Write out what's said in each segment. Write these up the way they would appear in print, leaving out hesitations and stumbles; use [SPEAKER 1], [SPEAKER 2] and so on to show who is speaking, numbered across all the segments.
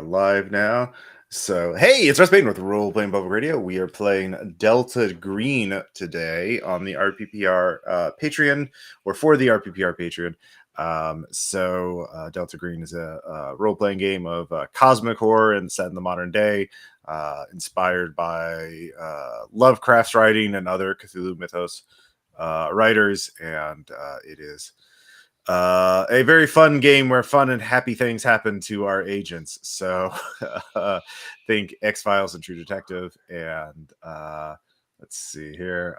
[SPEAKER 1] are live now. So, hey, it's Russ Payton with Role Playing Public Radio. We are playing Delta Green today on the RPPR Patreon, or for the RPPR Patreon. Delta Green is a role-playing game of cosmic horror and set in the modern day, inspired by Lovecraft's writing and other Cthulhu mythos writers, and it is a very fun game where fun and happy things happen to our agents. So think X-Files and True Detective. And let's see here.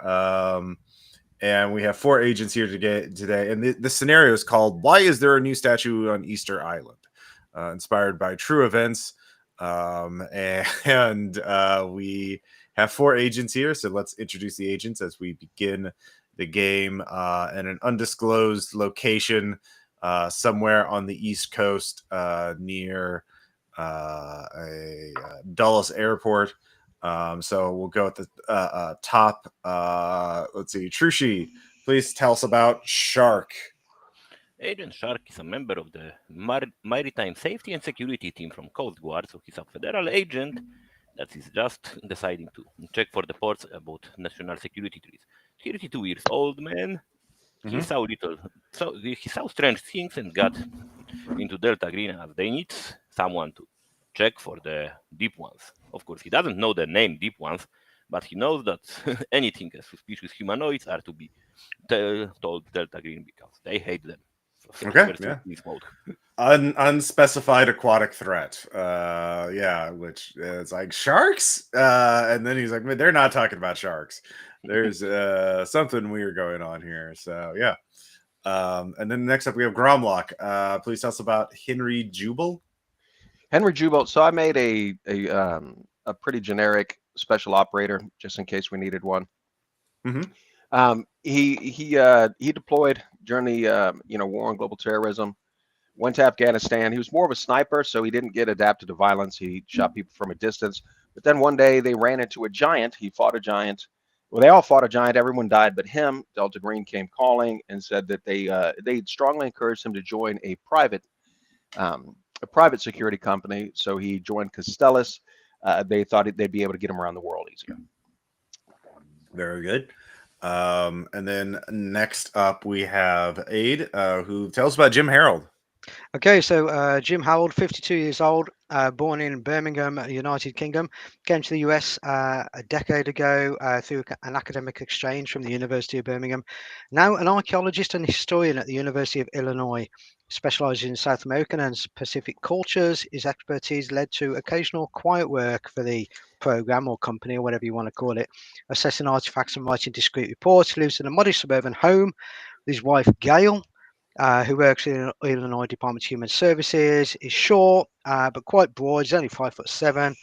[SPEAKER 1] And we have 4 agents here today. And the scenario is called "Why Is There a New Statue on Easter Island?" Inspired by true events. We have 4 agents here. So let's introduce the agents as we begin the game in an undisclosed location somewhere on the East Coast near Dulles Airport. So we'll go at the top. Let's see. Trushi, please tell us about Shark.
[SPEAKER 2] Agent Shark is a member of the Maritime Safety and Security Team from Coast Guard, so he's a federal agent that is just deciding to check for the reports about national security threats. 32 years old man. He saw strange things and got into Delta Green as they need someone to check for the deep ones. Of course, he doesn't know the name deep ones, but he knows that anything as suspicious humanoids are to be told Delta Green because they hate them. So
[SPEAKER 1] Okay, yeah. Unspecified aquatic threat. Which is like sharks. And then he's like, they're not talking about sharks. There's something weird going on here. So yeah. And then next up we have Gromlock. Please tell us about Henry Jubal.
[SPEAKER 3] Henry Jubal. So I made a pretty generic special operator just in case we needed one. He deployed during the war on global terrorism. Went to Afghanistan. He was more of a sniper, so he didn't get adapted to violence. He shot people from a distance. But then one day they ran into a giant. He fought a giant. Well, they all fought a giant. Everyone died, but him. Delta Green came calling and said that they strongly encouraged him to join a private security company. So he joined Costellus. They thought they'd be able to get him around the world easier.
[SPEAKER 1] Very good. And then next up we have Aid, who tells us about Jim Harold.
[SPEAKER 4] Okay, so Jim Harold, 52 years old, born in Birmingham, United Kingdom, came to the US a decade ago through an academic exchange from the University of Birmingham. Now an archaeologist and historian at the University of Illinois, specializing in South American and Pacific cultures. His expertise led to occasional quiet work for the program or company or whatever you want to call it, assessing artifacts and writing discrete reports. He lives in a modest suburban home with his wife, Gail, who works in the Illinois Department of Human Services. Is short, but quite broad. He's only 5'7",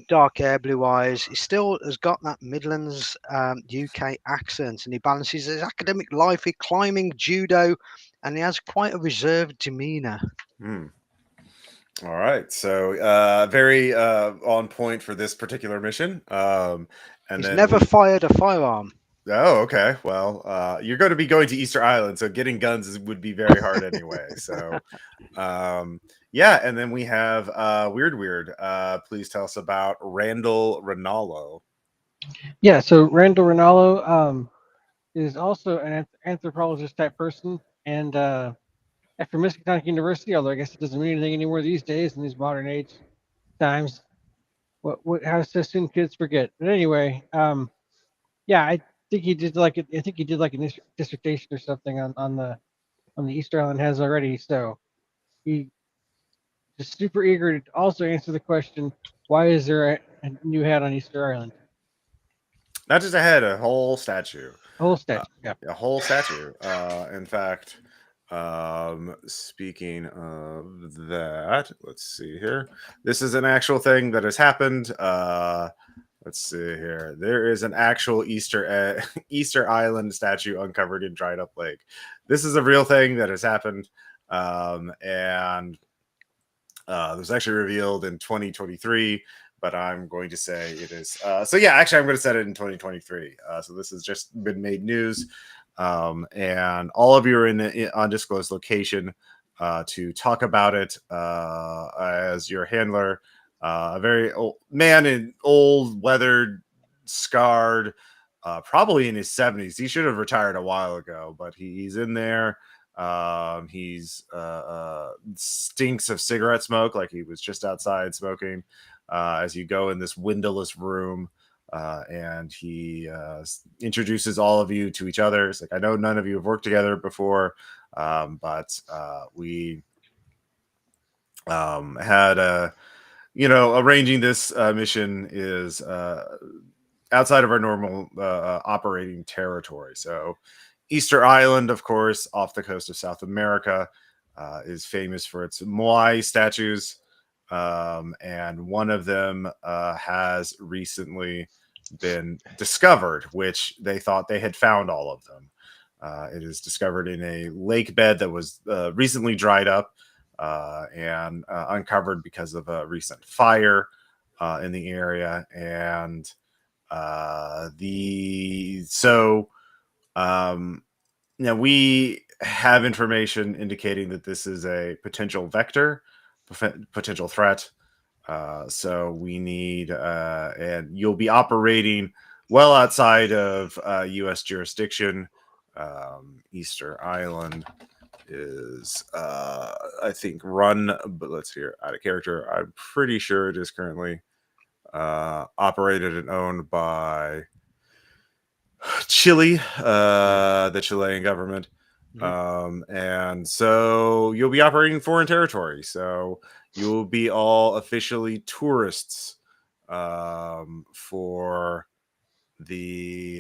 [SPEAKER 4] dark hair, blue eyes. He still has got that Midlands UK accent, and he balances his academic life with climbing, judo, and he has quite a reserved demeanor.
[SPEAKER 1] All right, so very on point for this particular mission. And
[SPEAKER 4] he's never fired a firearm.
[SPEAKER 1] Oh, okay. Well, you're going to be going to Easter Island, so getting guns would be very hard anyway. So, yeah. And then we have Weird. Please tell us about Randall Rinaldo.
[SPEAKER 5] Yeah. So Randall Rinaldo is also an anthropologist type person, and after Miskatonic University, although I guess it doesn't mean anything anymore these days in these modern age times. How so soon kids forget? But anyway, yeah, I think he did like a dissertation or something on the Easter Island has already. So he is super eager to also answer the question: why is there a new head on Easter Island?
[SPEAKER 1] Not just a head, a whole statue.
[SPEAKER 5] A whole statue, yeah.
[SPEAKER 1] A whole statue. In fact, speaking of that, let's see here. This is an actual thing that has happened. Let's see here. There is an actual Easter Island statue uncovered in dried up lake. This is a real thing that has happened, and it was actually revealed in 2023. But I'm going to say it is. So yeah, actually, I'm going to set it in 2023. So this has just been made news, and all of you are in an undisclosed location. to talk about it as your handler. A very old man, in old, weathered, scarred, probably in his 70s. He should have retired a while ago, but he's in there. He's stinks of cigarette smoke, like he was just outside smoking. As you go in this windowless room, and he introduces all of you to each other. It's like, I know none of you have worked together before, but we had arranging this mission is outside of our normal operating territory. So Easter Island, of course, off the coast of South America, is famous for its moai statues. And one of them has recently been discovered, which they thought they had found all of them. It is discovered in a lake bed that was recently dried up and uncovered because of a recent fire in the area. And now we have information indicating that this is a potential vector, potential threat. So we need, and you'll be operating well outside of U.S. jurisdiction. Easter Island is, I think, run, but let's hear out of character. I'm pretty sure it is currently operated and owned by Chile, the Chilean government. And so you'll be operating foreign territory. So you'll be all officially tourists for the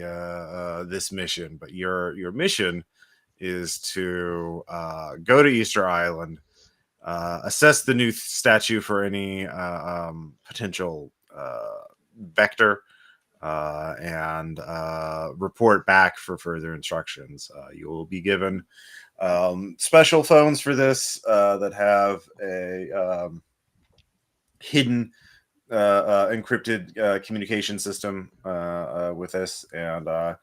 [SPEAKER 1] this mission. But your mission is to go to Easter Island, assess the new statue for any potential vector, and report back for further instructions. You will be given special phones for this that have a hidden encrypted communication system with this, and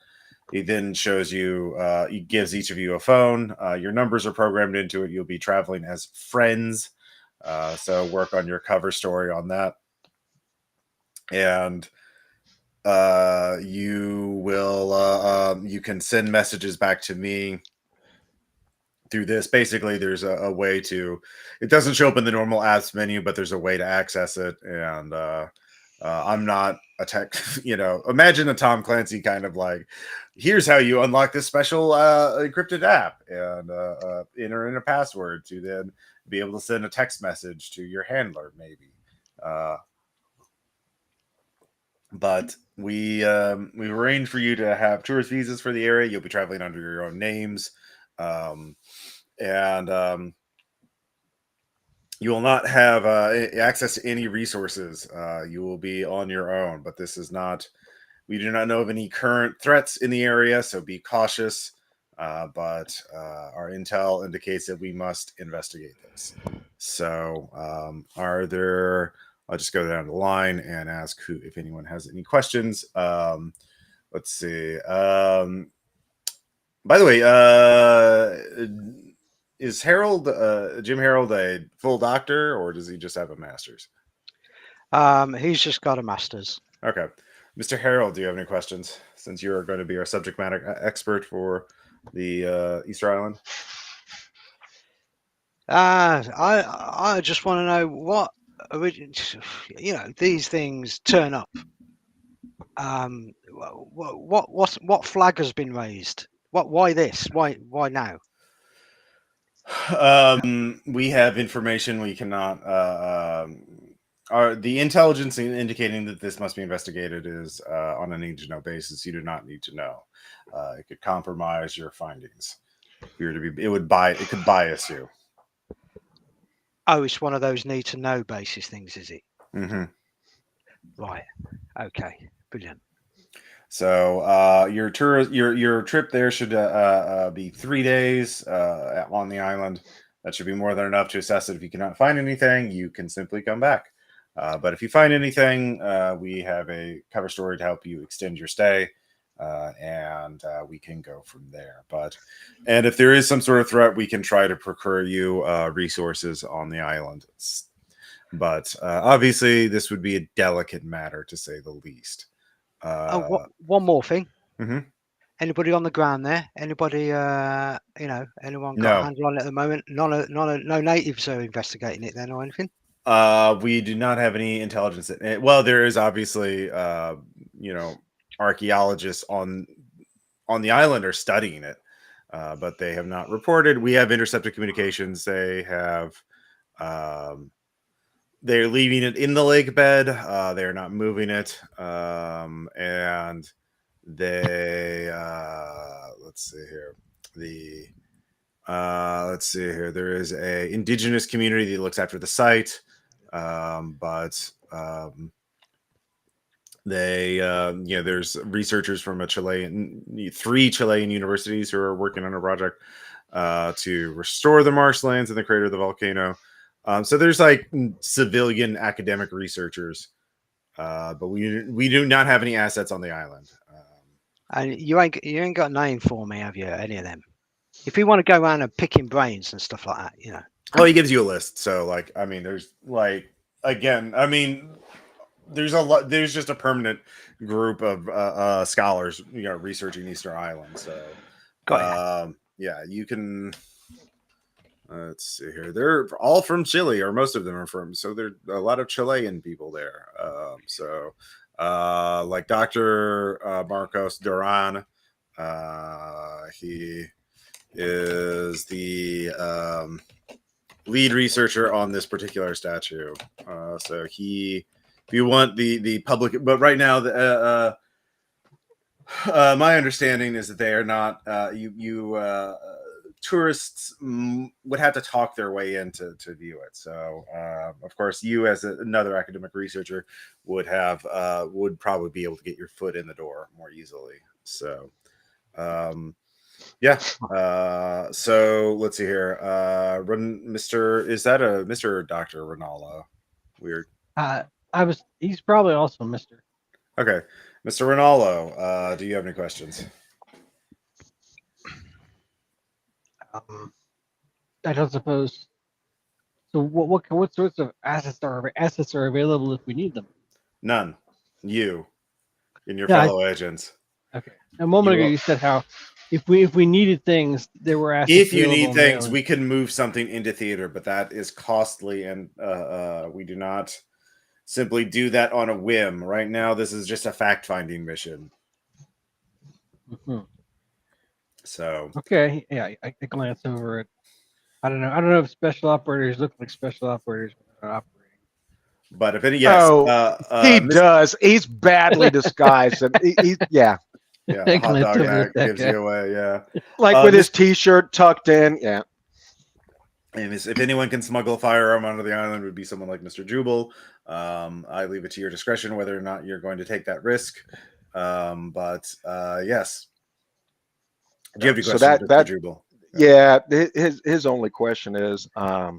[SPEAKER 1] it then shows you, it gives each of you a phone. Your numbers are programmed into it. You'll be traveling as friends, so work on your cover story on that. And you will you can send messages back to me through this. Basically, there's a way to, it doesn't show up in the normal apps menu, but there's a way to access it. And I'm not a tech, imagine a Tom Clancy kind of like, here's how you unlock this special encrypted app, and enter in a password to then be able to send a text message to your handler, maybe. But we arranged for you to have tourist visas for the area. You'll be traveling under your own names, and you will not have access to any resources. You will be on your own. But this is not. We do not know of any current threats in the area, so be cautious. But our intel indicates that we must investigate this. So, are there? I'll just go down the line and ask if anyone has any questions. Let's see. By the way, is Harold, Jim Harold, a full doctor, or does he just have a master's?
[SPEAKER 4] He's just got a master's.
[SPEAKER 1] Okay. Mr. Harold, do you have any questions, since you're going to be our subject matter expert for the Easter Island?
[SPEAKER 4] I just want to know what, these things turn up. What flag has been raised? Why this? Why now?
[SPEAKER 1] We have information we cannot. The intelligence indicating that this must be investigated is on a need to know basis. You do not need to know. It could compromise your findings. It could bias you.
[SPEAKER 4] Oh, it's one of those need to know basis things, is it?
[SPEAKER 1] Mm-hmm.
[SPEAKER 4] Right. Okay. Brilliant.
[SPEAKER 1] So your trip there should be 3 days on the island. That should be more than enough to assess it. If you cannot find anything, you can simply come back. But if you find anything, we have a cover story to help you extend your stay. and we can go from there. And if there is some sort of threat, we can try to procure you resources on the island. But obviously, this would be a delicate matter, to say the least.
[SPEAKER 4] One more thing.
[SPEAKER 1] Mhm.
[SPEAKER 4] Anybody on the ground there? Anybody, anyone got
[SPEAKER 1] No.
[SPEAKER 4] a handle on it at the moment? No natives are investigating it then or anything?
[SPEAKER 1] We do not have any intelligence. Well, there is obviously, archaeologists on the island are studying it, but they have not reported. We have intercepted communications. They have, they're leaving it in the lake bed. They're not moving it, and they let's see here. Let's see here. There is a indigenous community that looks after the site, but they, there's researchers from three Chilean universities who are working on a project to restore the marshlands in the crater of the volcano. So there's like civilian academic researchers, but we do not have any assets on the island.
[SPEAKER 4] And you ain't got a name for me, have you? Any of them? If you want to go around and picking brains and stuff like that,
[SPEAKER 1] Well, he gives you a list. So, there's there's a lot. There's just a permanent group of scholars, researching Easter Island. So, yeah, you can. Let's see here. They're all from Chile, or most of them are from. So there's a lot of Chilean people there. Like Dr. Marcos Duran, he is the lead researcher on this particular statue. So if you want the public, but right now, my understanding is that they are not. Tourists would have to talk their way in to view it. So, of course, you as another academic researcher would probably be able to get your foot in the door more easily. So, yeah. So let's see here. Is that a Mr. or Dr. Ronaldo? Weird.
[SPEAKER 5] He's probably also Mr.
[SPEAKER 1] Okay. Mr. Ronaldo, do you have any questions?
[SPEAKER 5] I don't suppose. So what sorts of assets are available if we need them?
[SPEAKER 1] None. You and your fellow agents.
[SPEAKER 5] Okay. A moment ago, you said how if we needed things, there were assets.
[SPEAKER 1] If you need things, we can move something into theater, but that is costly, and we do not simply do that on a whim. Right now, this is just a fact-finding mission.
[SPEAKER 5] Mm-hmm.
[SPEAKER 1] So
[SPEAKER 5] okay, yeah, I glance over it. I don't know if special operators look like special operators when they're operating.
[SPEAKER 1] But if any,
[SPEAKER 3] he does. He's badly disguised, and yeah,
[SPEAKER 1] hot dog that gives you away, yeah.
[SPEAKER 3] Like with his T-shirt tucked in, yeah.
[SPEAKER 1] And if anyone can smuggle a firearm onto the island, it would be someone like Mr. Jubal. I leave it to your discretion whether or not you're going to take that risk. But yes. Do you have any questions, Mr. Jubal?
[SPEAKER 3] Yeah, his only question is, I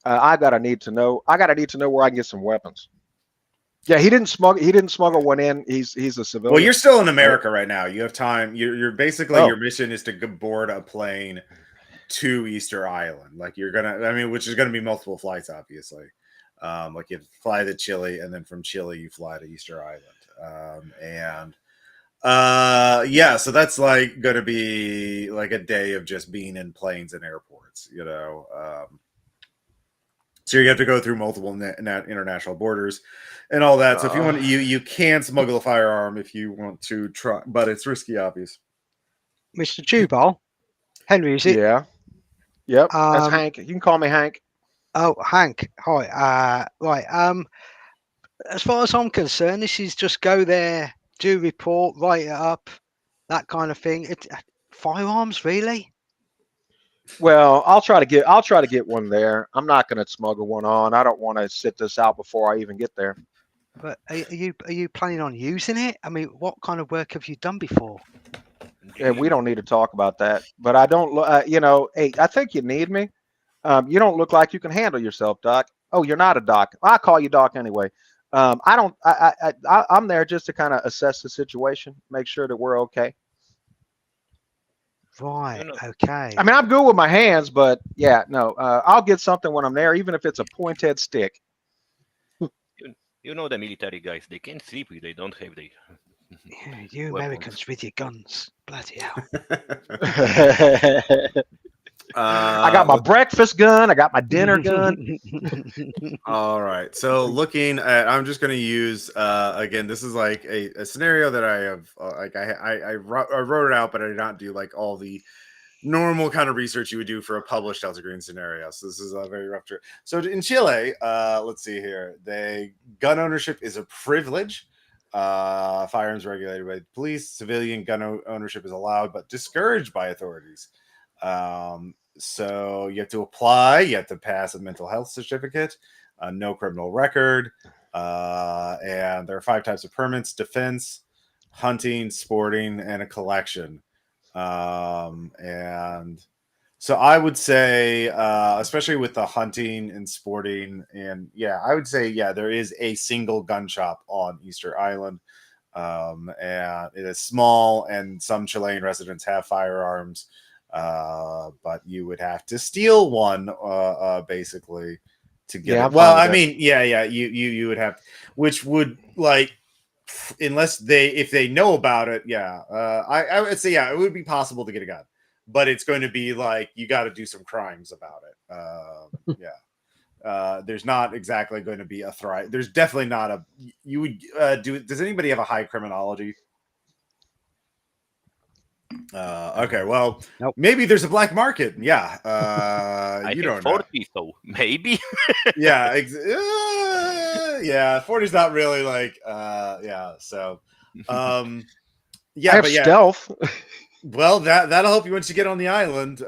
[SPEAKER 3] gotta need to know where I can get some weapons. Yeah, he didn't smuggle one in. He's a civilian.
[SPEAKER 1] Well, you're still in America right now. You have time. You're basically your mission is to board a plane to Easter Island. Like which is gonna be multiple flights, obviously. Like you fly to Chile, and then from Chile you fly to Easter Island. So that's like going to be like a day of just being in planes and airports, so you have to go through multiple international borders and all that. So if you want, you can smuggle a firearm if you want to try, but it's risky, obvious.
[SPEAKER 4] Mr. Jubal, Henry, is it?
[SPEAKER 3] Yeah. Yep. That's Hank. You can call me Hank.
[SPEAKER 4] Oh, Hank. Hi. Right. As far as I'm concerned, this is just go there, do report, write it up, that kind of thing. It's firearms, really?
[SPEAKER 3] Well, I'll try to get one there. I'm not going to smuggle one on. I don't want to sit this out before I even get there.
[SPEAKER 4] But are you planning on using it? I mean, what kind of work have you done before?
[SPEAKER 3] Yeah, we don't need to talk about that. But I don't, hey, I think you need me. You don't look like you can handle yourself, Doc. Oh, you're not a doc. I'll call you Doc anyway. I don't. I'm there just to kind of assess the situation, make sure that we're okay.
[SPEAKER 4] Right.
[SPEAKER 2] You know,
[SPEAKER 4] Okay.
[SPEAKER 3] I mean, I'm good with my hands, but yeah, no, I'll get something when I'm there, even if it's a pointed stick.
[SPEAKER 2] you know the military guys. They can't sleep if they don't have the.
[SPEAKER 4] Yeah, you
[SPEAKER 2] Weapons.
[SPEAKER 4] Americans with your guns. Bloody hell.
[SPEAKER 3] I got my breakfast gun. I got my dinner gun.
[SPEAKER 1] All right. So looking at, I'm just going to use again. This is like a scenario that I have like I wrote it out, but I did not do like all the normal kind of research you would do for a published Delta Green scenario. So this is a very rough trip. So in Chile, let's see here. Gun ownership is a privilege. Firearms regulated by the police. Civilian gun ownership is allowed but discouraged by authorities. So you have to apply. You have to pass a mental health certificate. No criminal record. And there are 5 types of permits: defense, hunting, sporting, and a collection. And so I would say, especially with the hunting and sporting, and yeah, I would say, yeah, there is a single gun shop on Easter Island. And it is small, and some Chilean residents have firearms, but you would have to steal one, basically, to get
[SPEAKER 3] Yeah,
[SPEAKER 1] it.
[SPEAKER 3] I'm
[SPEAKER 1] Well,
[SPEAKER 3] fine
[SPEAKER 1] I
[SPEAKER 3] with
[SPEAKER 1] mean, yeah, you would have, which would like, unless if they know about it, yeah, I would say, yeah, it would be possible to get a gun, but it's going to be like you got to do some crimes about it. Yeah. There's not exactly going to be a thrive. There's definitely not a. You would do. Does anybody have a high criminology? Okay, well,
[SPEAKER 4] Nope.
[SPEAKER 1] maybe there's a black market. Yeah,
[SPEAKER 2] I
[SPEAKER 1] you
[SPEAKER 2] have
[SPEAKER 1] don't know.
[SPEAKER 2] 40, so maybe.
[SPEAKER 1] Yeah, yeah. 40's not really like. Yeah. So,
[SPEAKER 3] I
[SPEAKER 1] yeah,
[SPEAKER 3] have
[SPEAKER 1] but yeah.
[SPEAKER 3] stealth.
[SPEAKER 1] Well, that'll help you once you get on the island.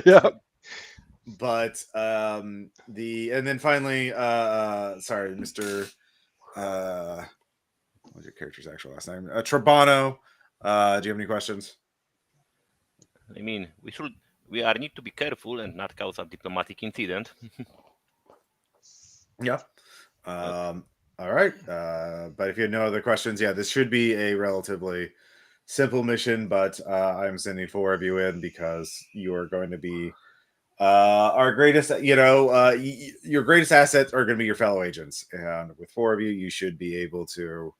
[SPEAKER 3] Yeah.
[SPEAKER 1] But and then finally, sorry, Mr. What's your character's actual last name? Trabano. Do you have any questions?
[SPEAKER 2] I mean, we are need to be careful and not cause a diplomatic incident.
[SPEAKER 1] Yeah. All right. But if you have no other questions, yeah, this should be a relatively simple mission, but I'm sending 4 of you in because you are going to be our greatest, your greatest assets are going to be your fellow agents. And with 4 of you, you should be able to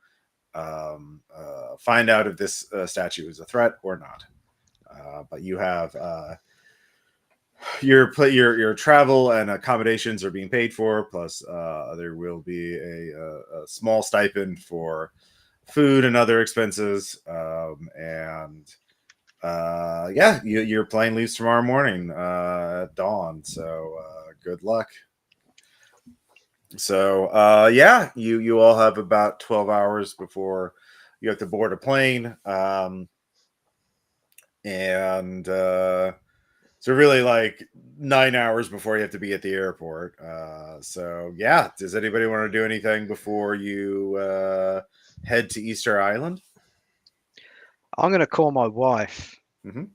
[SPEAKER 1] find out if this statue is a threat or not. But you have your travel and accommodations are being paid for, plus there will be a small stipend for food and other expenses. And yeah, your plane leaves tomorrow morning at dawn. So good luck. So yeah, you all have about 12 hours before you have to board a plane. And so really like 9 hours before you have to be at the airport. So yeah, does anybody want to do anything before you head to Easter Island?
[SPEAKER 4] I'm going to call my wife.
[SPEAKER 1] Mhm.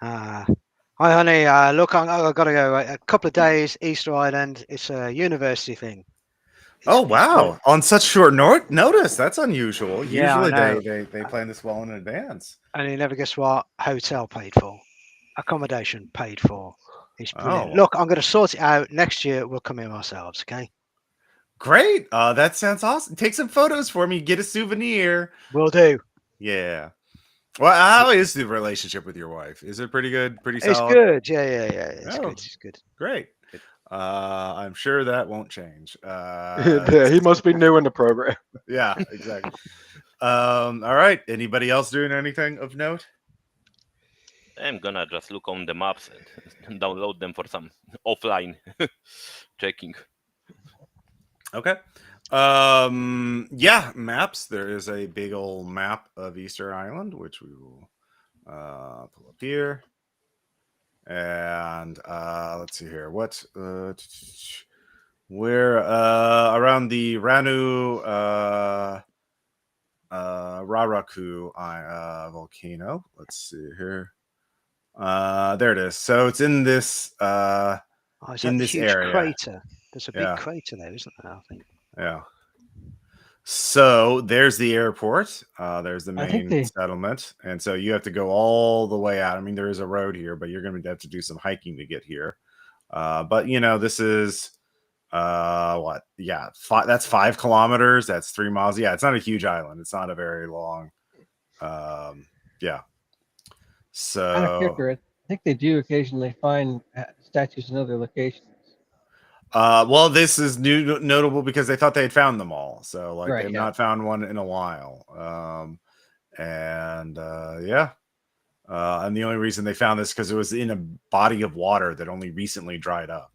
[SPEAKER 4] Hi, honey. Look, I've got to go. A couple of days, Easter Island. It's a university thing.
[SPEAKER 1] Oh wow! On such short notice, that's unusual.
[SPEAKER 4] Yeah, I
[SPEAKER 1] Usually
[SPEAKER 4] know.
[SPEAKER 1] they plan this well in advance.
[SPEAKER 4] And you never guess what? Hotel paid for, accommodation paid for. It's brilliant.
[SPEAKER 1] Oh.
[SPEAKER 4] Look, I'm going to sort it out. Next year, we'll come here ourselves. Okay.
[SPEAKER 1] Great. That sounds awesome. Take some photos for me. Get a souvenir.
[SPEAKER 4] Will do.
[SPEAKER 1] Yeah. Well, how is the relationship with your wife? Is it pretty good? Pretty
[SPEAKER 4] It's
[SPEAKER 1] solid?
[SPEAKER 4] good. Yeah. It's
[SPEAKER 1] Oh.
[SPEAKER 4] good. It's good.
[SPEAKER 1] Great. I'm sure that won't change.
[SPEAKER 3] He must be new in the program.
[SPEAKER 1] Yeah, exactly. All right. Anybody else doing anything of note?
[SPEAKER 2] I'm gonna just look on the maps and download them for some offline checking.
[SPEAKER 1] Okay. Yeah, maps. There is a big old map of Easter Island, which we will pull up here. And let's see here. What we're around the Ranu Raraku volcano. Let's see here. There it is. So it's in this
[SPEAKER 4] Oh, is that
[SPEAKER 1] in
[SPEAKER 4] the
[SPEAKER 1] this
[SPEAKER 4] huge
[SPEAKER 1] area.
[SPEAKER 4] crater? There's a big
[SPEAKER 1] Yeah.
[SPEAKER 4] crater there, isn't there? I think.
[SPEAKER 1] Yeah. So there's the airport. There's the
[SPEAKER 5] I think
[SPEAKER 1] main settlement, and so you have to go all the way out. I mean, there is a road here, but you're going to have to do some hiking to get here. But this is what? Yeah, that's 5 kilometers. That's 3 miles. Yeah, it's not a huge island. It's not a very long. Yeah.
[SPEAKER 5] Out of
[SPEAKER 1] So,
[SPEAKER 5] character, I think they do occasionally find statues in other locations.
[SPEAKER 1] well, this is notable because they thought they had found them all. So, like,
[SPEAKER 5] Right,
[SPEAKER 1] they've
[SPEAKER 5] yeah.
[SPEAKER 1] not found one in a while. And yeah. And the only reason they found this because it was in a body of water that only recently dried up.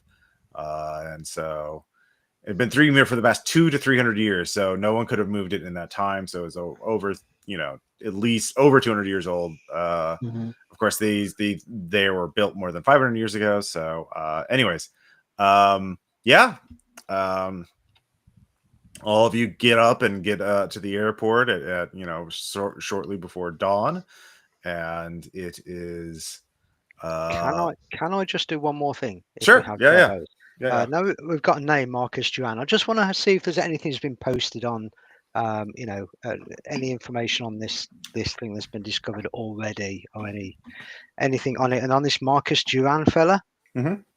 [SPEAKER 1] And so it had been 3 for the past 200 to 300 years. So no one could have moved it in that time. So it's over, at least over 200 years old. Of course, they were built more than 500 years ago. So anyways, yeah. All of you get up and get to the airport at shortly before dawn. And it is
[SPEAKER 4] Can I just do one more thing?
[SPEAKER 1] Sure. Yeah.
[SPEAKER 4] No, we've got a name, Marcus Duran. I just want to see if there's anything that's been posted on any information on this thing that's been discovered already, or anything on it. And on this Marcus Duran fella,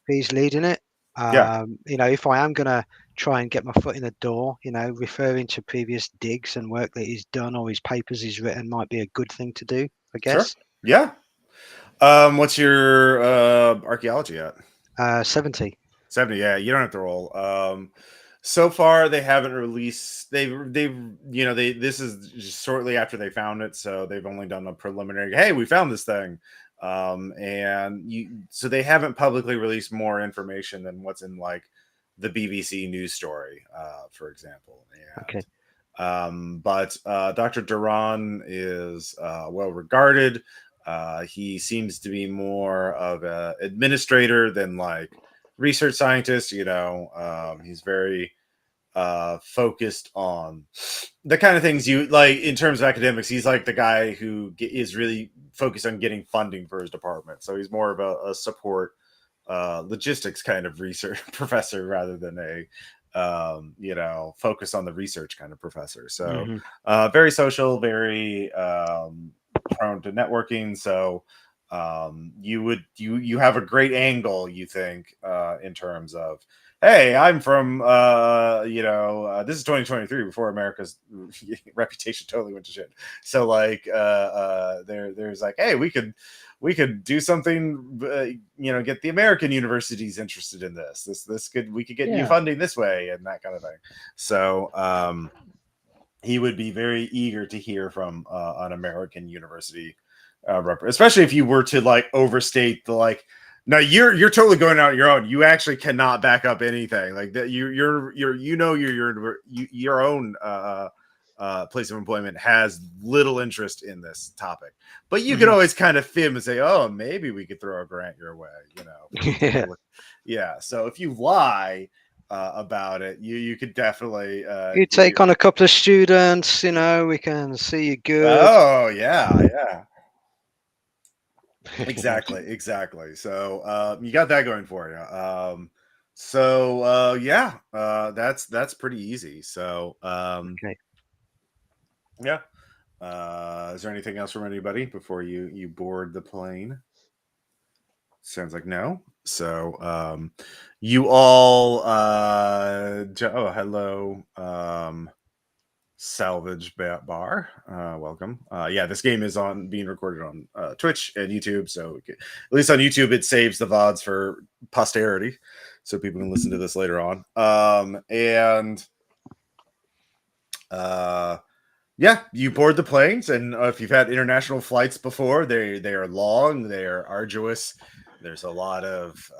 [SPEAKER 4] he's leading it. If I am gonna try and get my foot in the door, referring to previous digs and work that he's done or his papers he's written might be a good thing to do, I guess.
[SPEAKER 1] Sure. Yeah. What's your archaeology at?
[SPEAKER 4] 70.
[SPEAKER 1] 70. Yeah, you don't have to roll. So far they haven't released. This is just shortly after they found it, so they've only done a preliminary. Hey, we found this thing. So they haven't publicly released more information than what's in like the BBC news story, for example.
[SPEAKER 4] Okay.
[SPEAKER 1] But Dr. Duran is well regarded. He seems to be more of an administrator than like research scientist. He's very focused on the kind of things you like in terms of academics. He's like the guy who is really focused on getting funding for his department. So he's more of a support logistics kind of research professor rather than a focus on the research kind of professor. So very social, very prone to networking. So you have a great angle, you think, in terms of, hey, I'm from this is 2023 before America's reputation totally went to shit. So like there's like, hey, we could do something, get the American universities interested in this. We could get you funding this way and that kind of thing. So he would be very eager to hear from an American university especially if you were to like overstate the like. No, you're totally going out on your own. You actually cannot back up anything like that. Your own place of employment has little interest in this topic, but you can always kind of fib and say, oh, maybe we could throw a grant your way. Yeah. So if you lie about it, you could definitely
[SPEAKER 4] you take on a couple of students. We can see you good.
[SPEAKER 1] Oh yeah. Exactly. So you got that going for you. That's pretty easy. So
[SPEAKER 4] okay.
[SPEAKER 1] Yeah. Is there anything else from anybody before you board the plane? Sounds like no. So you all hello. Salvage Bar, welcome. This game is being recorded on Twitch and YouTube, so at least on YouTube it saves the VODs for posterity, so people can listen to this later on. You board the planes, and if you've had international flights before, they are long, they are arduous. There's a lot of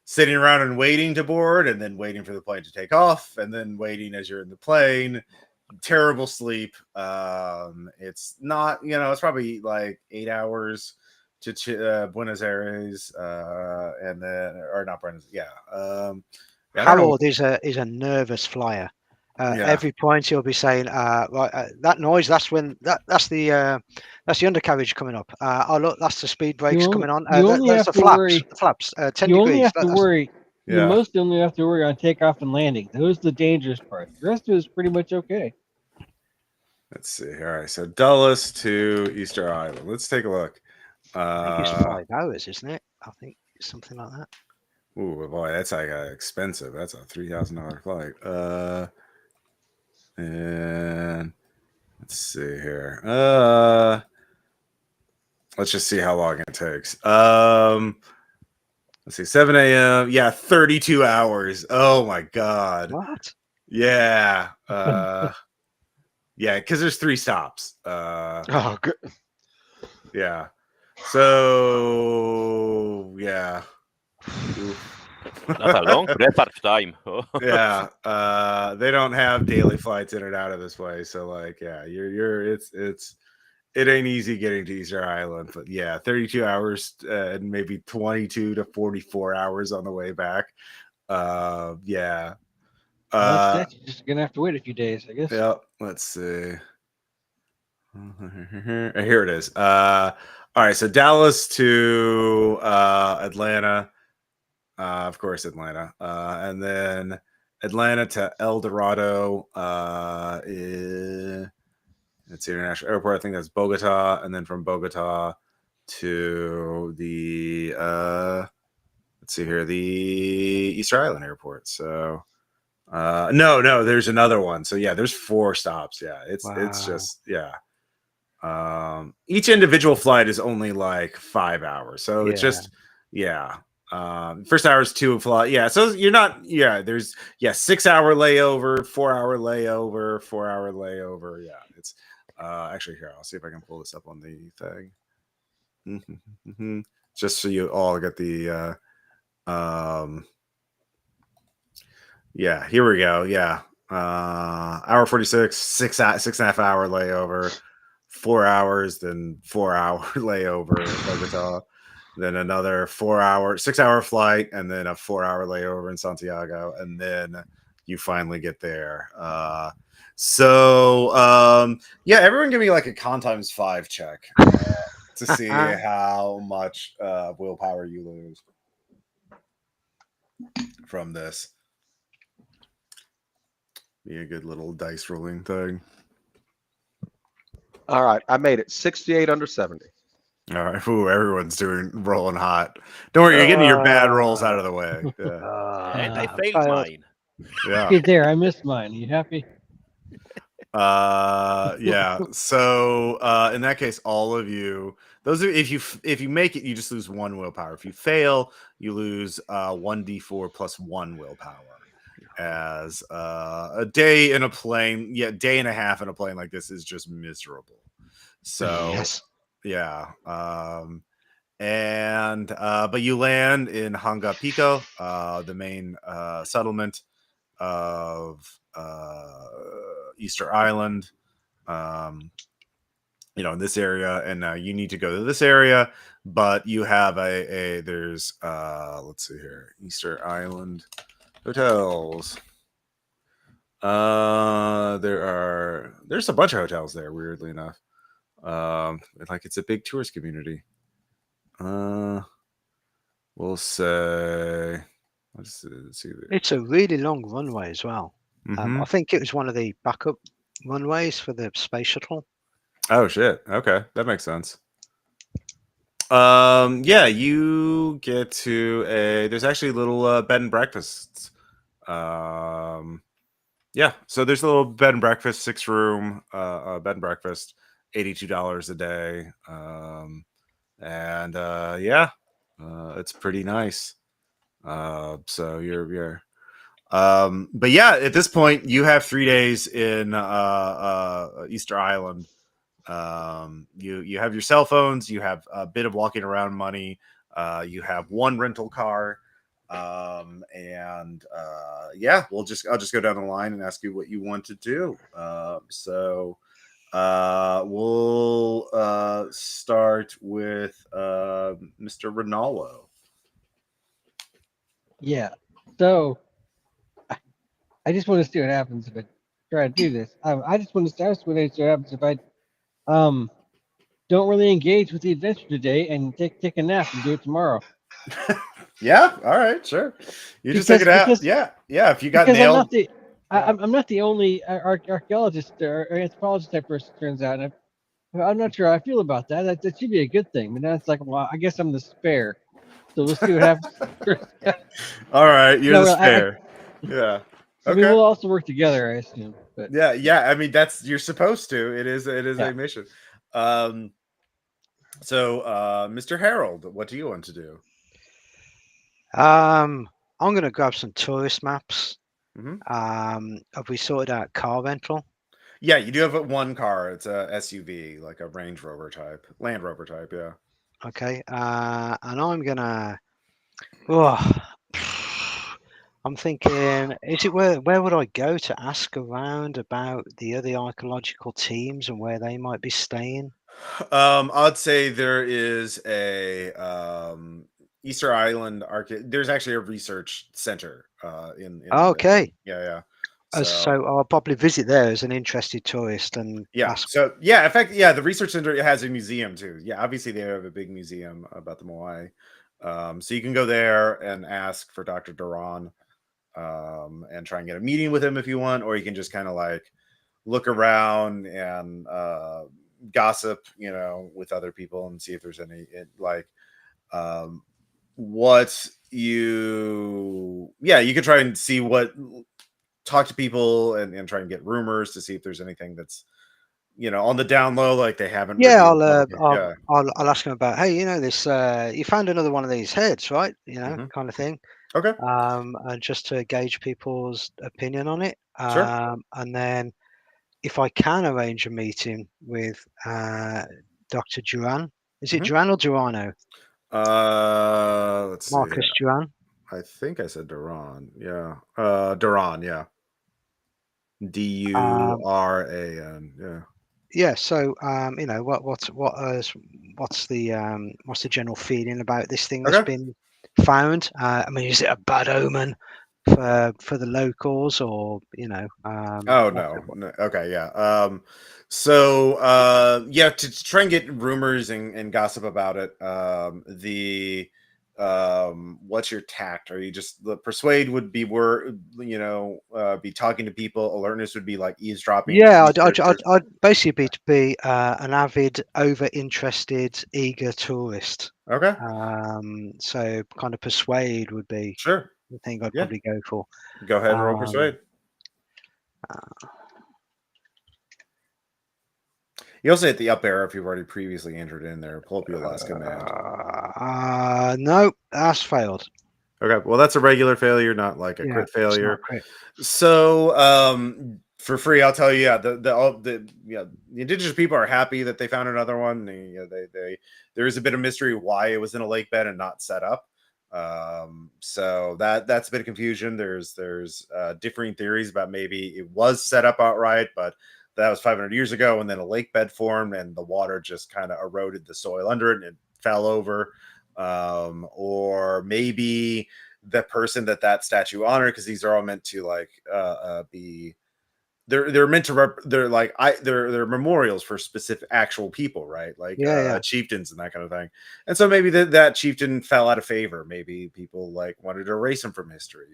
[SPEAKER 1] sitting around and waiting to board, and then waiting for the plane to take off, and then waiting as you're in the plane. Terrible sleep. It's not, it's probably like 8 hours to Buenos Aires, and then, or not Buenos.
[SPEAKER 4] Harold is a nervous flyer. Every point he'll be saying, that noise. That's the undercarriage coming up. Oh look, that's the speed brakes coming on. That's the flaps. 10
[SPEAKER 5] you
[SPEAKER 4] degrees.
[SPEAKER 5] Only have to worry. You mostly only have to worry on takeoff and landing. Those are the dangerous parts. The rest of it is pretty much okay.
[SPEAKER 1] Let's see. All right, so Dulles to Easter Island. Let's take a look.
[SPEAKER 4] I think it's 5 hours, isn't it? I think it's something like that.
[SPEAKER 1] Ooh, boy, that's like expensive. That's a $3,000 flight. And let's see here. Let's just see how long it takes. Let's see, 7 a.m. Yeah, 32 hours. Oh my god.
[SPEAKER 4] What?
[SPEAKER 1] Yeah. Yeah, because there's 3 stops.
[SPEAKER 3] Oh, good.
[SPEAKER 1] Yeah. So yeah.
[SPEAKER 2] That's a long research time.
[SPEAKER 1] Yeah. They don't have daily flights in and out of this way. So like, yeah, it ain't easy getting to Easter Island, but yeah, 32 hours and maybe 22 to 44 hours on the way back. Yeah.
[SPEAKER 5] Well, that's you're just gonna have to wait a few days, I guess.
[SPEAKER 1] Yeah, let's see. Here it is. All right, so Dallas to Atlanta. Of course, Atlanta. And then Atlanta to El Dorado. It's the international airport. I think that's Bogota. And then from Bogota to the let's see here, the Easter Island airport. So no, there's another one. So yeah, there's 4 stops. Yeah, it's just yeah. Each individual flight is only like 5 hours. So it's just yeah. First hour is 2 flight. Yeah, so you're not there's 6-hour layover, 4-hour layover, 4-hour layover. Yeah, it's actually here, I'll see if I can pull this up on the thing. Just so you all get the yeah, here we go. Yeah. Hour 46, 6.5 hour layover, 4 hours, then 4-hour layover in Bogota, then another 6-hour flight, and then a 4-hour layover in Santiago, and then you finally get there. Yeah, everyone give me like a con times 5 check to see how much willpower you lose from this. Be a good little dice rolling thing.
[SPEAKER 3] All right, I made it 68 under 70.
[SPEAKER 1] All right, ooh, everyone's rolling hot. Don't worry, you're getting your bad rolls out of the way. Yeah,
[SPEAKER 2] And I failed mine.
[SPEAKER 1] yeah.
[SPEAKER 5] Get there. I missed mine. Are you happy?
[SPEAKER 1] Yeah. So in that case, all of you, those are if you make it, you just lose 1 willpower. If you fail, you lose 1d4 plus 1 willpower. As a day in a plane, day and a half in a plane like this is just miserable. So
[SPEAKER 3] Yes.
[SPEAKER 1] yeah. And but you land in Hanga Pico, the main settlement of Easter Island, in this area, and you need to go to this area, but you have there's let's see here, Easter Island hotels. There's a bunch of hotels there, weirdly enough. Like it's a big tourist community. We'll say let's see there.
[SPEAKER 4] It's a really long runway as well. I think it was one of the backup runways for the space shuttle.
[SPEAKER 1] Oh shit. Okay, that makes sense. Yeah, you get to there's actually little bed and breakfasts. Yeah, so there's a little bed and breakfast, 6-room bed and breakfast, $82 a day. And yeah, it's pretty nice. So you're but yeah, at this point you have 3 days in Easter Island. You have your cell phones, you have a bit of walking around money, you have 1 rental car, and yeah, I'll just go down the line and ask you what you want to do. We'll start with Mr. Ronaldo.
[SPEAKER 5] Yeah. So I just want to see what happens if I try to do this. I just want to see what happens if I don't really engage with the adventure today and take a nap and do it tomorrow.
[SPEAKER 1] Yeah. All right. Sure. You just take it out.
[SPEAKER 5] Because-
[SPEAKER 1] Yeah. Yeah. If you got
[SPEAKER 5] Because
[SPEAKER 1] nailed.
[SPEAKER 5] I'm not the only archaeologist or anthropologist type person. Turns out, and I'm not sure how I feel about that. That should be a good thing. But that's like, well, I guess I'm the spare. So we'll see what happens.
[SPEAKER 1] All right. You're
[SPEAKER 5] No,
[SPEAKER 1] the
[SPEAKER 5] well,
[SPEAKER 1] spare. Yeah.
[SPEAKER 5] so we
[SPEAKER 1] Okay.
[SPEAKER 5] will also work together, I assume. But
[SPEAKER 1] Yeah. Yeah. I mean, you're supposed to. It is
[SPEAKER 5] Yeah.
[SPEAKER 1] a mission. So, Mr. Harold, what do you want to do?
[SPEAKER 4] I'm gonna grab some tourist maps.
[SPEAKER 1] Mhm.
[SPEAKER 4] Have we sorted out car rental?
[SPEAKER 1] Yeah, you do have one car. It's a SUV, like a Range Rover type, Land Rover type. Yeah.
[SPEAKER 4] Okay. And I'm gonna. Oh, I'm thinking, is it where would I go to ask around about the other archaeological teams and where they might be staying?
[SPEAKER 1] I'd say there is a Easter Island There's actually a research center in
[SPEAKER 4] Okay.
[SPEAKER 1] yeah.
[SPEAKER 4] So I'll probably visit there as an interested tourist and
[SPEAKER 1] Yeah.
[SPEAKER 4] ask.
[SPEAKER 1] So yeah, in fact, yeah, the research center has a museum too. Yeah, obviously they have a big museum about the moai. So you can go there and ask for Dr. Duran, and try and get a meeting with him if you want, or you can just kind of like look around and gossip, with other people and see if there's any what you could try and see talk to people and try and get rumors to see if there's anything that's on the down low, like they haven't
[SPEAKER 4] Yeah,
[SPEAKER 1] revealed publicly. Yeah.
[SPEAKER 4] I'll ask him about. Hey, this you found another one of these heads, right?
[SPEAKER 1] Mhm.
[SPEAKER 4] Kind of thing.
[SPEAKER 1] Okay.
[SPEAKER 4] And just to gauge people's opinion on it.
[SPEAKER 1] Sure.
[SPEAKER 4] And then if I can arrange a meeting with Dr. Duran, is it
[SPEAKER 1] Mhm.
[SPEAKER 4] Duran or Durano?
[SPEAKER 1] Let's see.
[SPEAKER 4] Marcus Duran.
[SPEAKER 1] I think I said Duran. Yeah. Duran. Yeah. Duran. Yeah.
[SPEAKER 4] Yeah. So what's the general feeling about this thing that's
[SPEAKER 1] Okay.
[SPEAKER 4] been found? I mean, is it a bad omen for the locals, or
[SPEAKER 1] Oh no. Okay, yeah. So yeah, to try and get rumors and gossip about it, what's your tact? Are you just the persuade would be be talking to people, alertness would be like eavesdropping,
[SPEAKER 4] Yeah,
[SPEAKER 1] research, or-
[SPEAKER 4] I'd basically be an avid, over-interested, eager tourist.
[SPEAKER 1] Okay.
[SPEAKER 4] So kind of persuade would be
[SPEAKER 1] Sure.
[SPEAKER 4] the thing I'd
[SPEAKER 1] Yeah.
[SPEAKER 4] probably go for.
[SPEAKER 1] Go ahead and roll persuade. You also hit the up arrow if you've already previously entered in there. Pull up your last command.
[SPEAKER 4] No, that's failed.
[SPEAKER 1] Okay, well that's a regular failure, not like a
[SPEAKER 4] Yeah,
[SPEAKER 1] crit
[SPEAKER 4] it's not
[SPEAKER 1] failure.
[SPEAKER 4] crit.
[SPEAKER 1] So for free, I'll tell you, yeah, the indigenous people are happy that they found another one. There is a bit of mystery why it was in a lake bed and not set up. So that's a bit of confusion. There's differing theories about maybe it was set up outright, but that was 500 years ago, and then a lake bed formed, and the water just kind of eroded the soil under it, and it fell over. Or maybe the person that statue honored, because these are all meant to be they're meant to they're memorials for specific actual people, right? Like
[SPEAKER 4] Yeah.
[SPEAKER 1] chieftains and that kind of thing. And so maybe that chieftain fell out of favor. Maybe people wanted to erase him from history.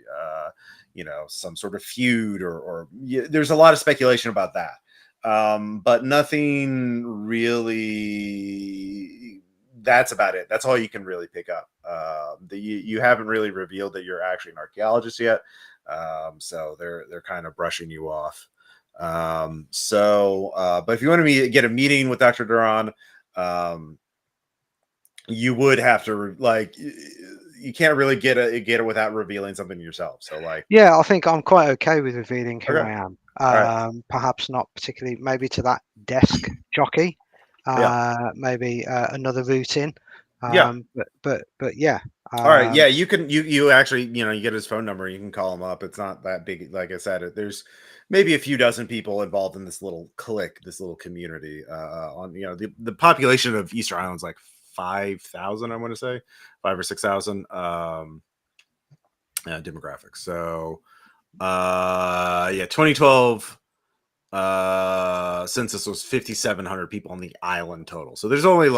[SPEAKER 1] Some sort of feud or there's a lot of speculation about that. But nothing really. That's about it. That's all you can really pick up. You haven't really revealed that you're actually an archaeologist yet. So they're kind of brushing you off. But if you want to get a meeting with Dr. Duran, you would have to you can't really get it without revealing something yourself. So
[SPEAKER 4] Yeah, I think I'm quite okay with revealing who
[SPEAKER 1] Okay.
[SPEAKER 4] I am.
[SPEAKER 1] Right.
[SPEAKER 4] Perhaps not particularly, maybe to that desk jockey. Maybe another route in.
[SPEAKER 1] Yeah.
[SPEAKER 4] But yeah.
[SPEAKER 1] All right. Yeah, you can you actually you get his phone number. You can call him up. It's not that big. Like I said, there's maybe a few dozen people involved in this little clique, this little community. On the population of Easter Island's like 5,000. I want to say 5 or 6,000 demographics. So 2012 census was 5,700 people on the island total. So there's only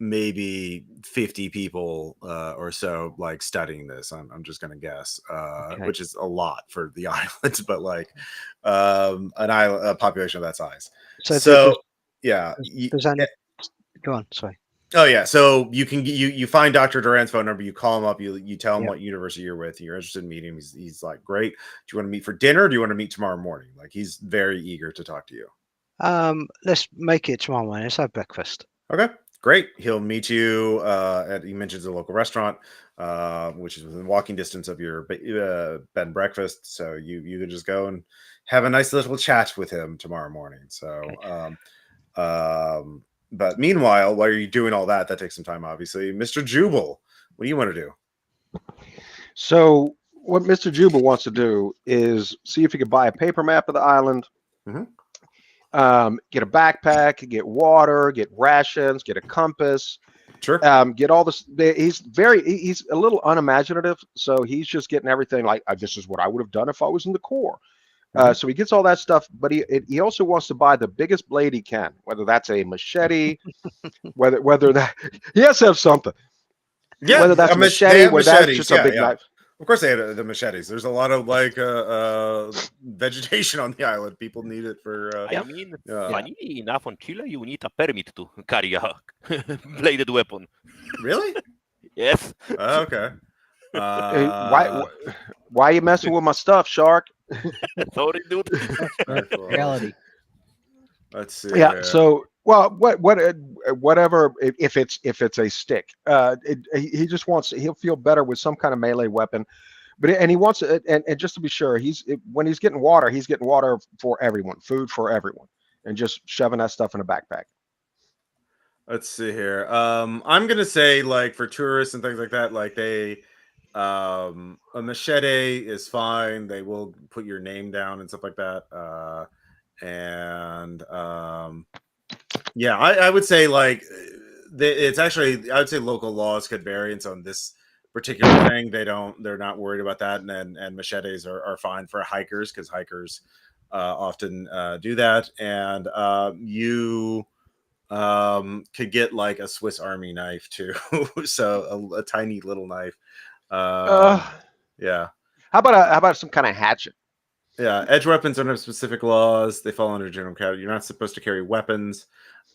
[SPEAKER 1] maybe 50 people or so like studying this. I'm just gonna guess,
[SPEAKER 4] Okay.
[SPEAKER 1] which is a lot for the islands, but like a population of that size.
[SPEAKER 4] So,
[SPEAKER 1] So yeah,
[SPEAKER 4] there's only. Go on. Sorry.
[SPEAKER 1] oh yeah, so you find Dr. Duran's phone number, you call him up, you tell him
[SPEAKER 4] Yeah.
[SPEAKER 1] what university you're with, you're interested in meeting him. He's like, great. Do you want to meet for dinner? Or do you want to meet tomorrow morning? Like he's very eager to talk to you.
[SPEAKER 4] Let's make it tomorrow morning. Let's have breakfast.
[SPEAKER 1] Okay, great. He'll meet you at, he mentions a local restaurant, which is within walking distance of your bed and breakfast. So you can just go and have a nice little chat with him tomorrow morning. So, but meanwhile, while you're doing all that, that takes some time, obviously. Mr. Jubal, what do you want to do?
[SPEAKER 3] So what Mr. Jubal wants to do is see if he could buy a paper map of the island, get a backpack, get water, get rations, get a compass,
[SPEAKER 1] Sure.
[SPEAKER 3] get all this. He's a little unimaginative, so he's just getting everything like this is what I would have done if I was in the Corps. So he gets all that stuff, but he also wants to buy the biggest blade he can, whether that's a machete, whether that he has to have something.
[SPEAKER 1] Yeah,
[SPEAKER 3] whether that's a machete, whether that's just a big knife.
[SPEAKER 1] Of course, they had the machetes. There's a lot of like vegetation on the island. People need it for.
[SPEAKER 2] I mean, funny enough, on Chile, you need a permit to carry a bladed weapon.
[SPEAKER 1] Really?
[SPEAKER 2] Yes.
[SPEAKER 1] Okay.
[SPEAKER 3] Why are you messing with my stuff, Shark?
[SPEAKER 2] Sorry, dude.
[SPEAKER 5] Reality.
[SPEAKER 1] Let's see.
[SPEAKER 3] Yeah. So, well, whatever. If it's a stick, he just wants. He'll feel better with some kind of melee weapon. But he wants it, and just to be sure, when he's getting water for everyone, food for everyone, and just shoving that stuff in a backpack.
[SPEAKER 1] Let's see here. I'm gonna say like for tourists and things like that, like they. A machete is fine. They will put your name down and stuff like that. Yeah, I would say like it's actually I would say local laws could vary, and so on this particular thing they're not worried about that, and machetes are fine for hikers because hikers often do that, and you could get like a Swiss Army knife too, so a tiny little knife. Yeah.
[SPEAKER 3] How about some kind of hatchet?
[SPEAKER 1] Yeah, edge weapons don't have specific laws. They fall under general category. You're not supposed to carry weapons.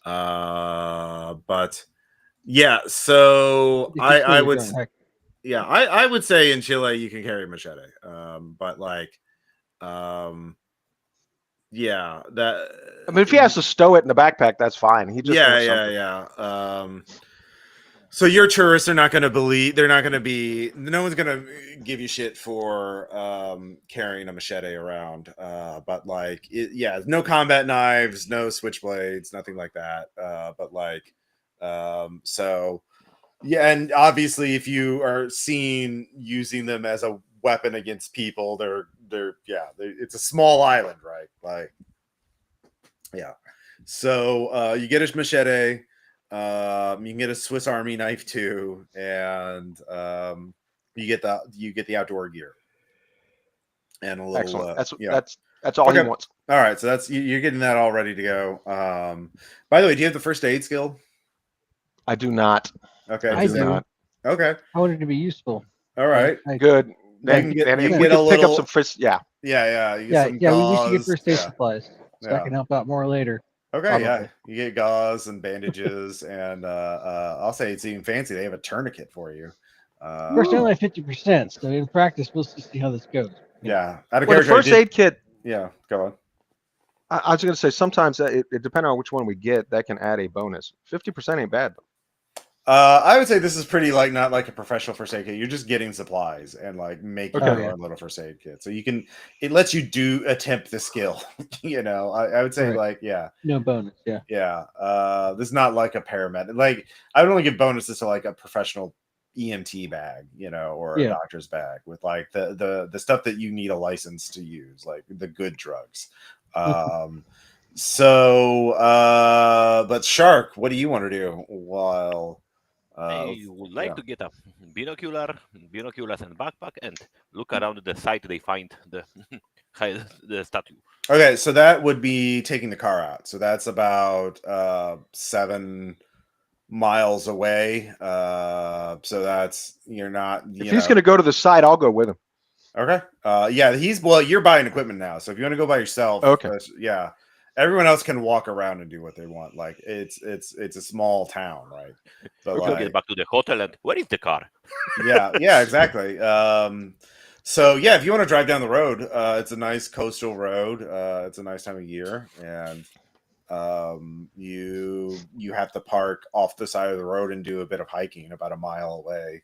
[SPEAKER 1] But yeah, so I would I would say in Chile you can carry a machete. But like yeah, that
[SPEAKER 3] I mean if he has to stow it in the backpack, that's fine. He just
[SPEAKER 1] yeah. So your tourists are not going to believe. They're not going to be. No one's going to give you shit for carrying a machete around. But like, no combat knives, no switchblades, nothing like that. But like, so yeah, and obviously, if you are seen using them as a weapon against people, it's a small island, right? Like, yeah. So you get a machete. You can get a Swiss Army knife too, and you get the outdoor gear and a little.
[SPEAKER 3] Excellent. That's all he wants.
[SPEAKER 1] All right, so you're getting that all ready to go. By the way, do you have the first aid skill?
[SPEAKER 3] I do not.
[SPEAKER 1] Okay,
[SPEAKER 5] I do not.
[SPEAKER 1] Okay,
[SPEAKER 5] I wanted to be useful.
[SPEAKER 1] All right,
[SPEAKER 3] good. Then
[SPEAKER 1] you can
[SPEAKER 3] we
[SPEAKER 1] get a
[SPEAKER 3] can pick up some first.
[SPEAKER 1] Yeah.
[SPEAKER 5] We should get first aid supplies, so I can help out more later.
[SPEAKER 1] Okay,
[SPEAKER 3] Probably.
[SPEAKER 1] yeah, you get gauze and bandages, and I'll say it's even fancy. They have a tourniquet for you.
[SPEAKER 5] First, only 50%, so in practice, we'll see how this goes.
[SPEAKER 1] Yeah, out of
[SPEAKER 3] the first aid kit.
[SPEAKER 1] Yeah, go on.
[SPEAKER 3] I was going to say sometimes it depending on which one we get, that can add a bonus. 50% ain't bad.
[SPEAKER 1] I would say this is pretty like not like a professional first aid kit. You're just getting supplies and like making your own little first aid kit. So it lets you attempt the skill. I would say
[SPEAKER 5] no bonus.
[SPEAKER 1] Yeah. This is not like a paramedic. Like I would only give bonuses to like a professional EMT bag, or a doctor's bag with like the stuff that you need a license to use, like the good drugs. But Shark, what do you want to do while?
[SPEAKER 2] I would like to get a binoculars and backpack and look around the site they find the statue.
[SPEAKER 1] Okay, so that would be taking the car out. So that's about 7 miles away. So that's you're not.
[SPEAKER 3] If he's going to go to the site, I'll go with him.
[SPEAKER 1] Okay. Yeah, you're buying equipment now. So if you want to go by yourself,
[SPEAKER 3] Okay.
[SPEAKER 1] yeah. Everyone else can walk around and do what they want. Like it's a small town, right? But
[SPEAKER 2] We'll get back to the hotel and where is the car?
[SPEAKER 1] yeah, exactly. So yeah, if you want to drive down the road, it's a nice coastal road. It's a nice time of year, and you have to park off the side of the road and do a bit of hiking about a mile away.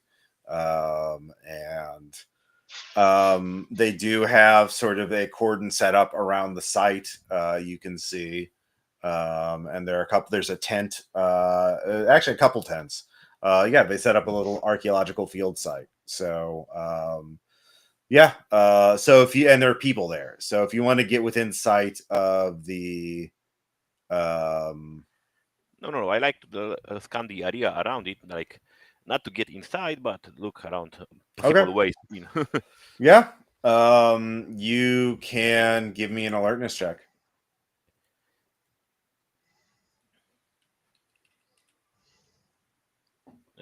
[SPEAKER 1] They do have sort of a cordon set up around the site. You can see, and there's a tent, actually a couple tents. Yeah, they set up a little archaeological field site. So, yeah. So and there are people there. So if you want to get within sight of the,
[SPEAKER 2] No. I like to scan the area around it, like not to get inside, but look around possible ways.
[SPEAKER 1] Yeah. You can give me an alertness check.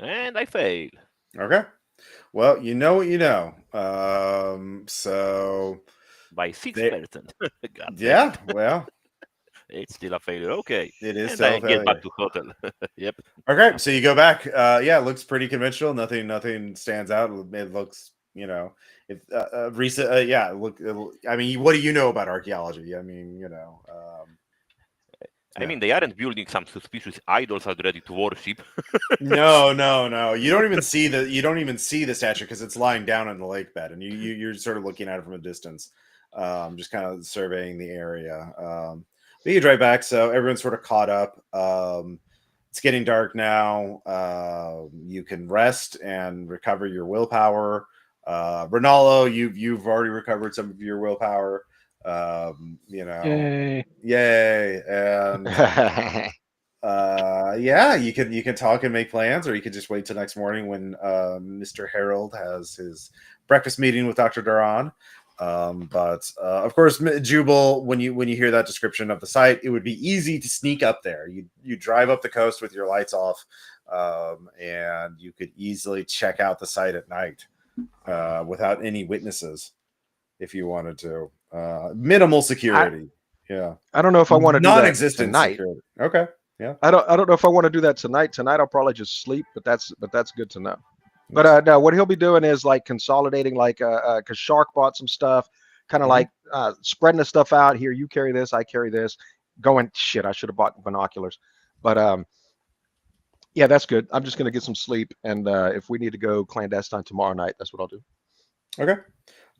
[SPEAKER 2] And I fail.
[SPEAKER 1] Okay. Well, you know what you know. So
[SPEAKER 2] by 6%.
[SPEAKER 1] Yeah, well,
[SPEAKER 2] it's still a failure. Okay.
[SPEAKER 1] It is
[SPEAKER 2] and
[SPEAKER 1] still
[SPEAKER 2] I
[SPEAKER 1] a failure.
[SPEAKER 2] get back to hotel. Yep.
[SPEAKER 1] Okay, so you go back. Yeah, it looks pretty conventional. Nothing stands out. It looks, if recent. Yeah, look. I mean, what do you know about archaeology? I mean,
[SPEAKER 2] I mean, they aren't building some suspicious idols already to worship.
[SPEAKER 1] No. You don't even see the statue because it's lying down in the lake bed, and you're sort of looking at it from a distance, just kind of surveying the area. But you drive back, so everyone's sort of caught up. It's getting dark now. You can rest and recover your willpower. Ronaldo, you've already recovered some of your willpower.
[SPEAKER 5] Yay.
[SPEAKER 1] And yeah, you can talk and make plans, or you could just wait till next morning when Mr. Harold has his breakfast meeting with Dr. Duran. But of course, Jubal, when you hear that description of the site, it would be easy to sneak up there. You drive up the coast with your lights off, and you could easily check out the site at night without any witnesses if you wanted to. Minimal security.
[SPEAKER 3] I don't know if I want to do that
[SPEAKER 1] non-existent
[SPEAKER 3] tonight.
[SPEAKER 1] security. Okay. Yeah.
[SPEAKER 3] I don't know if I want to do that tonight. Tonight I'll probably just sleep, but that's good to know. But no, what he'll be doing is like consolidating, like because Shark bought some stuff, kind of like spreading the stuff out. Here, you carry this, I carry this. Going, shit, I should have bought binoculars. But yeah, that's good. I'm just gonna get some sleep, and if we need to go clandestine tomorrow night, that's what I'll do.
[SPEAKER 1] Okay.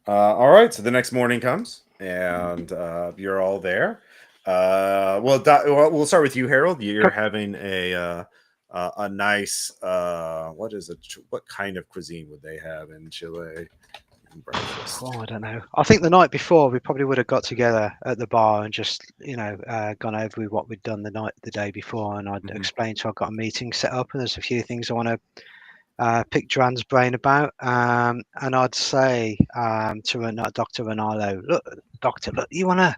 [SPEAKER 1] All right. So the next morning comes, and you're all there. Well, we'll start with you, Harold. You're having a nice what is it? What kind of cuisine would they have in Chile? Breakfast.
[SPEAKER 4] Oh, I don't know. I think the night before we probably would have got together at the bar and just gone over what we'd done the day before, and I'd explained to I've got a meeting set up and there's a few things I want to pick Duran's brain about, and I'd say to Dr. Ronaldo, look, Doctor, look, you wanna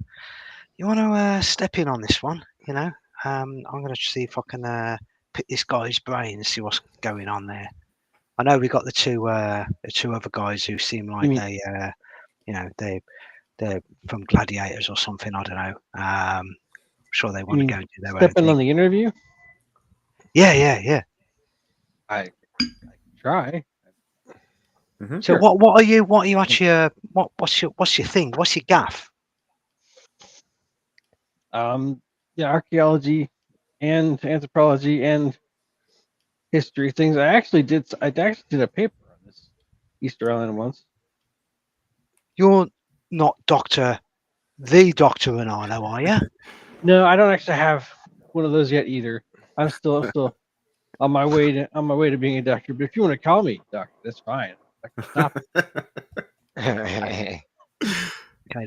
[SPEAKER 4] step in on this one, I'm gonna see if I can pick this guy's brain and see what's going on there. I know we got the two other guys who seem like they're from Gladiators or something. I don't know. I'm sure they want to go and do their own thing.
[SPEAKER 5] Stepping on the interview?
[SPEAKER 4] Yeah.
[SPEAKER 5] I try.
[SPEAKER 4] So what are you actually? What's your thing? What's your gaff?
[SPEAKER 5] Yeah, archaeology and anthropology and history things. I actually did a paper on this Easter Island once.
[SPEAKER 4] You're not Dr. Ronaldo, are you?
[SPEAKER 5] No, I don't actually have one of those yet either. I'm still on my way to being a doctor. But if you want to call me doctor, that's fine. Stop.
[SPEAKER 4] Okay,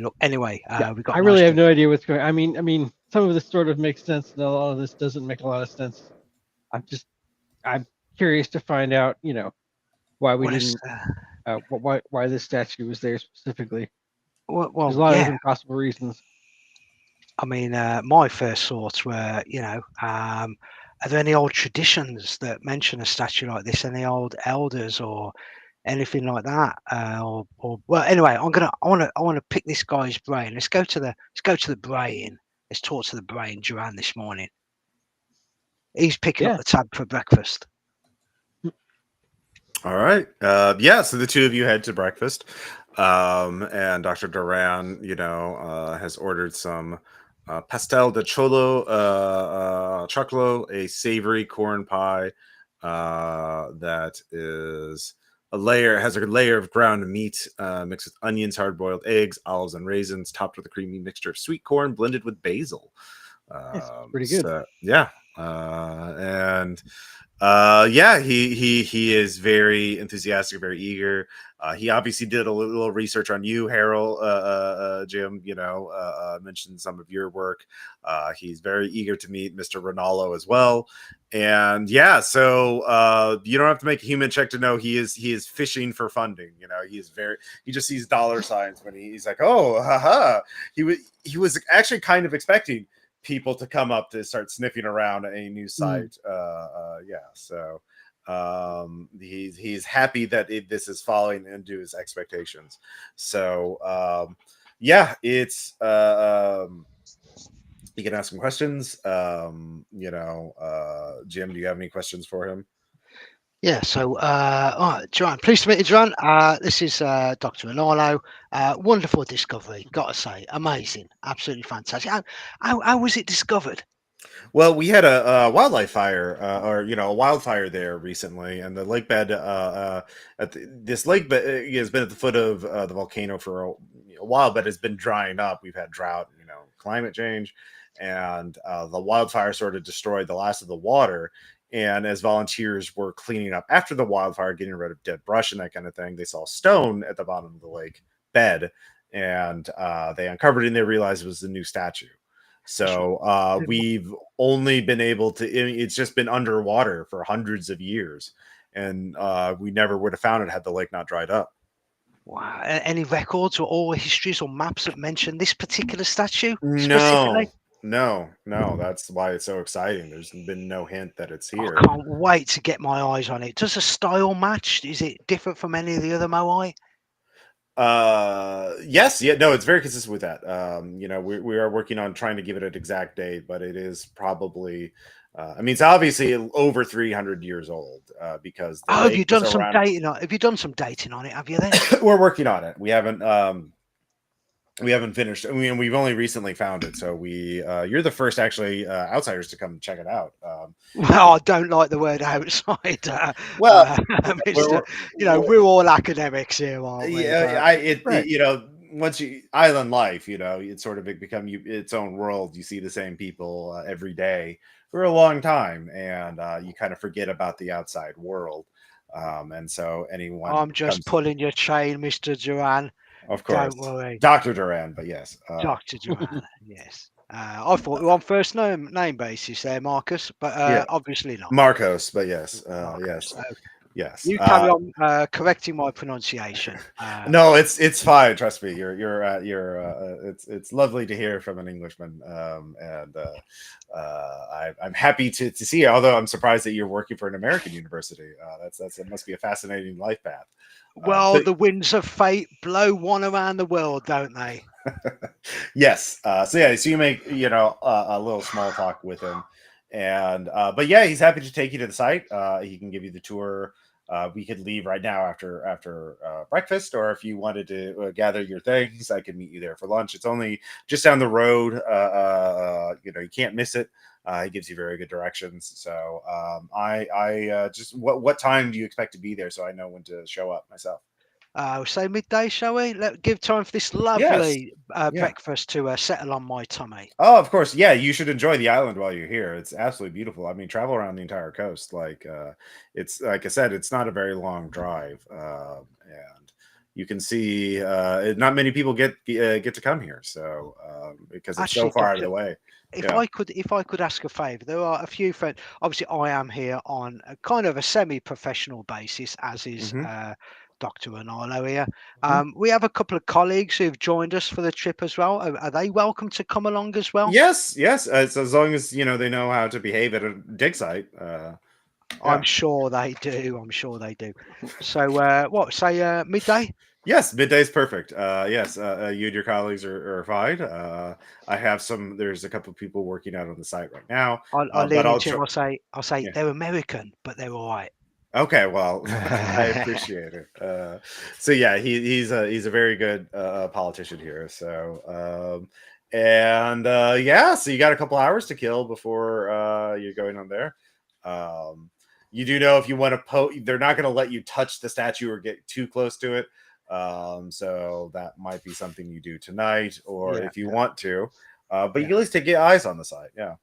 [SPEAKER 4] look. Anyway, we got.
[SPEAKER 5] I really have no idea what's going on. I mean, some of this sort of makes sense, and a lot of this doesn't make a lot of sense. I'm curious to find out, why we didn't, why this statue was there specifically.
[SPEAKER 4] Well,
[SPEAKER 5] there's a lot of different possible reasons.
[SPEAKER 4] I mean, my first thoughts were, are there any old traditions that mention a statue like this? Any old elders or anything like that? Or well, anyway, I want to pick this guy's brain. Let's go to the brain. Let's talk to the brain, Duran, this morning. He's picking up
[SPEAKER 5] Yeah.
[SPEAKER 4] the tab for breakfast.
[SPEAKER 1] All right. Yeah. So the two of you head to breakfast, and Dr. Duran, has ordered some pastel de cholo, choclo, a savory corn pie that is has a layer of ground meat mixed with onions, hard-boiled eggs, olives, and raisins, topped with a creamy mixture of sweet corn blended with basil.
[SPEAKER 5] It's pretty good.
[SPEAKER 1] So, yeah. And he is very enthusiastic, very eager. He obviously did a little research on you, Harold, Jim, mentioned some of your work. He's very eager to meet Mr. Ronaldo as well. And so you don't have to make a human check to know he is fishing for funding. He just sees dollar signs when he's like, oh, haha. He was actually kind of expecting people to come up to start sniffing around a new site. So he's happy that this is falling into his expectations. So it's you can ask him questions. Jim, do you have any questions for him?
[SPEAKER 4] Yeah, so all right, Duran, pleased to meet you, Duran. This is Dr. Ronaldo. Wonderful discovery, gotta say, amazing, absolutely fantastic. How was it discovered?
[SPEAKER 1] Well, we had a wildlife fire, a wildfire there recently, and the lake bed. This lake bed has been at the foot of the volcano for a while, but has been drying up. We've had drought, climate change, and the wildfire sort of destroyed the last of the water. And as volunteers were cleaning up after the wildfire, getting rid of dead brush and that kind of thing, they saw stone at the bottom of the lake bed, and they uncovered it and they realized it was the new statue. So we've only been able to, it's just been underwater for hundreds of years. And we never would have found it had the lake not dried up.
[SPEAKER 4] Wow. Any records or oral histories or maps that mention this particular statue
[SPEAKER 1] No,
[SPEAKER 4] specifically?
[SPEAKER 1] no. That's why it's so exciting. There's been no hint that it's here.
[SPEAKER 4] I can't wait to get my eyes on it. Does the style match? Is it different from any of the other moai?
[SPEAKER 1] Yes, no, it's very consistent with that. We are working on trying to give it an exact date, but it is probably it's obviously over 300 years old because
[SPEAKER 4] have you done some dating on it? Have you done some dating on it? Have you then?
[SPEAKER 1] We're working on it. We haven't finished. We've only recently found it, so you're the first actually outsiders to come check it out.
[SPEAKER 4] Well, I don't like the word outside. We're all academics here, aren't we?
[SPEAKER 1] Yeah, once you island life, it's sort of become its own world. You see the same people every day for a long time, and you kind of forget about the outside world. And so anyone,
[SPEAKER 4] I'm just pulling your chain, Mr. Duran.
[SPEAKER 1] Of course,
[SPEAKER 4] don't worry,
[SPEAKER 1] Dr. Duran. But yes,
[SPEAKER 4] Dr. Duran. Yes. I thought we were on first name basis there, Marcus, but obviously not.
[SPEAKER 1] Marcos, but yes,
[SPEAKER 4] Marcos.
[SPEAKER 1] yes.
[SPEAKER 4] Okay.
[SPEAKER 1] Yes.
[SPEAKER 4] You carry on correcting my pronunciation.
[SPEAKER 1] No, it's fine. Trust me. It's lovely to hear from an Englishman, and I'm happy to see you. Although I'm surprised that you're working for an American university. It must be a fascinating life path.
[SPEAKER 4] Well, the winds of fate blow one around the world, don't they?
[SPEAKER 1] Yes. So you make a little small talk with him, and but yeah, he's happy to take you to the site. He can give you the tour. We could leave right now after breakfast, or if you wanted to gather your things, I could meet you there for lunch. It's only just down the road. You can't miss it. He gives you very good directions. So I just what time do you expect to be there so I know when to show up myself?
[SPEAKER 4] We'll say midday, shall we? Give time for this lovely breakfast to settle on my tummy.
[SPEAKER 1] Oh, of course. Yeah, you should enjoy the island while you're here. It's absolutely beautiful. I mean, travel around the entire coast. It's like I said, it's not a very long drive, and you can see not many people get to come here. So because it's so far out of the way.
[SPEAKER 4] If I could ask a favor, there are a few friends. Obviously, I am here on a kind of a semi-professional basis, as is Dr. Ronaldo here. We have a couple of colleagues who've joined us for the trip as well. Are they welcome to come along as well?
[SPEAKER 1] Yes. So as long as they know how to behave at a dig site.
[SPEAKER 4] I'm sure they do. So what? Say midday?
[SPEAKER 1] Yes, midday's perfect. Yes, you and your colleagues are fine. I have some. There's a couple of people working out on the site right now.
[SPEAKER 4] I'll lean into him. I'll say
[SPEAKER 1] Yeah.
[SPEAKER 4] they're American, but they're all right.
[SPEAKER 1] Okay, well, I appreciate it. So yeah, he's a very good politician here. So so you got a couple hours to kill before you're going on there. You do know if you want to they're not going to let you touch the statue or get too close to it. So that might be something you do tonight, or if you want to. But you can at least take your eyes on the site. Yeah.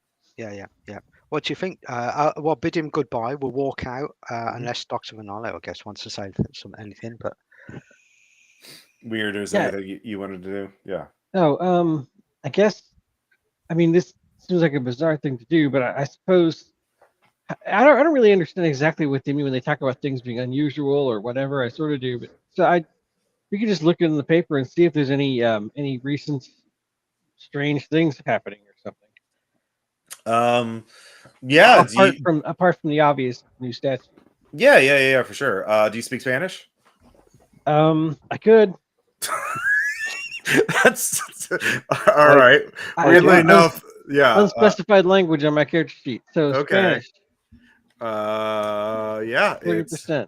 [SPEAKER 4] What do you think? Well, bid him goodbye. We'll walk out unless Dr. Ronaldo, I guess, wants to say anything. But
[SPEAKER 1] weird. Is anything you wanted to do? Yeah.
[SPEAKER 5] No. I guess. I mean, this seems like a bizarre thing to do, but I suppose I don't really understand exactly what they mean when they talk about things being unusual or whatever. I sort of do, but so we could just look in the paper and see if there's any recent strange things happening or something.
[SPEAKER 1] Yeah.
[SPEAKER 5] Apart from the obvious new statue.
[SPEAKER 1] Yeah, for sure. Do you speak Spanish?
[SPEAKER 5] I could.
[SPEAKER 1] That's all right. Weirdly enough,
[SPEAKER 5] unspecified language on my character sheet. So Spanish.
[SPEAKER 1] Yeah,
[SPEAKER 5] 30%.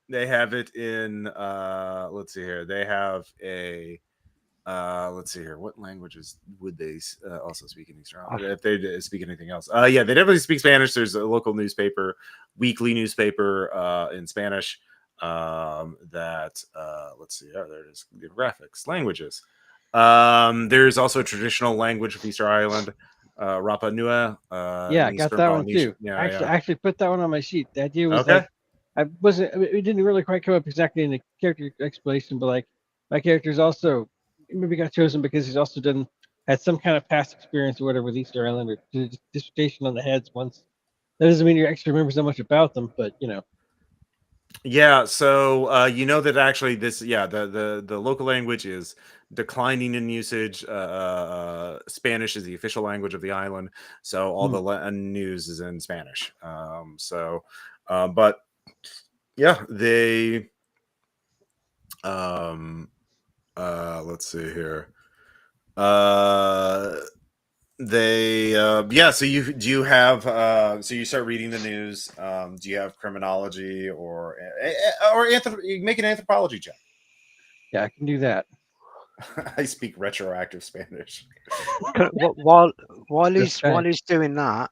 [SPEAKER 1] They have it in. Let's see here. They have a. Let's see here. What languages would they also speak in Eastern Island? If they speak anything else? Yeah, they definitely speak Spanish. There's a local newspaper, weekly newspaper in Spanish. Let's see. Oh, there it is. Graphics, languages. There's also a traditional language of Easter Island, Rapa Nui.
[SPEAKER 5] I got that one too. Yeah, I actually put that one on my sheet. The idea was it didn't really quite come up exactly in the character explanation, but like my character's also maybe got chosen because he's also had some kind of past experience or whatever with Easter Island or did a dissertation on the heads once. That doesn't mean you actually remember so much about them, but
[SPEAKER 1] Yeah, so that actually the local language is declining in usage. Spanish is the official language of the island, so all the news is in Spanish. But yeah, they let's see here. So you start reading the news. Do you have criminology or you make an anthropology check?
[SPEAKER 5] Yeah, I can do that.
[SPEAKER 1] I speak retroactive Spanish.
[SPEAKER 4] While he's doing that,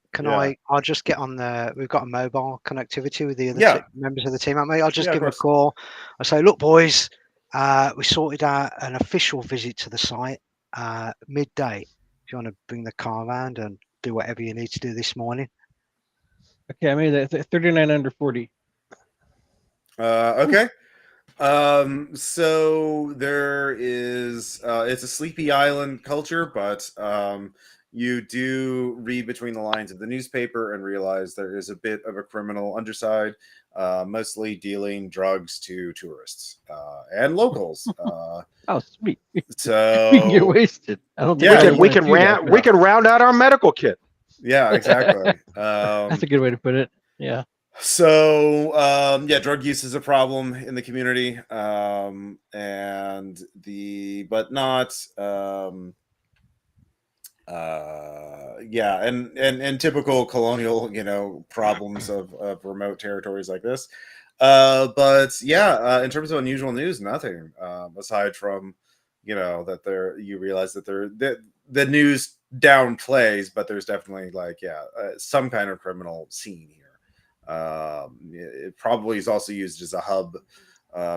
[SPEAKER 4] I'll just get on we've got a mobile connectivity with the other members of the team, haven't we? I'll just give him a call. I say, look, boys, we sorted out an official visit to the site midday. If you want to bring the car around and do whatever you need to do this morning.
[SPEAKER 5] Okay, I made that 39 under 40.
[SPEAKER 1] Okay. So there is it's a sleepy island culture, but you do read between the lines of the newspaper and realize there is a bit of a criminal underside, mostly dealing drugs to tourists and locals.
[SPEAKER 5] Oh, sweet!
[SPEAKER 1] So
[SPEAKER 5] we can get wasted. I don't think
[SPEAKER 3] we can round out our medical kit.
[SPEAKER 1] Yeah, exactly.
[SPEAKER 5] That's a good way to put it. Yeah.
[SPEAKER 1] So drug use is a problem in the community, and typical colonial, problems of remote territories like this. In terms of unusual news, nothing aside from that you realize that the news downplays, but there's definitely some kind of criminal scene here. It probably is also used as a hub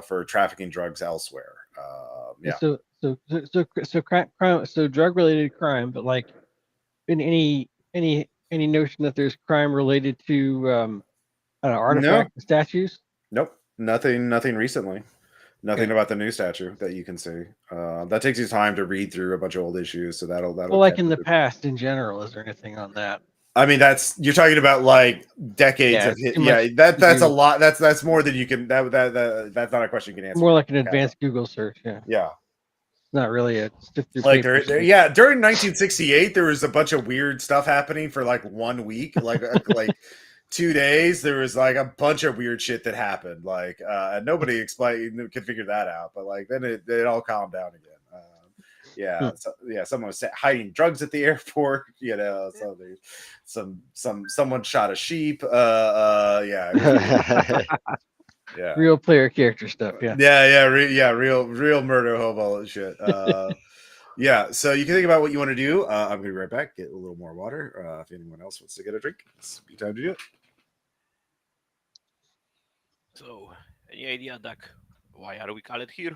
[SPEAKER 1] for trafficking drugs elsewhere.
[SPEAKER 5] So crime, so drug related crime, but like in any notion that there's crime related to artifacts and statues?
[SPEAKER 1] Nope, nothing recently. Nothing about the new statue that you can see. That takes you time to read through a bunch of old issues, so that'll.
[SPEAKER 5] Well, like in the past, in general, is there anything on that?
[SPEAKER 1] I mean, you're talking about like decades
[SPEAKER 5] Yeah,
[SPEAKER 1] of
[SPEAKER 5] it's too
[SPEAKER 1] yeah.
[SPEAKER 5] much
[SPEAKER 1] That's
[SPEAKER 5] to
[SPEAKER 1] a
[SPEAKER 5] do.
[SPEAKER 1] lot. That's more than you can. That's not a question you can answer.
[SPEAKER 5] More like an
[SPEAKER 1] Okay.
[SPEAKER 5] advanced Google search. Yeah,
[SPEAKER 1] Yeah.
[SPEAKER 5] it's not really a sift through
[SPEAKER 1] Like
[SPEAKER 5] papers.
[SPEAKER 1] yeah, during 1968, there was a bunch of weird stuff happening for like 1 week, like 2 days. There was like a bunch of weird shit that happened. Like and nobody could figure that out. But like then it all calmed down again. Someone was hiding drugs at the airport. You know, so there's someone shot a sheep. Yeah.
[SPEAKER 5] Real player character stuff. Yeah.
[SPEAKER 1] Real murder hobo shit. Yeah, so you can think about what you want to do. I'm gonna be right back. Get a little more water. If anyone else wants to get a drink, it's be time to do it.
[SPEAKER 2] So, any idea, Doc? Why are we called here?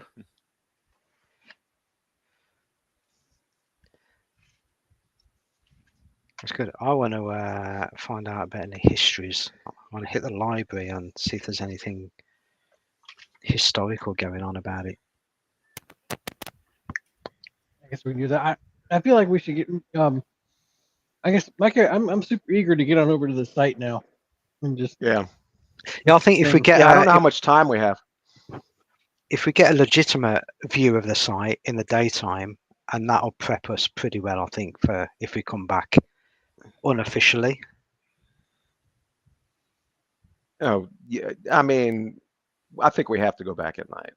[SPEAKER 4] That's good. I want to find out about any histories. I want to hit the library and see if there's anything historical going on about it.
[SPEAKER 5] I guess we can do that. I feel like we should get. I guess I'm super eager to get on over to the site now, and just
[SPEAKER 3] Yeah.
[SPEAKER 4] Yeah, I think if we get
[SPEAKER 3] I don't know how much time we have.
[SPEAKER 4] if we get a legitimate view of the site in the daytime, and that'll prep us pretty well, I think, for if we come back unofficially.
[SPEAKER 3] Oh, yeah. I mean, I think we have to go back at night.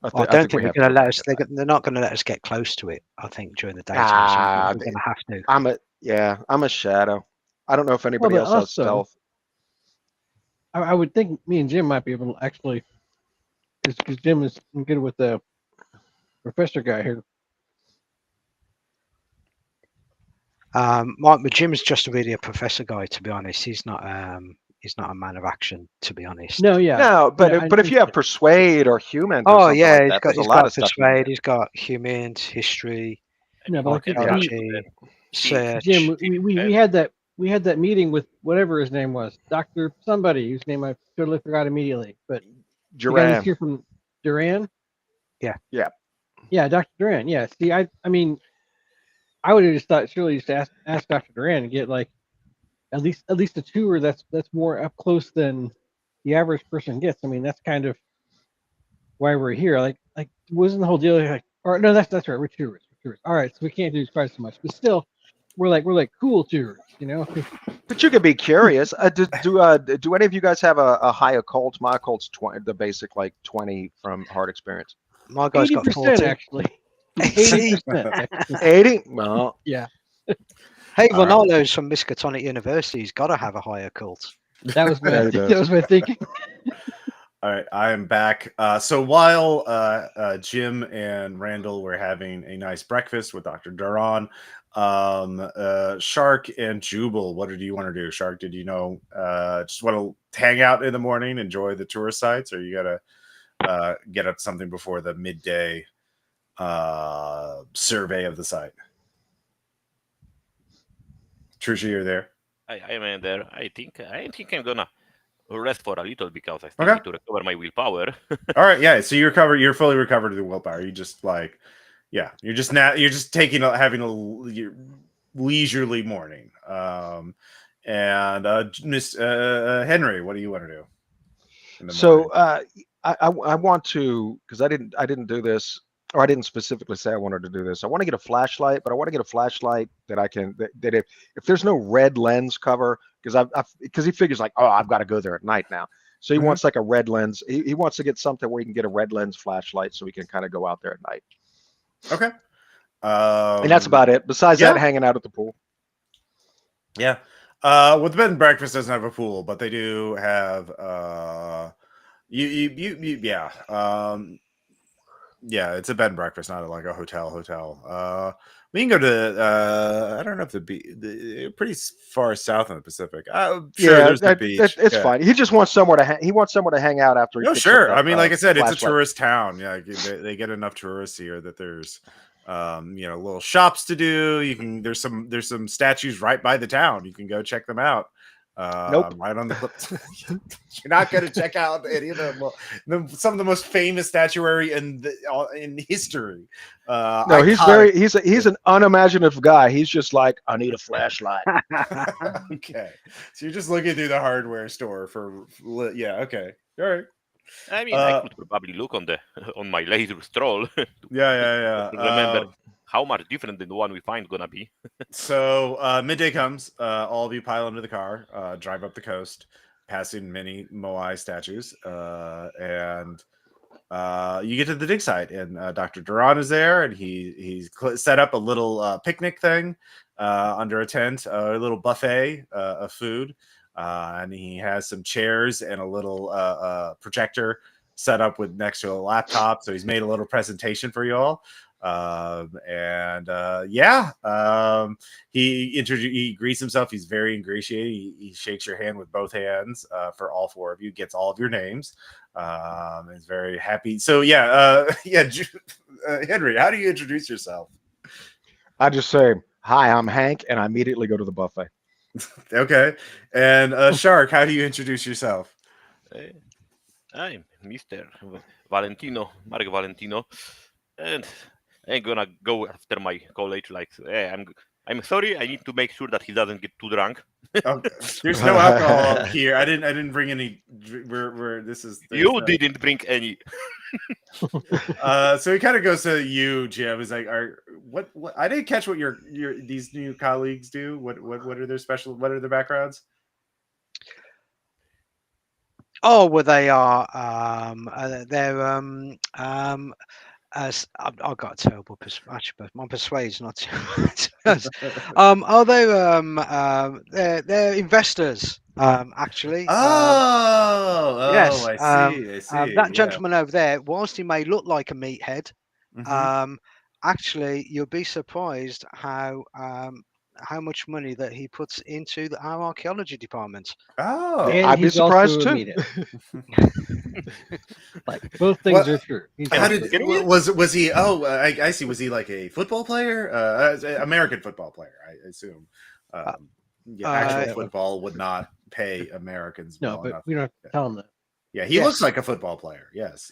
[SPEAKER 4] I don't think
[SPEAKER 3] we
[SPEAKER 4] they're
[SPEAKER 3] have to
[SPEAKER 4] going to
[SPEAKER 3] go
[SPEAKER 4] let
[SPEAKER 3] back
[SPEAKER 4] us.
[SPEAKER 3] at night.
[SPEAKER 4] They're not going to let us get close to it. I think during the daytime, so I think we're going to have to.
[SPEAKER 3] I'm a shadow. I don't know if anybody else has stealth.
[SPEAKER 5] I would think me and Jim might be able to actually, because Jim is good with the professor guy here.
[SPEAKER 4] Jim's just really a professor guy, to be honest. He's not a man of action, to be honest.
[SPEAKER 5] No, yeah,
[SPEAKER 3] No, but if you have persuade or human,
[SPEAKER 4] oh
[SPEAKER 3] or
[SPEAKER 4] yeah,
[SPEAKER 3] like that, there's a lot of stuff.
[SPEAKER 4] Persuade. He's got humans, history,
[SPEAKER 5] no, but
[SPEAKER 4] archaeology, search.
[SPEAKER 5] Jim, we had that meeting with whatever his name was, Dr. somebody whose name I totally forgot immediately, but
[SPEAKER 3] Duran.
[SPEAKER 5] The guy here from Duran. Yeah, Dr. Duran. Yeah. See, I mean, I would have just thought surely just ask Dr. Duran and get like at least a tour that's more up close than the average person gets. I mean, that's kind of why we're here. Like wasn't the whole deal like? Or no, that's right. We're tourists. All right, so we can't do quite so much, but still, we're like cool tourists, you know.
[SPEAKER 3] But you could be curious. Do any of you guys have a high occult? My occult's 20, the basic like 20 from hard experience.
[SPEAKER 4] My guy's got 40
[SPEAKER 5] actually. 80%.
[SPEAKER 3] 80? Well,
[SPEAKER 5] yeah.
[SPEAKER 4] Hey, Ronaldo's from Miskatonic University. He's got to have a high occult.
[SPEAKER 5] That was my thinking.
[SPEAKER 1] All right, I am back. So while Jim and Randall were having a nice breakfast with Dr. Duran, Shark and Jubal, what did you want to do? Shark, did you know just want to hang out in the morning, enjoy the tourist sites, or you gotta get up something before the midday survey of the site? Trisha, you're there.
[SPEAKER 2] I am there. I think I'm gonna rest for a little because I still need to recover my willpower.
[SPEAKER 1] All right, yeah. So you're fully recovered of the willpower. You just you're just having a leisurely morning. Miss Henry, what do you want to do?
[SPEAKER 3] So I want to, because I didn't do this, or I didn't specifically say I wanted to do this. I want to get a flashlight, but I want to get a flashlight that I can that if there's no red lens cover, because he figures like, oh, I've got to go there at night now. So he wants like a red lens. He wants to get something where he can get a red lens flashlight so he can kind of go out there at night.
[SPEAKER 1] Okay.
[SPEAKER 3] And that's about it. Besides that, hanging out at the pool.
[SPEAKER 1] Yeah. Well, the bed and breakfast doesn't have a pool, but they do have yeah, it's a bed and breakfast, not like a hotel. We can go to I don't know if the pretty far south in the Pacific. There's the beach.
[SPEAKER 3] It's fine. He just wants somewhere to hang out after.
[SPEAKER 1] No, sure. I mean, like I said, it's a tourist town. Yeah, they get enough tourists here that there's little shops to do. There's some statues right by the town. You can go check them out.
[SPEAKER 3] Nope.
[SPEAKER 1] Right on the clip. You're not going to check out any of some of the most famous statuary in history.
[SPEAKER 3] No, he's
[SPEAKER 1] iconic.
[SPEAKER 3] he's an unimaginative guy. He's just like, I need a flashlight.
[SPEAKER 1] Okay, so you're just looking through the hardware store yeah. Okay, all right.
[SPEAKER 2] I mean, I could probably look on on my laser stroll to
[SPEAKER 1] Yeah.
[SPEAKER 2] remember how much different than the one we find gonna be.
[SPEAKER 1] So midday comes. All of you pile into the car, drive up the coast, passing many moai statues, and you get to the dig site, and Dr. Duran is there, and he's set up a little picnic thing under a tent, a little buffet of food, and he has some chairs and a little projector set up with next to a laptop. So he's made a little presentation for you all. He greets himself. He's very ingratiating. He shakes your hand with both hands for all four of you, gets all of your names. Is very happy. So Henry, how do you introduce yourself?
[SPEAKER 3] I just say, hi, I'm Hank, and I immediately go to the buffet.
[SPEAKER 1] Okay. And Shark, how do you introduce yourself?
[SPEAKER 2] I'm Mr. Mark Valentino, and I'm gonna go after my college. Like, hey, I'm sorry. I need to make sure that he doesn't get too drunk.
[SPEAKER 1] Okay. There's no alcohol up here. I didn't bring any.
[SPEAKER 2] You didn't bring any.
[SPEAKER 1] So he kind of goes to you, Jim. He's like, what? I didn't catch what your these new colleagues do. What are their special? What are their backgrounds?
[SPEAKER 4] Oh, well, they are. They're. As I've got a terrible actually, my persuade's not too much. They're investors. Actually. Yes.
[SPEAKER 1] I see.
[SPEAKER 4] That gentleman over there, whilst he may look like a meathead,
[SPEAKER 1] Mhm.
[SPEAKER 4] actually, you'll be surprised how much money that he puts into our archaeology department.
[SPEAKER 1] Oh,
[SPEAKER 5] And
[SPEAKER 3] I'd be
[SPEAKER 5] he's also
[SPEAKER 3] surprised
[SPEAKER 5] a
[SPEAKER 3] too.
[SPEAKER 5] meathead. Like both things are true.
[SPEAKER 1] How was he? Oh, I see. Was he like a football player? American football player, I assume. Actual football would not pay Americans.
[SPEAKER 5] No,
[SPEAKER 1] well
[SPEAKER 5] but
[SPEAKER 1] enough.
[SPEAKER 5] we don't have to tell him that.
[SPEAKER 1] Yeah, he looks like a football player. Yes,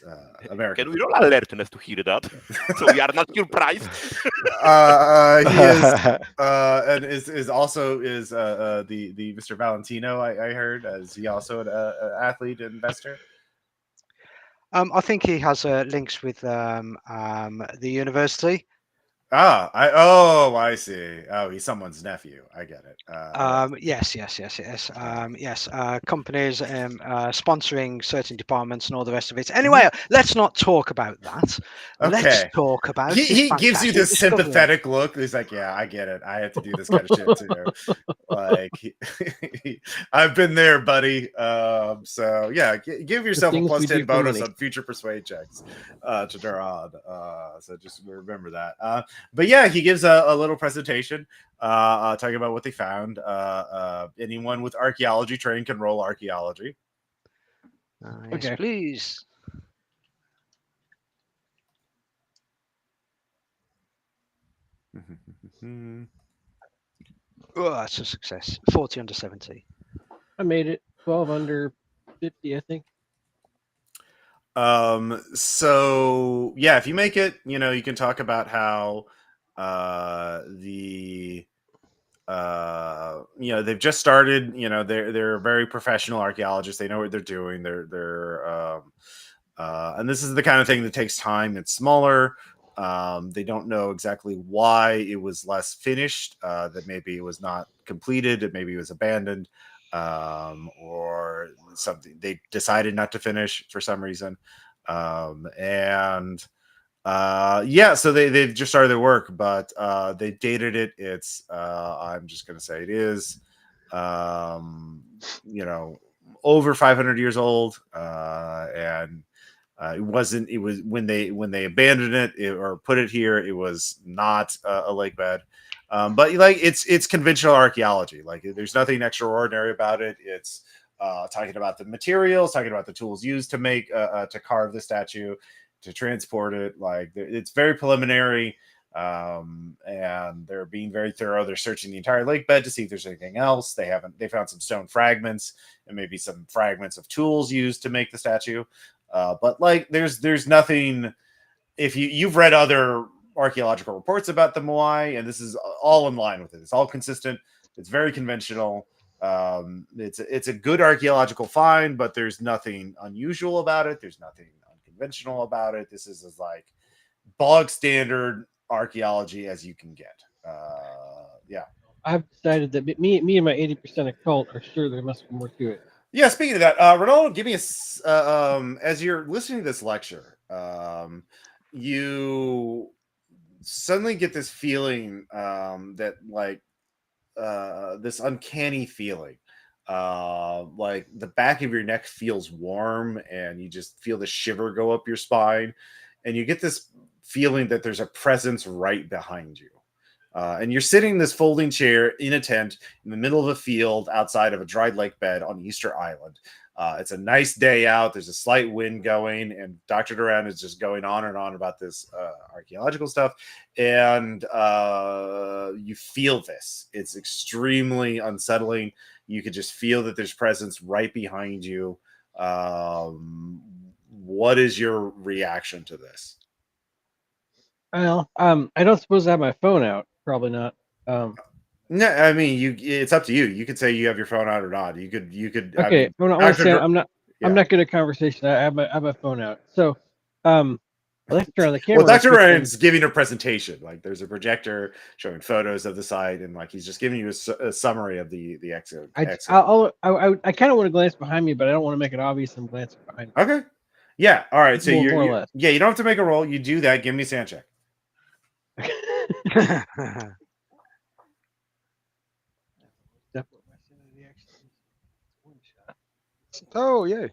[SPEAKER 1] American.
[SPEAKER 2] Can we roll alertness to hear that? So we are not surprised.
[SPEAKER 1] He is, and is also the Mr. Valentino. I heard. Is he also an athlete investor?
[SPEAKER 4] I think he has links with the university.
[SPEAKER 1] I see. Oh, he's someone's nephew. I get it.
[SPEAKER 4] Yes. Companies sponsoring certain departments and all the rest of it. Anyway, let's not talk about that.
[SPEAKER 1] Okay.
[SPEAKER 4] Let's talk about.
[SPEAKER 1] He gives you this
[SPEAKER 4] discovery.
[SPEAKER 1] sympathetic look. He's like, "Yeah, I get it. I have to do this kind of shit too." Like, I've been there, buddy. So yeah, give yourself a plus 10 bonus on future persuade checks to Durad. So just remember that. But yeah, he gives a little presentation talking about what they found. Anyone with archaeology training can roll archaeology.
[SPEAKER 4] Yes, okay. Please. Oh, that's a success. 40 under 70.
[SPEAKER 5] I made it 12 under 50, I think.
[SPEAKER 1] So yeah, if you make it, you can talk about how they've just started. They're very professional archaeologists. They know what they're doing. And this is the kind of thing that takes time. It's smaller. They don't know exactly why it was less finished. That maybe it was not completed. Maybe it was abandoned, or something they decided not to finish for some reason. So they've just started their work, but they dated it. It's I'm just gonna say it is over 500 years old, and it was when they abandoned it, or put it here, it was not a lake bed. But like it's conventional archaeology. Like there's nothing extraordinary about it. It's talking about the materials, talking about the tools used to make to carve the statue, to transport it. Like it's very preliminary. And they're being very thorough. They're searching the entire lake bed to see if there's anything else. They found some stone fragments and maybe some fragments of tools used to make the statue. But like there's nothing. If you've read other archaeological reports about the moai, and this is all in line with it. It's all consistent. It's very conventional. It's a good archaeological find, but there's nothing unusual about it. There's nothing unconventional about it. This is as like bog standard archaeology as you can get. Yeah.
[SPEAKER 5] I've decided that me and my 80% occult are sure there must be more to it.
[SPEAKER 1] Yeah. Speaking of that, Ronaldo, give me as you're listening to this lecture, you suddenly get this feeling that like this uncanny feeling. Like the back of your neck feels warm and you just feel the shiver go up your spine, and you get this feeling that there's a presence right behind you. And you're sitting in this folding chair in a tent in the middle of a field outside of a dried lake bed on Easter Island. It's a nice day out. There's a slight wind going, and Dr. Duran is just going on and on about this archaeological stuff. And you feel this. It's extremely unsettling. You could just feel that there's presence right behind you. What is your reaction to this?
[SPEAKER 5] Well, I don't suppose I have my phone out. Probably not.
[SPEAKER 1] No, I mean, it's up to you. You could say you have your phone out or not. You could.
[SPEAKER 5] Okay,
[SPEAKER 1] I mean,
[SPEAKER 5] I'm not good at conversation. I have my phone out. So, I like to turn on the camera.
[SPEAKER 1] Well, Dr. Ryan's giving a presentation. Like, there's a projector showing photos of the site, and like he's just giving you a summary of the exit.
[SPEAKER 5] I kind of want to glance behind me, but I don't want to make it obvious I'm glancing behind me.
[SPEAKER 1] Okay. Yeah. All right. So
[SPEAKER 5] more or less.
[SPEAKER 1] Yeah, you don't have to make a roll. You do that. Give me a sand check.
[SPEAKER 3] Oh yeah.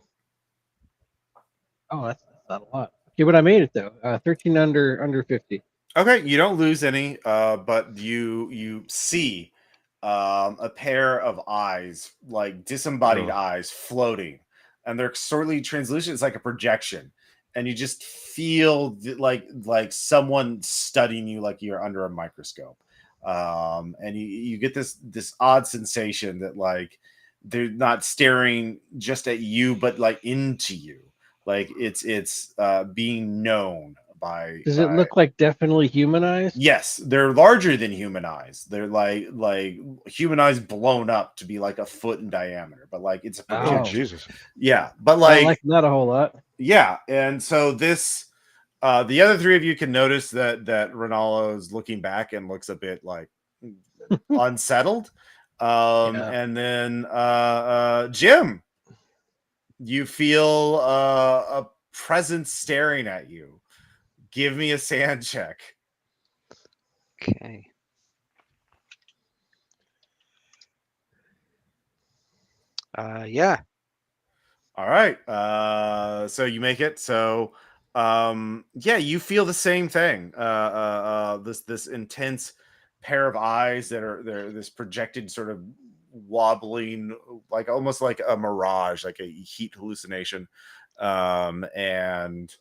[SPEAKER 5] Oh, that's not a lot. Okay, but I made it though. 13 under 50.
[SPEAKER 1] Okay, you don't lose any, but you see a pair of eyes, like disembodied eyes, floating, and they're sorely translucent. It's like a projection, and you just feel like someone studying you, like you're under a microscope, and you get this odd sensation that like they're not staring just at you, but like into you, like it's being known by.
[SPEAKER 5] Does it look like definitely humanized?
[SPEAKER 1] Yes, they're larger than human eyes. They're like human eyes blown up to be like a foot in diameter, but like it's a projection.
[SPEAKER 3] Oh Jesus.
[SPEAKER 1] Yeah, but
[SPEAKER 5] I like that a whole lot.
[SPEAKER 1] Yeah, and so this the other three of you can notice that Ronaldo is looking back and looks a bit like unsettled. And then Jim, you feel a presence staring at you. Give me a sand check.
[SPEAKER 4] Okay. Yeah.
[SPEAKER 1] All right. So you make it. So yeah, you feel the same thing. This intense pair of eyes that are there, this projected sort of wobbling, like almost like a mirage, like a heat hallucination. And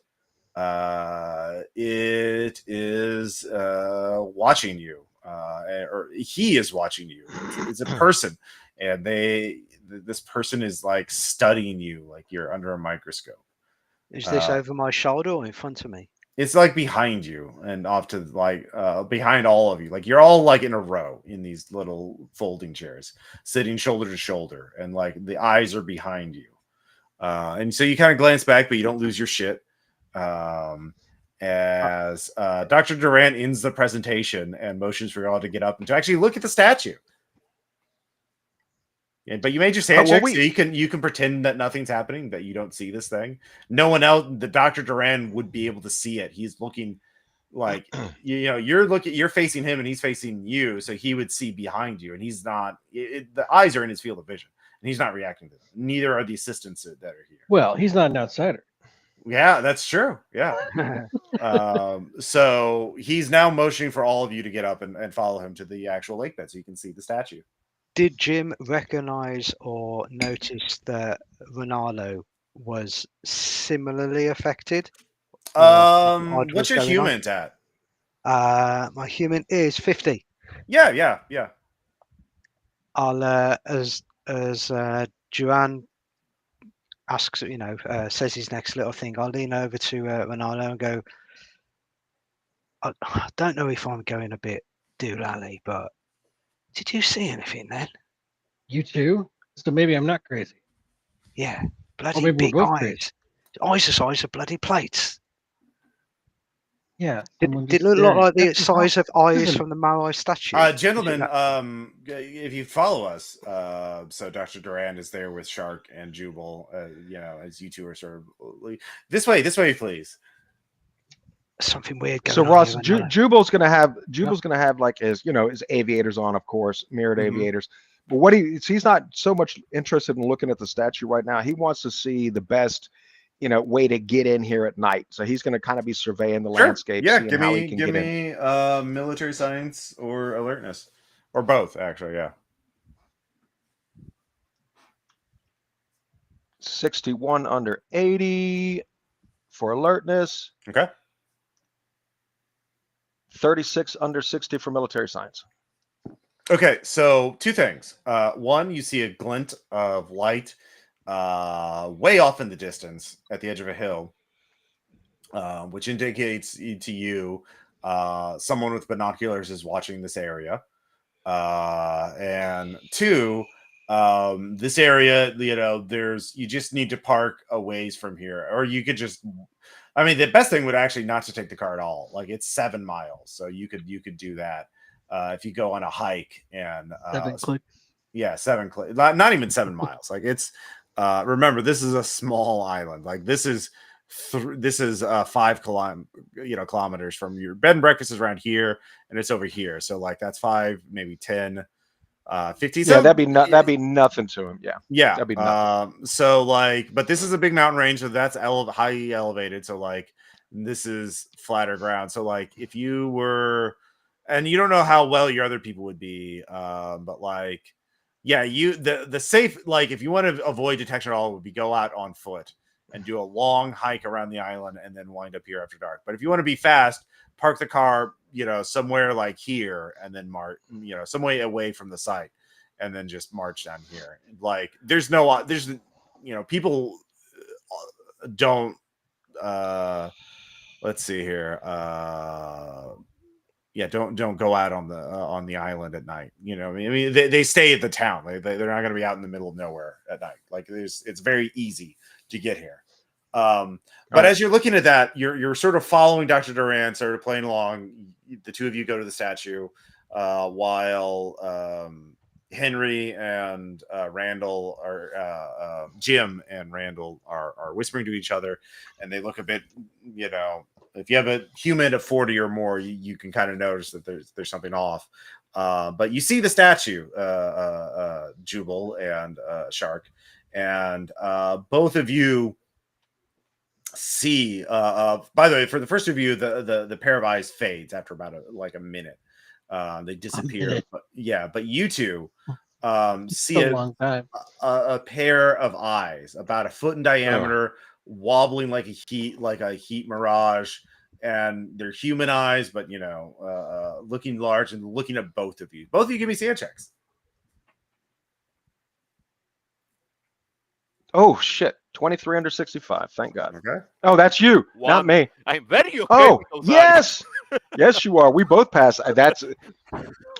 [SPEAKER 1] it is watching you, or he is watching you. It's a person, and this person is like studying you, like you're under a microscope.
[SPEAKER 4] Is this over my shoulder or in front of me?
[SPEAKER 1] It's like behind you and off to like behind all of you. Like you're all like in a row in these little folding chairs, sitting shoulder to shoulder, and like the eyes are behind you. And so you kind of glance back, but you don't lose your shit. As Dr. Durant ends the presentation and motions for you all to get up and to actually look at the statue. Yeah, but you made your sand check, so you can pretend that nothing's happening, that you don't see this thing. No one else, the Dr. Duran would be able to see it. He's looking like you're facing him and he's facing you, so he would see behind you, and he's not. The eyes are in his field of vision, and he's not reacting to them. Neither are the assistants that are here.
[SPEAKER 5] Well, he's not an outsider.
[SPEAKER 1] Yeah, that's true. Yeah. So he's now motioning for all of you to get up and follow him to the actual lake bed so you can see the statue.
[SPEAKER 4] Did Jim recognize or notice that Ronaldo was similarly affected?
[SPEAKER 1] What's your humans at?
[SPEAKER 4] My human is 50.
[SPEAKER 1] Yeah.
[SPEAKER 4] I'll as Joanne asks, says his next little thing, I'll lean over to Ronaldo and go, I don't know if I'm going a bit doolally, but did you see anything then?
[SPEAKER 5] You too? So maybe I'm not crazy.
[SPEAKER 4] Yeah,
[SPEAKER 5] Or
[SPEAKER 4] bloody
[SPEAKER 5] maybe we're
[SPEAKER 4] big
[SPEAKER 5] both
[SPEAKER 4] eyes.
[SPEAKER 5] crazy.
[SPEAKER 4] Eyes the size of bloody plates.
[SPEAKER 5] Yeah.
[SPEAKER 4] Did
[SPEAKER 5] someone
[SPEAKER 4] it
[SPEAKER 5] just
[SPEAKER 4] look
[SPEAKER 5] staring.
[SPEAKER 4] like the
[SPEAKER 5] That's
[SPEAKER 4] size of
[SPEAKER 5] impossible.
[SPEAKER 4] eyes
[SPEAKER 5] Listen,
[SPEAKER 4] from the Moai statue?
[SPEAKER 1] Gentlemen, if you follow us, so Dr. Duran is there with Shark and Jubal, as you two are sort of this way, please.
[SPEAKER 4] Something weird going
[SPEAKER 3] So
[SPEAKER 4] on
[SPEAKER 3] Ross,
[SPEAKER 4] here. Ronaldo.
[SPEAKER 3] Jubal's gonna have like his aviators on, of course, mirrored
[SPEAKER 1] Mhm.
[SPEAKER 3] aviators. But what he's not so much interested in looking at the statue right now. He wants to see the best, way to get in here at night. So he's going to kind of be surveying the landscape,
[SPEAKER 1] Yeah,
[SPEAKER 3] seeing how he can
[SPEAKER 1] give
[SPEAKER 3] get in.
[SPEAKER 1] me military science or alertness, or both, actually. Yeah.
[SPEAKER 3] 61 under 80 for alertness.
[SPEAKER 1] Okay.
[SPEAKER 3] 36 under 60 for military science.
[SPEAKER 1] Okay, so two things. One, you see a glint of light way off in the distance at the edge of a hill, which indicates to you someone with binoculars is watching this area. And two, this area, you just need to park a ways from here, or you could just. I mean, the best thing would actually not to take the car at all. Like, it's 7 miles, so you could do that if you go on a hike and
[SPEAKER 5] 7 clicks.
[SPEAKER 1] yeah, 7 clicks, not even 7 miles. Like, it's remember, this is a small island. Like, this is 5 kilometers from your bed and breakfast is around here, and it's over here. So like that's 5, maybe 10, 50.
[SPEAKER 3] Yeah,
[SPEAKER 1] So
[SPEAKER 3] that'd be nothing to him.
[SPEAKER 1] yeah.
[SPEAKER 3] That'd be nothing.
[SPEAKER 1] So like, but this is a big mountain range, so that's highly elevated. So like, this is flatter ground. So like, if you were, and you don't know how well your other people would be, but like, yeah, the safe, like, if you want to avoid detection at all, would be go out on foot and do a long hike around the island and then wind up here after dark. But if you want to be fast, park the car, somewhere like here, and then some way away from the site, and then just march down here. Like, people don't, let's see here. Don't go out on the island at night. I mean, they stay at the town. They're not going to be out in the middle of nowhere at night. Like, it's very easy to get here. But as you're looking at that, you're sort of following Dr. Duran, sort of playing along. The two of you go to the statue, while Henry and Randall are Jim and Randall are whispering to each other, and they look a bit, if you have a human of 40 or more, you can kind of notice that there's something off. But you see the statue, Jubal and Shark, and both of you see. By the way, for the first review, the pair of eyes fades after about a minute. They disappear. But you two see
[SPEAKER 5] a long time.
[SPEAKER 1] a pair of eyes about a foot in diameter, wobbling like a heat mirage, and they're human eyes, but looking large and looking at both of you. Both of you give me sand checks.
[SPEAKER 3] Oh shit! 23 under 65. Thank God.
[SPEAKER 1] Okay.
[SPEAKER 3] Oh, that's you,
[SPEAKER 2] Wow.
[SPEAKER 3] not me.
[SPEAKER 2] I'm very okay
[SPEAKER 3] Oh
[SPEAKER 2] with those eyes.
[SPEAKER 3] yes, yes, you are. We both passed.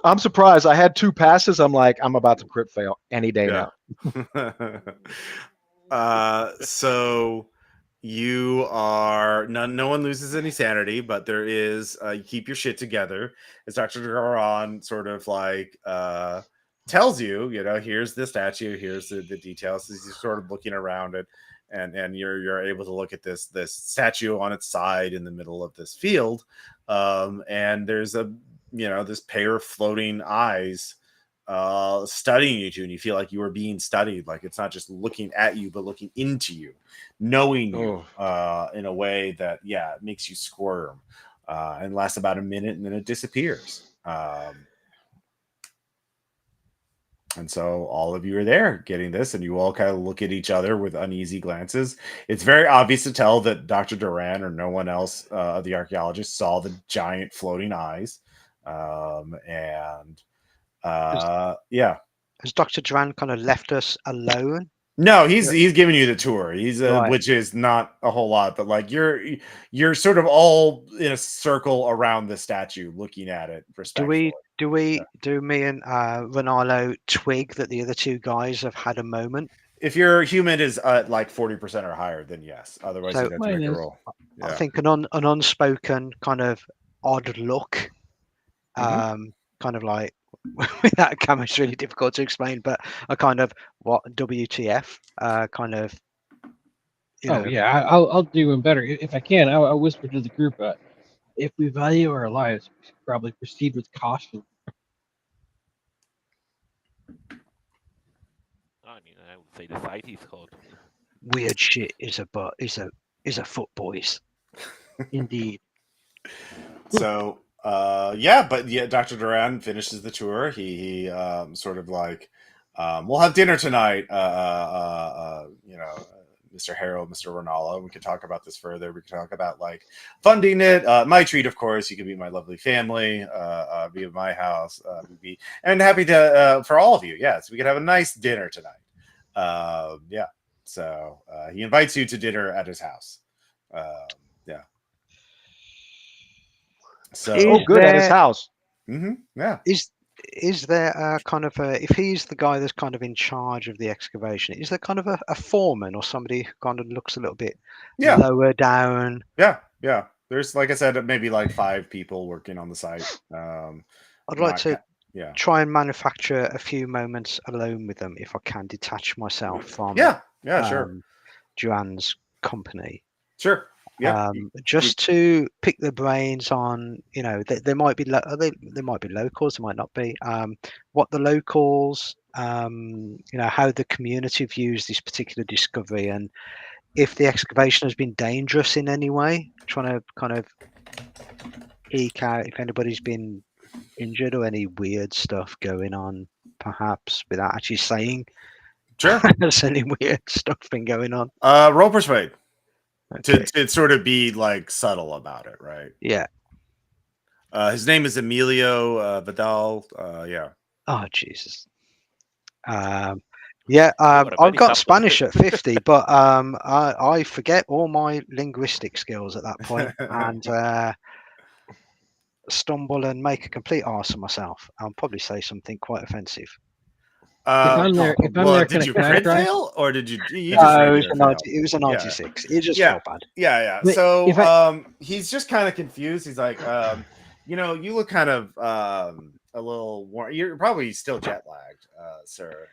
[SPEAKER 3] I'm surprised. I had 2 passes. I'm like, I'm about to crit fail any day now.
[SPEAKER 1] So you are no one loses any sanity, but there is you keep your shit together, as Dr. Duran sort of like tells you, here's the statue, here's the details. As you're sort of looking around it, and you're able to look at this statue on its side in the middle of this field, and there's this pair of floating eyes studying you two, and you feel like you are being studied. Like, it's not just looking at you, but looking into you, knowing you in a way that it makes you squirm, and lasts about a minute, and then it disappears. And so all of you are there getting this, and you all kind of look at each other with uneasy glances. It's very obvious to tell that Dr. Duran or no one else, the archaeologist, saw the giant floating eyes. Yeah.
[SPEAKER 4] Has Dr. Duran kind of left us alone?
[SPEAKER 1] No, he's giving you the tour. He's
[SPEAKER 4] Right.
[SPEAKER 1] which is not a whole lot, but like you're sort of all in a circle around the statue, looking at it respectfully.
[SPEAKER 4] Do me and Ronaldo twig that the other two guys have had a moment?
[SPEAKER 1] If your human is like 40% or higher, then yes. Otherwise,
[SPEAKER 4] So-
[SPEAKER 1] you'd have to
[SPEAKER 5] Mine
[SPEAKER 1] make a
[SPEAKER 5] is.
[SPEAKER 1] roll.
[SPEAKER 4] I
[SPEAKER 1] Yeah.
[SPEAKER 4] think an unspoken kind of odd look, kind of like without a camera, it's really difficult to explain, but a kind of what WTF, kind of. You know,
[SPEAKER 5] Yeah, I'll do even better if I can. I'll whisper to the group. If we value our lives, we should probably proceed with caution.
[SPEAKER 2] I mean, I would say the site is hot.
[SPEAKER 4] weird shit is a foot, boys.
[SPEAKER 5] Indeed.
[SPEAKER 1] So Dr. Duran finishes the tour. He sort of like we'll have dinner tonight. Mr. Harold, Mr. Ronaldo. We can talk about this further. We can talk about like funding it. My treat, of course. You can be my lovely family. Be at my house. And happy to for all of you. Yes, we could have a nice dinner tonight. So he invites you to dinner at his house. So
[SPEAKER 3] Good at his house.
[SPEAKER 1] yeah.
[SPEAKER 4] Is there a kind of if he's the guy that's kind of in charge of the excavation, is there kind of a foreman or somebody who kind of looks a little bit lower down?
[SPEAKER 1] Yeah. There's, like I said, maybe like 5 people working on the site.
[SPEAKER 4] I'd like to try and manufacture a few moments alone with them if I can detach myself from
[SPEAKER 1] sure.
[SPEAKER 4] Joanne's company.
[SPEAKER 1] Sure. Yeah.
[SPEAKER 4] Just to pick their brains on, they might be they might be locals, they might not be. What the locals, how the community views this particular discovery, and if the excavation has been dangerous in any way. Trying to kind of eke out if anybody's been injured or any weird stuff going on, perhaps without actually saying.
[SPEAKER 1] Sure.
[SPEAKER 4] There's any weird stuff been going on.
[SPEAKER 1] Roll persuade.
[SPEAKER 4] Okay.
[SPEAKER 1] To sort of be like subtle about it, right?
[SPEAKER 4] Yeah.
[SPEAKER 1] His name is Emilio Vidal. Yeah.
[SPEAKER 4] Oh Jesus. I've got Spanish at 50, but I forget all my linguistic skills at that point and stumble and make a complete arse of myself. I'll probably say something quite offensive.
[SPEAKER 5] If I'm there,
[SPEAKER 1] did you crit fail or did you?
[SPEAKER 4] No, it was a 96. It just felt bad.
[SPEAKER 1] Yeah. So he's just kind of confused. He's like, you look kind of a little warm. You're probably still jet lagged, sir.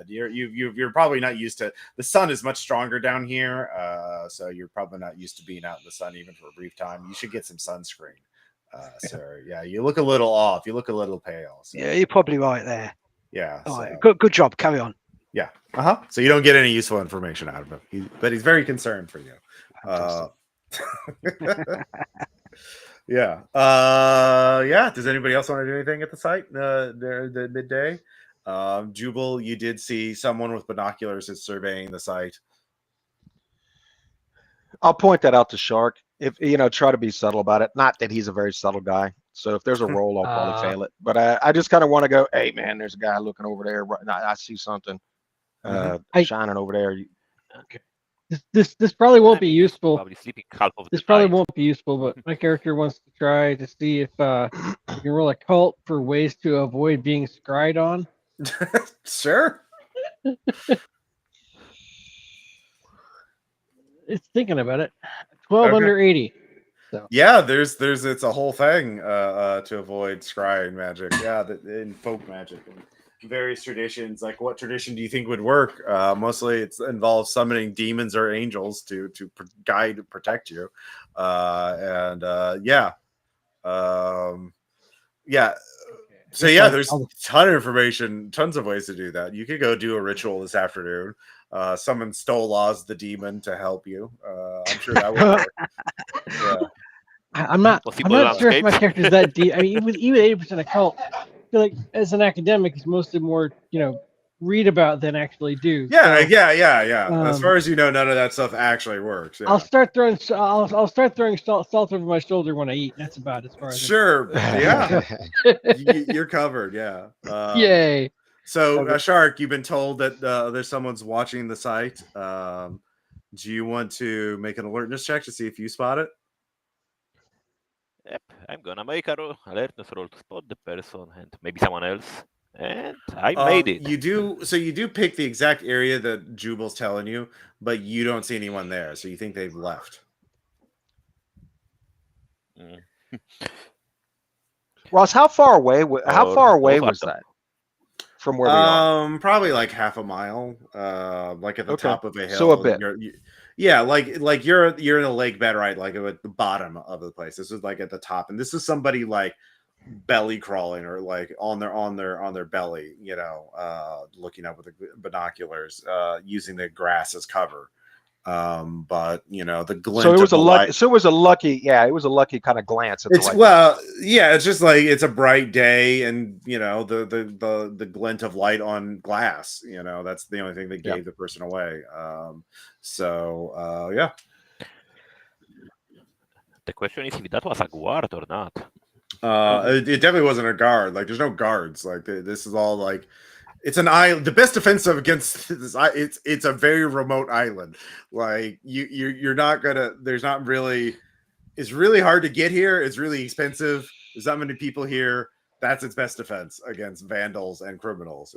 [SPEAKER 1] You're probably not used to the sun is much stronger down here, so you're probably not used to being out in the sun even for a brief time. You should get some sunscreen, sir. Yeah, you look a little off. You look a little pale. So.
[SPEAKER 4] Yeah, you're probably right there.
[SPEAKER 1] Yeah.
[SPEAKER 4] All right. Good job. Carry on.
[SPEAKER 1] Yeah. So you don't get any useful information out of him, but he's very concerned for you. Yeah. Does anybody else want to do anything at the site? The midday. Jubal, you did see someone with binoculars is surveying the site.
[SPEAKER 3] I'll point that out to Shark. If try to be subtle about it. Not that he's a very subtle guy. So if there's a roll, I'll probably fail it. But I just kind of want to go, hey man, there's a guy looking over there. I see something shining over there.
[SPEAKER 5] Okay. This probably won't be useful.
[SPEAKER 2] Probably sleeping half of
[SPEAKER 5] this
[SPEAKER 2] the
[SPEAKER 5] probably
[SPEAKER 2] night.
[SPEAKER 5] won't be useful, but my character wants to try to see if you can roll a cult for ways to avoid being scryed on.
[SPEAKER 1] Sure.
[SPEAKER 5] It's thinking about it. 12 under 80. So.
[SPEAKER 1] Yeah, there's it's a whole thing to avoid scrying magic. Yeah, in folk magic and various traditions. Like, what tradition do you think would work? Mostly, it involves summoning demons or angels to guide and protect you. So there's a ton of information, tons of ways to do that. You could go do a ritual this afternoon. Summon Stolas the demon to help you. I'm sure that would work. Yeah.
[SPEAKER 5] I'm not sure if my character's that deep. I mean, even 80% of cult, I feel like as an academic, it's mostly more, read about than actually do.
[SPEAKER 1] Yeah,
[SPEAKER 5] So,
[SPEAKER 1] as far as you know, none of that stuff actually works. Yeah.
[SPEAKER 5] I'll start throwing salt over my shoulder when I eat. That's about as far as
[SPEAKER 1] Sure. Yeah. You're covered. Yeah.
[SPEAKER 5] Yay.
[SPEAKER 1] So, Shark, you've been told that there's someone's watching the site. Do you want to make an alertness check to see if you spot it?
[SPEAKER 2] Yep, I'm gonna make a alertness roll to spot the person and maybe someone else. And I made it.
[SPEAKER 1] You do pick the exact area that Jubal's telling you, but you don't see anyone there, so you think they've left.
[SPEAKER 3] Ross, how far away? How far away was
[SPEAKER 2] Olfato.
[SPEAKER 3] that from where we are?
[SPEAKER 1] Probably like half a mile. Like at the
[SPEAKER 3] Okay.
[SPEAKER 1] top of a hill.
[SPEAKER 3] So a bit.
[SPEAKER 1] Yeah, like you're in a lake bed, right? Like at the bottom of the place. This is like at the top, and this is somebody like belly crawling or like on their belly, you know, looking up with the binoculars, using the grass as cover. But you know, the glint.
[SPEAKER 3] So it was
[SPEAKER 1] of
[SPEAKER 3] a
[SPEAKER 1] the
[SPEAKER 3] lucky.
[SPEAKER 1] light,
[SPEAKER 3] So it was a lucky. Yeah, it was a lucky kind of glance at the
[SPEAKER 1] it's
[SPEAKER 3] right.
[SPEAKER 1] well, yeah, it's just like it's a bright day, and you know the glint of light on glass. You know, that's the only thing that gave the person away. Yeah.
[SPEAKER 2] The question is if that was a guard or not.
[SPEAKER 1] It definitely wasn't a guard. Like, there's no guards. Like, this is all like, it's an island. The best defensive against this, it's a very remote island. Like, you're not gonna. There's not really. It's really hard to get here. It's really expensive. There's not many people here. That's its best defense against vandals and criminals.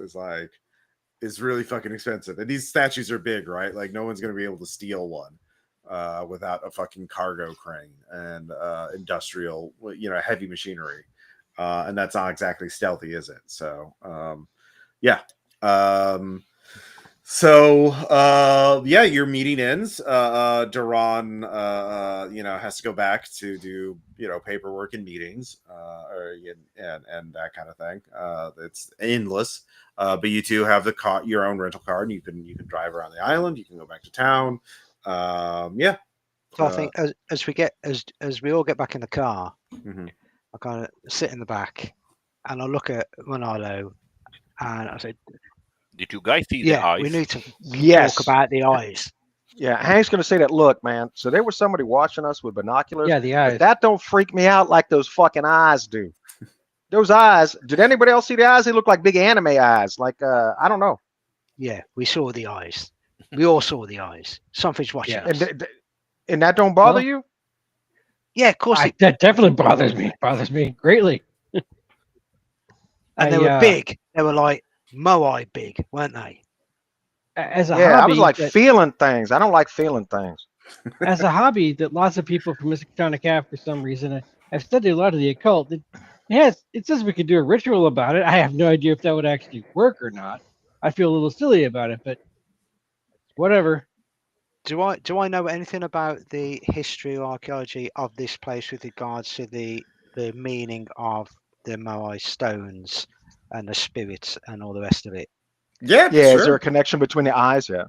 [SPEAKER 1] It's really fucking expensive. And these statues are big, right? Like, no one's gonna be able to steal one without a fucking cargo crane and industrial, you know, heavy machinery. And that's not exactly stealthy, is it? So, yeah. Your meeting ends. Duran, you know, has to go back to do, you know, paperwork and meetings, and that kind of thing. It's endless. But you two have your own rental car, and you can drive around the island. You can go back to town.
[SPEAKER 4] So I think as we all get back in the car,
[SPEAKER 1] Mhm.
[SPEAKER 4] I kind of sit in the back and I look at Ronaldo and I say,
[SPEAKER 2] Did you guys see the
[SPEAKER 4] "Yeah,
[SPEAKER 2] eyes?
[SPEAKER 4] we need to
[SPEAKER 3] Yes.
[SPEAKER 4] talk about the eyes."
[SPEAKER 3] Yeah, Hank's going to say that. Look, man. So there was somebody watching us with binoculars.
[SPEAKER 5] Yeah, the
[SPEAKER 3] But
[SPEAKER 5] eyes.
[SPEAKER 3] that don't freak me out like those fucking eyes do. Those eyes. Did anybody else see the eyes? They look like big anime eyes. Like I don't know.
[SPEAKER 4] Yeah, we saw the eyes. We all saw the eyes. Something's watching
[SPEAKER 5] Yeah.
[SPEAKER 4] us.
[SPEAKER 3] And that don't bother
[SPEAKER 5] Well,
[SPEAKER 3] you?
[SPEAKER 4] Yeah, of course.
[SPEAKER 5] That definitely bothers me. Bothers me greatly.
[SPEAKER 4] And they were big. They were like moai big, weren't they?
[SPEAKER 5] As a
[SPEAKER 3] Yeah,
[SPEAKER 5] hobby,
[SPEAKER 3] I was like
[SPEAKER 5] that-
[SPEAKER 3] feeling things. I don't like feeling things.
[SPEAKER 5] as a hobby that lots of people from Miskatonic have for some reason. I've studied a lot of the occult. It says we could do a ritual about it. I have no idea if that would actually work or not. I feel a little silly about it, but whatever.
[SPEAKER 4] Do I know anything about the history or archaeology of this place with regards to the meaning of the moai stones and the spirits and all the rest of it?
[SPEAKER 1] Yeah,
[SPEAKER 3] Yeah,
[SPEAKER 1] sure.
[SPEAKER 3] is there a connection between the eyes? Yeah.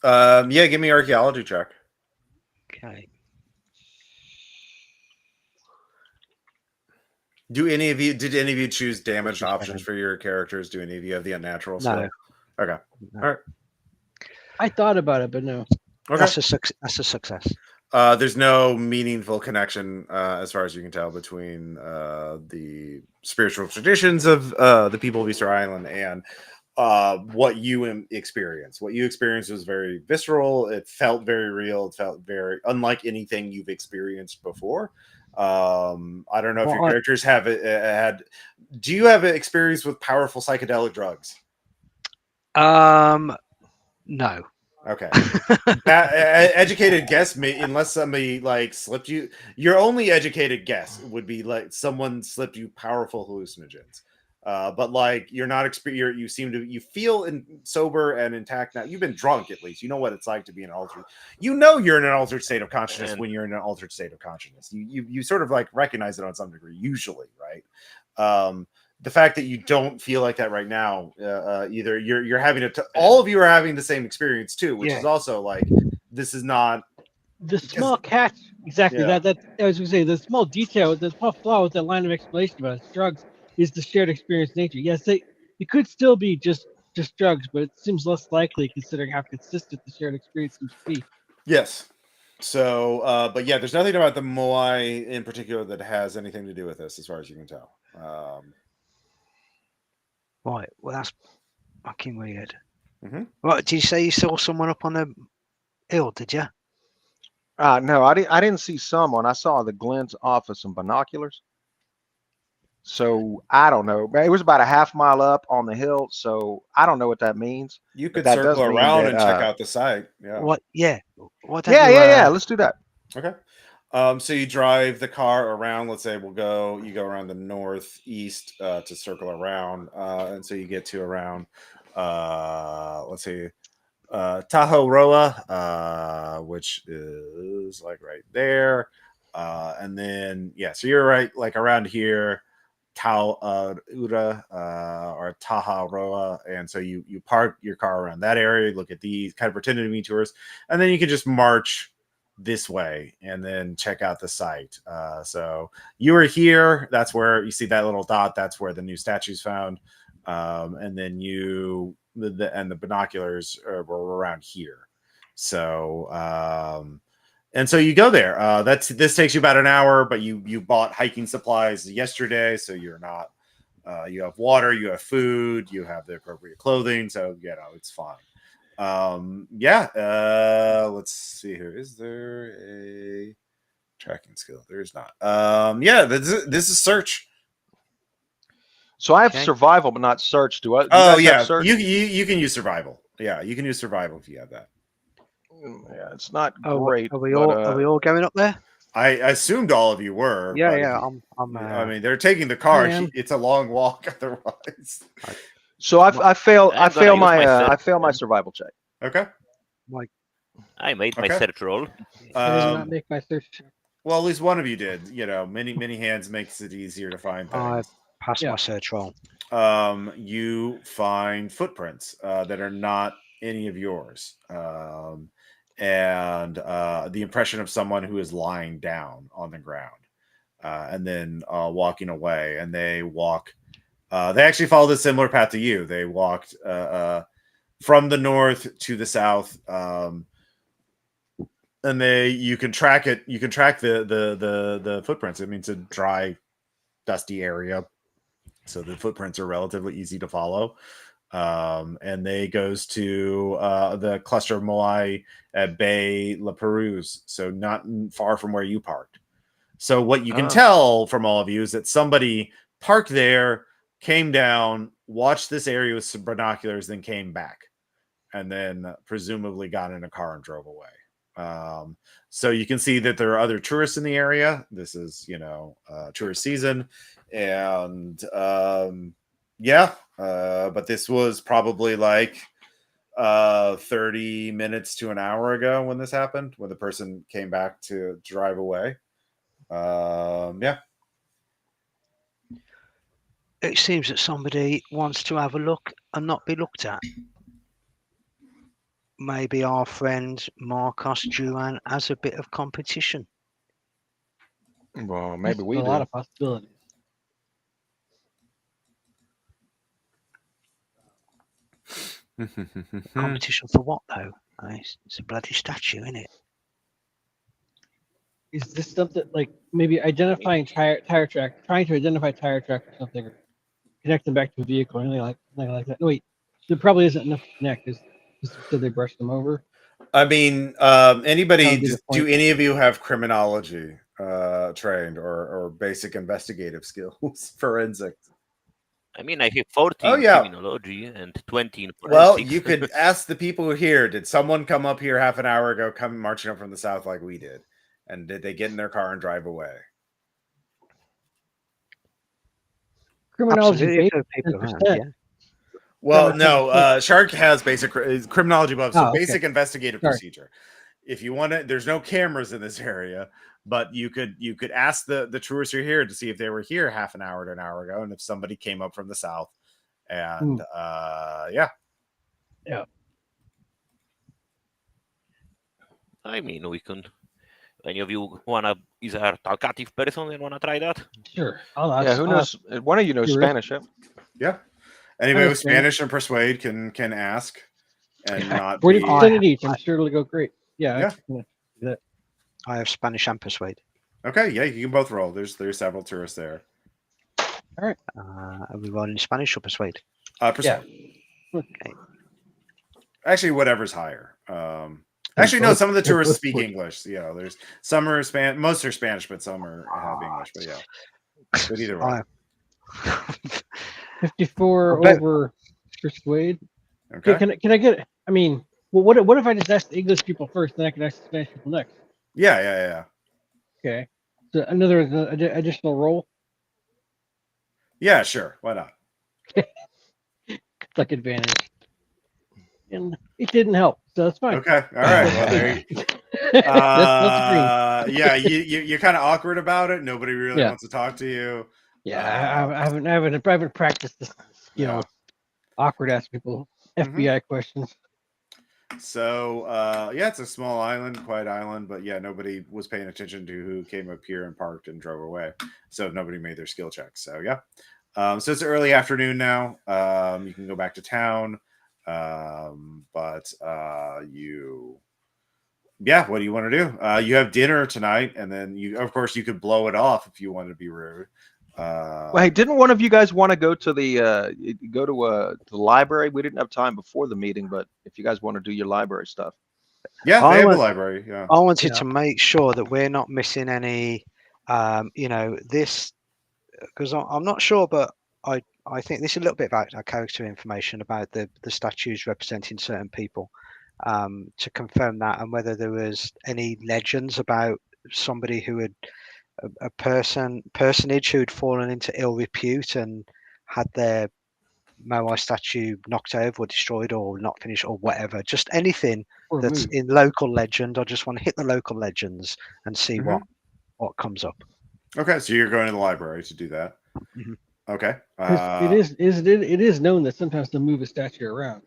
[SPEAKER 1] Yeah, give me an archaeology check.
[SPEAKER 4] Okay.
[SPEAKER 1] Did any of you choose damaged options for your characters? Do any of you have the unnatural
[SPEAKER 4] No.
[SPEAKER 1] skill? Okay.
[SPEAKER 4] No.
[SPEAKER 1] All right.
[SPEAKER 5] I thought about it, but no.
[SPEAKER 1] Okay.
[SPEAKER 4] That's a success.
[SPEAKER 1] There's no meaningful connection, as far as you can tell, between the spiritual traditions of the people of Easter Island and what you experienced. What you experienced was very visceral. It felt very real. It felt very unlike anything you've experienced before. I don't know if your characters have had. Do you have an experience with powerful psychedelic drugs?
[SPEAKER 4] No.
[SPEAKER 1] Okay. Educated guess, unless somebody like slipped you. Your only educated guess would be like someone slipped you powerful hallucinogens. But like you're not you feel sober and intact now. You've been drunk at least. You know what it's like to be in an altered. You know you're in an altered state of consciousness when you're in an altered state of consciousness. You sort of like recognize it on some degree, usually, right? The fact that you don't feel like that right now, either you're having all of you are having the same experience too, which is also like this is not
[SPEAKER 5] the small catch. Exactly that I was going to say the small detail, the small flaw with that line of explanation about drugs is the shared experience nature. Yes, it could still be just just drugs, but it seems less likely considering how consistent the shared experience seems to be.
[SPEAKER 1] Yes. So, but yeah, there's nothing about the moai in particular that has anything to do with this, as far as you can tell.
[SPEAKER 4] Right. Well, that's fucking weird.
[SPEAKER 1] Mhm.
[SPEAKER 4] Right. Did you say you saw someone up on the hill? Did you?
[SPEAKER 3] No, I didn't see someone. I saw the glint off of some binoculars. So I don't know. It was about a half mile up on the hill. So I don't know what that means.
[SPEAKER 1] You
[SPEAKER 3] But
[SPEAKER 1] could
[SPEAKER 3] that does
[SPEAKER 1] circle
[SPEAKER 3] mean
[SPEAKER 1] around
[SPEAKER 3] that,
[SPEAKER 1] and check out the site. Yeah.
[SPEAKER 4] What? Yeah. Why don't
[SPEAKER 3] Yeah.
[SPEAKER 4] you?
[SPEAKER 3] Let's do that.
[SPEAKER 1] Okay. So you drive the car around. Let's say you go around the northeast to circle around, and so you get to around, let's see, Tahoe Roa, which is like right there, and then so you're right like around here, Tau Ura or Taha Roa, and so you park your car around that area, look at these, kind of pretending to be tourists, and then you can just march this way and then check out the site. So you were here. That's where you see that little dot. That's where the new statue's found. And then the binoculars were around here. So and so you go there. This takes you about an hour, but you bought hiking supplies yesterday, so you're not. You have water, you have food, you have the appropriate clothing, so it's fine. Let's see here. Is there a tracking skill? There's not. This is search.
[SPEAKER 3] So I have
[SPEAKER 4] Okay.
[SPEAKER 3] survival, but not search. Do you
[SPEAKER 1] Oh
[SPEAKER 3] guys
[SPEAKER 1] yeah,
[SPEAKER 3] have search?
[SPEAKER 1] you can use survival. Yeah, you can use survival if you have that.
[SPEAKER 3] Yeah, it's not
[SPEAKER 4] Are
[SPEAKER 3] great.
[SPEAKER 4] Are we
[SPEAKER 3] but,
[SPEAKER 4] all? Are we all going up there?
[SPEAKER 1] I assumed all of you were.
[SPEAKER 4] Yeah.
[SPEAKER 1] but if
[SPEAKER 4] Yeah.
[SPEAKER 1] you-
[SPEAKER 4] I'm.
[SPEAKER 1] I mean, they're taking the car.
[SPEAKER 5] I am.
[SPEAKER 1] It's a long walk otherwise.
[SPEAKER 3] So I fail
[SPEAKER 2] I'm gonna use my
[SPEAKER 3] I
[SPEAKER 2] search.
[SPEAKER 3] fail my survival check.
[SPEAKER 1] Okay.
[SPEAKER 2] I made my
[SPEAKER 1] Okay.
[SPEAKER 2] search roll.
[SPEAKER 5] I did not make my search check.
[SPEAKER 1] Well, at least one of you did. Many hands makes it easier to find
[SPEAKER 4] I
[SPEAKER 1] things.
[SPEAKER 4] passed
[SPEAKER 5] Yeah.
[SPEAKER 4] my search roll.
[SPEAKER 1] You find footprints that are not any of yours, and the impression of someone who is lying down on the ground, and then walking away. And they walk. They actually followed a similar path to you. They walked from the north to the south, and you can track it. You can track the footprints. I mean, it's a dry, dusty area, so the footprints are relatively easy to follow. And they goes to the cluster of moai at Bay La Perouse, so not far from where you parked. So what you can tell from all of you is that somebody parked there, came down, watched this area with some binoculars, then came back, and then presumably got in a car and drove away. So you can see that there are other tourists in the area. This is, tourist season, and but this was probably like 30 minutes to an hour ago when this happened, when the person came back to drive away.
[SPEAKER 4] It seems that somebody wants to have a look and not be looked at. Maybe our friend Marcos Duran has a bit of competition.
[SPEAKER 3] Well, maybe we
[SPEAKER 5] a
[SPEAKER 3] do.
[SPEAKER 5] lot of possibilities.
[SPEAKER 4] Competition for what though? It's a bloody statue, isn't it?
[SPEAKER 5] Is this something like maybe identifying tire track, trying to identify tire track or something, or connect them back to a vehicle, or anything like that? No, wait, there probably isn't enough to connect. Did they brush them over?
[SPEAKER 1] I mean, anybody, do any of you have criminology trained or basic investigative skills, forensics?
[SPEAKER 2] I mean, I have 14 in criminology and 20 in forensics.
[SPEAKER 1] Well, you could ask the people here, did someone come up here half an hour ago, come marching up from the south like we did? And did they get in their car and drive away?
[SPEAKER 5] Criminology
[SPEAKER 4] Absolutely,
[SPEAKER 5] base,
[SPEAKER 4] there are people around,
[SPEAKER 5] 10%.
[SPEAKER 4] yeah.
[SPEAKER 1] Well, no, Shark has basic criminology buffs, so
[SPEAKER 5] okay.
[SPEAKER 1] basic investigative procedure. If you want to, there's no cameras in this area, but you could ask the tourists who are here to see if they were here half an hour to an hour ago, and if somebody came up from the south, and
[SPEAKER 5] Yeah.
[SPEAKER 2] I mean, we can. Any of you is a talkative person and wanna try that?
[SPEAKER 5] Sure.
[SPEAKER 3] Who knows? One of you knows Spanish, yeah?
[SPEAKER 1] Yeah. Anybody with
[SPEAKER 5] understand.
[SPEAKER 1] Spanish and persuade can ask and not
[SPEAKER 5] 40%
[SPEAKER 1] be.
[SPEAKER 5] at each. I'm sure it'll go great. Yeah.
[SPEAKER 1] Yeah.
[SPEAKER 5] I can do that.
[SPEAKER 4] I have Spanish and persuade.
[SPEAKER 1] Okay, yeah, you can both roll. There's several tourists there.
[SPEAKER 4] Are we rolling Spanish or persuade?
[SPEAKER 1] Persuade.
[SPEAKER 4] Okay.
[SPEAKER 1] Actually, whatever's higher. Actually, no.
[SPEAKER 5] both-
[SPEAKER 1] Some of the
[SPEAKER 5] they're
[SPEAKER 1] tourists
[SPEAKER 5] both
[SPEAKER 1] speak
[SPEAKER 5] 40.
[SPEAKER 1] English. There's some are Spanish. Most are Spanish, but some have English. But yeah, but either way.
[SPEAKER 5] 54
[SPEAKER 4] I bet-
[SPEAKER 5] over persuade.
[SPEAKER 1] Okay.
[SPEAKER 5] Can I get? I mean, well, what if I just ask the English people first, then I can ask the Spanish people next?
[SPEAKER 1] Yeah.
[SPEAKER 5] Okay. So another additional roll.
[SPEAKER 1] Yeah, sure. Why not?
[SPEAKER 5] Like advantage. And it didn't help, so that's fine.
[SPEAKER 1] Okay. All right. Well, there you
[SPEAKER 5] That's green.
[SPEAKER 1] yeah, you're kind of awkward about it. Nobody really
[SPEAKER 5] Yeah.
[SPEAKER 1] wants to talk to you.
[SPEAKER 5] Yeah, I haven't practiced this.
[SPEAKER 1] Yeah.
[SPEAKER 5] Awkward ask people FBI questions.
[SPEAKER 1] So yeah, it's a small island, quiet island, but yeah, nobody was paying attention to who came up here and parked and drove away. So nobody made their skill checks. So yeah. So it's early afternoon now. You can go back to town. But what do you want to do? You have dinner tonight, and then of course you could blow it off if you wanted to be rude.
[SPEAKER 3] Well, hey, didn't one of you guys want to go to the library? We didn't have time before the meeting, but if you guys want to do your library stuff,
[SPEAKER 1] yeah,
[SPEAKER 4] I
[SPEAKER 1] they have
[SPEAKER 4] want-
[SPEAKER 1] a library. Yeah,
[SPEAKER 4] I wanted to make sure that we're not missing any, this, because I'm not sure, but I think this is a little bit about our character information about the statues representing certain people, to confirm that, and whether there was any legends about somebody who had a personage who'd fallen into ill repute and had their moai statue knocked over or destroyed or not finished or whatever. Just anything
[SPEAKER 5] Or
[SPEAKER 4] that's
[SPEAKER 5] move.
[SPEAKER 4] in local legend. I just want to hit the local legends and see what comes up.
[SPEAKER 1] Okay, so you're going to the library to do that.
[SPEAKER 4] Mhm.
[SPEAKER 1] Okay.
[SPEAKER 5] 'Cause it is known that sometimes they'll move a statue around.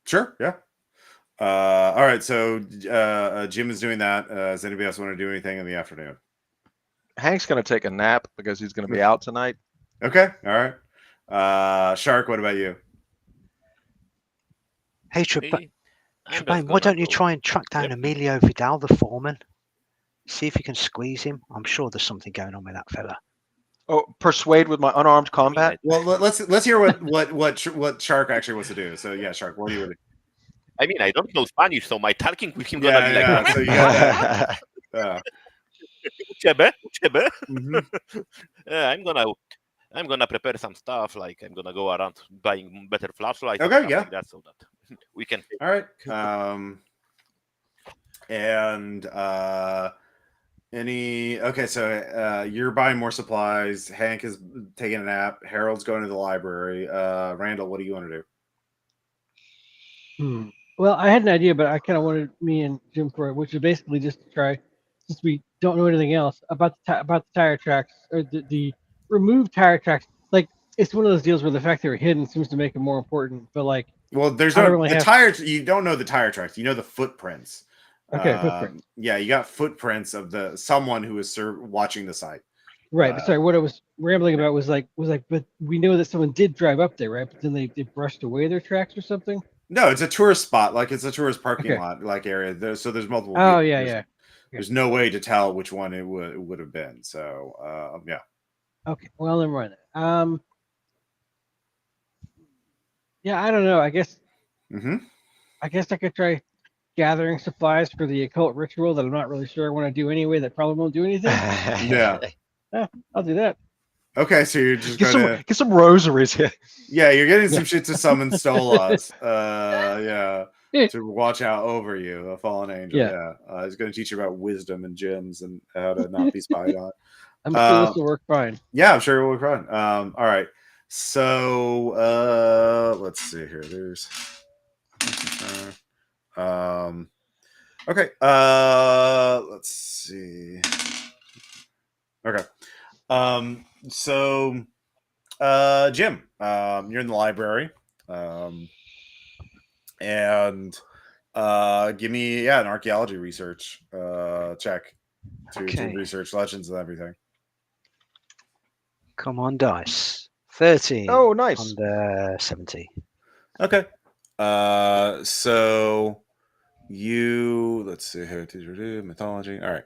[SPEAKER 1] Sure. Yeah. All right. So Jim is doing that. Does anybody else want to do anything in the afternoon?
[SPEAKER 3] Hank's going to take a nap because he's going to be out tonight.
[SPEAKER 1] Okay. All right. Shark, what about you?
[SPEAKER 4] Hey,
[SPEAKER 2] Me, I'm just
[SPEAKER 4] Trebayne, why
[SPEAKER 2] gonna
[SPEAKER 4] don't you
[SPEAKER 2] go-
[SPEAKER 4] try and track down
[SPEAKER 2] Yep.
[SPEAKER 4] Emilio Vidal, the foreman? See if you can squeeze him. I'm sure there's something going on with that fella.
[SPEAKER 3] Oh, persuade with my unarmed combat.
[SPEAKER 1] Well, let's hear what Shark actually wants to do. So yeah, Shark, what do you?
[SPEAKER 2] I mean, I don't know Spanish, so my talking with him gonna be like,
[SPEAKER 1] Yeah. So you got that. Yeah.
[SPEAKER 2] "Uchebe."
[SPEAKER 1] Mhm.
[SPEAKER 2] I'm gonna prepare some stuff. Like I'm gonna go around buying better flashlights.
[SPEAKER 1] Okay,
[SPEAKER 2] and stuff
[SPEAKER 1] yeah.
[SPEAKER 2] like that, so that we can.
[SPEAKER 1] All right. And so you're buying more supplies. Hank is taking a nap. Harold's going to the library. Randall, what do you want to do?
[SPEAKER 5] Well, I had an idea, but I kind of wanted me and Jim for it, which is basically just to try, since we don't know anything else about the tire tracks or the removed tire tracks. Like it's one of those deals where the fact they were hidden seems to make it more important. But like,
[SPEAKER 1] Well, there's
[SPEAKER 5] I don't
[SPEAKER 1] no
[SPEAKER 5] really
[SPEAKER 1] the
[SPEAKER 5] have-
[SPEAKER 1] tires. You don't know the tire tracks. You know the footprints.
[SPEAKER 5] Okay, footprints.
[SPEAKER 1] Yeah, you got footprints of someone who was watching the site.
[SPEAKER 5] right? But sorry, what I was rambling about was like, but we know that someone did drive up there, right? But then they brushed away their tracks or something.
[SPEAKER 1] No, it's a tourist spot. Like it's a tourist parking
[SPEAKER 5] Okay.
[SPEAKER 1] lot, like area. There's multiple.
[SPEAKER 5] Oh
[SPEAKER 1] people.
[SPEAKER 5] yeah.
[SPEAKER 1] There's no way to tell which one it would have been. So yeah.
[SPEAKER 5] Okay, well, never mind. Yeah, I don't know. I guess I could try gathering supplies for the occult ritual that I'm not really sure I want to do anyway. That probably won't do anything.
[SPEAKER 1] Yeah.
[SPEAKER 5] I'll do that.
[SPEAKER 1] Okay, so you're just gonna
[SPEAKER 3] Get some rosaries here.
[SPEAKER 1] yeah, you're getting some shit to summon Stolas. Yeah, to watch out over you, a fallen angel.
[SPEAKER 5] Yeah.
[SPEAKER 1] He's gonna teach you about wisdom and gems and how to not be spied on.
[SPEAKER 5] I'm sure this will work fine.
[SPEAKER 1] Yeah, I'm sure it will run. All right. So let's see here. There's okay. Let's see. Okay. So Jim, you're in the library. And give me an archaeology research check to research legends and everything.
[SPEAKER 4] Come on, dice. 13.
[SPEAKER 3] Oh, nice.
[SPEAKER 4] Under 70.
[SPEAKER 1] Okay. So let's see, heritage, mythology. All right.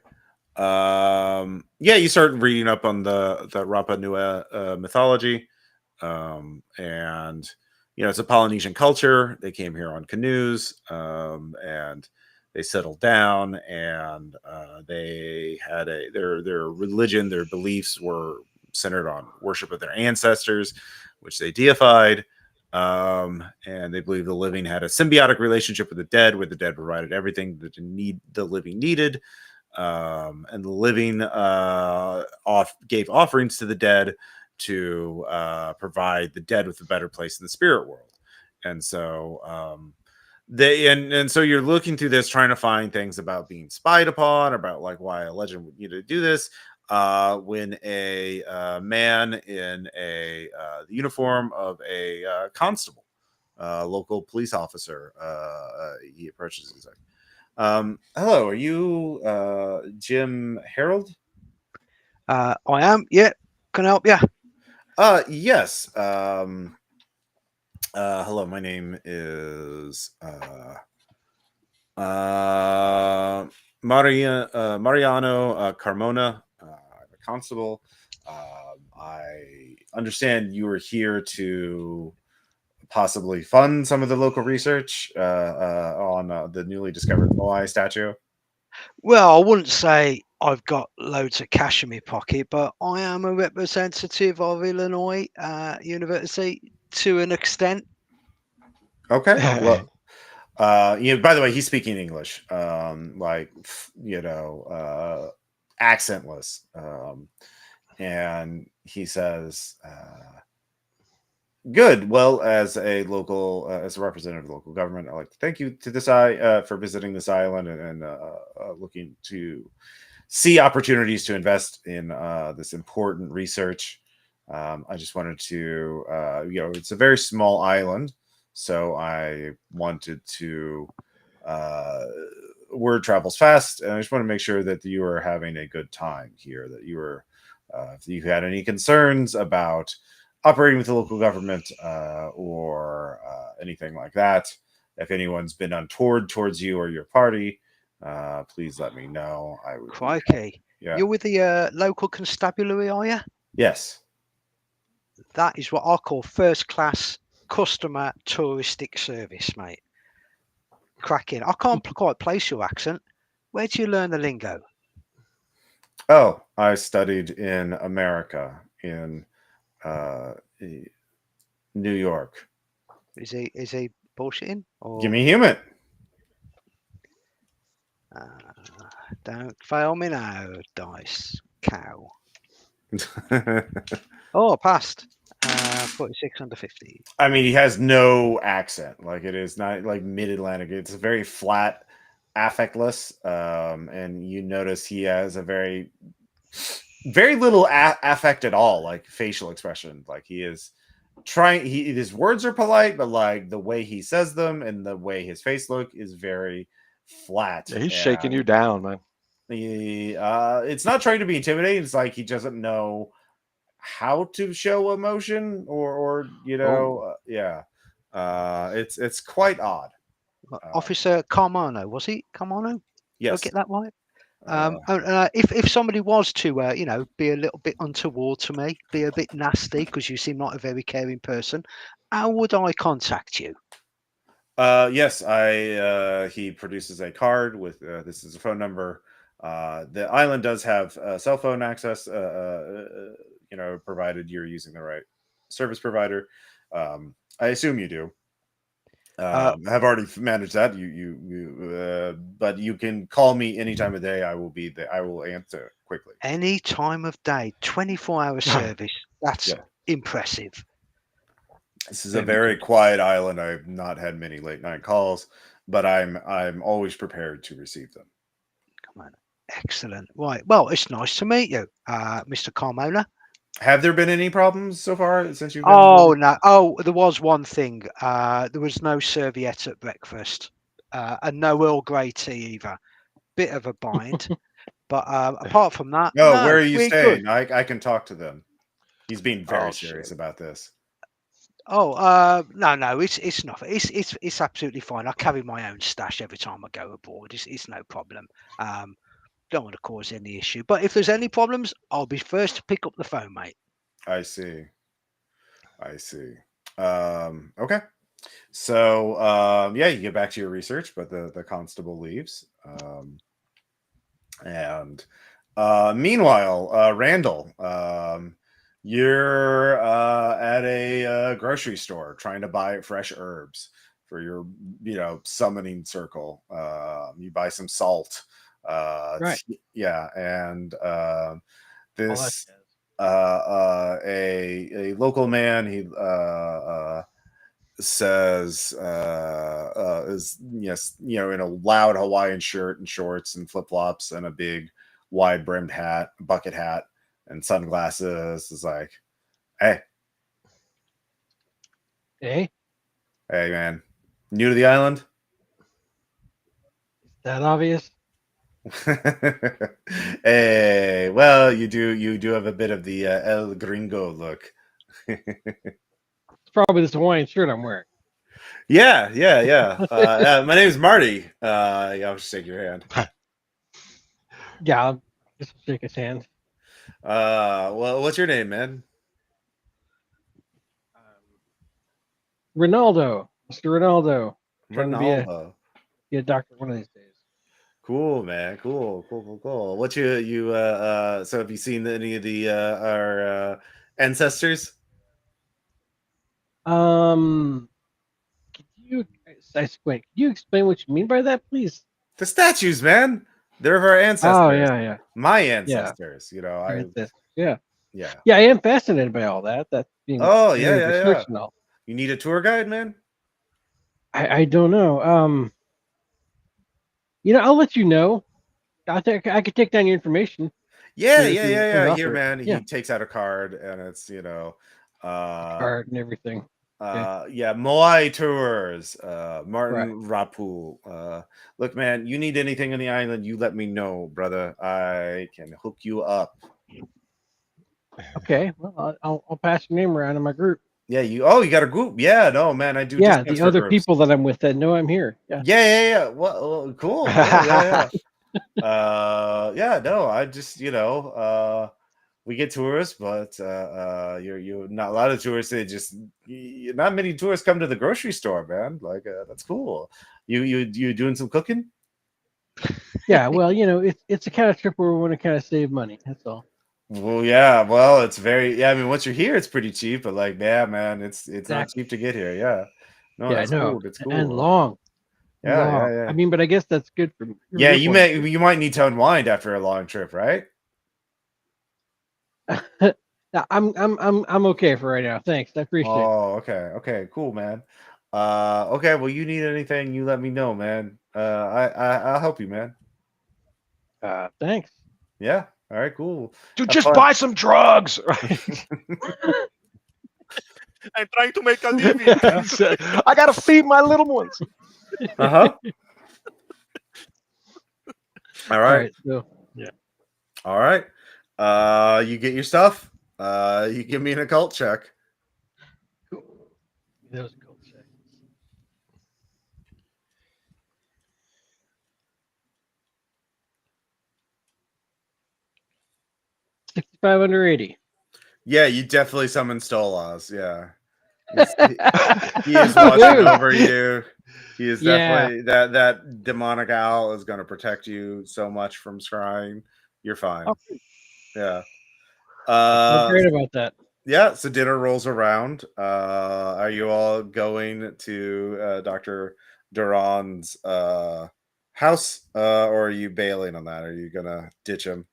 [SPEAKER 1] Yeah, you start reading up on the Rapa Nui mythology, and it's a Polynesian culture. They came here on canoes, and they settled down, and they had their religion, their beliefs were centered on worship of their ancestors, which they deified. And they believe the living had a symbiotic relationship with the dead, where the dead provided everything that the living needed. And the living gave offerings to the dead to provide the dead with a better place in the spirit world. And so so you're looking through this, trying to find things about being spied upon, about like why a legend would need to do this. When a man in the uniform of a constable, local police officer, he approaches. He's like, hello, are you Jim Harold?
[SPEAKER 4] I am. Yeah. Can I help you?
[SPEAKER 1] Yes. Hello, my name is Mariano Carmona. I'm a constable. I understand you were here to possibly fund some of the local research on the newly discovered moai statue.
[SPEAKER 4] Well, I wouldn't say I've got loads of cash in my pocket, but I am a representative of Illinois University to an extent.
[SPEAKER 1] Okay. Well, by the way, he's speaking English, accentless. And he says, good. Well, as a representative of the local government, I'd like to thank you to this for visiting this island and looking to see opportunities to invest in this important research. I just wanted to, it's a very small island, so I wanted to, word travels fast, and I just want to make sure that you are having a good time here, that you were, if you had any concerns about operating with the local government or anything like that, if anyone's been untoward towards you or your party, please let me know. I would.
[SPEAKER 4] Crikey.
[SPEAKER 1] Yeah.
[SPEAKER 4] You're with the local constabulary, are you?
[SPEAKER 1] Yes.
[SPEAKER 4] That is what I call first class customer touristic service, mate. Cracking. I can't quite place your accent. Where do you learn the lingo?
[SPEAKER 1] Oh, I studied in America, in New York.
[SPEAKER 4] Is he bullshitting? Or
[SPEAKER 1] Give me human.
[SPEAKER 4] don't fail me now, dice cow. Oh, passed. 46 under 50.
[SPEAKER 1] I mean, he has no accent. Like, it is not like mid-Atlantic. It's very flat, affectless. And you notice he has a very little affect at all, like facial expression. Like, he is trying. His words are polite, but like the way he says them and the way his face look is very flat.
[SPEAKER 3] Yeah, he's shaking you down, man.
[SPEAKER 1] It's not trying to be intimidating. It's like he doesn't know how to show emotion or yeah. It's quite odd.
[SPEAKER 4] Officer Carmano, was he? Carmano?
[SPEAKER 1] Yes.
[SPEAKER 4] Did I get that right? If somebody was to, be a little bit untoward to me, be a bit nasty, because you seem like a very caring person, how would I contact you?
[SPEAKER 1] Yes, he produces a card with this is a phone number. The island does have cell phone access, provided you're using the right service provider. I assume you do. Have already managed that. But you can call me any time of day. I will be there. I will answer quickly.
[SPEAKER 4] Any time of day, 24-hour service. That's impressive.
[SPEAKER 1] This is a very quiet island. I've not had many late night calls, but I'm always prepared to receive them.
[SPEAKER 4] Come on. Excellent. Right. Well, it's nice to meet you, Mr. Carmona.
[SPEAKER 1] Have there been any problems so far since you've been?
[SPEAKER 4] Oh, no. Oh, there was one thing. There was no serviette at breakfast and no Earl Grey tea either. Bit of a bind. But apart from that,
[SPEAKER 1] No,
[SPEAKER 4] no,
[SPEAKER 1] where are you
[SPEAKER 4] we're
[SPEAKER 1] staying?
[SPEAKER 4] good.
[SPEAKER 1] I can talk to them. He's being very
[SPEAKER 3] Oh,
[SPEAKER 1] serious
[SPEAKER 3] shit.
[SPEAKER 1] about this.
[SPEAKER 4] Oh, no, it's not. It's absolutely fine. I carry my own stash every time I go aboard. It's no problem. Don't want to cause any issue. But if there's any problems, I'll be first to pick up the phone, mate.
[SPEAKER 1] I see. Okay. So yeah, you get back to your research, but the constable leaves. And meanwhile, Randall, you're at a grocery store trying to buy fresh herbs for your, summoning circle. You buy some salt.
[SPEAKER 5] Right.
[SPEAKER 1] Yeah, and
[SPEAKER 5] All that
[SPEAKER 1] this
[SPEAKER 5] jazz.
[SPEAKER 1] a local man, he says is, yes, in a loud Hawaiian shirt and shorts and flip-flops and a big wide brimmed hat, bucket hat, and sunglasses, is like, hey
[SPEAKER 5] Hey,
[SPEAKER 1] man, new to the island?
[SPEAKER 5] is that obvious?
[SPEAKER 1] Hey, well, you do have a bit of the El Gringo look.
[SPEAKER 5] It's probably this Hawaiian shirt I'm wearing.
[SPEAKER 1] Yeah. My name is Marty. Yeah, I'll just shake your hand.
[SPEAKER 5] Yeah, I'll just shake his hand.
[SPEAKER 1] Well, what's your name, man?
[SPEAKER 5] Ronaldo, Mr. Ronaldo, trying to
[SPEAKER 1] Ronaldo.
[SPEAKER 5] be a doctor one of these days.
[SPEAKER 1] Cool, man. Cool. What you so have you seen any of the our ancestors?
[SPEAKER 5] Could you wait? Could you explain what you mean by that, please?
[SPEAKER 1] The statues, man. They're of our ancestors.
[SPEAKER 5] Oh yeah.
[SPEAKER 1] My ancestors.
[SPEAKER 5] Yeah.
[SPEAKER 1] Yeah.
[SPEAKER 5] Yeah, I am fascinated by all that. That's being
[SPEAKER 1] Oh,
[SPEAKER 5] area of
[SPEAKER 1] yeah.
[SPEAKER 5] research and all.
[SPEAKER 1] You need a tour guide, man?
[SPEAKER 5] I don't know. I'll let you know. I think I could take down your information.
[SPEAKER 1] Yeah.
[SPEAKER 5] if you want to
[SPEAKER 1] Here,
[SPEAKER 5] offer it.
[SPEAKER 1] man.
[SPEAKER 5] Yeah.
[SPEAKER 1] He takes out a card, and it's
[SPEAKER 5] Card and everything.
[SPEAKER 1] yeah, Moai Tours, Martin
[SPEAKER 5] Right.
[SPEAKER 1] Rapul. Look, man, you need anything on the island, you let me know, brother. I can hook you up.
[SPEAKER 5] Okay. Well, I'll pass your name around in my group.
[SPEAKER 1] Yeah, you got a group. Yeah, no, man, I do
[SPEAKER 5] Yeah,
[SPEAKER 1] discounts
[SPEAKER 5] the
[SPEAKER 1] for
[SPEAKER 5] other
[SPEAKER 1] groups.
[SPEAKER 5] people that I'm with that know I'm here. Yeah.
[SPEAKER 1] Yeah. Well, cool. Yeah. Yeah, no, I just, we get tourists, but you're not a lot of tourists. They just not many tourists come to the grocery store, man. Like that's cool. You doing some cooking?
[SPEAKER 5] Yeah. Well, it's a kind of trip where we want to kind of save money. That's all.
[SPEAKER 1] Well, yeah. Well, it's very. Yeah, I mean, once you're here, it's pretty cheap. But like, yeah, man, it's not
[SPEAKER 5] Exactly.
[SPEAKER 1] cheap to get here. Yeah. No,
[SPEAKER 5] Yeah,
[SPEAKER 1] that's
[SPEAKER 5] I know.
[SPEAKER 1] cool. That's cool.
[SPEAKER 5] And long.
[SPEAKER 1] Yeah.
[SPEAKER 5] I mean, but I guess that's good for me.
[SPEAKER 1] Yeah, you might need to unwind after a long trip, right?
[SPEAKER 5] I'm okay for right now. Thanks. I appreciate it.
[SPEAKER 1] Oh, okay, cool, man. Okay, well, you need anything, you let me know, man. I'll help you, man.
[SPEAKER 5] Thanks.
[SPEAKER 1] Yeah. All right, cool.
[SPEAKER 3] Dude,
[SPEAKER 1] Have
[SPEAKER 3] just
[SPEAKER 1] fun.
[SPEAKER 3] buy some drugs.
[SPEAKER 2] I'm trying to make a living.
[SPEAKER 3] I gotta feed my little ones.
[SPEAKER 1] Uh-huh. All right.
[SPEAKER 5] So,
[SPEAKER 1] All right. You get your stuff. You give me an occult check.
[SPEAKER 5] cool. That was a cool check. 65 under 80.
[SPEAKER 1] Yeah, you definitely summon Stolas. Yeah. He is watching over you. He is definitely that demonic owl is going to protect you so much from scrying. You're fine.
[SPEAKER 5] Okay.
[SPEAKER 1] Yeah.
[SPEAKER 5] I'm great about that.
[SPEAKER 1] Yeah, so dinner rolls around. Are you all going to Dr. Duran's house, or are you bailing on that? Are you gonna ditch him?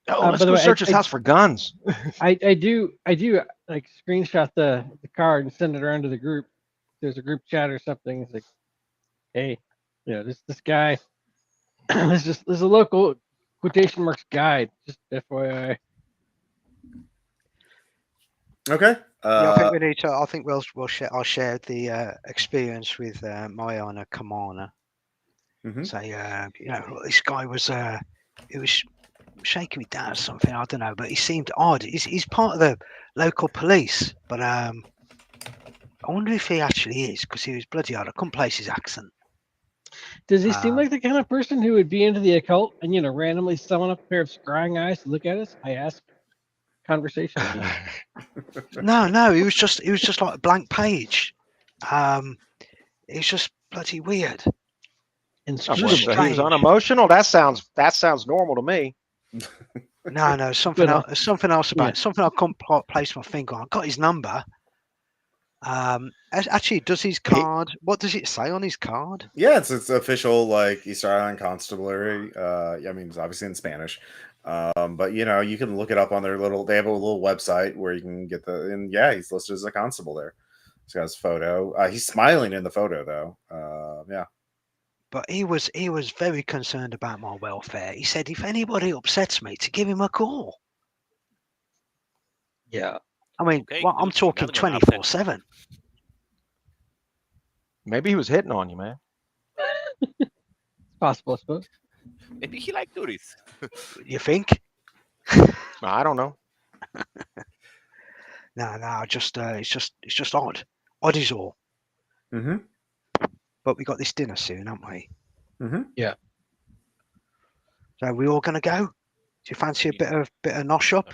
[SPEAKER 3] Oh,
[SPEAKER 5] by
[SPEAKER 3] let's
[SPEAKER 5] the
[SPEAKER 3] go
[SPEAKER 5] way,
[SPEAKER 3] search his house for guns.
[SPEAKER 5] I do like screenshot the card and send it around to the group. There's a group chat or something. It's like, hey, this guy, there's a local quotation marks guide. Just FYI.
[SPEAKER 1] Okay.
[SPEAKER 4] Yeah, I think we need to. I think I'll share the experience with Mayana Kamana.
[SPEAKER 1] Mhm.
[SPEAKER 4] Say, this guy was. It was shaking me down or something. I don't know, but he seemed odd. He's part of the local police, but I wonder if he actually is, because he was bloody odd. I couldn't place his accent.
[SPEAKER 5] Does he seem like the kind of person who would be into the occult and randomly summon up a pair of scrying eyes to look at us? I ask. Conversation.
[SPEAKER 4] No, he was just like a blank page. It's just bloody weird.
[SPEAKER 3] Inscrutable. He was unemotional. That sounds normal to me.
[SPEAKER 4] No, something else about it. Something I couldn't place my finger on. I got his number. Actually, does his card? What does it say on his card?
[SPEAKER 1] Yeah, it's official, like East Island Constabulary. I mean, it's obviously in Spanish, but you can look it up on their little. They have a little website where you can get and yeah, he's listed as a constable there. He's got his photo. He's smiling in the photo though. Yeah.
[SPEAKER 4] But he was very concerned about my welfare. He said if anybody upsets me, to give him a call.
[SPEAKER 5] Yeah.
[SPEAKER 4] I mean, I'm talking 24/7.
[SPEAKER 3] Maybe he was hitting on you, man.
[SPEAKER 5] It's possible, I suppose.
[SPEAKER 2] Maybe he liked tourists.
[SPEAKER 4] You think?
[SPEAKER 3] I don't know.
[SPEAKER 4] No, just it's just odd. Odd is all.
[SPEAKER 1] Mm-hmm.
[SPEAKER 4] But we got this dinner soon, haven't we?
[SPEAKER 1] Mm-hmm.
[SPEAKER 5] Yeah.
[SPEAKER 4] So are we all gonna go? Do you fancy a bit of nosh up?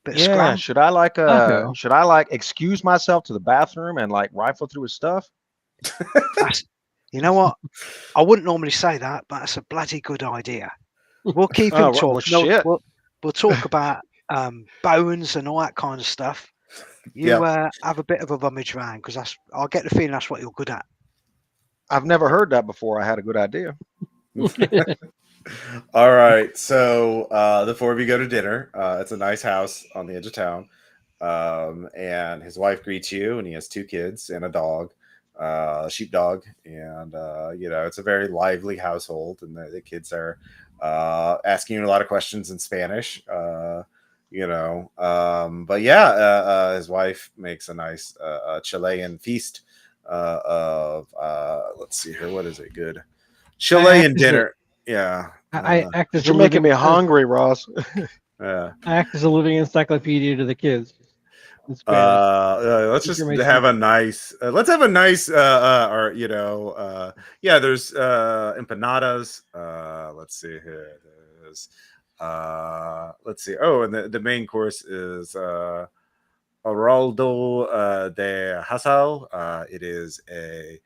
[SPEAKER 4] Bit of
[SPEAKER 3] Yeah.
[SPEAKER 4] scram?
[SPEAKER 3] Should I like excuse myself to the bathroom and like rifle through his stuff?
[SPEAKER 4] You know what? I wouldn't normally say that, but that's a bloody good idea. We'll keep him talk.
[SPEAKER 3] Well,
[SPEAKER 4] We'll talk about bones and all that kind of stuff. You have a bit of a rummage around, because I'll get the feeling that's what you're good at.
[SPEAKER 3] I've never heard that before. I had a good idea.
[SPEAKER 1] All right. So the four of you go to dinner. It's a nice house on the edge of town. And his wife greets you, and he has 2 kids and a dog, a sheepdog. And, it's a very lively household. And the kids are asking you a lot of questions in Spanish, but his wife makes a nice Chilean feast of, let's see here. What is it? Good Chilean dinner. Yeah.
[SPEAKER 5] I act as
[SPEAKER 3] You're making me hungry, Ross.
[SPEAKER 1] I
[SPEAKER 3] act
[SPEAKER 5] as a living encyclopedia to the kids.
[SPEAKER 1] Let's just have a nice there's empanadas. Let's see here. Let's see. Oh, and the main course is Araldo de Hasal. It is a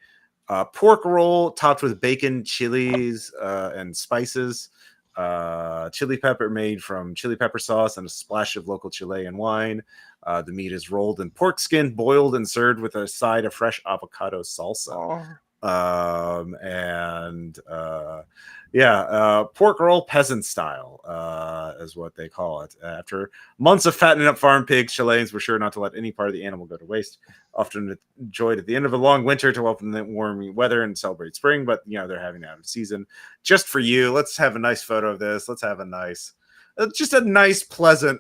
[SPEAKER 1] pork roll topped with bacon, chilies, and spices. Chili pepper made from chili pepper sauce and a splash of local Chilean wine. The meat is rolled in pork skin, boiled, and served with a side of fresh avocado salsa. Pork roll peasant style is what they call it. After months of fattening up farm pigs, Chileans were sure not to let any part of the animal go to waste. Often enjoyed at the end of a long winter to welcome the warm weather and celebrate spring, but they're having it out of season. Just for you, let's have a nice photo of this. Let's have a nice, pleasant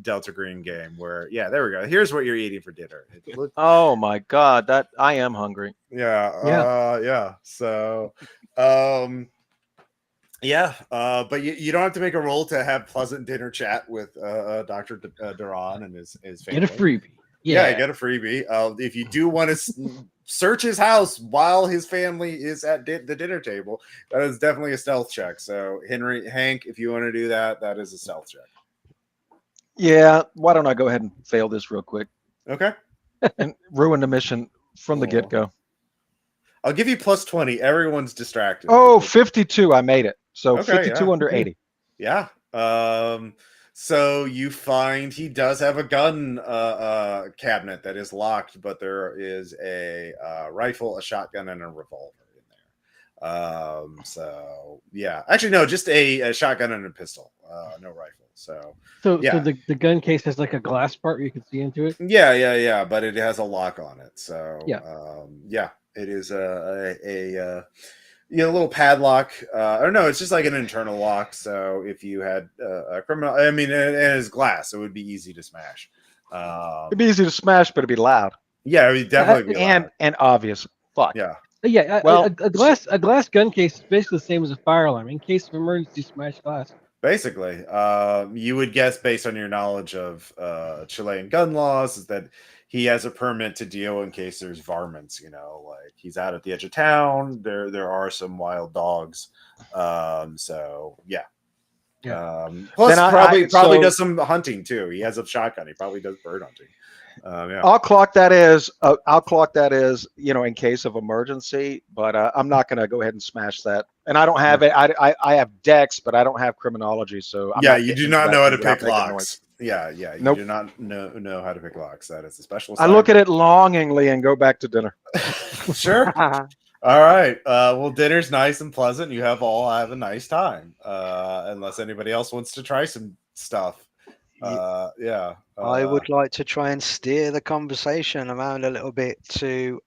[SPEAKER 1] Delta Green game where there we go. Here's what you're eating for dinner.
[SPEAKER 3] Oh my God, that I am hungry.
[SPEAKER 1] So but you don't have to make a roll to have pleasant dinner chat with Dr. Duran and his family.
[SPEAKER 5] Get a freebie.
[SPEAKER 1] Get a freebie. If you do want to search his house while his family is at the dinner table, that is definitely a stealth check. So Hank, if you want to do that, that is a stealth check.
[SPEAKER 3] Yeah, why don't I go ahead and fail this real quick?
[SPEAKER 1] Okay.
[SPEAKER 3] And ruin the mission from the get-go.
[SPEAKER 1] I'll give you plus 20. Everyone's distracted.
[SPEAKER 3] Oh, 52. I made it. So
[SPEAKER 1] okay,
[SPEAKER 3] 52 under 80.
[SPEAKER 1] Yeah. So you find he does have a gun cabinet that is locked, but there is a rifle, a shotgun, and a revolver in there. Actually, no, just a shotgun and a pistol. No rifle. So
[SPEAKER 5] the gun case has like a glass part where you can see into it.
[SPEAKER 1] Yeah. But it has a lock on it. So it is a little padlock. Or no, it's just like an internal lock. So if you had a criminal, and it's glass, so it would be easy to smash.
[SPEAKER 3] It'd be easy to smash, but it'd be loud.
[SPEAKER 1] Yeah, it would definitely be loud.
[SPEAKER 3] And obvious. Fuck.
[SPEAKER 1] Yeah.
[SPEAKER 5] Yeah,
[SPEAKER 3] Well,
[SPEAKER 5] a glass gun case is basically the same as a fire alarm. In case of emergency, smash glass.
[SPEAKER 1] Basically, you would guess based on your knowledge of Chilean gun laws is that he has a permit to deal in case there's varmints. You know, like he's out at the edge of town. There are some wild dogs. So yeah.
[SPEAKER 5] Yeah.
[SPEAKER 1] Plus,
[SPEAKER 3] Then
[SPEAKER 1] probably
[SPEAKER 3] so
[SPEAKER 1] does some hunting too. He has a shotgun. He probably does bird hunting. Yeah.
[SPEAKER 3] I'll clock that as in case of emergency, but I'm not going to go ahead and smash that. And I don't have it. I have Dex, but I don't have criminology, so I'm
[SPEAKER 1] Yeah,
[SPEAKER 3] not
[SPEAKER 1] you
[SPEAKER 3] getting
[SPEAKER 1] do
[SPEAKER 3] into
[SPEAKER 1] not
[SPEAKER 3] that
[SPEAKER 1] know how
[SPEAKER 3] thing
[SPEAKER 1] to
[SPEAKER 3] without
[SPEAKER 1] pick
[SPEAKER 3] making
[SPEAKER 1] locks.
[SPEAKER 3] noise.
[SPEAKER 1] Yeah, you
[SPEAKER 3] Nope.
[SPEAKER 1] do not know how to pick locks. That is a special
[SPEAKER 3] I look at it longingly and go back to dinner.
[SPEAKER 1] Sure. All right. Well, dinner's nice and pleasant. You have a nice time. Unless anybody else wants to try some stuff. Yeah.
[SPEAKER 4] I would like to try and steer the conversation around a little bit to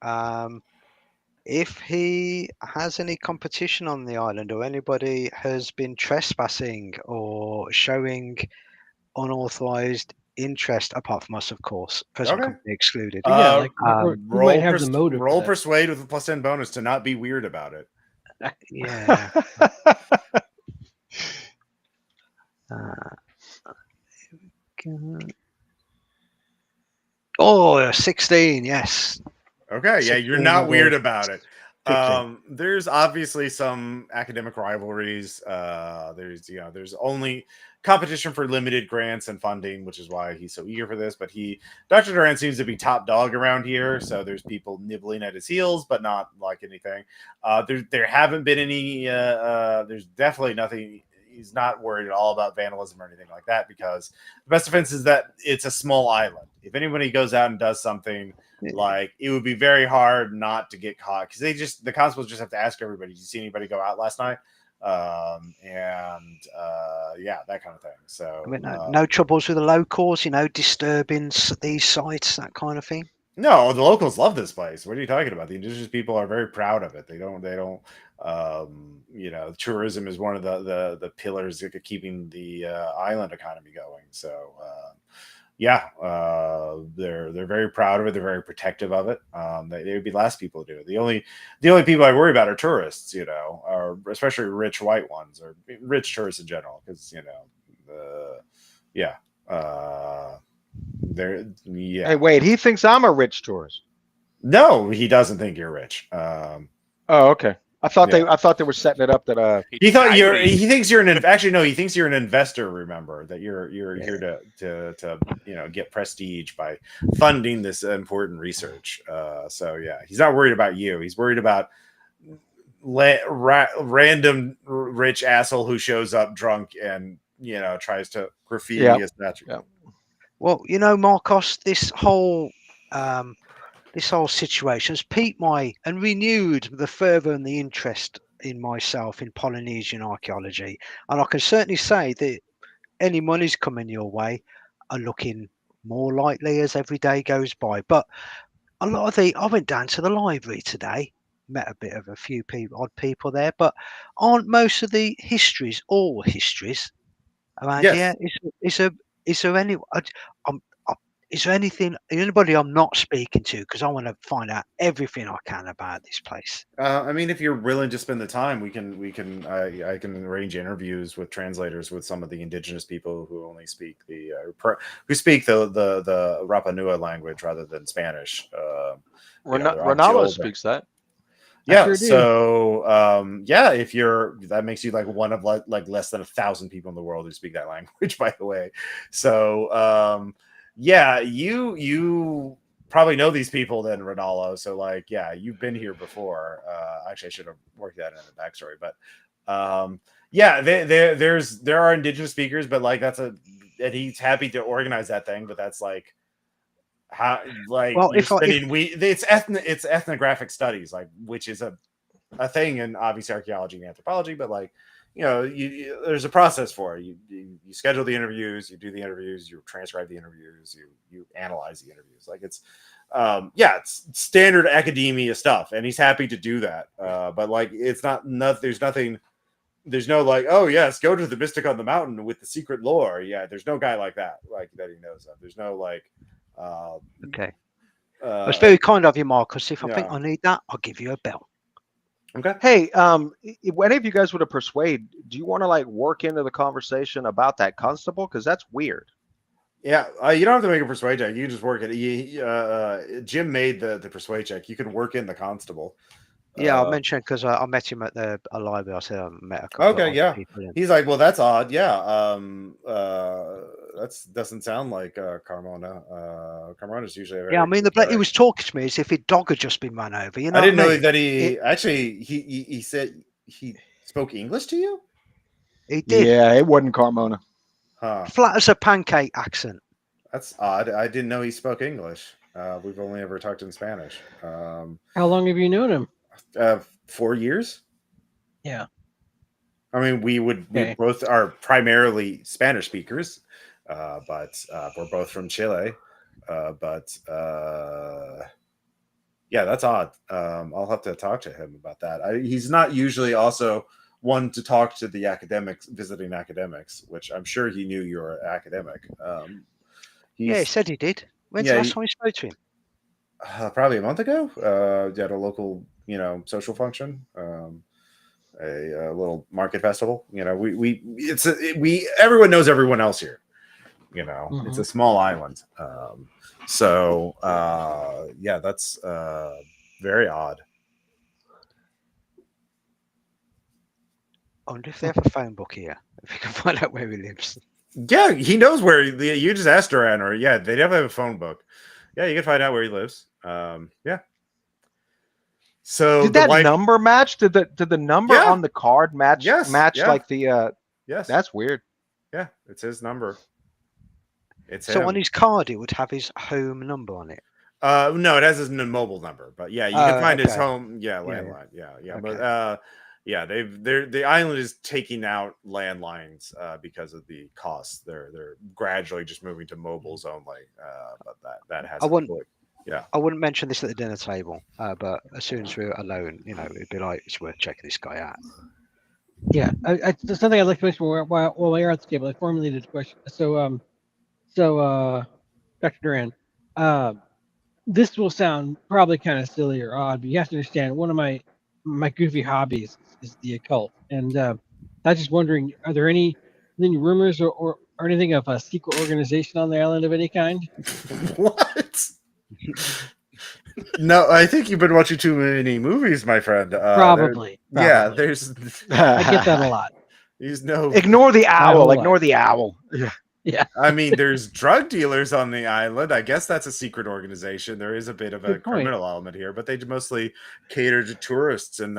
[SPEAKER 4] if he has any competition on the island or anybody has been trespassing or showing unauthorized interest, apart from us, of course, present
[SPEAKER 1] Okay.
[SPEAKER 4] company excluded.
[SPEAKER 5] Yeah, like who might have the
[SPEAKER 1] pers-
[SPEAKER 5] motive?
[SPEAKER 1] roll
[SPEAKER 5] for that?
[SPEAKER 1] persuade with a +10 bonus to not be weird about it.
[SPEAKER 4] Yeah. Oh, 16, yes.
[SPEAKER 1] Okay, yeah, you're
[SPEAKER 4] 16
[SPEAKER 1] not
[SPEAKER 4] of
[SPEAKER 1] weird
[SPEAKER 4] those.
[SPEAKER 1] about it.
[SPEAKER 4] 15.
[SPEAKER 1] There's obviously some academic rivalries. There's only competition for limited grants and funding, which is why he's so eager for this. But Dr. Duran seems to be top dog around here, so there's people nibbling at his heels, but not like anything. There haven't been any. There's definitely nothing. He's not worried at all about vandalism or anything like that because the best defense is that it's a small island. If anybody goes out and does something, like it would be very hard not to get caught because the constables just have to ask everybody, did you see anybody go out last night? Yeah, that kind of thing. So
[SPEAKER 4] I mean, no troubles with the locals, disturbing these sites, that kind of thing.
[SPEAKER 1] No, the locals love this place. What are you talking about? The indigenous people are very proud of it. They don't tourism is one of the pillars that are keeping the island economy going. So they're very proud of it. They're very protective of it. They would be the last people to do it. The only people I worry about are tourists, or especially rich white ones or rich tourists in general, because
[SPEAKER 3] Hey, wait, he thinks I'm a rich tourist.
[SPEAKER 1] No, he doesn't think you're rich.
[SPEAKER 3] Oh, okay. I thought they were setting it up that
[SPEAKER 1] he thinks you're he thinks you're an investor. Remember that you're here to get prestige by funding this important research. He's not worried about you. He's worried about random rich asshole who shows up drunk and tries to graffiti a statue.
[SPEAKER 3] Yeah.
[SPEAKER 4] Well, Marcos, this whole situation has piqued and renewed the fervor and the interest in myself in Polynesian archaeology, and I can certainly say that any monies coming your way are looking more likely as every day goes by. But a lot of I went down to the library today, met a few odd people there, but aren't most of the histories all histories around here? Is there any? Is there anybody I'm not speaking to? Because I want to find out everything I can about this place.
[SPEAKER 1] I mean, if you're willing to spend the time, I can arrange interviews with translators with some of the indigenous people who only speak the Rapa Nui language rather than Spanish.
[SPEAKER 3] Ronaldo speaks that.
[SPEAKER 1] Yeah.
[SPEAKER 5] Sure
[SPEAKER 1] so, if that makes you like one of like less than 1,000 people in the world who speak that language, by the way. So, you probably know these people then, Ronaldo. So you've been here before. Actually, I should have worked that in the backstory, but there are indigenous speakers, but and he's happy to organize that thing, but that's like how it's ethnographic studies, which is a thing in obviously archaeology and anthropology, but there's a process for it. You schedule the interviews, you do the interviews, you transcribe the interviews, you analyze the interviews. It's standard academia stuff, and he's happy to do that. But it's there's no oh yes, go to the mystic on the mountain with the secret lore. Yeah, there's no guy like that that he knows of. There's no
[SPEAKER 4] okay. It's very kind of you, Marcus. If I think I need that, I'll give you a bell.
[SPEAKER 1] Okay.
[SPEAKER 3] Hey, if any of you guys would have persuade, do you want to like work into the conversation about that constable? Because that's weird.
[SPEAKER 1] Yeah, you don't have to make a persuade check. You can just work it. Jim made the persuade check. You can work in the constable.
[SPEAKER 4] Yeah, I mentioned because I met him at the library. I said I met a couple
[SPEAKER 1] Okay,
[SPEAKER 4] of
[SPEAKER 1] yeah.
[SPEAKER 4] people. In.
[SPEAKER 1] He's like, well, that's odd. Yeah, that doesn't sound like Carmona. Carmona's usually a very
[SPEAKER 4] Yeah, I mean,
[SPEAKER 1] good
[SPEAKER 4] he
[SPEAKER 1] guy.
[SPEAKER 4] was talking to me as if his dog had just been run over. You know,
[SPEAKER 1] I didn't
[SPEAKER 4] what I
[SPEAKER 1] know
[SPEAKER 4] mean?
[SPEAKER 1] that he said he spoke English to you.
[SPEAKER 4] He did.
[SPEAKER 3] Yeah, it wasn't Carmona.
[SPEAKER 1] Huh.
[SPEAKER 4] Flat as a pancake accent.
[SPEAKER 1] That's odd. I didn't know he spoke English. We've only ever talked in Spanish.
[SPEAKER 5] How long have you known him?
[SPEAKER 1] 4 years.
[SPEAKER 5] Yeah.
[SPEAKER 1] I mean, we
[SPEAKER 5] Okay.
[SPEAKER 1] both are primarily Spanish speakers, but we're both from Chile. Yeah, that's odd. I'll have to talk to him about that. He's not usually also one to talk to the visiting academics, which I'm sure he knew you're an academic.
[SPEAKER 4] Yeah, he said he did. When's the last time you spoke to him?
[SPEAKER 1] Probably a month ago. At a local, social function. A little market festival. Everyone knows everyone else here. It's a small island. Yeah, that's very odd.
[SPEAKER 4] I wonder if they have a phone book here. If you can find out where he lives.
[SPEAKER 1] Yeah, he knows where you just asked Duran, or yeah, they definitely have a phone book. Yeah, you can find out where he lives. Yeah. So
[SPEAKER 3] did that number match? Did the number on the card match?
[SPEAKER 1] Yes,
[SPEAKER 3] like the
[SPEAKER 1] yes.
[SPEAKER 3] That's weird.
[SPEAKER 1] Yeah, it's his number. It's
[SPEAKER 4] so
[SPEAKER 1] him.
[SPEAKER 4] On his card, it would have his home number on it.
[SPEAKER 1] No, it has his mobile number, but yeah, you can find his home. Yeah, landline. Yeah. Okay. But yeah, the island is taking out landlines because of the costs. They're gradually just moving to mobiles only. But that has.
[SPEAKER 5] I
[SPEAKER 4] wouldn't mention this at the dinner table, but as soon as we're alone, it'd be like it's worth checking this guy out.
[SPEAKER 5] Yeah, there's something I'd like to mention while we're at the table. I formulated a question. So, Dr. Duran, this will sound probably kind of silly or odd, but you have to understand one of my goofy hobbies is the occult, and I'm just wondering, are there any rumors or anything of a secret organization on the island of any kind?
[SPEAKER 1] What? No, I think you've been watching too many movies, my friend.
[SPEAKER 5] Probably.
[SPEAKER 1] Yeah, there's.
[SPEAKER 5] I get that a lot.
[SPEAKER 3] Ignore the owl. Ignore the owl. Yeah.
[SPEAKER 5] Yeah.
[SPEAKER 1] I mean, there's drug dealers on the island. I guess that's a secret organization. There is a bit of a criminal element here, but they mostly cater to tourists, and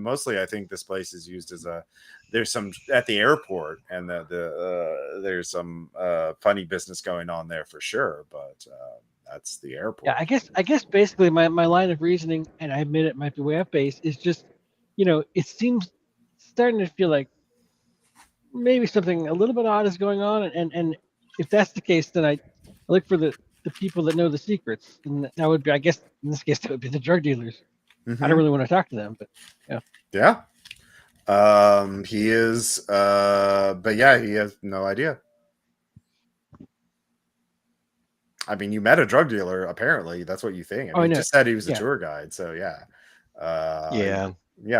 [SPEAKER 1] mostly I think this place is used as there's some at the airport, and there's some funny business going on there for sure, but that's the airport.
[SPEAKER 5] Yeah, I guess basically my line of reasoning, and I admit it might be way off base, is just, it seems starting to feel like maybe something a little bit odd is going on, and if that's the case, then I look for the people that know the secrets, and that would be, I guess in this case, that would be the drug dealers. I don't really want to talk to them, but
[SPEAKER 1] yeah. He is, but yeah, he has no idea. I mean, you met a drug dealer. Apparently, that's what you think. I mean, he just said he was a tour guide, so yeah.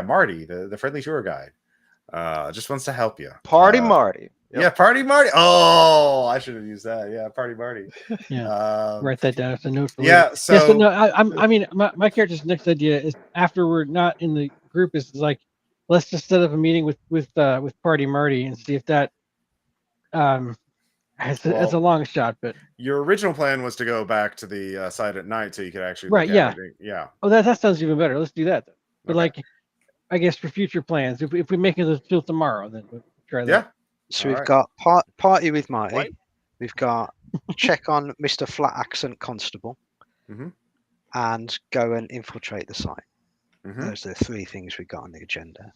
[SPEAKER 1] Marty, the friendly tour guide. Just wants to help you.
[SPEAKER 3] Party Marty.
[SPEAKER 1] Yep. Yeah, Party Marty. Oh, I should have used that. Yeah, Party Marty.
[SPEAKER 5] Yeah. Write that down as a note for
[SPEAKER 1] later.
[SPEAKER 5] So no, I mean, my character's next idea is after we're not in the group is like, let's just set up a meeting with Party Marty and see if that it's a long shot. But
[SPEAKER 1] your original plan was to go back to the site at night so you could actually
[SPEAKER 5] look at
[SPEAKER 1] everything. Yeah.
[SPEAKER 5] Oh, that sounds even better. Let's do that. But like, I guess for future plans, if we make it till tomorrow, then we'll try that.
[SPEAKER 1] Yeah.
[SPEAKER 4] So we've got party with Marty. What? We've got check on Mr. Flat Accent Constable, and go and infiltrate the site. Those are the three things we got on the agenda.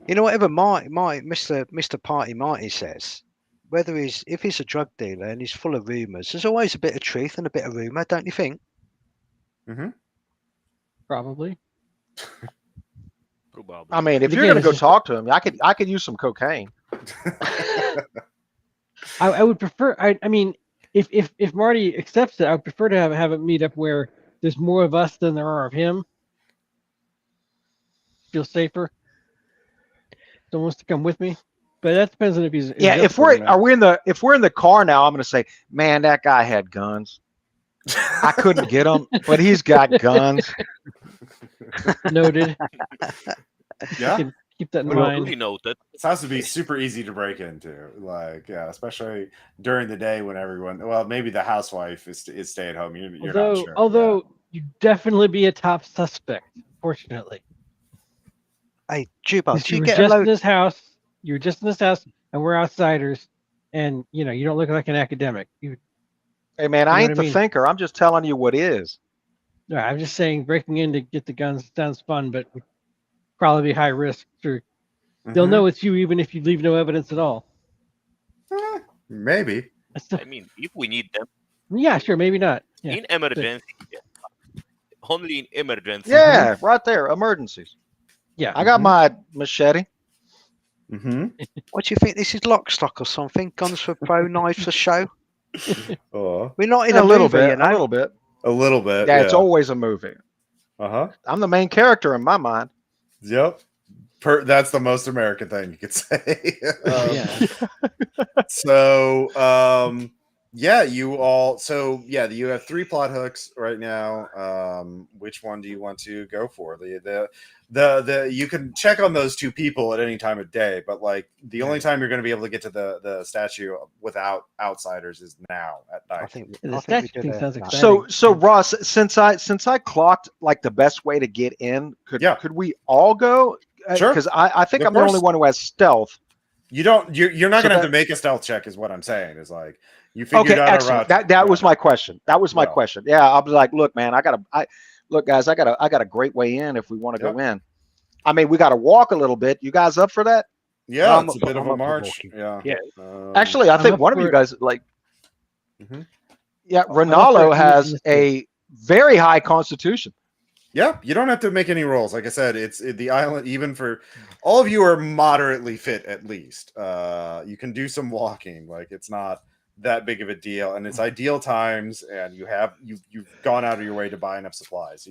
[SPEAKER 4] Whatever Mr. Party Marty says, if he's a drug dealer and he's full of rumors, there's always a bit of truth and a bit of rumor, don't you think?
[SPEAKER 5] Probably.
[SPEAKER 3] I mean, if you're going to go talk to him, I could use some cocaine.
[SPEAKER 5] I would prefer. I mean, if Marty accepts it, I would prefer to have it meet up where there's more of us than there are of him, feel safer. Someone wants to come with me, but that depends on if he's
[SPEAKER 3] Yeah,
[SPEAKER 5] up
[SPEAKER 3] if
[SPEAKER 5] for it or not.
[SPEAKER 3] if we're in the car now, I'm going to say, man, that guy had guns. I couldn't get him, but he's got guns.
[SPEAKER 5] Noted.
[SPEAKER 1] Yeah.
[SPEAKER 5] Can keep that in
[SPEAKER 1] Well,
[SPEAKER 5] mind.
[SPEAKER 2] Duly noted.
[SPEAKER 1] It has to be super easy to break into, like, yeah, especially during the day when everyone. Well, maybe the housewife is stay at home. You're not sure.
[SPEAKER 5] Although you'd definitely be a top suspect. Fortunately,
[SPEAKER 4] Hey, Jubal,
[SPEAKER 5] because
[SPEAKER 4] do
[SPEAKER 5] you
[SPEAKER 4] you
[SPEAKER 5] were
[SPEAKER 4] get a
[SPEAKER 5] just in
[SPEAKER 4] load?
[SPEAKER 5] this house. You were just in this house, and we're outsiders. And you don't look like an academic.
[SPEAKER 3] Hey, man,
[SPEAKER 5] You
[SPEAKER 3] I
[SPEAKER 5] know
[SPEAKER 3] ain't
[SPEAKER 5] what I
[SPEAKER 3] the
[SPEAKER 5] mean?
[SPEAKER 3] thinker. I'm just telling you what is.
[SPEAKER 5] No, I'm just saying breaking in to get the guns sounds fun, but would probably be high risk. Sure, they'll know it's you even if you leave no evidence at all.
[SPEAKER 1] Maybe.
[SPEAKER 2] I mean, if we need them
[SPEAKER 5] Yeah, sure, maybe not. Yeah,
[SPEAKER 2] in emergency, only in emergency.
[SPEAKER 3] Yeah, right there. Emergencies.
[SPEAKER 5] yeah.
[SPEAKER 3] I got my machete.
[SPEAKER 1] Mm-hmm.
[SPEAKER 4] What do you think? This is Lock, Stock or something? Guns for Bo, knives for show?
[SPEAKER 1] Oh,
[SPEAKER 4] We're not in
[SPEAKER 3] A
[SPEAKER 4] a
[SPEAKER 3] little
[SPEAKER 4] movie,
[SPEAKER 3] bit.
[SPEAKER 4] you know.
[SPEAKER 3] A little bit.
[SPEAKER 1] a little bit.
[SPEAKER 3] Yeah, it's always a movie.
[SPEAKER 1] Uh-huh.
[SPEAKER 3] I'm the main character in my mind.
[SPEAKER 1] Yep. That's the most American thing you could say.
[SPEAKER 5] Yeah.
[SPEAKER 1] So, yeah, you have 3 plot hooks right now. Which one do you want to go for? The you can check on those 2 people at any time of day, but like the only time you're going to be able to get to the statue without outsiders is now at night.
[SPEAKER 4] I think
[SPEAKER 5] The
[SPEAKER 4] we
[SPEAKER 5] statue
[SPEAKER 4] did
[SPEAKER 5] thing
[SPEAKER 4] it.
[SPEAKER 5] sounds
[SPEAKER 4] No.
[SPEAKER 5] exciting.
[SPEAKER 3] So Ross, since I clocked like the best way to get in, could we all go?
[SPEAKER 1] Sure.
[SPEAKER 3] Because I think
[SPEAKER 1] Of
[SPEAKER 3] I'm the only
[SPEAKER 1] course.
[SPEAKER 3] one who has stealth.
[SPEAKER 1] You're not
[SPEAKER 3] So
[SPEAKER 1] going to have
[SPEAKER 3] that-
[SPEAKER 1] to make a stealth check, is what I'm saying. Is like you
[SPEAKER 3] Okay,
[SPEAKER 1] figured out a
[SPEAKER 3] excellent.
[SPEAKER 1] route.
[SPEAKER 3] That was my question. That was my
[SPEAKER 1] Yeah.
[SPEAKER 3] question. Yeah, I was like, look, man, look, guys, I got a great way in if we want to go in. I mean, we got to walk a little bit. You guys up for that?
[SPEAKER 1] Yeah,
[SPEAKER 4] I'm
[SPEAKER 1] it's a
[SPEAKER 4] up-
[SPEAKER 1] bit of
[SPEAKER 4] I'm
[SPEAKER 1] a
[SPEAKER 4] up for
[SPEAKER 1] march.
[SPEAKER 4] walking.
[SPEAKER 1] Yeah.
[SPEAKER 2] Yeah.
[SPEAKER 3] Actually, I
[SPEAKER 5] I'm
[SPEAKER 3] think
[SPEAKER 5] up
[SPEAKER 3] one of
[SPEAKER 5] for
[SPEAKER 3] you
[SPEAKER 5] it.
[SPEAKER 3] guys like.
[SPEAKER 1] Mhm.
[SPEAKER 3] Yeah,
[SPEAKER 5] I'm up for
[SPEAKER 3] Ronaldo
[SPEAKER 5] it.
[SPEAKER 3] has a very high constitution.
[SPEAKER 1] Yeah, you don't have to make any rolls. Like I said, the island, even for all of you are moderately fit at least. You can do some walking. Like it's not that big of a deal, and it's ideal times, and you've gone out of your way to buy enough supplies. So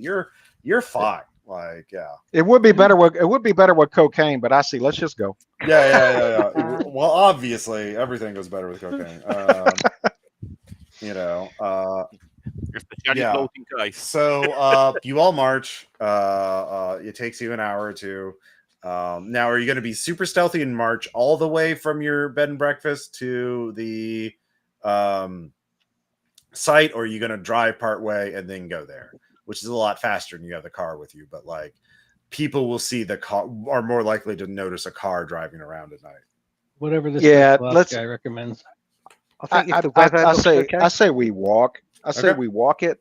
[SPEAKER 1] you're fine. Like, yeah.
[SPEAKER 3] It would be better with cocaine, but I see. Let's just go.
[SPEAKER 1] Yeah. Well, obviously, everything goes better with cocaine.
[SPEAKER 2] Especially
[SPEAKER 1] Yeah.
[SPEAKER 2] floating ice.
[SPEAKER 1] So you all march. It takes you an hour or 2. Now, are you going to be super stealthy and march all the way from your bed and breakfast to the site, or are you going to drive part way and then go there, which is a lot faster and you have the car with you, but like people will see the car, are more likely to notice a car driving around at night.
[SPEAKER 5] Whatever this guy recommends.
[SPEAKER 4] I think if the weather looks okay.
[SPEAKER 3] I say we walk. We walk it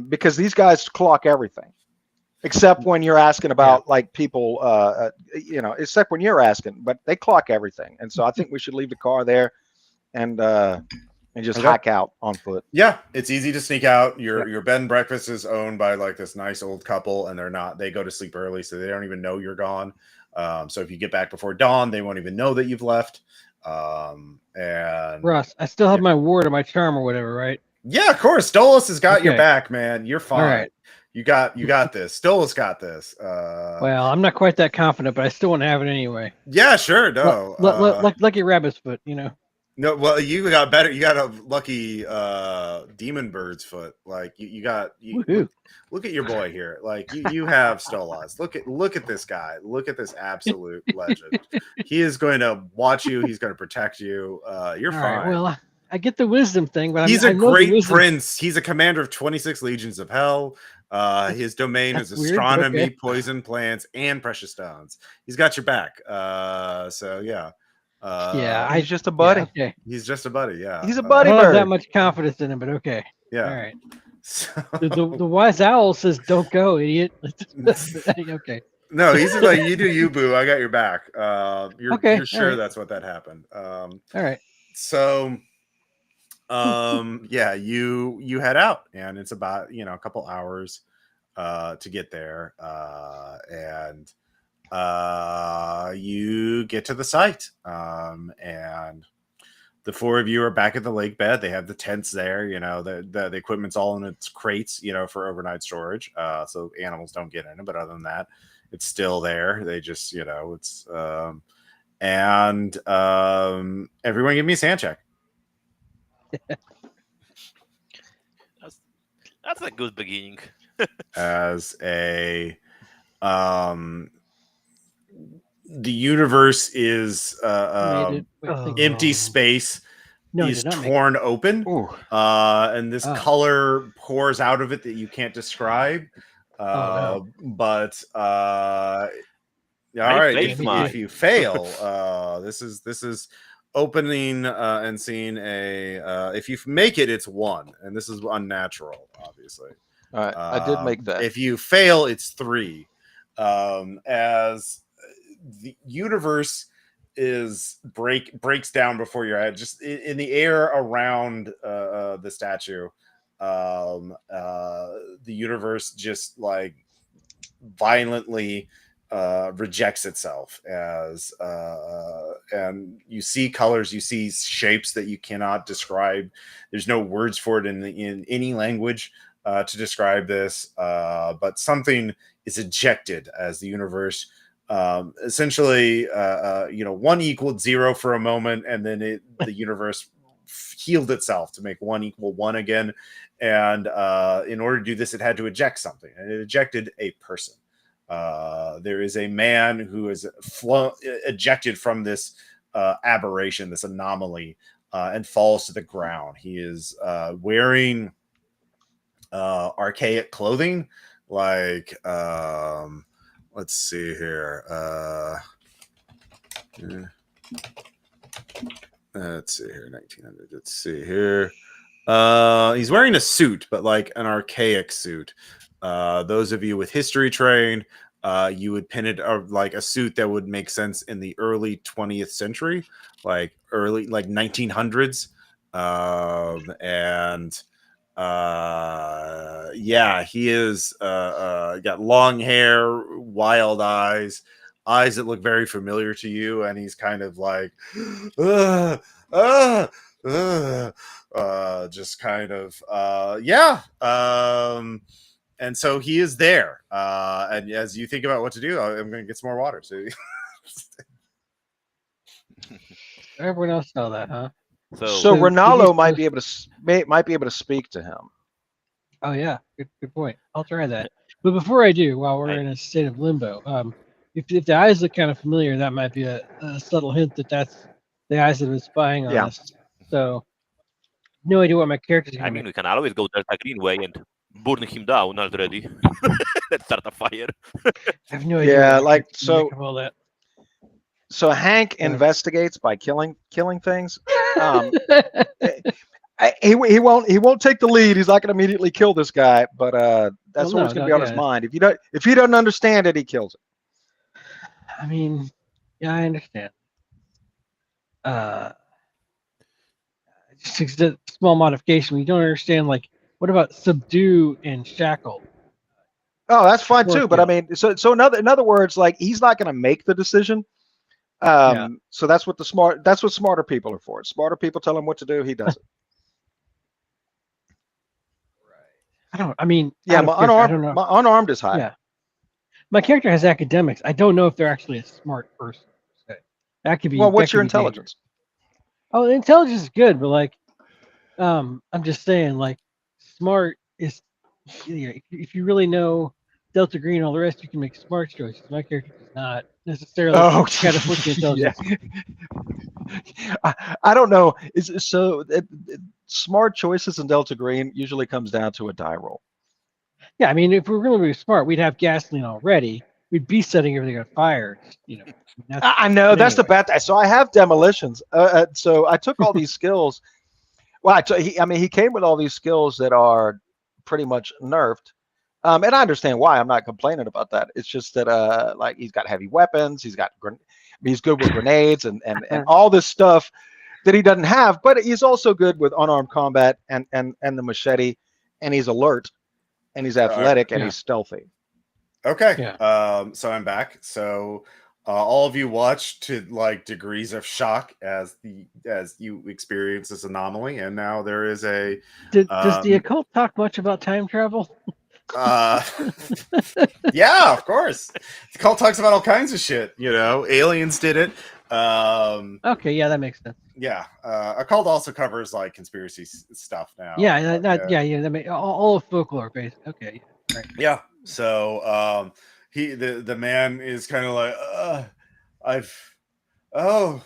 [SPEAKER 3] because these guys clock everything, except when you're asking about like people, except when you're asking, but they clock everything. And so I think we should leave the car there and just hike out on foot.
[SPEAKER 1] Yeah, it's easy to sneak out. Your bed and breakfast is owned by like this nice old couple, and they go to sleep early, so they don't even know you're gone. So if you get back before dawn, they won't even know that you've left. And
[SPEAKER 5] Ross, I still have my ward or my charm or whatever, right?
[SPEAKER 1] Yeah, of course. Stolas has got your back, man. You're fine.
[SPEAKER 5] All right.
[SPEAKER 1] You got this. Stolas got this.
[SPEAKER 5] Well, I'm not quite that confident, but I still want to have it anyway.
[SPEAKER 1] Yeah, sure. No.
[SPEAKER 5] Lucky rabbit's foot,
[SPEAKER 1] No, well, you got better. You got a lucky demon bird's foot. Like you got. Look at your boy here. Like you have Stolas. Look at this guy. Look at this absolute legend. He is going to watch you. He's going to protect you. You're fine.
[SPEAKER 5] Right, well, I get the wisdom thing, but
[SPEAKER 1] he's a great prince. He's a commander of 26 legions of hell. His domain is astronomy, poison plants, and precious stones. He's got your back. So yeah.
[SPEAKER 3] He's just a buddy.
[SPEAKER 5] Yeah, okay.
[SPEAKER 1] He's just a buddy. Yeah.
[SPEAKER 3] He's a buddy.
[SPEAKER 5] I don't have that much confidence in him, but okay.
[SPEAKER 1] Yeah.
[SPEAKER 5] All right. So... The wise owl says, "Don't go, idiot." Okay.
[SPEAKER 1] No, he's like, you do you, boo. I got your back. You're sure that's what that happened.
[SPEAKER 5] All right.
[SPEAKER 1] So, yeah, you head out, and it's about a couple hours to get there, and you get to the site, and the 4 of you are back at the lake bed. They have the tents there, the equipment's all in its crates, for overnight storage, so animals don't get in it. But other than that, It's still there. They just, it's and everyone give me a sand check.
[SPEAKER 2] That's a good beginning.
[SPEAKER 1] As the universe is
[SPEAKER 5] Made it. Wait, think.
[SPEAKER 1] empty space
[SPEAKER 5] No, I
[SPEAKER 1] is
[SPEAKER 5] did not make
[SPEAKER 1] torn open,
[SPEAKER 3] Ooh.
[SPEAKER 1] and this
[SPEAKER 5] Oh.
[SPEAKER 1] color pours out of it that you can't describe.
[SPEAKER 5] No.
[SPEAKER 1] But all
[SPEAKER 2] Nice
[SPEAKER 1] right,
[SPEAKER 2] place,
[SPEAKER 1] if
[SPEAKER 2] Mike.
[SPEAKER 1] you fail, this is opening and seeing a. If you make it, it's 1, and this is unnatural, obviously.
[SPEAKER 3] All right, I did make that.
[SPEAKER 1] If you fail, it's 3. As the universe breaks down before your head, just in the air around the statue. The universe just like violently rejects itself as and you see colors, you see shapes that you cannot describe. There's no words for it in any language to describe this, but something is ejected as the universe essentially 1 equaled 0 for a moment, and then the universe healed itself to make 1 equal 1 again, and in order to do this, it had to eject something, and it ejected a person. There is a man who is ejected from this aberration, this anomaly, and falls to the ground. He is wearing archaic clothing, like let's see here. Let's see here, 1900. Let's see here. He's wearing a suit, but like an archaic suit. Those of you with history trained, you would pin it like a suit that would make sense in the early 20th century, like 1900s. Yeah, he is got long hair, wild eyes that look very familiar to you, and he's kind of like just kind of and so he is there, and as you think about what to do, I'm going to get some more water. So
[SPEAKER 5] Everyone else saw that, huh?
[SPEAKER 3] So Ronaldo might be able to speak to him.
[SPEAKER 5] Oh yeah, good point. I'll try that. But before I do, while we're in a state of limbo, if the eyes look kind of familiar, that might be a subtle hint that that's the eyes that have been spying on us. So no idea what my character's going to
[SPEAKER 2] we can always go Delta Greenway and burn him down already. Let's start a fire.
[SPEAKER 5] I have no idea.
[SPEAKER 3] Yeah, like
[SPEAKER 5] all that.
[SPEAKER 3] So Hank investigates by killing things. He won't take the lead. He's not going to immediately kill this guy, but that's always going to be on his mind. If he doesn't understand it, he kills it.
[SPEAKER 5] I mean, yeah, I understand. Just a small modification. We don't understand. Like, what about subdue and shackle?
[SPEAKER 3] Oh, that's fine too. But I mean, so in other words, like he's not going to make the decision. So that's what smarter people are for. Smarter people tell him what to do. He does it.
[SPEAKER 5] My
[SPEAKER 3] unarmed is high.
[SPEAKER 5] Yeah. My character has academics. I don't know if they're actually a smart person. That could be.
[SPEAKER 3] Well, what's your intelligence?
[SPEAKER 5] Oh, the intelligence is good, but like, I'm just saying, like, smart is. If you really know Delta Green and all the rest, you can make smart choices. My character does not necessarily kind of put the intelligence.
[SPEAKER 3] I don't know. Smart choices in Delta Green usually comes down to a die roll.
[SPEAKER 5] Yeah, I mean, if we're really smart, we'd have gasoline already. We'd be setting everything on fire.
[SPEAKER 3] I know that's the bad. So I have demolitions. So I took all these skills. Well, he came with all these skills that are pretty much nerfed. And I understand why. I'm not complaining about that. It's just that like he's got heavy weapons. He's good with grenades and all this stuff that he doesn't have. But he's also good with unarmed combat and the machete. And he's alert. And he's athletic and he's stealthy.
[SPEAKER 1] Okay. Yeah. So I'm back. So all of you watch to like degrees of shock as you experience this anomaly, and now there is a.
[SPEAKER 5] Does the occult talk much about time travel?
[SPEAKER 1] Yeah, of course. The cult talks about all kinds of shit. Aliens did it.
[SPEAKER 5] Okay, yeah, that makes sense.
[SPEAKER 1] Yeah, a cult also covers like conspiracy stuff now.
[SPEAKER 5] Yeah, that makes all of folklore based. Okay, right.
[SPEAKER 1] Yeah. So the man is kind of like, oh,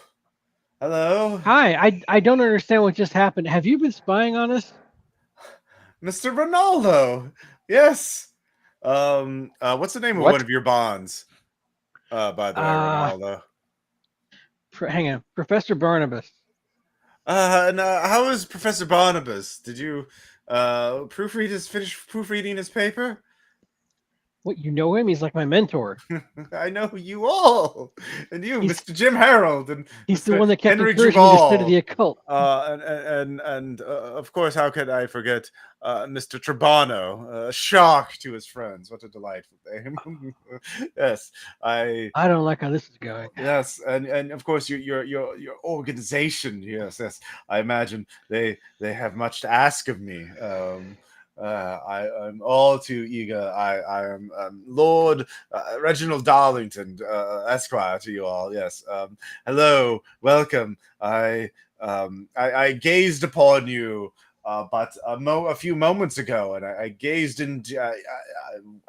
[SPEAKER 1] hello,
[SPEAKER 5] Hi, I don't understand what just happened. Have you been spying on us?
[SPEAKER 1] Mr. Ronaldo. Yes. What's the name of
[SPEAKER 3] What?
[SPEAKER 1] one of your bonds? By the way, Ronaldo.
[SPEAKER 5] Hang on, Professor Barnabas.
[SPEAKER 1] And how is Professor Barnabas? Did you finish proofreading his paper?
[SPEAKER 5] What, you know him? He's like my mentor.
[SPEAKER 1] I know you all, and you,
[SPEAKER 5] He's-
[SPEAKER 1] Mr. Jim Harold, and
[SPEAKER 5] He's
[SPEAKER 1] Mr.
[SPEAKER 5] the one that kept
[SPEAKER 1] Henry
[SPEAKER 5] encouraging me to study
[SPEAKER 1] Jubal.
[SPEAKER 5] the occult.
[SPEAKER 1] And of course, how could I forget Mr. Trabano? Shock to his friends. What a delightful name. Yes,
[SPEAKER 5] I don't like how this is going.
[SPEAKER 1] Yes, and of course your organization. Yes. I imagine they have much to ask of me. I'm all too eager. I am Lord Reginald Darlington, Esquire, to you all. Yes. Hello, welcome. I gazed upon you but a few moments ago, and I gazed into.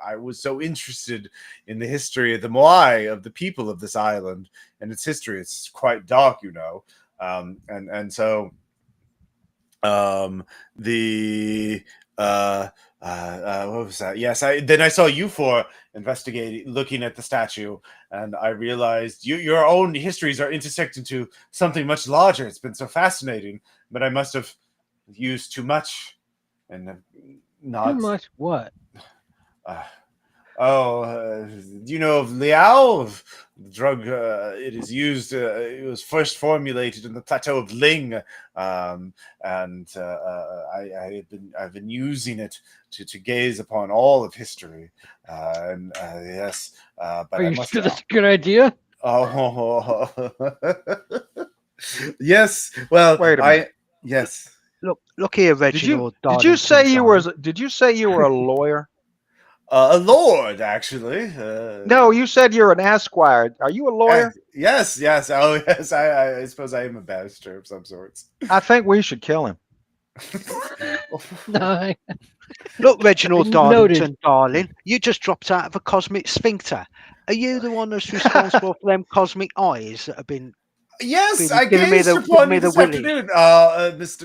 [SPEAKER 1] I was so interested in the history of the moai, of the people of this island, and its history. It's quite dark, and so the what was that? Yes, I saw you four investigating, looking at the statue, and I realized your own histories are intersecting to something much larger. It's been so fascinating, but I must have used too much, and not
[SPEAKER 5] Too much what?
[SPEAKER 1] Do you know of Liao? The drug, it is used. It was first formulated in the plateau of Ling, and I've been using it to gaze upon all of history. Yes, but
[SPEAKER 5] Are
[SPEAKER 1] I
[SPEAKER 5] you
[SPEAKER 1] must.
[SPEAKER 5] sure that's a good idea?
[SPEAKER 1] Oh, yes. Well,
[SPEAKER 3] Wait a minute.
[SPEAKER 1] yes.
[SPEAKER 4] Look here,
[SPEAKER 3] Did you
[SPEAKER 4] Reginald.
[SPEAKER 3] did you say you were
[SPEAKER 4] Darlington.
[SPEAKER 3] did you say you were a lawyer?
[SPEAKER 1] A lord, actually.
[SPEAKER 3] No, you said you're an esquire. Are you a lawyer?
[SPEAKER 1] Yes. Oh, yes. I suppose I am a barrister of some sorts.
[SPEAKER 3] I think we should kill him.
[SPEAKER 5] No.
[SPEAKER 4] Look, Reginald
[SPEAKER 5] Noted.
[SPEAKER 4] Darlington, darling, you just dropped out of a cosmic sphincter. Are you the one that's responsible for them cosmic eyes that have been?
[SPEAKER 1] Yes,
[SPEAKER 4] Giving
[SPEAKER 1] I
[SPEAKER 4] me
[SPEAKER 1] gazed
[SPEAKER 4] the-
[SPEAKER 1] upon
[SPEAKER 4] giving me
[SPEAKER 1] you
[SPEAKER 4] the
[SPEAKER 1] this
[SPEAKER 4] willy.
[SPEAKER 1] afternoon,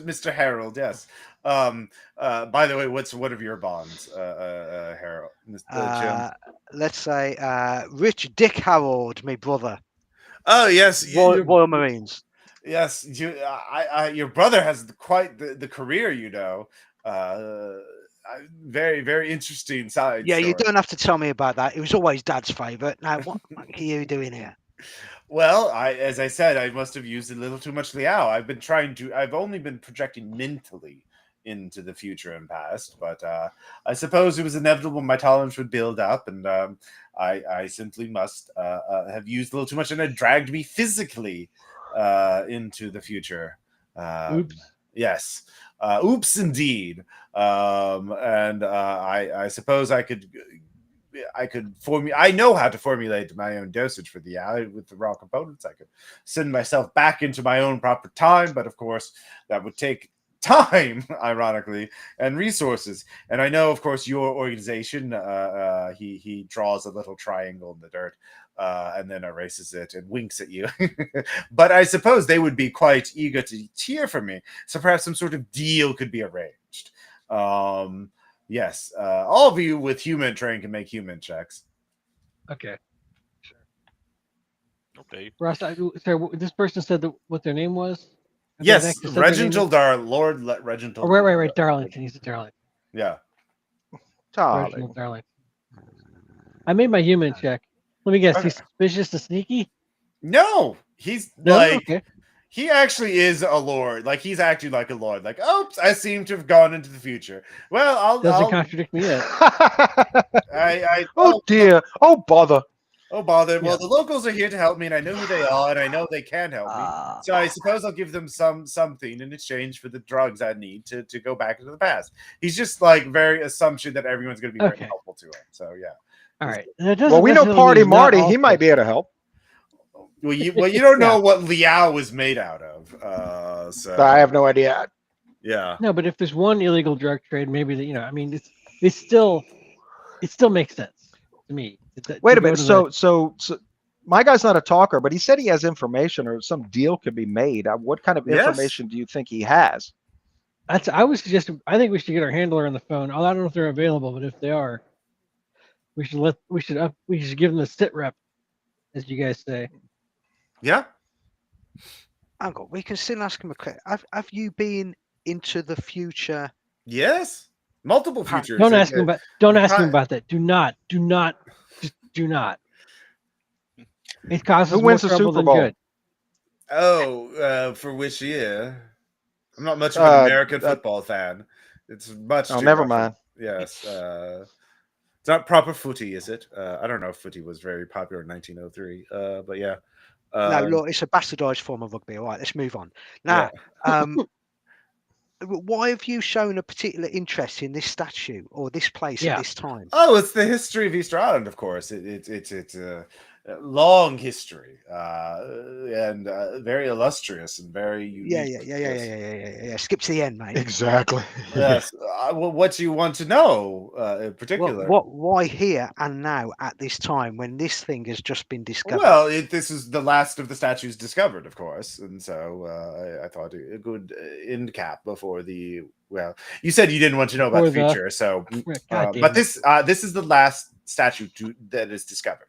[SPEAKER 1] Mr. Harold. Yes. By the way, what's one of your bonds, Harold? Jim.
[SPEAKER 4] Let's say Rich Dick Harold, my brother,
[SPEAKER 1] Oh yes,
[SPEAKER 4] Royal Marines.
[SPEAKER 1] yes. Your brother has quite the career, very, very interesting side.
[SPEAKER 4] Yeah, you
[SPEAKER 1] story.
[SPEAKER 4] don't have to tell me about that. It was always Dad's favourite. Now, what are you doing here?
[SPEAKER 1] Well, as I said, I must have used a little too much Liao. I've only been projecting mentally into the future and past, but I suppose it was inevitable my tolerance would build up, and I simply must have used a little too much, and it dragged me physically into the future.
[SPEAKER 5] Oops.
[SPEAKER 1] Yes. Oops, indeed. And I suppose I could I know how to formulate my own dosage for the alley with the raw components. I could send myself back into my own proper time, but of course that would take time, ironically, and resources. And I know, of course, your organization, he draws a little triangle in the dirt and then erases it and winks at you. But I suppose they would be quite eager to hear from me. So perhaps some sort of deal could be arranged. Yes, all of you with human train can make human checks.
[SPEAKER 5] Okay.
[SPEAKER 2] Okay.
[SPEAKER 5] Ross, sorry, this person said what their name was?
[SPEAKER 1] Yes,
[SPEAKER 5] They said their name
[SPEAKER 1] Reginald, our Lord Reginald.
[SPEAKER 5] Oh, right. Darlington. He's a Darlington.
[SPEAKER 1] Yeah.
[SPEAKER 3] Darling.
[SPEAKER 5] Reginald Darlington. I made my human check. Let me guess.
[SPEAKER 1] Okay.
[SPEAKER 5] He's suspicious to sneaky?
[SPEAKER 1] No, he's
[SPEAKER 5] No?
[SPEAKER 1] like
[SPEAKER 5] Okay.
[SPEAKER 1] he actually is a lord. Like he's acting like a lord. Like, oops, I seem to have gone into the future. Well,
[SPEAKER 5] Doesn't contradict me yet.
[SPEAKER 3] Oh dear. Oh bother.
[SPEAKER 1] Oh, bother.
[SPEAKER 5] Yeah.
[SPEAKER 1] Well, the locals are here to help me, and I know who they are, and I know they can help me. So I suppose I'll give them something in exchange for the drugs I need to go back into the past. He's just like very assumption that everyone's going to be very
[SPEAKER 5] Okay.
[SPEAKER 1] helpful to him. So yeah.
[SPEAKER 5] All right.
[SPEAKER 3] Well, we know Party Marty. He might be able to help.
[SPEAKER 1] Well, you don't know what Liao was made out of. So
[SPEAKER 3] I have no idea.
[SPEAKER 1] yeah.
[SPEAKER 5] No, but if there's one illegal drug trade, maybe that I mean, it still makes sense to me.
[SPEAKER 3] Wait a minute. So my guy's not a talker, but he said he has information or some deal could be made. What kind of information do you think he has?
[SPEAKER 5] I think we should get our handler on the phone. I don't know if they're available, but if they are, we should give them the sit rep, as you guys say.
[SPEAKER 1] Yeah.
[SPEAKER 4] Uncle, we can still ask him a question. Have you been into the future?
[SPEAKER 1] Yes. Multiple futures.
[SPEAKER 5] Don't ask him about. Don't ask him about that. Do not. Just do not. It causes
[SPEAKER 3] Who wins
[SPEAKER 5] more
[SPEAKER 3] the
[SPEAKER 5] trouble
[SPEAKER 3] Super
[SPEAKER 5] than
[SPEAKER 3] Bowl?
[SPEAKER 5] good.
[SPEAKER 1] Oh, for which year? I'm not much of an American football fan. It's much.
[SPEAKER 3] Oh,
[SPEAKER 1] too
[SPEAKER 3] never
[SPEAKER 1] rough.
[SPEAKER 3] mind.
[SPEAKER 1] Yes. It's not proper footy, is it? I don't know if footy was very popular in 1903. But yeah.
[SPEAKER 4] No, look, it's a bastardized form of rugby. All right, let's move on. Now, why have you shown a particular interest in this statue or this place at this time?
[SPEAKER 1] Oh, it's the history of Easter Island, of course. It's a long history and very illustrious and very unique.
[SPEAKER 4] Yeah. Skip to the end, mate.
[SPEAKER 3] Exactly.
[SPEAKER 1] Yes. Well, what do you want to know in particular?
[SPEAKER 4] Why here and now at this time when this thing has just been discovered?
[SPEAKER 1] Well, this is the last of the statues discovered, of course, and so I thought a good end cap before the. Well, you said you didn't want to know about the future, so but this is the last statue that is discovered.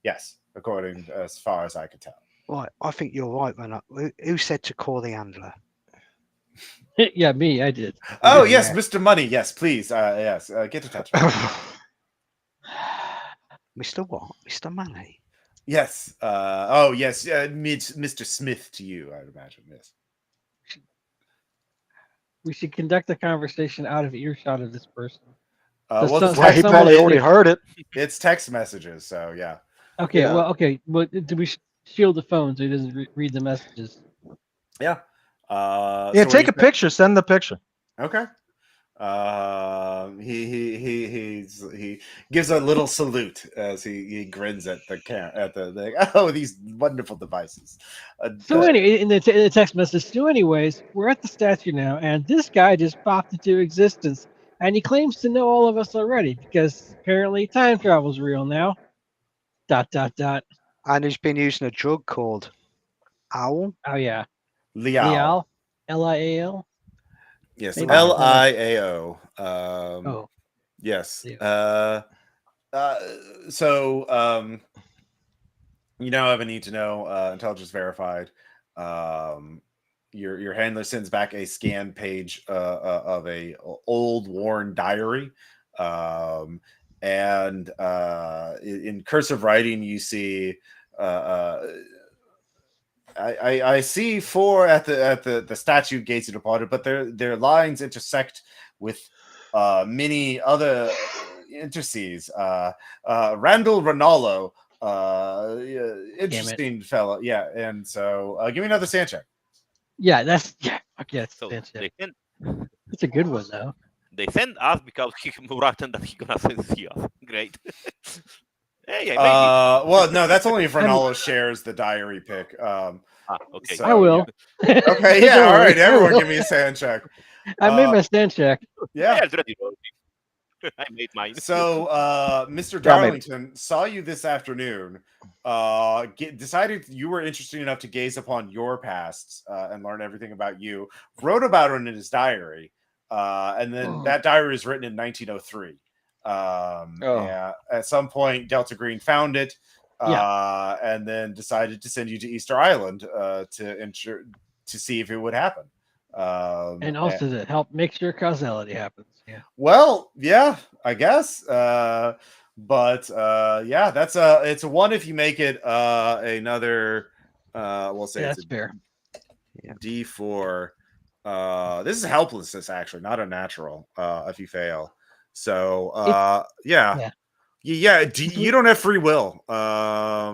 [SPEAKER 1] Yes, according as far as I could tell.
[SPEAKER 4] Right, I think you're right, man. Who said to call the handler?
[SPEAKER 5] Yeah, me. I did.
[SPEAKER 1] Oh yes, Mr. Money. Yes, please. Yes, get in touch.
[SPEAKER 4] Mr. What? Mr. Money.
[SPEAKER 1] Yes. Oh yes, Mr. Smith to you, I'd imagine. Yes.
[SPEAKER 5] We should conduct the conversation out of earshot of this person.
[SPEAKER 3] He probably already heard it.
[SPEAKER 1] It's text messages, so yeah.
[SPEAKER 5] Okay. Yeah. Well, okay. Well, do we shield the phone so he doesn't read the messages?
[SPEAKER 1] Yeah.
[SPEAKER 3] Take a picture. Send the picture.
[SPEAKER 1] Okay. He gives a little salute as he grins at these wonderful devices.
[SPEAKER 5] So anyway, in the text message. So anyways, we're at the statue now, and this guy just popped into existence, and he claims to know all of us already because apparently time travel's real now. ...
[SPEAKER 4] And he's been using a drug called Owl.
[SPEAKER 5] Oh yeah,
[SPEAKER 1] Liao.
[SPEAKER 5] Lial.
[SPEAKER 1] Yes, Liao. Yes.
[SPEAKER 5] Yeah.
[SPEAKER 1] So you now have a need to know intelligence verified. Your handler sends back a scanned page of a old worn diary. And in cursive writing, you see I see 4 at the statue gazing upon it, but their lines intersect with many other interstices. Randall Ronaldo, interesting fellow. Yeah, and so give me another sand check.
[SPEAKER 5] Yeah, that's
[SPEAKER 2] So
[SPEAKER 5] it's a good one though.
[SPEAKER 2] They send us because he written that he's gonna see us. Great. Hey,
[SPEAKER 1] well, no, that's only if Ronaldo shares the diary pic.
[SPEAKER 2] Okay.
[SPEAKER 5] So, I will.
[SPEAKER 1] Yeah. Okay, yeah, all right. Everyone give me a sand check.
[SPEAKER 5] I made my stand check.
[SPEAKER 1] Yeah.
[SPEAKER 2] I made mine.
[SPEAKER 1] So, Mr. Darlington saw you this afternoon. Decided you were interested enough to gaze upon your pasts and learn everything about you. Wrote about it in his diary, and then that diary was written in 1903. Yeah, at some point, Delta Green found it, and then decided to send you to Easter Island to see if it would happen.
[SPEAKER 5] And also to help make sure causality happens. Yeah.
[SPEAKER 1] Well, yeah, I guess. But yeah, it's a 1 if you make it another we'll say
[SPEAKER 5] that's
[SPEAKER 1] it's
[SPEAKER 5] fair.
[SPEAKER 1] D4. This is helplessness actually, not a natural if you fail. So yeah. Yeah, you don't have free will.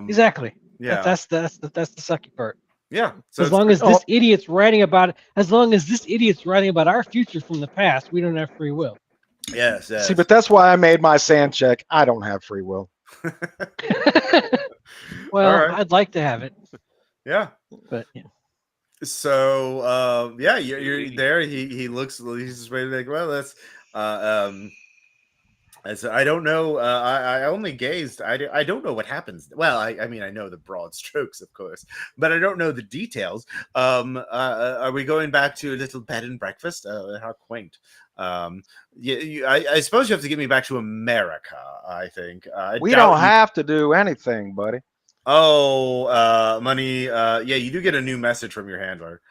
[SPEAKER 5] Exactly.
[SPEAKER 1] Yeah.
[SPEAKER 5] That's the sucky part.
[SPEAKER 1] Yeah. So
[SPEAKER 5] As long as this idiot's writing about our future from the past, we don't have free will.
[SPEAKER 1] Yes.
[SPEAKER 3] See, but that's why I made my sand check. I don't have free will.
[SPEAKER 5] Well,
[SPEAKER 1] right.
[SPEAKER 5] I'd like to have it.
[SPEAKER 1] Yeah.
[SPEAKER 5] But yeah.
[SPEAKER 1] So yeah, you're there. He looks. He's just waiting. Like, well, that's. I don't know. I only gazed. I don't know what happens. Well, I mean, I know the broad strokes, of course, but I don't know the details. Are we going back to a little bed and breakfast? How quaint. I suppose you have to get me back to America. I think
[SPEAKER 3] We don't have to do anything, buddy.
[SPEAKER 1] Oh, money. Yeah, you do get a new message from your handler.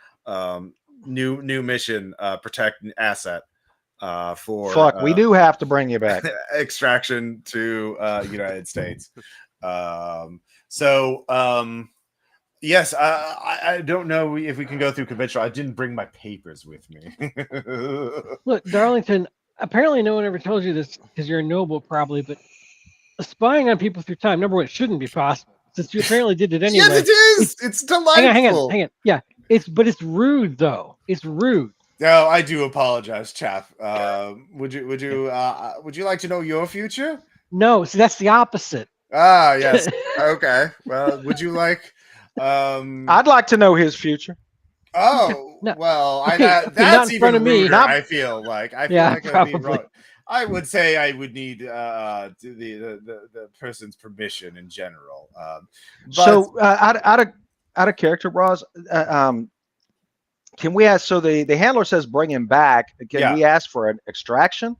[SPEAKER 1] New mission. Protect asset. For
[SPEAKER 3] Fuck, we do have to bring you back.
[SPEAKER 1] Extraction to United States. Yes, I don't know if we can go through conventional. I didn't bring my papers with me.
[SPEAKER 5] Look, Darlington, apparently no one ever told you this because you're a noble probably, but spying on people through time, number one, it shouldn't be possible. Since you apparently did it anyway.
[SPEAKER 1] Yes, it is. It's delightful.
[SPEAKER 5] Hang on. Yeah, it's rude though. It's rude.
[SPEAKER 1] No, I do apologize, chap. Would you like to know your future?
[SPEAKER 5] No, see that's the opposite.
[SPEAKER 1] Ah, yes. Okay. Well, would you like?
[SPEAKER 3] I'd like to know his future.
[SPEAKER 1] Oh,
[SPEAKER 5] No.
[SPEAKER 1] well,
[SPEAKER 5] Okay,
[SPEAKER 1] that's
[SPEAKER 5] not in front
[SPEAKER 1] even
[SPEAKER 5] of me.
[SPEAKER 1] ruder, I feel like.
[SPEAKER 5] Probably.
[SPEAKER 1] I'd be wrong. I would say I would need the person's permission in general.
[SPEAKER 3] So out of character, Roz, can we ask? So the handler says bring him back. Can we ask for an extraction?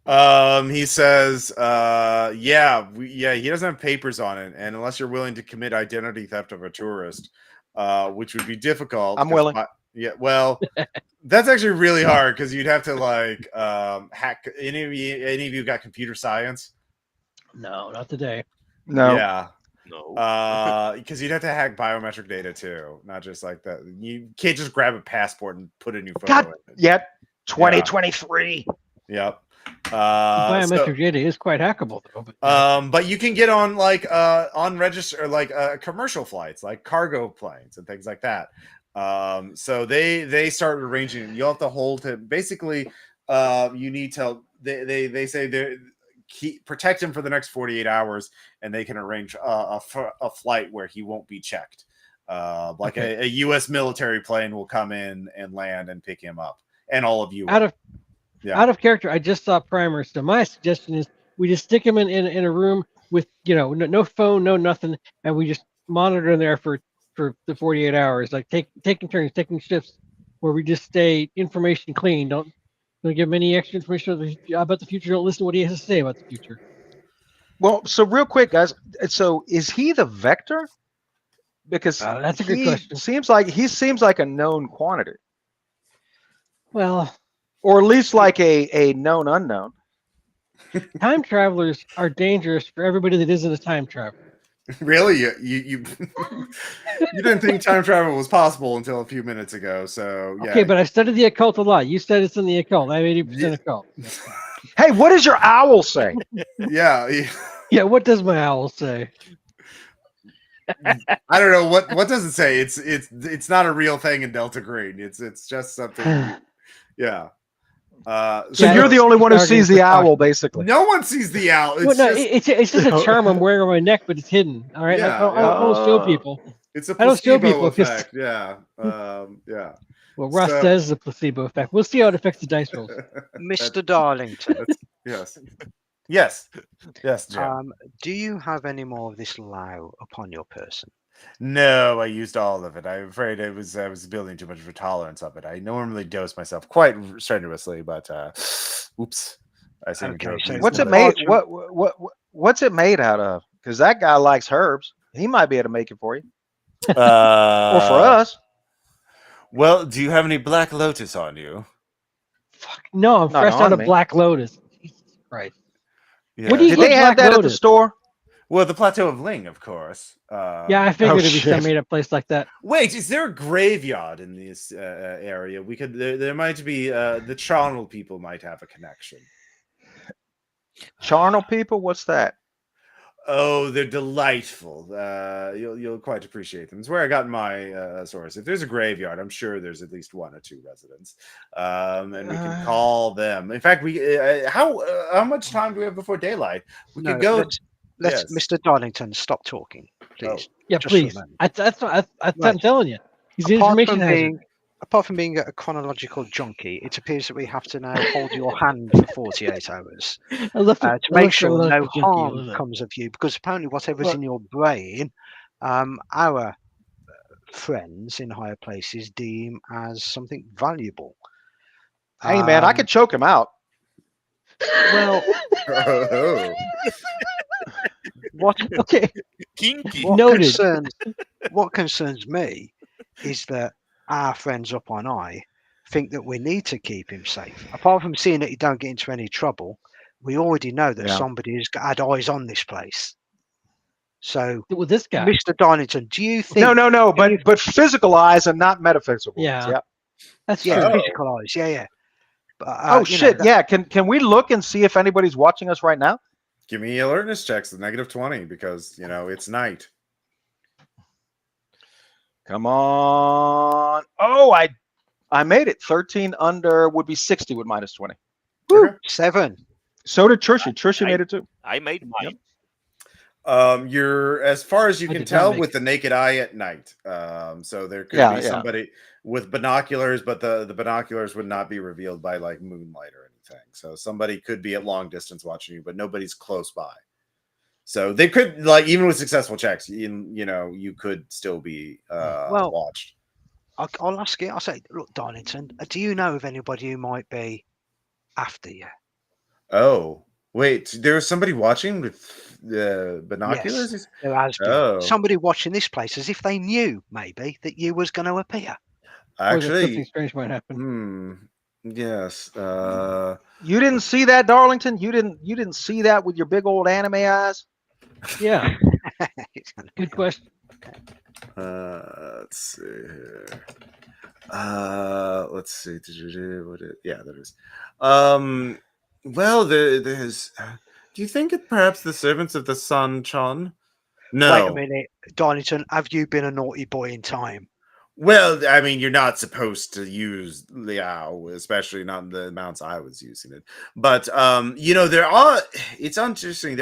[SPEAKER 1] He says, he doesn't have papers on it, and unless you're willing to commit identity theft of a tourist, which would be difficult.
[SPEAKER 3] I'm willing.
[SPEAKER 1] Well, that's actually really hard because you'd have to like hack. Any of you got computer science?
[SPEAKER 5] No, not today.
[SPEAKER 3] No.
[SPEAKER 1] Yeah.
[SPEAKER 2] No.
[SPEAKER 1] Because you'd have to hack biometric data too, not just like that. You can't just grab a passport and put a new photo.
[SPEAKER 3] God, yep. 2023.
[SPEAKER 1] Yep.
[SPEAKER 5] Biometric data is quite hackable though.
[SPEAKER 1] But you can get on like on register like commercial flights, like cargo planes and things like that. So they start arranging. You'll have to hold him. Basically, you need to. They say they protect him for the next 48 hours, and they can arrange a flight where he won't be checked. Like a U.S. military plane will come in and land and pick him up, and all of you. Out of character, I just saw Primer, so my suggestion is we just stick him in a room with no phone, no nothing, and we just monitor him there for the 48 hours, like taking turns, taking shifts, where we just stay information clean. Don't give him any extra information about the future. Don't listen to what he has to say about the future.
[SPEAKER 3] Well, so real quick, guys. So is he the Vector? Because
[SPEAKER 5] that's a good question.
[SPEAKER 3] Seems like a known quantity.
[SPEAKER 5] Well,
[SPEAKER 3] or at least like a known unknown.
[SPEAKER 5] Time travelers are dangerous for everybody that isn't a time traveler.
[SPEAKER 1] Really? You you didn't think time travel was possible until a few minutes ago, so yeah.
[SPEAKER 5] Okay, but I studied the occult a lot. You said it's in the occult. I'm 80% occult.
[SPEAKER 3] Hey, what does your owl say?
[SPEAKER 1] Yeah,
[SPEAKER 5] what does my owl say?
[SPEAKER 1] I don't know what does it say. It's not a real thing in Delta Green. It's just something. Yeah.
[SPEAKER 3] So you're the only one who sees the owl, basically.
[SPEAKER 1] No one sees the owl.
[SPEAKER 5] It's just a charm I'm wearing on my neck, but it's hidden. All right, I don't show people.
[SPEAKER 1] It's a placebo effect. Yeah, yeah.
[SPEAKER 5] Well, Ross says it's a placebo effect. We'll see how it affects the dice rolls.
[SPEAKER 4] Mr. Darlington.
[SPEAKER 1] Yes, Jim.
[SPEAKER 4] Do you have any more of this lao upon your person?
[SPEAKER 1] No, I used all of it. I'm afraid I was building too much of a tolerance of it. I normally dose myself quite strenuously, but oops. I see.
[SPEAKER 3] Okay, so what's it made? What's it made out of? Because that guy likes herbs. He might be able to make it for you. Or for us.
[SPEAKER 1] Well, do you have any Black Lotus on you?
[SPEAKER 5] Fuck no, I'm fresh out of Black Lotus. Jesus Christ.
[SPEAKER 1] Yeah.
[SPEAKER 5] What do you
[SPEAKER 3] Did they have that at the store?
[SPEAKER 1] Well, the Plateau of Ling, of course.
[SPEAKER 5] Yeah, I figured it'd be some made up place like that.
[SPEAKER 1] Wait, is there a graveyard in this area? We could. There might be. The Charnel people might have a connection.
[SPEAKER 3] Charnel people? What's that?
[SPEAKER 1] Oh, they're delightful. You'll quite appreciate them. It's where I got my source. If there's a graveyard, I'm sure there's at least 1 or 2 residents, and we can call them. In fact, we how much time do we have before daylight? We could go.
[SPEAKER 4] Let's
[SPEAKER 1] Yes.
[SPEAKER 4] Mr. Darlington, stop talking, please.
[SPEAKER 5] Yeah,
[SPEAKER 4] Just for a
[SPEAKER 5] please.
[SPEAKER 4] moment.
[SPEAKER 5] That's what I'm
[SPEAKER 4] Right.
[SPEAKER 5] telling you. He's an
[SPEAKER 4] Apart
[SPEAKER 5] information
[SPEAKER 4] from
[SPEAKER 5] hazard.
[SPEAKER 4] being a chronological junkie, it appears that we have to now hold your hand for 48 hours
[SPEAKER 5] I love
[SPEAKER 4] to
[SPEAKER 5] I
[SPEAKER 4] make
[SPEAKER 5] love
[SPEAKER 4] sure
[SPEAKER 5] chronological
[SPEAKER 4] no
[SPEAKER 5] junkie, I
[SPEAKER 4] harm
[SPEAKER 5] love it.
[SPEAKER 4] comes of you, because apparently whatever's
[SPEAKER 5] Well-
[SPEAKER 4] in your brain, our friends in higher places deem as something valuable.
[SPEAKER 3] Hey, man, I
[SPEAKER 4] Um,
[SPEAKER 3] could choke him out.
[SPEAKER 4] Well,
[SPEAKER 1] Oh.
[SPEAKER 4] what
[SPEAKER 5] Okay.
[SPEAKER 2] Kinky.
[SPEAKER 4] what
[SPEAKER 5] Noted.
[SPEAKER 4] concerns me is that our friends up on I think that we need to keep him safe. Apart from seeing that he don't get into any trouble, we already know that
[SPEAKER 3] Yeah.
[SPEAKER 4] somebody has had eyes on this place. So,
[SPEAKER 5] With this guy.
[SPEAKER 4] Mr. Darlington, do you think?
[SPEAKER 3] No,
[SPEAKER 4] do you-
[SPEAKER 3] but physical eyes and not metaphysical
[SPEAKER 5] Yeah.
[SPEAKER 3] eyes. Yep.
[SPEAKER 5] That's
[SPEAKER 4] yeah,
[SPEAKER 5] true.
[SPEAKER 1] Oh.
[SPEAKER 4] physical eyes, yeah. But,
[SPEAKER 3] Oh
[SPEAKER 4] you know,
[SPEAKER 3] shit! Yeah. Can we look and see if anybody's watching us right now?
[SPEAKER 1] Give me alertness checks at -20 because it's night.
[SPEAKER 3] Come on. Oh, I made it. 13 under would be 60 with -20.
[SPEAKER 4] Woo,
[SPEAKER 1] Okay.
[SPEAKER 4] 7.
[SPEAKER 3] So did Trisha. Trisha made it too.
[SPEAKER 2] I made mine.
[SPEAKER 1] You're as far as you
[SPEAKER 5] I
[SPEAKER 1] can
[SPEAKER 5] did not
[SPEAKER 1] tell
[SPEAKER 5] make
[SPEAKER 1] with the naked eye at night. So there could
[SPEAKER 3] Yeah,
[SPEAKER 1] be
[SPEAKER 3] yeah.
[SPEAKER 1] somebody with binoculars, but the binoculars would not be revealed by like moonlight or anything. So somebody could be at long distance watching you, but nobody's close by. So they could, like, even with successful checks, you could still be
[SPEAKER 4] Well,
[SPEAKER 1] watched.
[SPEAKER 4] I'll ask you. I'll say, look, Darlington, do you know of anybody who might be after you?
[SPEAKER 1] Oh, wait, there was somebody watching with the binoculars?
[SPEAKER 4] Yes, there has been
[SPEAKER 1] Oh.
[SPEAKER 4] somebody watching this place as if they knew maybe that you was going to appear.
[SPEAKER 5] Or that something
[SPEAKER 1] Actually,
[SPEAKER 5] strange might happen.
[SPEAKER 1] yes.
[SPEAKER 3] You didn't see that, Darlington? You didn't see that with your big old anime eyes?
[SPEAKER 5] Yeah.
[SPEAKER 4] It's gonna
[SPEAKER 5] Good
[SPEAKER 4] be
[SPEAKER 5] question.
[SPEAKER 1] Let's see here. Let's see. Yeah, there is. Well, there's. Do you think it perhaps the servants of the Sun Chon? No.
[SPEAKER 4] Wait a minute, Darlington. Have you been a naughty boy in time?
[SPEAKER 1] Well, I mean, you're not supposed to use Liao, especially not in the amounts I was using it. But there are. It's interesting.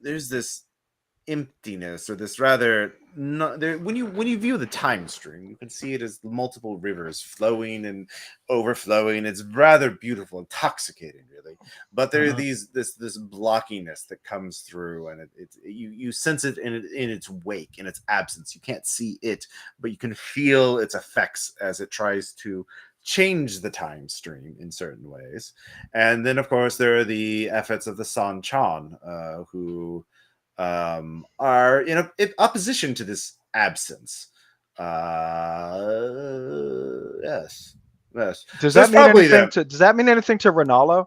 [SPEAKER 1] There's this emptiness, or this rather not there when you view the time stream, you can see it as multiple rivers flowing and overflowing. It's rather beautiful, intoxicating, really. But there are this blockiness that comes through, and you sense it in its wake, in its absence. You can't see it, but you can feel its effects as it tries to change the time stream in certain ways. And then, of course, there are the efforts of the San Chan, who are in opposition to this absence. Yes.
[SPEAKER 3] Does
[SPEAKER 1] That's
[SPEAKER 3] that mean
[SPEAKER 1] probably
[SPEAKER 3] anything
[SPEAKER 1] them.
[SPEAKER 3] does that mean anything to Ronaldo?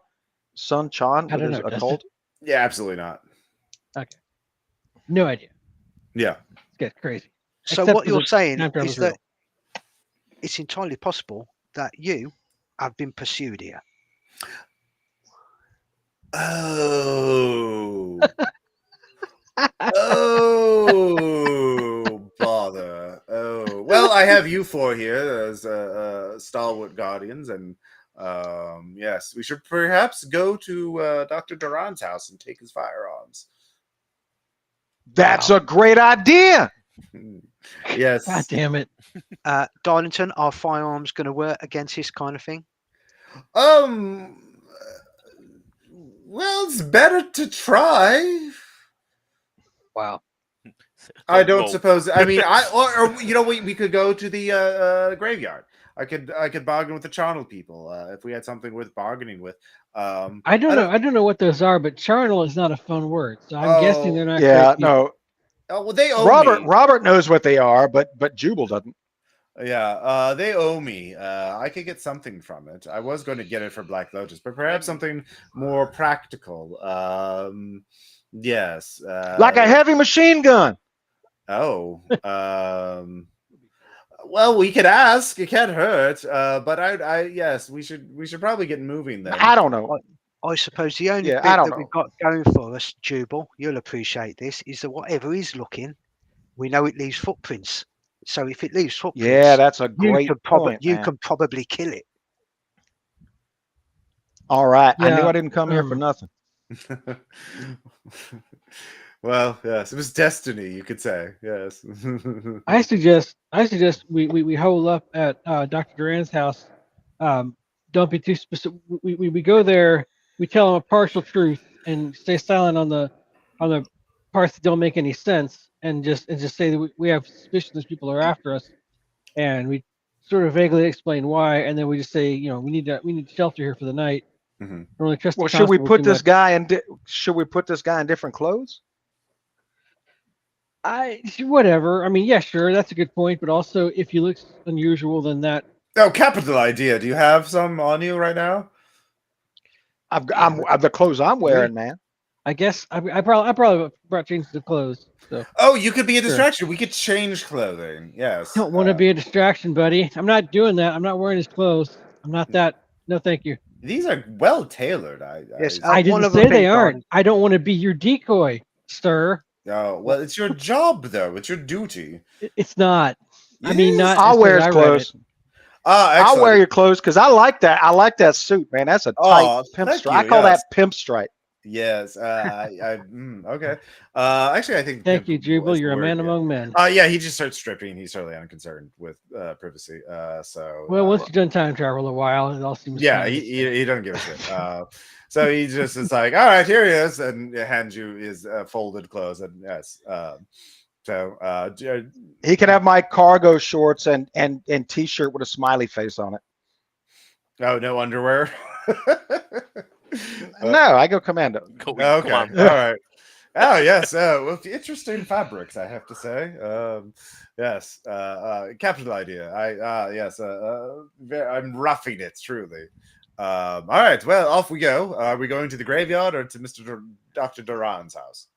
[SPEAKER 3] Sun Chan
[SPEAKER 5] I
[SPEAKER 3] with
[SPEAKER 5] don't
[SPEAKER 3] his
[SPEAKER 5] know, does
[SPEAKER 3] occult?
[SPEAKER 1] Yeah, absolutely not.
[SPEAKER 5] No idea.
[SPEAKER 1] Yeah.
[SPEAKER 5] It's getting crazy.
[SPEAKER 4] So
[SPEAKER 5] Except
[SPEAKER 4] what
[SPEAKER 5] for
[SPEAKER 4] you're
[SPEAKER 5] the
[SPEAKER 4] saying
[SPEAKER 5] time travel's
[SPEAKER 4] is that
[SPEAKER 5] real.
[SPEAKER 4] it's entirely possible that you have been pursued here.
[SPEAKER 1] Oh. Oh, bother. Oh, well, I have you four here as stalwart guardians, and yes, we should perhaps go to Dr. Duran's house and take his firearms.
[SPEAKER 3] That's a great idea.
[SPEAKER 1] Yes.
[SPEAKER 5] God damn it.
[SPEAKER 4] Darlington, are firearms going to work against this kind of thing?
[SPEAKER 1] Well, it's better to try.
[SPEAKER 4] Wow.
[SPEAKER 1] I don't
[SPEAKER 2] No.
[SPEAKER 1] suppose. I mean, we could go to the graveyard. I could bargain with the charnel people if we had something worth bargaining with.
[SPEAKER 5] I don't know what those are, but charnel is not a fun word. So I'm guessing they're not
[SPEAKER 3] Yeah,
[SPEAKER 5] great people.
[SPEAKER 3] no.
[SPEAKER 1] Oh, well, they owe
[SPEAKER 3] Robert
[SPEAKER 1] me.
[SPEAKER 3] Robert knows what they are, but Jubal doesn't.
[SPEAKER 1] Yeah, they owe me. I could get something from it. I was going to get it for Black Lotus, but perhaps something more practical. Yes.
[SPEAKER 3] Like a heavy machine gun.
[SPEAKER 1] Oh. Well, we could ask. It can't hurt. But yes, we should probably get moving then.
[SPEAKER 3] I don't know.
[SPEAKER 4] I suppose the only
[SPEAKER 3] Yeah,
[SPEAKER 4] bit
[SPEAKER 3] I don't
[SPEAKER 4] that we've
[SPEAKER 3] know.
[SPEAKER 4] got going for us, Jubal, you'll appreciate this, is that whatever is looking, we know it leaves footprints. So if it leaves footprints,
[SPEAKER 3] Yeah, that's a
[SPEAKER 4] you
[SPEAKER 3] great
[SPEAKER 4] could
[SPEAKER 3] point, man.
[SPEAKER 4] probably kill it.
[SPEAKER 3] All right, I knew
[SPEAKER 5] Yeah,
[SPEAKER 3] I didn't come here for nothing.
[SPEAKER 1] Well, yes, it was destiny, you could say. Yes.
[SPEAKER 5] I suggest we hole up at Dr. Duran's house. Don't be too specific. We go there. We tell him a partial truth and stay silent on the parts that don't make any sense, and just say that we have suspicion these people are after us, and we sort of vaguely explain why, and then we just say, we need shelter here for the night.
[SPEAKER 1] Mhm.
[SPEAKER 5] Don't really trust
[SPEAKER 3] Well,
[SPEAKER 5] the
[SPEAKER 3] should we
[SPEAKER 5] constable
[SPEAKER 3] put
[SPEAKER 5] too
[SPEAKER 3] this
[SPEAKER 5] much.
[SPEAKER 3] guy in? Should we put this guy in different clothes?
[SPEAKER 5] Whatever. I mean, yeah, sure, that's a good point. But also, if he looks unusual, then that.
[SPEAKER 1] Oh, capital idea. Do you have some on you right now?
[SPEAKER 3] I'm the clothes I'm wearing, man.
[SPEAKER 5] I guess I probably brought changes of clothes. So
[SPEAKER 1] Oh, you could be a
[SPEAKER 5] Sure.
[SPEAKER 1] distraction. We could change clothing. Yes.
[SPEAKER 5] don't want to be a distraction, buddy. I'm not doing that. I'm not wearing his clothes. I'm not that. No, thank you.
[SPEAKER 1] These are well tailored.
[SPEAKER 4] Yes,
[SPEAKER 5] I
[SPEAKER 4] one
[SPEAKER 5] didn't
[SPEAKER 4] other
[SPEAKER 5] say
[SPEAKER 4] thing,
[SPEAKER 5] they aren't.
[SPEAKER 4] darling.
[SPEAKER 5] I don't want to be your decoy, sir.
[SPEAKER 1] Oh, well, it's your job, though. It's your duty.
[SPEAKER 5] It's not. I mean,
[SPEAKER 1] Yes.
[SPEAKER 5] not.
[SPEAKER 3] I'll
[SPEAKER 5] as
[SPEAKER 3] wear
[SPEAKER 5] soon as
[SPEAKER 3] his
[SPEAKER 5] I read
[SPEAKER 3] clothes.
[SPEAKER 5] it.
[SPEAKER 1] Ah,
[SPEAKER 3] I'll
[SPEAKER 1] excellent.
[SPEAKER 3] wear your clothes because I like that. I like that suit, man. That's a tight
[SPEAKER 1] Oh,
[SPEAKER 3] pimp
[SPEAKER 1] thank
[SPEAKER 3] stripe. I
[SPEAKER 1] you,
[SPEAKER 3] call
[SPEAKER 1] yes.
[SPEAKER 3] that pimp stripe.
[SPEAKER 1] Yes. Okay. Actually, I think
[SPEAKER 5] Thank you,
[SPEAKER 1] pimp
[SPEAKER 5] Jubal.
[SPEAKER 1] is the
[SPEAKER 5] You're a
[SPEAKER 1] word,
[SPEAKER 5] man
[SPEAKER 1] yeah.
[SPEAKER 5] among men.
[SPEAKER 1] Yeah, he just starts stripping. He's totally unconcerned with privacy.
[SPEAKER 5] Well, once you've done time travel a while, it all seems.
[SPEAKER 1] Yeah,
[SPEAKER 5] fine.
[SPEAKER 1] he doesn't give a shit. So he just is like, all right, here he is, and hands you his folded clothes, and yes.
[SPEAKER 3] He can have my cargo shorts and t-shirt with a smiley face on it.
[SPEAKER 1] Oh, no underwear.
[SPEAKER 3] No, I go commando.
[SPEAKER 1] Okay, all right. Oh yes, well, interesting fabrics, I have to say. Yes, capital idea. Yes, I'm roughing it truly. All right, well, off we go. Are we going to the graveyard or to Dr. Duran's house?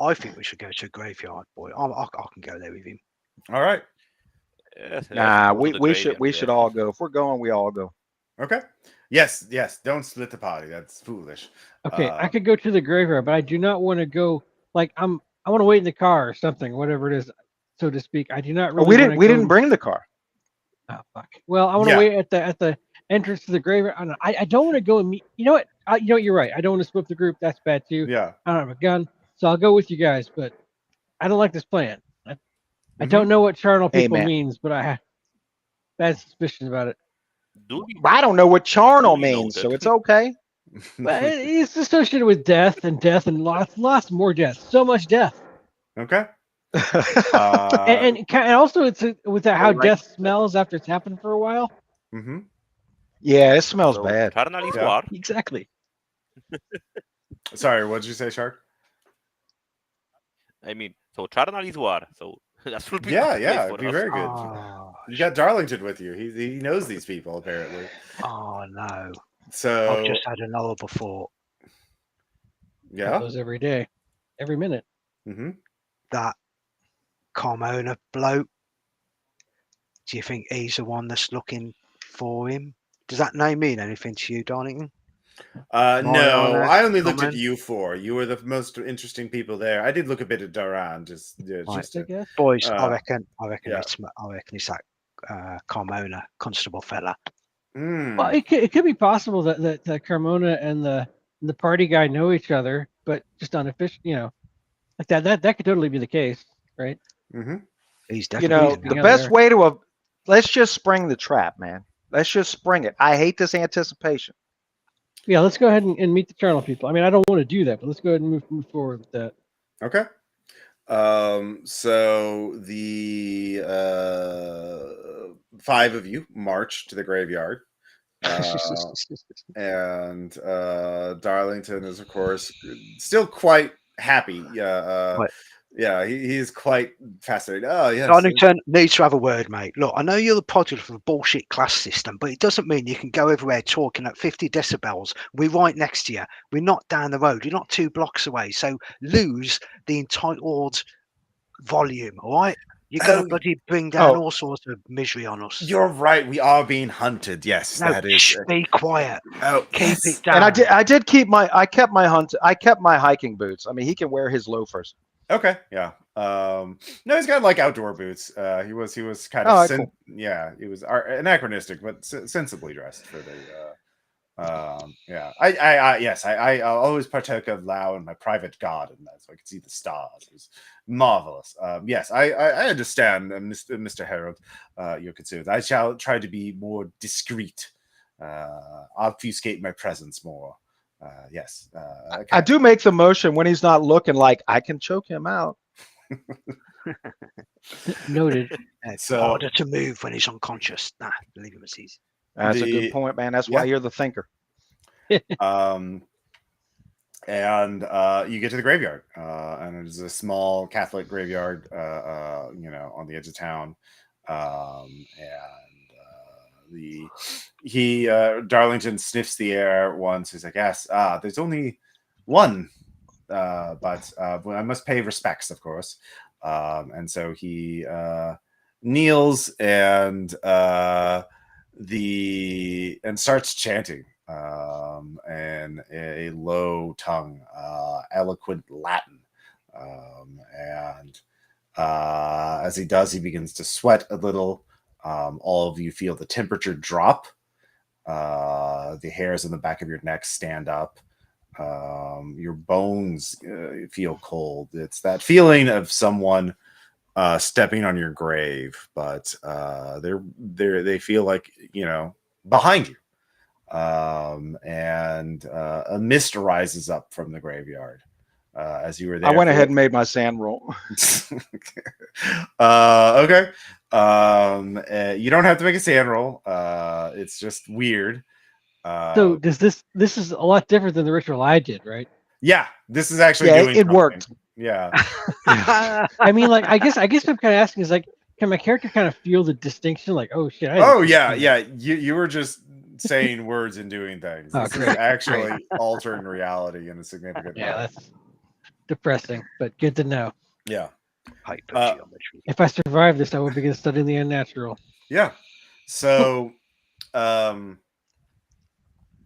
[SPEAKER 4] I think we should go to a graveyard, boy. I can go there with him.
[SPEAKER 1] All right.
[SPEAKER 2] Yes,
[SPEAKER 3] Nah,
[SPEAKER 2] go to the
[SPEAKER 3] we should
[SPEAKER 2] graveyard,
[SPEAKER 3] all go. If we're going, we all go.
[SPEAKER 1] Okay. Yes. Don't split the party. That's foolish.
[SPEAKER 5] Okay, I could go to the graveyard, but I do not want to go. Like I want to wait in the car or something, whatever it is, so to speak. I do not really.
[SPEAKER 3] We didn't bring the car.
[SPEAKER 5] Oh fuck. Well, I want to wait at the entrance to the graveyard. I don't want to go and meet. You know what? You're right. I don't want to split the group. That's bad too.
[SPEAKER 1] Yeah.
[SPEAKER 5] I don't have a gun, so I'll go with you guys. But I don't like this plan. I don't know what charnel people means, but I have bad suspicions about it.
[SPEAKER 3] I don't know what charnel
[SPEAKER 2] Duly
[SPEAKER 3] means, so
[SPEAKER 2] noted.
[SPEAKER 3] it's okay.
[SPEAKER 5] But it's associated with death and lots more death. So much death.
[SPEAKER 1] Okay.
[SPEAKER 5] And also it's with how death smells after it's happened for a while.
[SPEAKER 1] Mm-hmm.
[SPEAKER 3] Yeah, it smells bad.
[SPEAKER 2] Charnel is
[SPEAKER 1] Yeah.
[SPEAKER 2] war.
[SPEAKER 5] Exactly.
[SPEAKER 1] Sorry, what did you say, Shark?
[SPEAKER 2] I mean, so Charnel is war. So that should be
[SPEAKER 1] Yeah,
[SPEAKER 2] the place
[SPEAKER 1] it'd
[SPEAKER 2] for
[SPEAKER 1] be
[SPEAKER 2] us.
[SPEAKER 1] very good. You got Darlington with you. He knows these people apparently.
[SPEAKER 4] Oh no!
[SPEAKER 1] So
[SPEAKER 4] I've just had an horrible thought.
[SPEAKER 1] yeah.
[SPEAKER 5] Those every day, every minute.
[SPEAKER 1] Mm-hmm.
[SPEAKER 4] That Carmona bloke. Do you think he's the one that's looking for him? Does that name mean anything to you, Darlington?
[SPEAKER 1] No, I only looked at
[SPEAKER 4] comment?
[SPEAKER 1] you four. You were the most interesting people there. I did look a bit at Duran, just
[SPEAKER 5] I
[SPEAKER 1] to,
[SPEAKER 5] guess.
[SPEAKER 4] Boys, I
[SPEAKER 1] Uh,
[SPEAKER 4] reckon
[SPEAKER 1] yeah.
[SPEAKER 4] it's that Carmona constable fella.
[SPEAKER 5] Well, it could be possible that Carmona and the party guy know each other, but just unofficial. Like that could totally be the case, right?
[SPEAKER 1] Mm-hmm.
[SPEAKER 4] He's
[SPEAKER 3] You
[SPEAKER 4] definitely
[SPEAKER 3] know,
[SPEAKER 5] Being
[SPEAKER 3] the
[SPEAKER 5] out
[SPEAKER 3] best
[SPEAKER 5] there.
[SPEAKER 3] way to let's just spring the trap, man. Let's just spring it. I hate this anticipation.
[SPEAKER 5] Yeah, let's go ahead and meet the charnel people. I mean, I don't want to do that, but let's go ahead and move forward with that.
[SPEAKER 1] Okay. So the 5 of you march to the graveyard. And Darlington is, of course, still quite happy.
[SPEAKER 4] What?
[SPEAKER 1] Yeah, he's quite fascinated. Oh, yes.
[SPEAKER 4] Darlington needs to have a word, mate. Look, I know you're the product of a bullshit class system, but it doesn't mean you can go everywhere talking at 50 decibels. We're right next to you. We're not down the road. You're not 2 blocks away. So lose the entitled volume, all right? You're gonna
[SPEAKER 1] Oh,
[SPEAKER 4] bloody bring down
[SPEAKER 3] oh.
[SPEAKER 4] all sorts of misery on us.
[SPEAKER 1] You're right. We are being hunted. Yes,
[SPEAKER 4] No,
[SPEAKER 1] that is.
[SPEAKER 4] shh, be quiet.
[SPEAKER 1] Oh,
[SPEAKER 4] Keep
[SPEAKER 1] yes.
[SPEAKER 4] it down.
[SPEAKER 3] And I did keep my hiking boots. I mean, he can wear his loafers.
[SPEAKER 1] Okay, yeah. No, he's got like outdoor boots. He was kind
[SPEAKER 3] All
[SPEAKER 1] of
[SPEAKER 3] right, cool.
[SPEAKER 1] yeah, he was anachronistic, but sensibly dressed for the. Yeah. I'll always partook of Lao in my private garden, so I could see the stars. It was marvelous. Yes, I understand, Mr. Harold, your concerns. I shall try to be more discreet, obfuscate my presence more. Yes,
[SPEAKER 3] I do make the motion when he's not looking, like I can choke him out.
[SPEAKER 5] Noted.
[SPEAKER 4] It's
[SPEAKER 1] So-
[SPEAKER 4] harder to move when he's unconscious. Nah, leave him as easy.
[SPEAKER 3] That's a
[SPEAKER 1] The-
[SPEAKER 3] good point, man. That's why
[SPEAKER 1] yeah.
[SPEAKER 3] you're the thinker.
[SPEAKER 1] And you get to the graveyard, and it's a small Catholic graveyard, on the edge of town. Darlington sniffs the air once. He's like, "Yes, there's only one, but I must pay respects, of course." And so he kneels and starts chanting in a low tongue, eloquent Latin. As he does, he begins to sweat a little. All of you feel the temperature drop. The hairs on the back of your neck stand up. Your bones feel cold. It's that feeling of someone stepping on your grave, but they feel like, behind you. And a mist rises up from the graveyard as you were there.
[SPEAKER 3] I went ahead and made my sand roll.
[SPEAKER 1] Okay. You don't have to make a sand roll. It's just weird.
[SPEAKER 5] So does this is a lot different than the ritual I did, right?
[SPEAKER 1] Yeah, this is actually
[SPEAKER 3] Yeah,
[SPEAKER 1] doing
[SPEAKER 3] it
[SPEAKER 1] something.
[SPEAKER 3] worked.
[SPEAKER 1] Yeah.
[SPEAKER 5] I mean, like, I guess I'm kind of asking is like, can my character kind of feel the distinction? Like, oh shit.
[SPEAKER 1] Oh yeah. You were just saying words and doing things.
[SPEAKER 5] Oh,
[SPEAKER 1] This is
[SPEAKER 5] great.
[SPEAKER 1] actually altering reality in a significant
[SPEAKER 5] Yeah,
[SPEAKER 1] way.
[SPEAKER 5] that's depressing, but good to know.
[SPEAKER 1] Yeah.
[SPEAKER 4] Hypergeometry.
[SPEAKER 5] If I survive this, I will begin studying the unnatural.
[SPEAKER 1] Yeah. So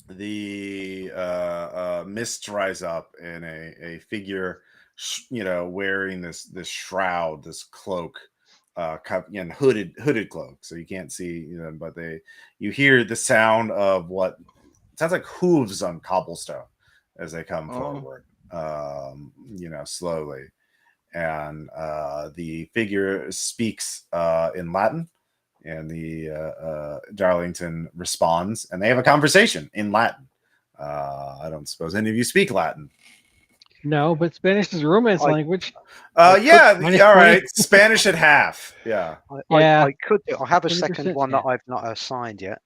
[SPEAKER 1] the mist rise up and a figure wearing this shroud, this cloak, and hooded cloak, so you can't see them, but you hear the sound of what sounds like hooves on cobblestone as they come forward, slowly. And the figure speaks in Latin, and the Darlington responds, and they have a conversation in Latin. I don't suppose any of you speak Latin.
[SPEAKER 5] No, but Spanish is a romance language.
[SPEAKER 1] Yeah,
[SPEAKER 5] minus
[SPEAKER 1] all
[SPEAKER 5] 20.
[SPEAKER 1] right. Spanish at half. Yeah,
[SPEAKER 4] I could do. I have a
[SPEAKER 5] 100%,
[SPEAKER 4] second one that
[SPEAKER 5] yeah.
[SPEAKER 4] I've not assigned yet.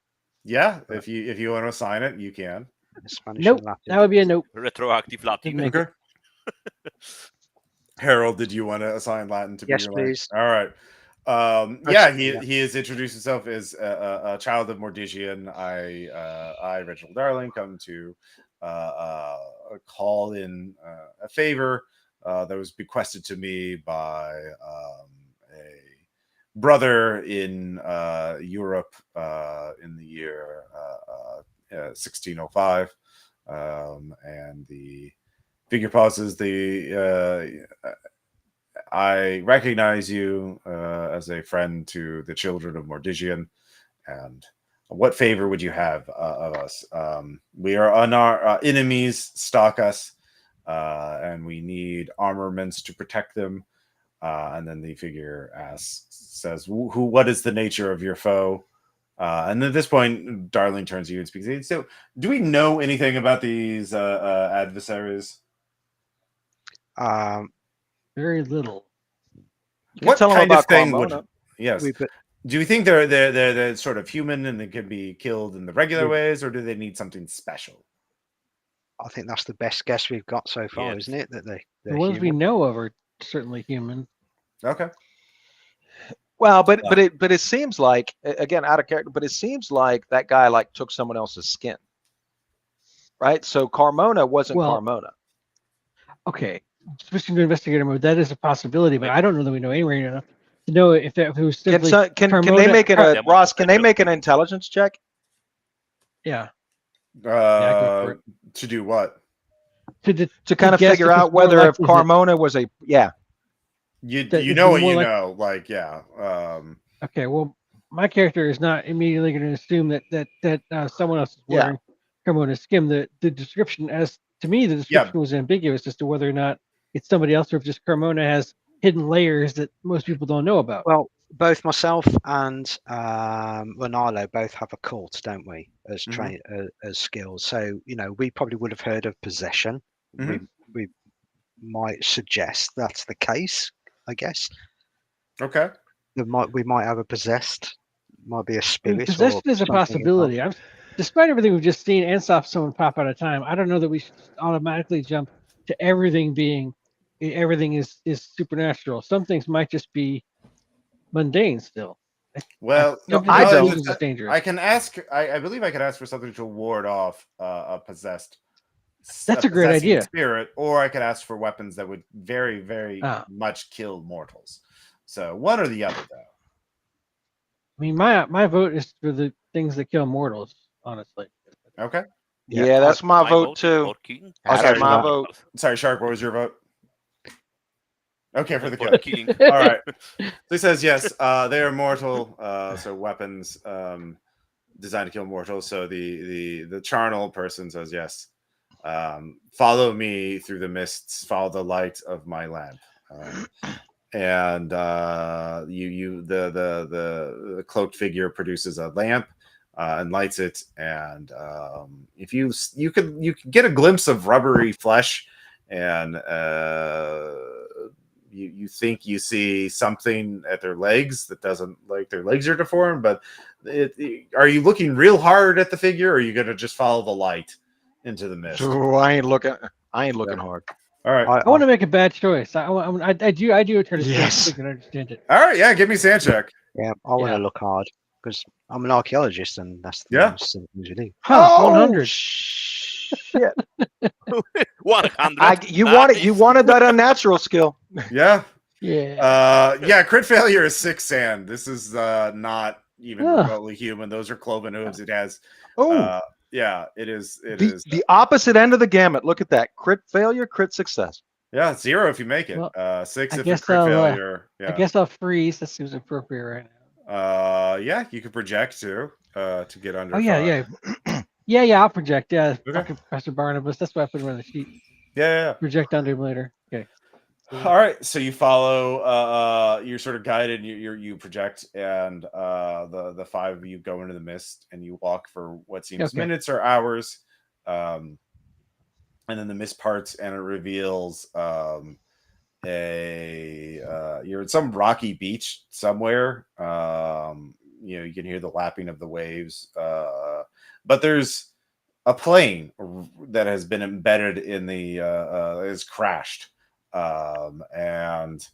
[SPEAKER 1] yeah. If you want to assign it, you can.
[SPEAKER 4] Spanish
[SPEAKER 5] Nope,
[SPEAKER 4] and Latin.
[SPEAKER 5] that would be a nope.
[SPEAKER 2] Retroactive Latin.
[SPEAKER 5] Didn't make it.
[SPEAKER 1] Harold, did you want to assign Latin to be
[SPEAKER 4] Yes,
[SPEAKER 1] your
[SPEAKER 4] please.
[SPEAKER 1] All right. He has introduced himself as a child of Mordigian. I, Reginald Darling, come to call in a favor that was bequested to me by a brother in Europe in the year 1605, and the figure pauses. I recognize you as a friend to the children of Mordigian, and what favor would you have of us? We are on our enemies stalk us, and we need armaments to protect them. And then the figure says, what is the nature of your foe? And at this point, Darling turns to you and speaks. So, do we know anything about these adversaries?
[SPEAKER 5] Very little.
[SPEAKER 1] What
[SPEAKER 3] tell him
[SPEAKER 1] kind
[SPEAKER 3] about
[SPEAKER 1] of thing
[SPEAKER 3] Carmona.
[SPEAKER 1] would? Yes. Do you think they're sort of human and they can be killed in the regular ways, or do they need something special?
[SPEAKER 4] I think that's the best guess we've got so far,
[SPEAKER 2] Yes.
[SPEAKER 4] isn't it? That
[SPEAKER 5] The
[SPEAKER 4] they're
[SPEAKER 5] ones we
[SPEAKER 4] human.
[SPEAKER 5] know of are certainly human.
[SPEAKER 1] Okay.
[SPEAKER 3] Well, but it seems like, again, out of character, but it seems like that guy like took someone else's skin, right? So Carmona wasn't
[SPEAKER 5] Well-
[SPEAKER 3] Carmona.
[SPEAKER 5] Okay, switching to investigator mode, that is a possibility, but I don't know that we know anywhere enough to know if it was
[SPEAKER 3] Can,
[SPEAKER 5] simply
[SPEAKER 3] can they
[SPEAKER 5] Carmona-
[SPEAKER 3] make it
[SPEAKER 2] Car-
[SPEAKER 3] Ross? Can they make an intelligence check?
[SPEAKER 5] Yeah, go for it.
[SPEAKER 1] To do what?
[SPEAKER 3] To kind of
[SPEAKER 5] guess
[SPEAKER 3] figure
[SPEAKER 5] if it's
[SPEAKER 3] out
[SPEAKER 5] more
[SPEAKER 3] whether if
[SPEAKER 5] likely that-
[SPEAKER 3] Carmona was a
[SPEAKER 1] You
[SPEAKER 5] That
[SPEAKER 1] you
[SPEAKER 5] it'd
[SPEAKER 1] know
[SPEAKER 5] be
[SPEAKER 1] what
[SPEAKER 5] more
[SPEAKER 1] you
[SPEAKER 5] like-
[SPEAKER 1] know, like yeah.
[SPEAKER 5] Okay, well, my character is not immediately going to assume that someone else is
[SPEAKER 3] Yeah.
[SPEAKER 5] wearing Carmona skim. The description, as to me, the description was ambiguous as to whether or not it's somebody else or if just Carmona has hidden layers that most people don't know about.
[SPEAKER 4] Well, both myself and Ronaldo both have a cult, don't we? As train as skills. So we probably would have heard of possession. We might suggest that's the case. I guess.
[SPEAKER 1] Okay.
[SPEAKER 4] We might have a possessed. Might be a
[SPEAKER 5] I mean,
[SPEAKER 4] spirit.
[SPEAKER 5] possession
[SPEAKER 4] or
[SPEAKER 5] is a
[SPEAKER 4] something involved.
[SPEAKER 5] possibility. Despite everything we've just seen and saw someone pop out of time, I don't know that we should automatically jump to everything is supernatural. Some things might just be mundane still.
[SPEAKER 1] Well,
[SPEAKER 5] Jumping
[SPEAKER 3] I
[SPEAKER 5] to
[SPEAKER 3] don't.
[SPEAKER 5] conclusions is dangerous.
[SPEAKER 1] I can ask. I believe I could ask for something to ward off a possessed.
[SPEAKER 5] That's a great
[SPEAKER 1] possessing
[SPEAKER 5] idea.
[SPEAKER 1] Spirit, or I could ask for weapons that would very, very much kill mortals. So one or the other, though.
[SPEAKER 5] I mean, my vote is for the things that kill mortals. Honestly.
[SPEAKER 1] Okay.
[SPEAKER 3] Yeah, that's my vote
[SPEAKER 2] is
[SPEAKER 3] too.
[SPEAKER 2] for king.
[SPEAKER 3] That's my vote.
[SPEAKER 1] Sorry, Shark. What was your vote? Okay, for the
[SPEAKER 2] For
[SPEAKER 1] kill.
[SPEAKER 2] killing.
[SPEAKER 1] All right. So he says yes. They are mortal. So weapons designed to kill mortals. So the charnel person says yes. Follow me through the mists. Follow the light of my lamp. And the cloaked figure produces a lamp and lights it. And if you can get a glimpse of rubbery flesh, and you think you see something at their legs that doesn't, like, their legs are deformed, but are you looking real hard at the figure, or are you going to just follow the light into the mist?
[SPEAKER 3] So I ain't looking hard.
[SPEAKER 1] All right.
[SPEAKER 5] I want to make a bad choice. I do a turn of
[SPEAKER 3] Yes.
[SPEAKER 5] so I can understand it.
[SPEAKER 1] All right. Yeah. Give me sand check.
[SPEAKER 4] Yeah, I want to look hard because I'm an archaeologist, and that's the most simple thing to do.
[SPEAKER 5] Huh, 100.
[SPEAKER 3] Shit.
[SPEAKER 2] 100.
[SPEAKER 3] You wanted that unnatural skill.
[SPEAKER 1] Yeah.
[SPEAKER 5] Yeah.
[SPEAKER 1] Yeah. Crit failure is 6 sand. This is not even remotely human. Those are cloven hooves. It has. Yeah. It is. It is
[SPEAKER 3] the opposite end of the gamut. Look at that. Crit failure, crit success.
[SPEAKER 1] Yeah. 0 if you make it.
[SPEAKER 5] Well,
[SPEAKER 1] 6
[SPEAKER 5] I
[SPEAKER 1] if
[SPEAKER 5] guess
[SPEAKER 1] it's crit
[SPEAKER 5] I'll,
[SPEAKER 1] failure. Yeah.
[SPEAKER 5] I guess I'll freeze. That seems appropriate right now.
[SPEAKER 1] Yeah. You could project too to get under.
[SPEAKER 5] Oh yeah,
[SPEAKER 1] 5.
[SPEAKER 5] yeah. I'll project. Yeah,
[SPEAKER 1] Okay.
[SPEAKER 5] fucking Professor Barnabas. That's why I put him on the sheet.
[SPEAKER 1] Yeah.
[SPEAKER 5] Project onto him later. Okay.
[SPEAKER 1] All right, so you follow. You're sort of guided. You project, and the 5 of you go into the mist, and you walk for what seems minutes or hours, and then the mist parts, and it reveals you're at some rocky beach somewhere. You can hear the lapping of the waves, but there's a plane that has been embedded in the has crashed. And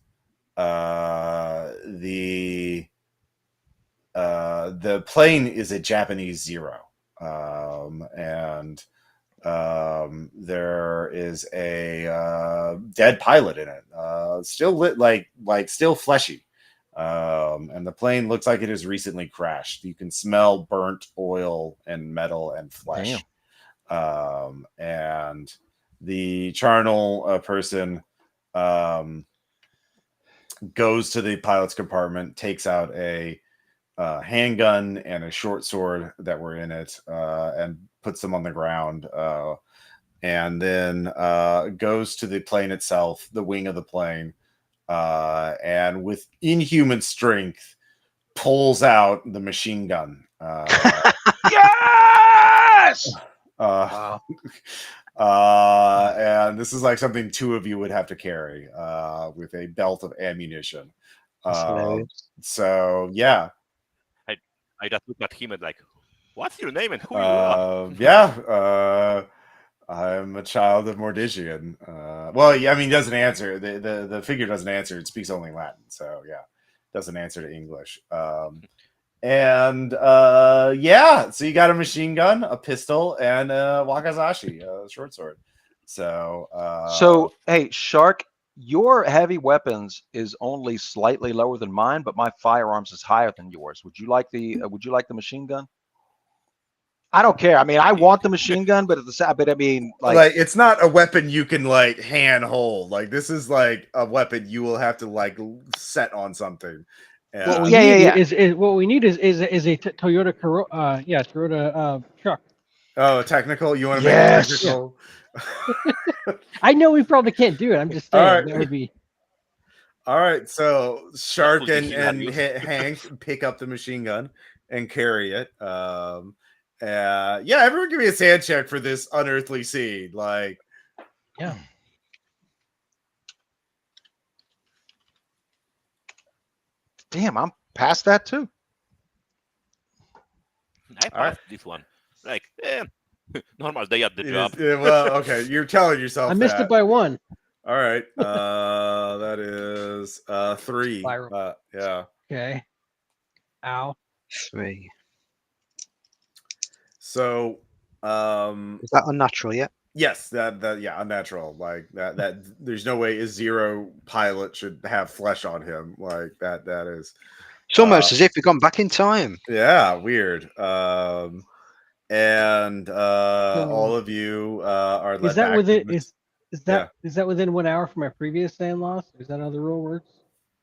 [SPEAKER 1] the plane is a Japanese Zero, and there is a dead pilot in it, still lit, like still fleshy, and the plane looks like it has recently crashed. You can smell burnt oil and metal and flesh. And the charnel person goes to the pilot's compartment, takes out a handgun and a short sword that were in it, and puts them on the ground, and then goes to the plane itself, the wing of the plane, and with inhuman strength pulls out the machine gun.
[SPEAKER 3] Yes!
[SPEAKER 1] Wow. And this is like something 2 of you would have to carry with a belt of ammunition. So yeah,
[SPEAKER 2] I just look at him and like, what's your name and who you are?
[SPEAKER 1] Yeah, I'm a child of Mordigian. Well, yeah, I mean, he doesn't answer. The figure doesn't answer. It speaks only Latin, so yeah, doesn't answer to English. And yeah, so you got a machine gun, a pistol, and a wakizashi, a short sword. So
[SPEAKER 3] so hey, Shark, Your heavy weapons is only slightly lower than mine, but my firearms is higher than yours. Would you like the machine gun? I don't care. I mean, I want the machine gun, but at the same, but I mean,
[SPEAKER 1] like it's not a weapon you can like hand hold. Like this is like a weapon you will have to like set on something.
[SPEAKER 5] What we
[SPEAKER 3] Yeah,
[SPEAKER 5] need
[SPEAKER 3] yeah.
[SPEAKER 5] is what we need is a Toyota Toyota truck.
[SPEAKER 1] Oh, technical? You want to
[SPEAKER 3] Yes.
[SPEAKER 1] make it technical?
[SPEAKER 5] I know we probably can't do it. I'm just
[SPEAKER 1] All
[SPEAKER 5] saying
[SPEAKER 1] right.
[SPEAKER 5] that would be.
[SPEAKER 1] All right, so Shark
[SPEAKER 2] would be
[SPEAKER 1] and
[SPEAKER 2] hilarious.
[SPEAKER 1] Hank pick up the machine gun and carry it. Yeah, everyone give me a sand check for this unearthly scene. Like,
[SPEAKER 5] Yeah.
[SPEAKER 3] Damn, I'm past that too.
[SPEAKER 2] I
[SPEAKER 1] All right.
[SPEAKER 2] passed this one. Like, normal day at the
[SPEAKER 1] it
[SPEAKER 2] job.
[SPEAKER 1] is- yeah, well, okay, you're telling yourself
[SPEAKER 5] I missed
[SPEAKER 1] that.
[SPEAKER 5] it by one.
[SPEAKER 1] All right, that is 3.
[SPEAKER 5] Spiral.
[SPEAKER 1] Yeah.
[SPEAKER 5] Okay. Ow.
[SPEAKER 4] 3.
[SPEAKER 1] So,
[SPEAKER 4] Is that unnatural yet?
[SPEAKER 1] yes, that yeah, unnatural. Like that there's no way a zero pilot should have flesh on him. Like that is
[SPEAKER 4] It's almost as if we've gone back in time.
[SPEAKER 1] yeah, weird. And all of you are led
[SPEAKER 5] Is that
[SPEAKER 1] back.
[SPEAKER 5] within
[SPEAKER 1] to
[SPEAKER 5] is that within 1 hour from my previous sand loss? Is that how the rule works?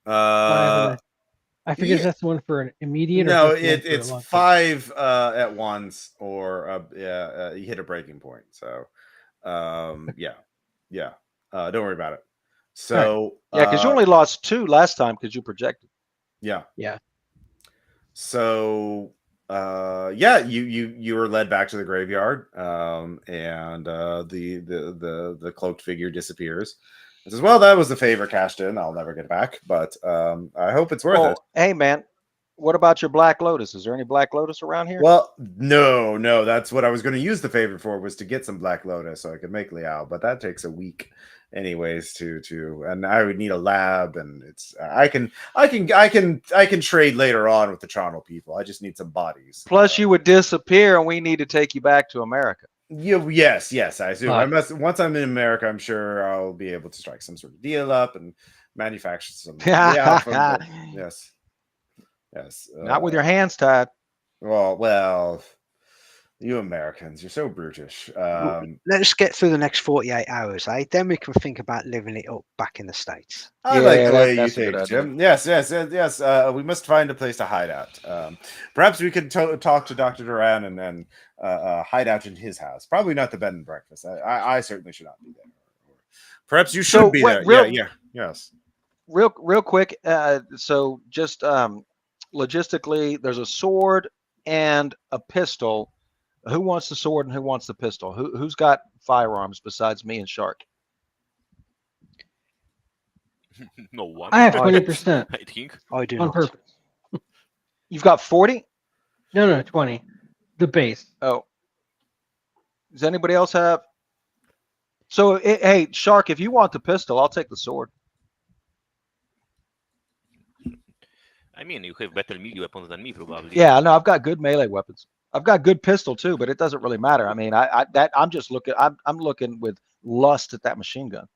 [SPEAKER 5] I forget if
[SPEAKER 1] yeah.
[SPEAKER 5] that's the one for an immediate
[SPEAKER 1] No,
[SPEAKER 5] or just one for a
[SPEAKER 1] it's
[SPEAKER 5] long time.
[SPEAKER 1] 5 at once, or you hit a breaking point. So, yeah. Don't worry about it. So,
[SPEAKER 3] Yeah, because you only lost 2 last time because you projected.
[SPEAKER 1] yeah.
[SPEAKER 5] Yeah.
[SPEAKER 1] So, yeah, you were led back to the graveyard, and the cloaked figure disappears. It says, "Well, that was the favor cashed in. I'll never get back, but I hope it's worth it."
[SPEAKER 3] Hey man, what about your Black Lotus? Is there any Black Lotus around here?
[SPEAKER 1] Well, no, that's what I was going to use the favor for, was to get some Black Lotus so I could make Liao, but that takes a week anyways and I would need a lab, and it's I can trade later on with the Toronto people. I just need some bodies.
[SPEAKER 3] Plus, you would disappear, and we need to take you back to America.
[SPEAKER 1] Yes, I assume.
[SPEAKER 5] Fuck.
[SPEAKER 1] Once I'm in America, I'm sure I'll be able to strike some sort of deal up and manufacture some. Yes.
[SPEAKER 3] Not with your hands tied.
[SPEAKER 1] Well, you Americans, you're so brutish.
[SPEAKER 4] Let's get through the next 48 hours, eh? Then we can think about living it up back in the States.
[SPEAKER 1] I like the way you
[SPEAKER 3] that's a good
[SPEAKER 1] think,
[SPEAKER 3] idea.
[SPEAKER 1] Jim. Yes. We must find a place to hide out. Perhaps we could talk to Dr. Duran and then hide out in his house. Probably not the bed and breakfast. I certainly should not be there. Perhaps you should be there. Yes.
[SPEAKER 3] Real quick. So just logistically, there's a sword and a pistol. Who wants the sword and who wants the pistol? Who's got firearms besides me and Shark?
[SPEAKER 2] No one.
[SPEAKER 5] I have 20%
[SPEAKER 2] I think.
[SPEAKER 4] I do
[SPEAKER 5] on
[SPEAKER 4] not.
[SPEAKER 5] purpose.
[SPEAKER 3] You've got 40?
[SPEAKER 5] No, 20. The base.
[SPEAKER 3] Oh. Does anybody else have? So, hey, Shark, if you want the pistol, I'll take the sword.
[SPEAKER 2] I mean, you have better melee weapons than me, probably.
[SPEAKER 3] Yeah, no, I've got good melee weapons. I've got good pistol too, but it doesn't really matter. I mean, I'm just looking. I'm looking with lust at that machine gun.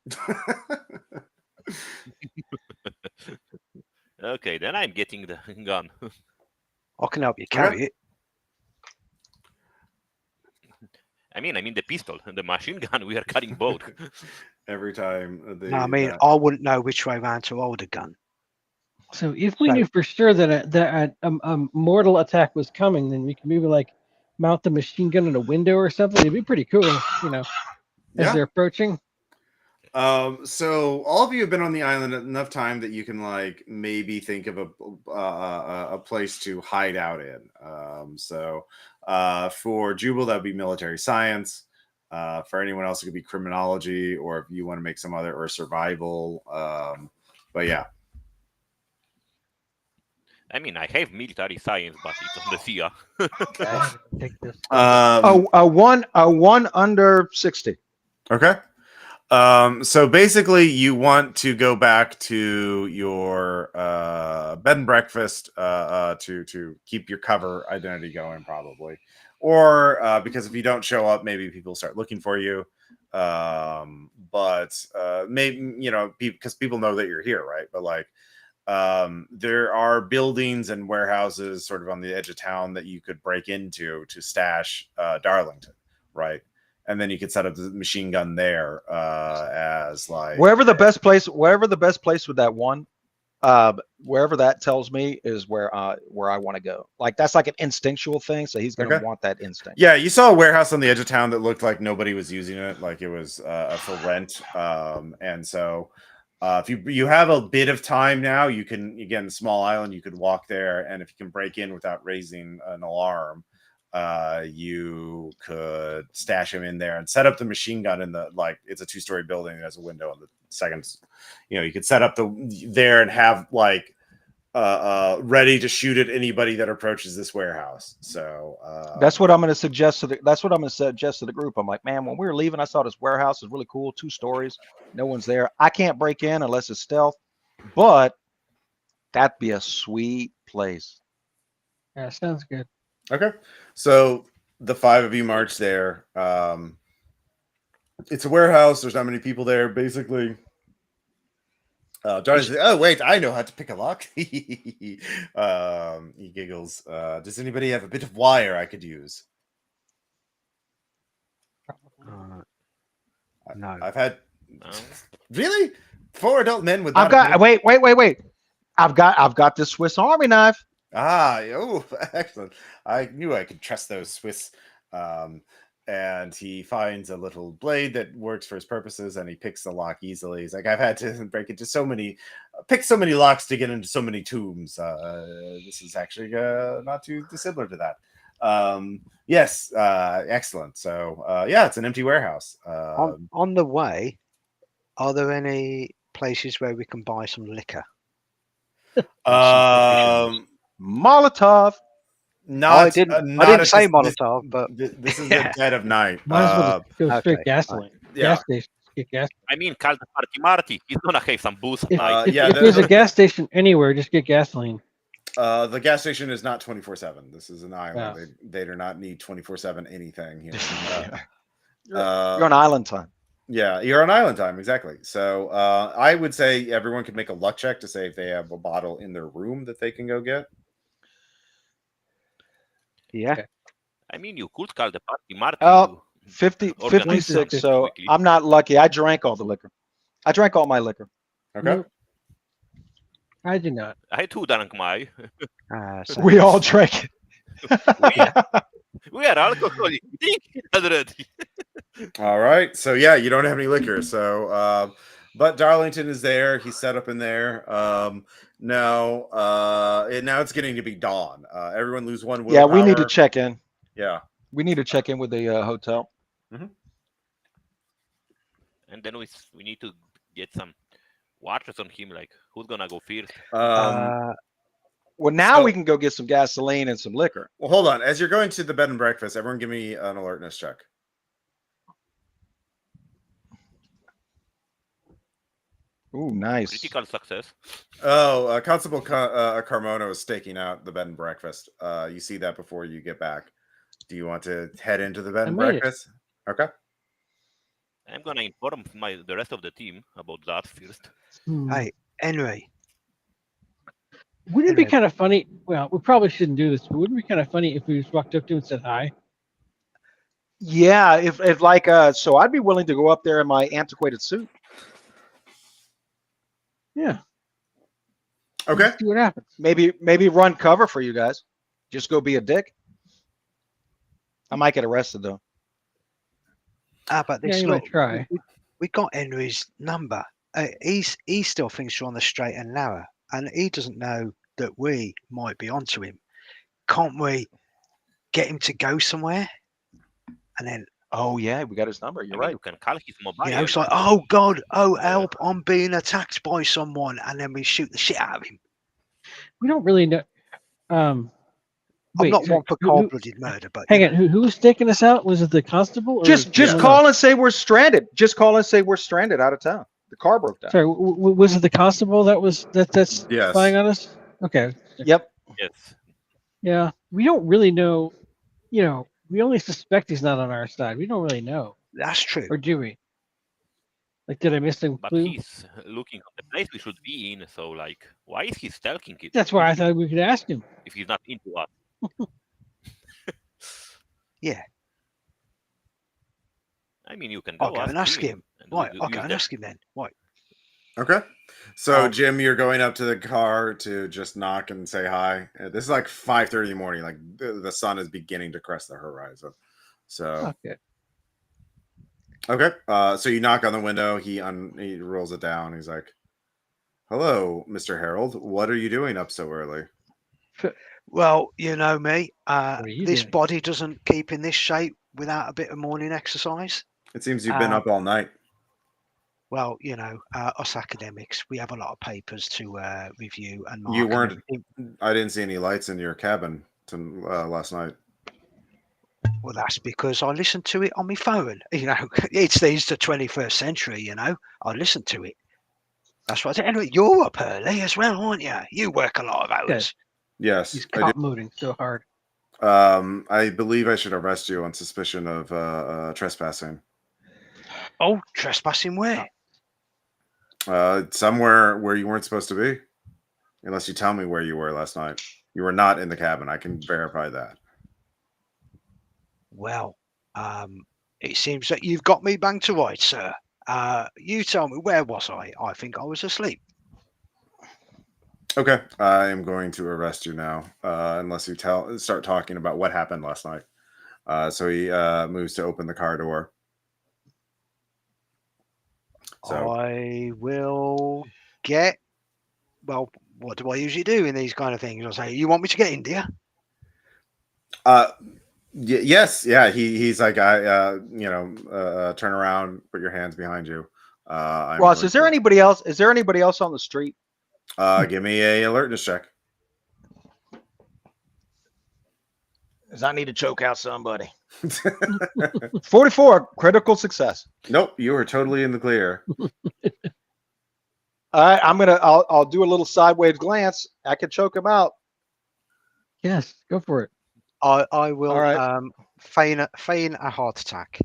[SPEAKER 2] Okay, then I'm getting the gun.
[SPEAKER 4] I can help you carry it.
[SPEAKER 2] I mean the pistol, the machine gun. We are carrying both.
[SPEAKER 1] Every time.
[SPEAKER 4] No, I mean, I wouldn't know which way round to hold a gun.
[SPEAKER 5] So if we knew for sure that a mortal attack was coming, then we could maybe like mount the machine gun in a window or something. It'd be pretty cool, as they're approaching.
[SPEAKER 1] So all of you have been on the island enough time that you can like maybe think of a place to hide out in. For Jubal, that would be military science. For anyone else, it could be criminology, or if you want to make some other, or survival. But yeah.
[SPEAKER 2] I mean, I have military science, but it's on the CIA.
[SPEAKER 5] Take this.
[SPEAKER 3] A one under 60.
[SPEAKER 1] Okay. So basically, you want to go back to your bed and breakfast to keep your cover identity going, probably, or because if you don't show up, maybe people start looking for you. but maybe because people know that you're here, right? But like there are buildings and warehouses sort of on the edge of town that you could break into to stash Darlington, right? And then you could set up the machine gun there as like
[SPEAKER 3] wherever the best place with that one, wherever that tells me is where I want to go. Like that's like an instinctual thing, so he's gonna want that instinct.
[SPEAKER 1] Yeah, you saw a warehouse on the edge of town that looked like nobody was using it, like it was for rent. And so if you have a bit of time now, you can, again, small island, you could walk there, and if you can break in without raising an alarm, you could stash him in there and set up the machine gun in the, like, it's a 2-story building, there's a window on the second, you could set up there and have like ready to shoot at anybody that approaches this warehouse. So
[SPEAKER 3] that's what I'm going to suggest to the group. I'm like, man, when we were leaving, I saw this warehouse is really cool, 2 stories, no one's there. I can't break in unless it's stealth, but that'd be a sweet place.
[SPEAKER 5] Yeah, sounds good.
[SPEAKER 1] Okay, so the 5 of you march there. It's a warehouse. There's not many people there. Basically, Johnny's like, oh wait, I know how to pick a lock. He giggles. Does anybody have a bit of wire I could use?
[SPEAKER 4] No.
[SPEAKER 1] I've had
[SPEAKER 2] No.
[SPEAKER 1] really 4 adult men with.
[SPEAKER 3] Wait. I've got this Swiss Army knife.
[SPEAKER 1] Oh, excellent. I knew I could trust those Swiss. And he finds a little blade that works for his purposes, and he picks the lock easily. He's like, I've had to break into pick so many locks to get into so many tombs. This is actually not too dissimilar to that. Yes, excellent. So, yeah, it's an empty warehouse.
[SPEAKER 4] On the way, are there any places where we can buy some liquor?
[SPEAKER 3] Molotov.
[SPEAKER 1] I
[SPEAKER 4] didn't say Molotov, but
[SPEAKER 1] this is the dead of night.
[SPEAKER 5] Might as well just go straight
[SPEAKER 4] okay.
[SPEAKER 5] gasoline.
[SPEAKER 1] Yeah.
[SPEAKER 5] Gas station. Get gas.
[SPEAKER 2] I mean, call the party Marty. He's gonna have some booze at
[SPEAKER 5] If,
[SPEAKER 2] night.
[SPEAKER 5] if,
[SPEAKER 1] yeah,
[SPEAKER 5] if there's a gas station anywhere, just get gasoline.
[SPEAKER 1] The gas station is not 24/7. This is an island.
[SPEAKER 5] Yeah.
[SPEAKER 1] They do not need 24/7 anything here.
[SPEAKER 3] You're on island time.
[SPEAKER 1] Yeah, you're on island time, exactly. So I would say everyone could make a luck check to say if they have a bottle in their room that they can go get.
[SPEAKER 4] yeah.
[SPEAKER 5] Okay.
[SPEAKER 2] I mean, you could call the party Marty.
[SPEAKER 3] Oh,
[SPEAKER 2] to
[SPEAKER 3] 56.
[SPEAKER 2] it
[SPEAKER 3] So
[SPEAKER 2] quickly.
[SPEAKER 3] I'm not lucky. I drank all the liquor. I drank all my liquor.
[SPEAKER 1] Okay.
[SPEAKER 5] Nope. I do not.
[SPEAKER 2] I too drank my.
[SPEAKER 4] So
[SPEAKER 3] We all drank it.
[SPEAKER 2] We are alcoholic. Drink it already.
[SPEAKER 1] All right. So yeah, you don't have any liquor. So but Darlington is there. He's set up in there. Now it's getting to be dawn. Everyone lose 1 willpower.
[SPEAKER 3] Yeah, we need to check in.
[SPEAKER 1] Yeah.
[SPEAKER 3] We need to check in with the hotel.
[SPEAKER 2] And then we need to get some watches on him. Like, who's gonna go first?
[SPEAKER 3] Well, now
[SPEAKER 1] So-
[SPEAKER 3] we can go get some gasoline and some liquor.
[SPEAKER 1] Well, hold on. As you're going to the bed and breakfast, everyone give me an alertness check.
[SPEAKER 3] Ooh, nice.
[SPEAKER 2] Critical success.
[SPEAKER 1] Oh, Constable Carmona is staking out the bed and breakfast. You see that before you get back. Do you want to head into the bed and
[SPEAKER 5] made it.
[SPEAKER 1] breakfast? Okay.
[SPEAKER 2] I'm gonna inform the rest of the team about that first.
[SPEAKER 4] Hey, Henry.
[SPEAKER 5] Wouldn't it be
[SPEAKER 4] Anyway.
[SPEAKER 5] kind of funny? Well, we probably shouldn't do this, but wouldn't it be kind of funny if we just walked up to him and said hi?
[SPEAKER 3] Yeah, if like so I'd be willing to go up there in my antiquated suit.
[SPEAKER 5] Yeah.
[SPEAKER 1] Okay.
[SPEAKER 5] See what happens.
[SPEAKER 3] Maybe run cover for you guys. Just go be a dick. I might get arrested though.
[SPEAKER 4] But
[SPEAKER 5] Yeah,
[SPEAKER 4] this
[SPEAKER 5] you
[SPEAKER 4] look,
[SPEAKER 5] might try.
[SPEAKER 4] we got Henry's number. He still thinks we're on the straight and narrow, and he doesn't know that we might be onto him. Can't we get him to go somewhere? And then,
[SPEAKER 3] Oh yeah, we got his number. You're
[SPEAKER 2] I mean,
[SPEAKER 3] right.
[SPEAKER 2] you can call his mobile.
[SPEAKER 4] you know, it's like, oh God, oh
[SPEAKER 2] Yeah.
[SPEAKER 4] help, I'm being attacked by someone, and then we shoot the shit out of him.
[SPEAKER 5] We don't really know.
[SPEAKER 4] I'm
[SPEAKER 5] Wait,
[SPEAKER 4] not
[SPEAKER 5] so
[SPEAKER 4] one for
[SPEAKER 5] who-
[SPEAKER 4] cold-blooded murder, but
[SPEAKER 5] Hang on, who was staking us out? Was it the constable? Or
[SPEAKER 3] Just
[SPEAKER 5] someone
[SPEAKER 3] call
[SPEAKER 5] else?
[SPEAKER 3] and say we're stranded. Just call and say we're stranded out of town. The car broke down.
[SPEAKER 5] Sorry, was it the constable that's
[SPEAKER 1] Yes.
[SPEAKER 5] spying on us? Okay.
[SPEAKER 3] Yep.
[SPEAKER 2] Yes.
[SPEAKER 5] Yeah, we don't really know. You know, we only suspect he's not on our side. We don't really know,
[SPEAKER 4] that's true.
[SPEAKER 5] or do we? Like, did I miss some
[SPEAKER 2] But
[SPEAKER 5] clue?
[SPEAKER 2] he's looking at the place we should be in, so like, why is he stalking it
[SPEAKER 5] That's why I thought we could ask him.
[SPEAKER 2] if he's not into us?
[SPEAKER 4] Yeah,
[SPEAKER 2] I mean, you can
[SPEAKER 4] I'll
[SPEAKER 2] go
[SPEAKER 4] go and ask him.
[SPEAKER 2] and
[SPEAKER 4] Right, I'll
[SPEAKER 2] use
[SPEAKER 4] go and
[SPEAKER 2] the-
[SPEAKER 4] ask him then. Right.
[SPEAKER 1] Okay. So,
[SPEAKER 4] Um,
[SPEAKER 1] Jim, you're going up to the car to just knock and say hi. This is like 5:30 in the morning. Like the sun is beginning to crest the horizon. So,
[SPEAKER 5] Okay.
[SPEAKER 1] okay. So you knock on the window. He rolls it down. He's like, "Hello, Mr. Harold. What are you doing up so early?"
[SPEAKER 4] Well, you know me.
[SPEAKER 5] What are you
[SPEAKER 4] This
[SPEAKER 5] doing?
[SPEAKER 4] body doesn't keep in this shape without a bit of morning exercise.
[SPEAKER 1] It seems you've been up all night.
[SPEAKER 4] Well, you know, us academics, we have a lot of papers to review and mark.
[SPEAKER 1] You
[SPEAKER 4] and
[SPEAKER 1] weren't.
[SPEAKER 4] everything.
[SPEAKER 1] I didn't see any lights in your cabin last night.
[SPEAKER 4] Well, that's because I listened to it on my phone. You know, it's the 21st century. You know, I listen to it. That's what I said. Anyway, you're up early as well, aren't you? You work a lot of hours.
[SPEAKER 1] Yes,
[SPEAKER 5] He's
[SPEAKER 1] I do.
[SPEAKER 5] cop moving so hard.
[SPEAKER 1] I believe I should arrest you on suspicion of trespassing.
[SPEAKER 4] Oh, trespassing where?
[SPEAKER 1] Somewhere where you weren't supposed to be, unless you tell me where you were last night. You were not in the cabin. I can verify that.
[SPEAKER 4] Well, it seems that you've got me bang to rights, sir. You tell me, where was I? I think I was asleep.
[SPEAKER 1] Okay, I am going to arrest you now, unless you start talking about what happened last night. So he moves to open the car door. So
[SPEAKER 4] I will get. Well, what do I usually do in these kind of things? I say, you want me to get India?
[SPEAKER 1] yes, yeah. He's like, turn around, put your hands behind you.
[SPEAKER 3] Ross, is there anybody else? Is there anybody else on the street?
[SPEAKER 1] Give me a alertness check.
[SPEAKER 6] Because I need to choke out somebody.
[SPEAKER 3] 44, critical success.
[SPEAKER 1] Nope, you are totally in the clear.
[SPEAKER 3] All right, I'll do a little sideways glance. I can choke him out.
[SPEAKER 5] Yes, go for it.
[SPEAKER 4] I will
[SPEAKER 3] All right.
[SPEAKER 4] feign a heart attack.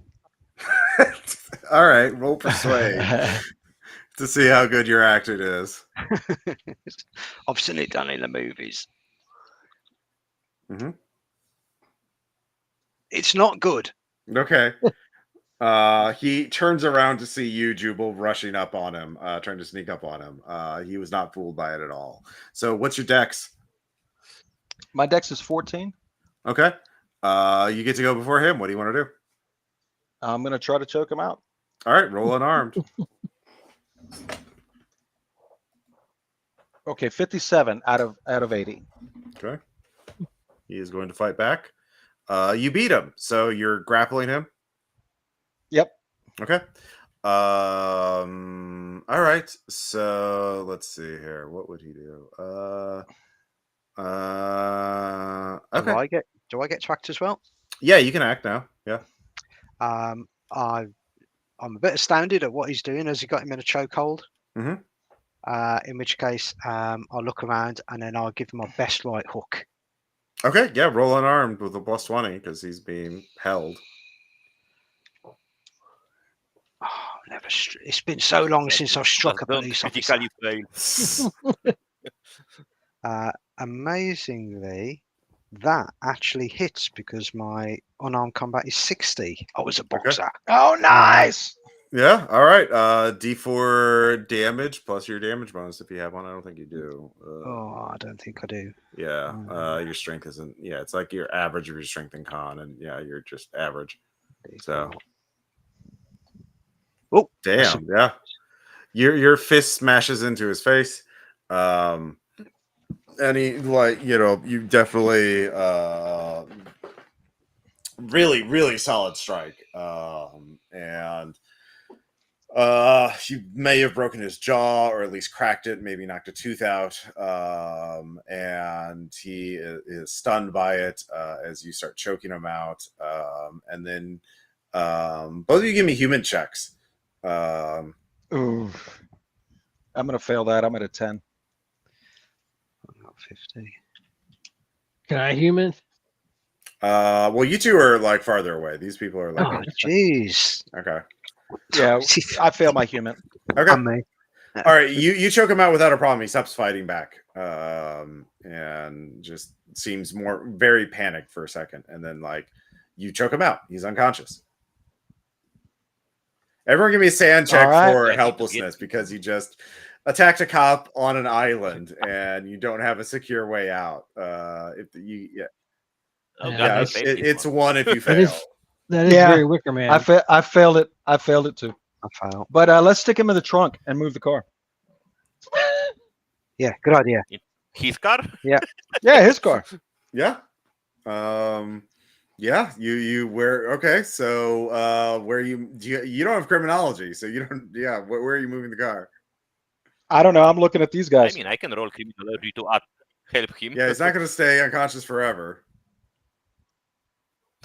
[SPEAKER 1] All right, roll persuade to see how good your acting is.
[SPEAKER 4] I've seen it done in the movies.
[SPEAKER 1] Mm-hmm.
[SPEAKER 4] It's not good.
[SPEAKER 1] Okay. He turns around to see you, Jubal, rushing up on him, trying to sneak up on him. He was not fooled by it at all. So, what's your dex?
[SPEAKER 3] My dex is 14.
[SPEAKER 1] Okay. You get to go before him. What do you want to do?
[SPEAKER 3] I'm going to try to choke him out.
[SPEAKER 1] All right, roll unarmed.
[SPEAKER 3] Okay, 57 out of 80.
[SPEAKER 1] Okay. He is going to fight back. You beat him, so you're grappling him.
[SPEAKER 3] Yep.
[SPEAKER 1] Okay. All right. So let's see here. What would he do? Okay.
[SPEAKER 4] Do I get to act as well?
[SPEAKER 1] Yeah, you can act now. Yeah.
[SPEAKER 4] I'm a bit astounded at what he's doing. Has he got him in a chokehold?
[SPEAKER 1] Mhm.
[SPEAKER 4] In which case, I'll look around and then I'll give him my best right hook.
[SPEAKER 1] Okay. Yeah. Roll unarmed with a +20 because he's being held.
[SPEAKER 4] Oh, it's been so long since I've struck a
[SPEAKER 2] Don't
[SPEAKER 4] police officer.
[SPEAKER 2] critically fail.
[SPEAKER 4] Amazingly, that actually hits because my unarmed combat is 60. I was a boxer.
[SPEAKER 3] Oh, nice.
[SPEAKER 1] Yeah. All right. D4 damage plus your damage bonus if you have one. I don't think you do.
[SPEAKER 4] Oh, I don't think I do.
[SPEAKER 1] Yeah. Your strength isn't. Yeah. It's like your average of your strength and con, and yeah, you're just average. So.
[SPEAKER 4] Oh,
[SPEAKER 1] damn. Yeah. Your fist smashes into his face. And he you definitely really solid strike. And you may have broken his jaw or at least cracked it, maybe knocked a tooth out. And he is stunned by it as you start choking him out. And then both of you give me human checks.
[SPEAKER 3] Ooh. I'm going to fail that. I'm at a 10.
[SPEAKER 4] I'm not 50.
[SPEAKER 5] Can I human?
[SPEAKER 1] Well, you two are like farther away. These people are like,
[SPEAKER 4] Oh, jeez.
[SPEAKER 1] okay.
[SPEAKER 6] Yeah, I fail my human.
[SPEAKER 1] Okay.
[SPEAKER 4] And me.
[SPEAKER 1] All right, you choke him out without a problem. He stops fighting back, and just seems very panicked for a second, and then like you choke him out. He's unconscious. Everyone, give me a sand check
[SPEAKER 6] All right.
[SPEAKER 1] for
[SPEAKER 2] Yeah, he
[SPEAKER 1] helplessness because you just attacked a cop on an island and you don't have a secure way out.
[SPEAKER 2] Oh
[SPEAKER 5] Yeah,
[SPEAKER 2] God,
[SPEAKER 1] Yeah,
[SPEAKER 2] I
[SPEAKER 5] that's-
[SPEAKER 2] failed this
[SPEAKER 1] it's
[SPEAKER 2] one.
[SPEAKER 1] one if you
[SPEAKER 5] That
[SPEAKER 1] fail.
[SPEAKER 5] is
[SPEAKER 6] Yeah,
[SPEAKER 5] very Wicker Man.
[SPEAKER 6] I failed it. I failed it too.
[SPEAKER 4] I failed.
[SPEAKER 6] But let's stick him in the trunk and move the car.
[SPEAKER 4] Yeah, good idea.
[SPEAKER 2] His car?
[SPEAKER 6] Yeah, his car.
[SPEAKER 1] Yeah. Yeah, you where okay, so where you don't have criminology, so you don't where are you moving the car?
[SPEAKER 6] I don't know. I'm looking at these
[SPEAKER 2] I
[SPEAKER 6] guys.
[SPEAKER 2] mean, I can roll criminology to help him.
[SPEAKER 1] Yeah, he's not gonna stay unconscious forever.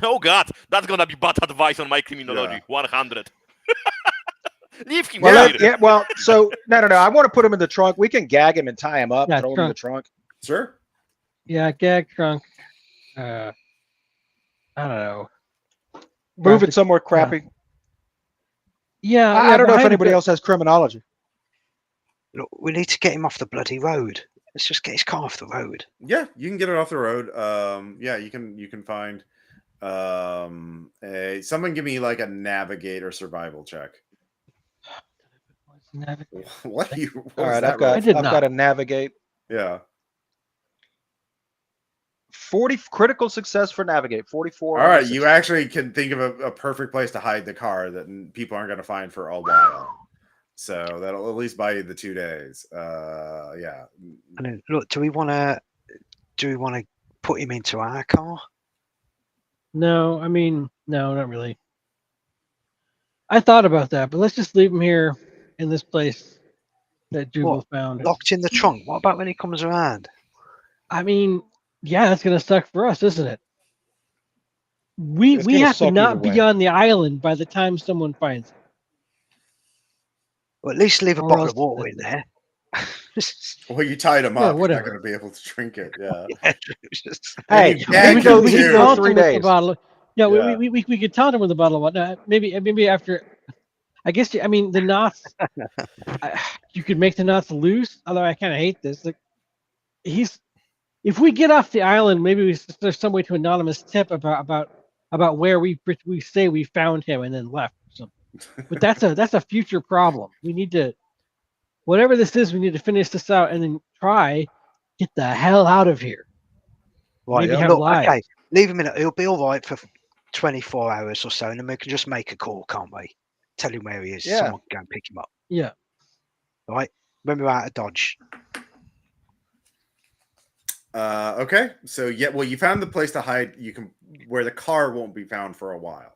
[SPEAKER 2] Oh God, that's gonna be bad advice on my criminology.
[SPEAKER 1] Yeah.
[SPEAKER 2] 100. Leave him
[SPEAKER 6] Well,
[SPEAKER 2] here.
[SPEAKER 6] well, so no. I want to put him in the trunk. We can gag him and tie him up,
[SPEAKER 5] Yeah,
[SPEAKER 6] throw him in the trunk.
[SPEAKER 1] Sure.
[SPEAKER 5] Yeah, gag trunk. I don't know.
[SPEAKER 6] Move it somewhere crappy.
[SPEAKER 5] Yeah,
[SPEAKER 6] I don't know if
[SPEAKER 5] behind
[SPEAKER 6] anybody
[SPEAKER 5] the-
[SPEAKER 6] else has criminology.
[SPEAKER 4] Look, we need to get him off the bloody road. Let's just get his car off the road.
[SPEAKER 1] Yeah, you can get it off the road. Yeah, you can find someone give me like a navigate or survival check. What you what
[SPEAKER 6] All
[SPEAKER 1] was
[SPEAKER 6] right,
[SPEAKER 1] that
[SPEAKER 6] I've
[SPEAKER 1] roll?
[SPEAKER 6] got to navigate.
[SPEAKER 1] Yeah.
[SPEAKER 6] 40 critical success for navigate. 44.
[SPEAKER 1] All
[SPEAKER 6] on
[SPEAKER 1] right,
[SPEAKER 6] the
[SPEAKER 1] you
[SPEAKER 6] 60.
[SPEAKER 1] actually can think of a perfect place to hide the car that people aren't going to find for a while. So that'll at least buy you the 2 days. Yeah.
[SPEAKER 4] And then, look, do we want to put him into our car?
[SPEAKER 5] No, I mean, no, not really. I thought about that, but let's just leave him here in this place that Jubal
[SPEAKER 4] What?
[SPEAKER 5] found.
[SPEAKER 4] Locked in the trunk. What about when he comes around?
[SPEAKER 5] I mean, yeah, that's gonna suck for us, isn't it? We
[SPEAKER 6] It's
[SPEAKER 5] we
[SPEAKER 6] gonna
[SPEAKER 5] have to
[SPEAKER 6] suck
[SPEAKER 5] not
[SPEAKER 6] either
[SPEAKER 5] be
[SPEAKER 6] way.
[SPEAKER 5] on the island by the time someone finds him.
[SPEAKER 4] Well, at least leave a
[SPEAKER 5] Or
[SPEAKER 4] bottle
[SPEAKER 5] else
[SPEAKER 4] of water in there.
[SPEAKER 1] Well, you tied him
[SPEAKER 5] Yeah,
[SPEAKER 1] up. You're not
[SPEAKER 5] whatever.
[SPEAKER 1] going to be able to drink it. Yeah.
[SPEAKER 6] Hey,
[SPEAKER 1] And you
[SPEAKER 6] we
[SPEAKER 1] gagged
[SPEAKER 6] can
[SPEAKER 1] him,
[SPEAKER 5] we
[SPEAKER 6] leave
[SPEAKER 5] can
[SPEAKER 1] too.
[SPEAKER 6] for
[SPEAKER 5] taunt him
[SPEAKER 6] 3
[SPEAKER 5] with the
[SPEAKER 6] days.
[SPEAKER 5] bottle. Yeah,
[SPEAKER 1] Yeah.
[SPEAKER 5] we could taunt him with the bottle of water. Maybe after. I guess I mean the knots. You could make the knots loose. Although I kind of hate this. Like if we get off the island, maybe there's some way to anonymous tip about where we say we found him and then left. But that's a future problem. We need to, whatever this is, we need to finish this out and then try get the hell out of here.
[SPEAKER 4] Right,
[SPEAKER 5] Maybe have
[SPEAKER 4] look,
[SPEAKER 5] lives.
[SPEAKER 4] okay, leave him in it. He'll be all right for 24 hours or so, and then we can just make a call, can't we? Tell him where he is.
[SPEAKER 6] Yeah.
[SPEAKER 4] Someone can go and pick him up.
[SPEAKER 5] Yeah.
[SPEAKER 4] All right, when we're out of Dodge.
[SPEAKER 1] Okay. So well, you found the place to hide. Where the car won't be found for a while,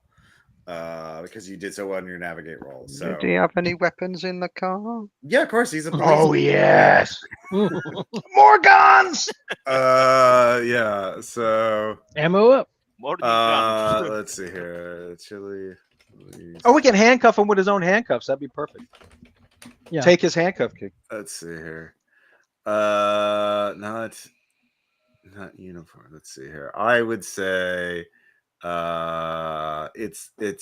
[SPEAKER 1] because you did so well in your navigate roll. So
[SPEAKER 4] Do you have any weapons in the car?
[SPEAKER 1] yeah, of course he's a police.
[SPEAKER 6] Oh yes. More guns.
[SPEAKER 1] Yeah. So
[SPEAKER 5] Ammo up.
[SPEAKER 2] More than guns.
[SPEAKER 1] let's see here. Chili.
[SPEAKER 6] Oh, we can handcuff him with his own handcuffs. That'd be perfect.
[SPEAKER 5] Yeah.
[SPEAKER 6] Take his handcuff key.
[SPEAKER 1] Let's see here. Not uniform. Let's see here. I would say it's the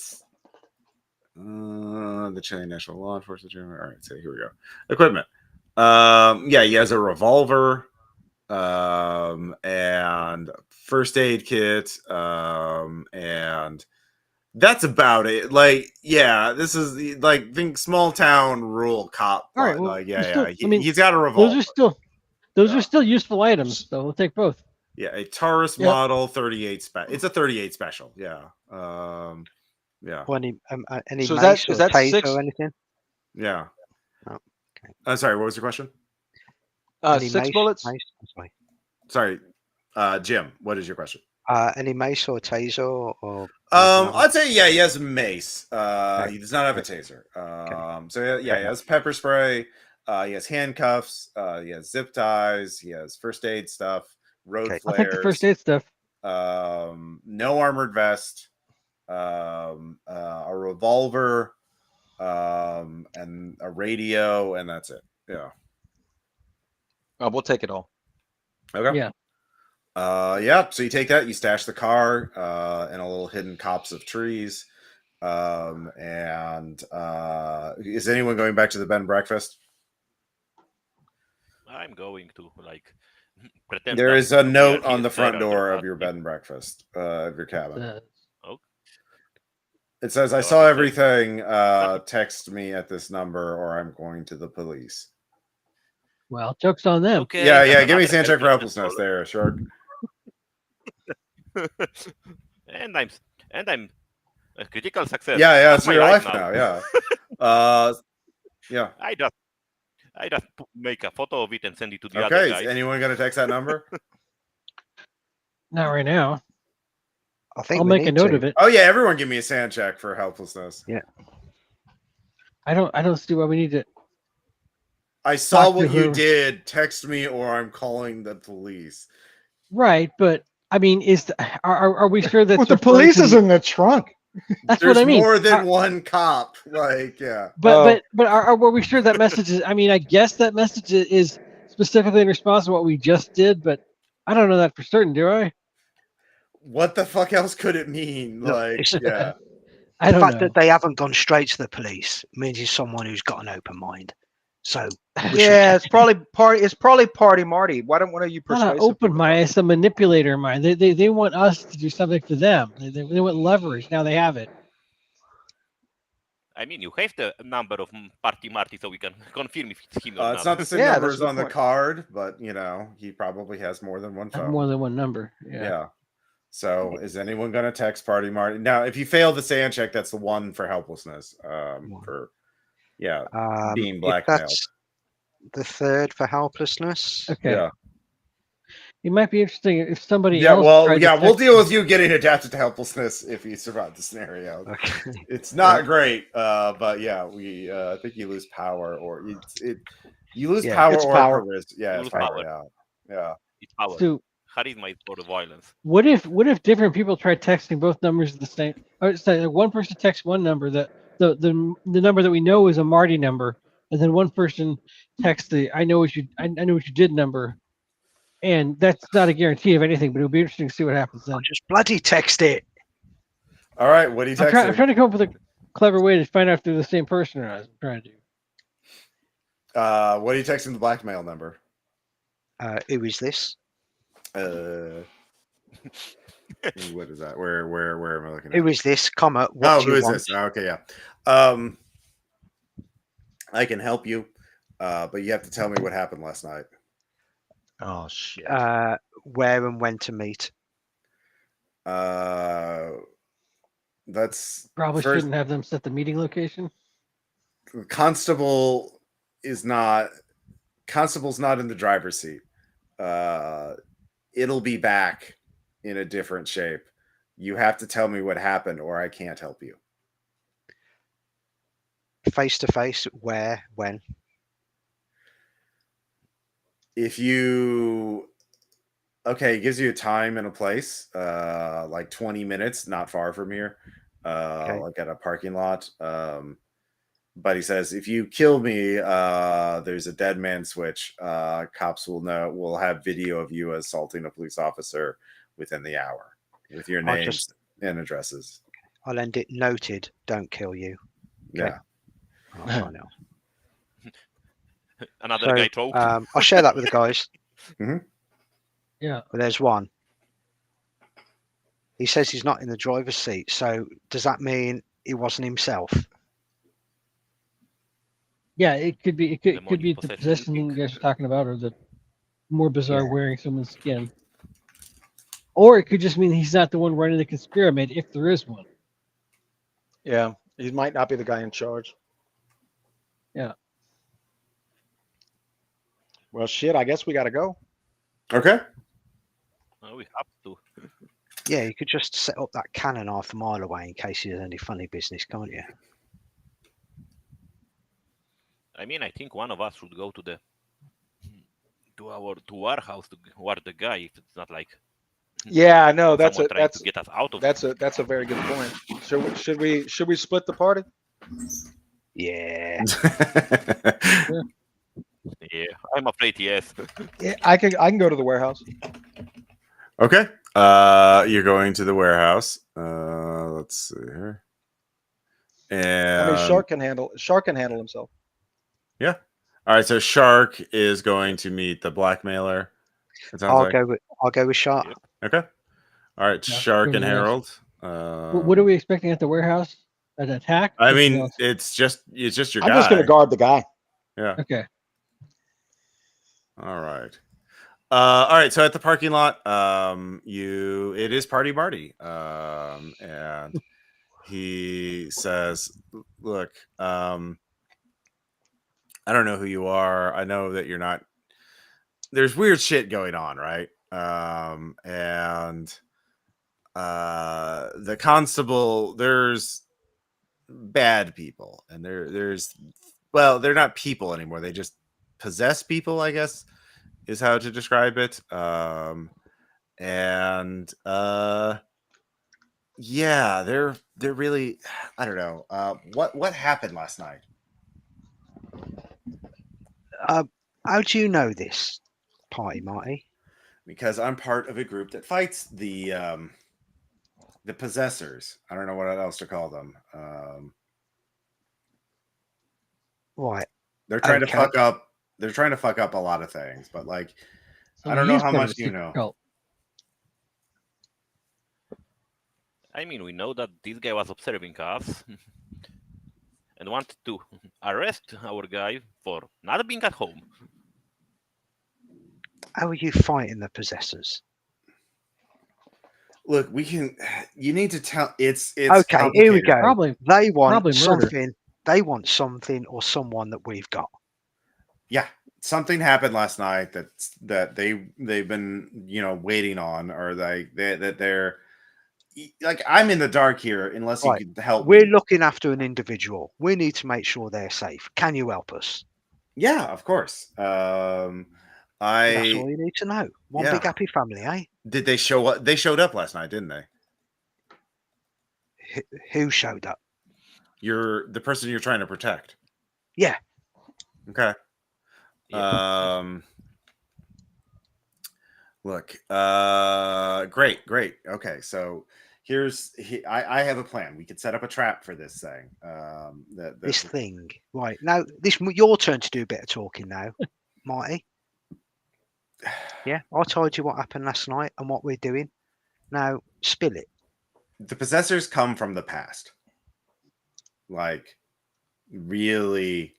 [SPEAKER 1] Chilean National Law Enforcement. All right, so here we go. Equipment. Yeah, he has a revolver, and first aid kit, and that's about it. Like, yeah, this is like think small town rural cop.
[SPEAKER 5] All right, well,
[SPEAKER 1] like,
[SPEAKER 5] he's
[SPEAKER 1] got a revolver.
[SPEAKER 5] Those are still useful items, so we'll take both.
[SPEAKER 1] Yeah, a Taurus model 38 It's a 38 special. Yeah. Yeah.
[SPEAKER 4] Or any
[SPEAKER 6] So
[SPEAKER 4] mace
[SPEAKER 6] is
[SPEAKER 4] or
[SPEAKER 6] that
[SPEAKER 4] taser
[SPEAKER 6] 6?
[SPEAKER 4] or anything?
[SPEAKER 1] Yeah.
[SPEAKER 4] Oh, okay.
[SPEAKER 1] Sorry, what was your question?
[SPEAKER 4] Any
[SPEAKER 6] 6
[SPEAKER 4] mace-
[SPEAKER 6] bullets.
[SPEAKER 4] mace? I'm
[SPEAKER 1] Sorry.
[SPEAKER 4] sorry.
[SPEAKER 1] Jim, what is your question?
[SPEAKER 4] Any mace or taser or
[SPEAKER 1] I'd say yeah, he has a mace.
[SPEAKER 4] Okay.
[SPEAKER 1] He does not have a taser. So yeah, he has pepper spray. He has handcuffs. He has zip ties. He has first aid stuff. Road
[SPEAKER 4] Okay.
[SPEAKER 1] flares.
[SPEAKER 5] I'll take the first aid stuff.
[SPEAKER 1] No armored vest. A revolver. And a radio, and that's it. Yeah.
[SPEAKER 6] We'll take it all.
[SPEAKER 1] Okay.
[SPEAKER 5] Yeah.
[SPEAKER 1] Yeah. So you take that, you stash the car in a little hidden copse of trees. And is anyone going back to the bed and breakfast?
[SPEAKER 2] I'm going to pretend
[SPEAKER 1] There
[SPEAKER 2] that
[SPEAKER 1] is a
[SPEAKER 2] we are
[SPEAKER 1] note on
[SPEAKER 2] here
[SPEAKER 1] the front
[SPEAKER 2] there,
[SPEAKER 1] door
[SPEAKER 2] but
[SPEAKER 1] of your bed and breakfast, of your cabin.
[SPEAKER 2] Oh,
[SPEAKER 1] It says, "I
[SPEAKER 2] what
[SPEAKER 1] saw
[SPEAKER 2] it says?
[SPEAKER 1] everything. Text me at this number, or I'm going to the police."
[SPEAKER 5] Well, joke's on them.
[SPEAKER 2] Okay.
[SPEAKER 1] Yeah,
[SPEAKER 2] that's
[SPEAKER 1] yeah. Give me
[SPEAKER 2] another
[SPEAKER 1] sand check for
[SPEAKER 2] helplessness
[SPEAKER 1] helplessness there, Shark.
[SPEAKER 2] and I'm a critical success.
[SPEAKER 1] Yeah, yeah.
[SPEAKER 2] That's
[SPEAKER 1] It's
[SPEAKER 2] my
[SPEAKER 1] your
[SPEAKER 2] life
[SPEAKER 1] life
[SPEAKER 2] now.
[SPEAKER 1] now. Yeah. Yeah.
[SPEAKER 2] I just make a photo of it and send it to the other
[SPEAKER 1] Okay. Is
[SPEAKER 2] guys.
[SPEAKER 1] anyone going to text that number?
[SPEAKER 5] Not right now.
[SPEAKER 4] I think
[SPEAKER 5] I'll
[SPEAKER 4] we
[SPEAKER 5] make a
[SPEAKER 4] need
[SPEAKER 5] note
[SPEAKER 4] to.
[SPEAKER 5] of it.
[SPEAKER 1] Oh yeah, everyone give me a sand check for helplessness.
[SPEAKER 5] I don't see why we need to.
[SPEAKER 1] I saw
[SPEAKER 5] Talk to
[SPEAKER 1] what you
[SPEAKER 5] whoever-
[SPEAKER 1] did. Text me or I'm calling the police.
[SPEAKER 5] Right, but I mean, are we sure that's
[SPEAKER 7] But the
[SPEAKER 5] referring
[SPEAKER 7] police
[SPEAKER 5] to
[SPEAKER 7] is in the trunk.
[SPEAKER 5] That's
[SPEAKER 1] There's
[SPEAKER 5] what I mean.
[SPEAKER 1] more than one cop. Yeah.
[SPEAKER 5] But are we sure that message is? I mean, I guess that message is specifically in response to what we just did, but I don't know that for certain, do I?
[SPEAKER 1] What the fuck else could it mean?
[SPEAKER 4] Look,
[SPEAKER 1] Yeah.
[SPEAKER 5] I
[SPEAKER 4] the
[SPEAKER 5] don't
[SPEAKER 4] fact
[SPEAKER 5] know.
[SPEAKER 4] that they haven't gone straight to the police means he's someone who's got an open mind. So
[SPEAKER 3] Yeah, it's probably party Marty. Why don't one of you
[SPEAKER 5] Not an
[SPEAKER 3] persuasive
[SPEAKER 5] open
[SPEAKER 3] people
[SPEAKER 5] mind;
[SPEAKER 3] talk?
[SPEAKER 5] it's a manipulator mind. They want us to do something for them. They want leverage. Now they have it.
[SPEAKER 2] I mean, you have the number of Party Marty, so we can confirm if it's him or
[SPEAKER 1] It's
[SPEAKER 2] not.
[SPEAKER 1] not the same
[SPEAKER 3] Yeah,
[SPEAKER 1] numbers
[SPEAKER 3] that's a good
[SPEAKER 1] on the
[SPEAKER 3] point.
[SPEAKER 1] card, but he probably has more than one
[SPEAKER 5] I have
[SPEAKER 1] phone.
[SPEAKER 5] more than one number.
[SPEAKER 1] Yeah. So is anyone going to text Party Marty? Now, if you fail the sand check, that's the one for helplessness. For being
[SPEAKER 4] if
[SPEAKER 1] blackmailed.
[SPEAKER 4] that's the third for helplessness.
[SPEAKER 5] Okay.
[SPEAKER 1] Yeah.
[SPEAKER 5] It might be interesting if somebody
[SPEAKER 1] Yeah,
[SPEAKER 5] else.
[SPEAKER 1] well,
[SPEAKER 5] tried to
[SPEAKER 1] yeah, we'll
[SPEAKER 5] text
[SPEAKER 1] deal
[SPEAKER 5] him.
[SPEAKER 1] with you getting adapted to helplessness if you survive the scenario.
[SPEAKER 4] Okay.
[SPEAKER 1] It's not great, but yeah, we I think you lose power, or you lose
[SPEAKER 4] Yeah,
[SPEAKER 1] power
[SPEAKER 3] it's
[SPEAKER 1] or
[SPEAKER 3] power.
[SPEAKER 1] charisma. Yeah,
[SPEAKER 2] You
[SPEAKER 1] it's
[SPEAKER 2] lose
[SPEAKER 1] power.
[SPEAKER 2] power.
[SPEAKER 1] Yeah.
[SPEAKER 2] It's power.
[SPEAKER 5] So
[SPEAKER 2] Charisma is for the violence.
[SPEAKER 5] what if different people try texting both numbers at the same? Or say one person texts one number that the number that we know is a Marty number, and then one person texts the I know what you did number, and that's not a guarantee of anything, but it would be interesting to see what happens then.
[SPEAKER 4] I'll just bloody text it.
[SPEAKER 1] All right, what do you
[SPEAKER 5] I'm
[SPEAKER 1] text?
[SPEAKER 5] trying to come up with a clever way to find out if they're the same person or not. I'm trying to do.
[SPEAKER 1] What are you texting the blackmail number?
[SPEAKER 4] Who is this?
[SPEAKER 1] What is that? Where am I looking at?
[SPEAKER 4] Who is this? Comma. What do
[SPEAKER 1] who
[SPEAKER 4] you
[SPEAKER 1] is
[SPEAKER 4] want?
[SPEAKER 1] this? Okay, yeah. I can help you, but you have to tell me what happened last night.
[SPEAKER 3] Oh shit.
[SPEAKER 4] Where and when to meet?
[SPEAKER 1] That's
[SPEAKER 5] Probably
[SPEAKER 1] first.
[SPEAKER 5] shouldn't have them set the meeting location.
[SPEAKER 1] Constable's not in the driver's seat. It'll be back in a different shape. You have to tell me what happened, or I can't help you.
[SPEAKER 4] Face to face. Where? When?
[SPEAKER 1] If you it gives you a time and a place, like 20 minutes, not far from here, like at a parking lot. But he says, if you kill me, there's a dead man switch. Cops will have video of you assaulting a police officer within the hour with your names and addresses.
[SPEAKER 4] I'll end it. Noted. Don't kill you. Okay.
[SPEAKER 1] Yeah.
[SPEAKER 4] I'll sign out.
[SPEAKER 2] Another guy choked.
[SPEAKER 4] I'll share that with the guys.
[SPEAKER 5] Yeah.
[SPEAKER 4] But there's one. He says he's not in the driver's seat. So does that mean he wasn't himself?
[SPEAKER 5] Yeah, it could be. It could be the
[SPEAKER 2] possession
[SPEAKER 5] possession
[SPEAKER 2] thing.
[SPEAKER 5] you guys are talking about, or the more bizarre
[SPEAKER 4] Yeah.
[SPEAKER 5] wearing someone's skin. Or it could just mean he's not the one running the conspirament, if there is one.
[SPEAKER 3] Yeah, he might not be the guy in charge.
[SPEAKER 5] Yeah.
[SPEAKER 3] Well, shit. I guess we got to go.
[SPEAKER 1] Okay.
[SPEAKER 2] We have to.
[SPEAKER 4] Yeah, you could just set up that cannon half a mile away in case there's any funny business, can't you?
[SPEAKER 2] I mean, I think one of us should go to our house to ward the guy. If it's not like
[SPEAKER 3] Yeah, no,
[SPEAKER 2] someone trying to get us out of.
[SPEAKER 3] that's a very good point. Should we split the party?
[SPEAKER 4] Yeah.
[SPEAKER 2] Yeah, I'm afraid yes.
[SPEAKER 3] Yeah, I can go to the warehouse.
[SPEAKER 1] Okay. You're going to the warehouse. Let's see here. And
[SPEAKER 3] I mean, Shark can handle himself.
[SPEAKER 1] yeah. All right. So Shark is going to meet the blackmailer. It sounds
[SPEAKER 4] I'll
[SPEAKER 1] like.
[SPEAKER 4] go with Shark.
[SPEAKER 2] Yep.
[SPEAKER 1] Okay. All right.
[SPEAKER 5] Yeah,
[SPEAKER 1] Shark
[SPEAKER 5] go
[SPEAKER 1] and
[SPEAKER 5] with the
[SPEAKER 1] Harold.
[SPEAKER 5] What are we expecting at the warehouse? An attack?
[SPEAKER 1] I
[SPEAKER 5] Something
[SPEAKER 1] mean,
[SPEAKER 5] else?
[SPEAKER 1] it's just your
[SPEAKER 6] I'm
[SPEAKER 1] guy.
[SPEAKER 6] just going to guard the guy.
[SPEAKER 1] Yeah.
[SPEAKER 5] Okay.
[SPEAKER 1] All right. All right. So at the parking lot, it is Party Marty. And he says, "Look, I don't know who you are. I know that you're not. There's weird shit going on, right? And the constable, there's bad people, and they're not people anymore. They just possess people, I guess, is how to describe it. And yeah, they're really, I don't know. What happened last night?
[SPEAKER 4] How do you know this, Party Marty?
[SPEAKER 1] Because I'm part of a group that fights the possessors. I don't know what else to call them.
[SPEAKER 4] Right.
[SPEAKER 1] They're trying to
[SPEAKER 4] Okay.
[SPEAKER 1] fuck up. They're trying to fuck up a lot of things, but like,
[SPEAKER 5] So
[SPEAKER 1] I don't
[SPEAKER 5] he
[SPEAKER 1] know
[SPEAKER 5] is
[SPEAKER 1] how
[SPEAKER 5] part of
[SPEAKER 1] much
[SPEAKER 5] a
[SPEAKER 1] you
[SPEAKER 5] secret
[SPEAKER 1] know.
[SPEAKER 5] cult.
[SPEAKER 2] I mean, we know that this guy was observing us and wanted to arrest our guy for not being at home.
[SPEAKER 4] How are you fighting the possessors?
[SPEAKER 1] Look, we can. You need to tell. It's
[SPEAKER 4] Okay, here we
[SPEAKER 1] complicated.
[SPEAKER 4] go.
[SPEAKER 5] Probably
[SPEAKER 4] They want
[SPEAKER 5] probably murder.
[SPEAKER 4] something. They want something or someone that we've got.
[SPEAKER 1] Yeah, something happened last night that they've been waiting on, or they're like, I'm in the dark here unless
[SPEAKER 4] Right.
[SPEAKER 1] you can help
[SPEAKER 4] We're
[SPEAKER 1] me.
[SPEAKER 4] looking after an individual. We need to make sure they're safe. Can you help us?
[SPEAKER 1] Yeah, of course.
[SPEAKER 4] That's all you need to know. One big
[SPEAKER 1] yeah.
[SPEAKER 4] happy family, eh?
[SPEAKER 1] Did they show up? They showed up last night, didn't they?
[SPEAKER 4] Who showed up?
[SPEAKER 1] You're the person you're trying to protect.
[SPEAKER 4] Yeah.
[SPEAKER 1] Okay.
[SPEAKER 2] Yeah.
[SPEAKER 1] Look, great. Okay, so I have a plan. We could set up a trap for this thing.
[SPEAKER 4] This thing. Right. Now, your turn to do a bit of talking now, Marty. Yeah. I told you what happened last night and what we're doing. Now, spill it.
[SPEAKER 1] The possessors come from the past, like really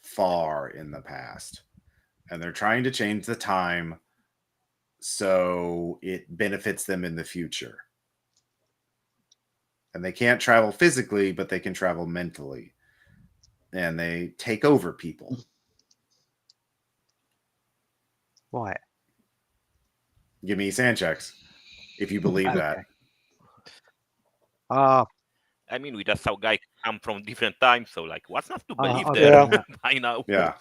[SPEAKER 1] far in the past, and they're trying to change the time so it benefits them in the future. And they can't travel physically, but they can travel mentally, and they take over people.
[SPEAKER 4] Right.
[SPEAKER 1] Give me sand checks if you believe that.
[SPEAKER 2] I mean, we just saw guys come from different times, so like, what's not to believe
[SPEAKER 4] I
[SPEAKER 2] there
[SPEAKER 6] believe
[SPEAKER 2] by now?
[SPEAKER 1] Yeah.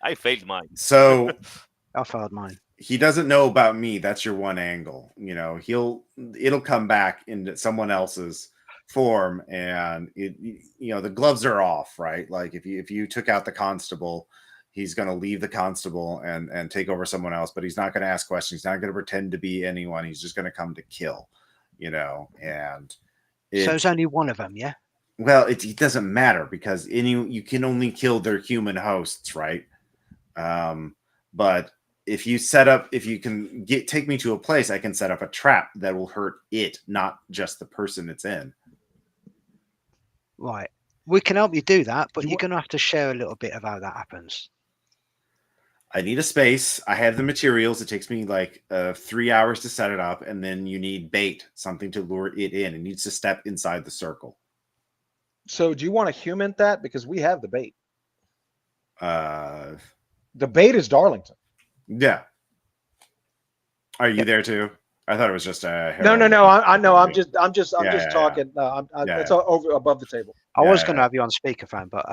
[SPEAKER 2] I failed mine.
[SPEAKER 1] So
[SPEAKER 4] I failed mine.
[SPEAKER 1] he doesn't know about me. That's your one angle. It'll come back into someone else's form, and the gloves are off, right? Like if you took out the constable, he's going to leave the constable and take over someone else, but he's not going to ask questions. He's not going to pretend to be anyone. He's just going to come to kill, and
[SPEAKER 4] So it's only one of them, yeah?
[SPEAKER 1] well, it doesn't matter because you can only kill their human hosts, right? But if you can take me to a place, I can set up a trap that will hurt it, not just the person it's in.
[SPEAKER 4] Right. We can help you do that, but you're going to have to share a little bit of how that happens.
[SPEAKER 1] I need a space. I have the materials. It takes me like 3 hours to set it up, and then you need bait, something to lure it in. It needs to step inside the circle.
[SPEAKER 3] So do you want to human that? Because we have the bait.
[SPEAKER 1] The
[SPEAKER 3] bait is Darlington.
[SPEAKER 1] Yeah. Are you there too? I thought it was just a
[SPEAKER 3] No. I know. I'm just
[SPEAKER 1] Yeah.
[SPEAKER 3] talking. It's over above the table.
[SPEAKER 4] I was going to have you on speakerphone, but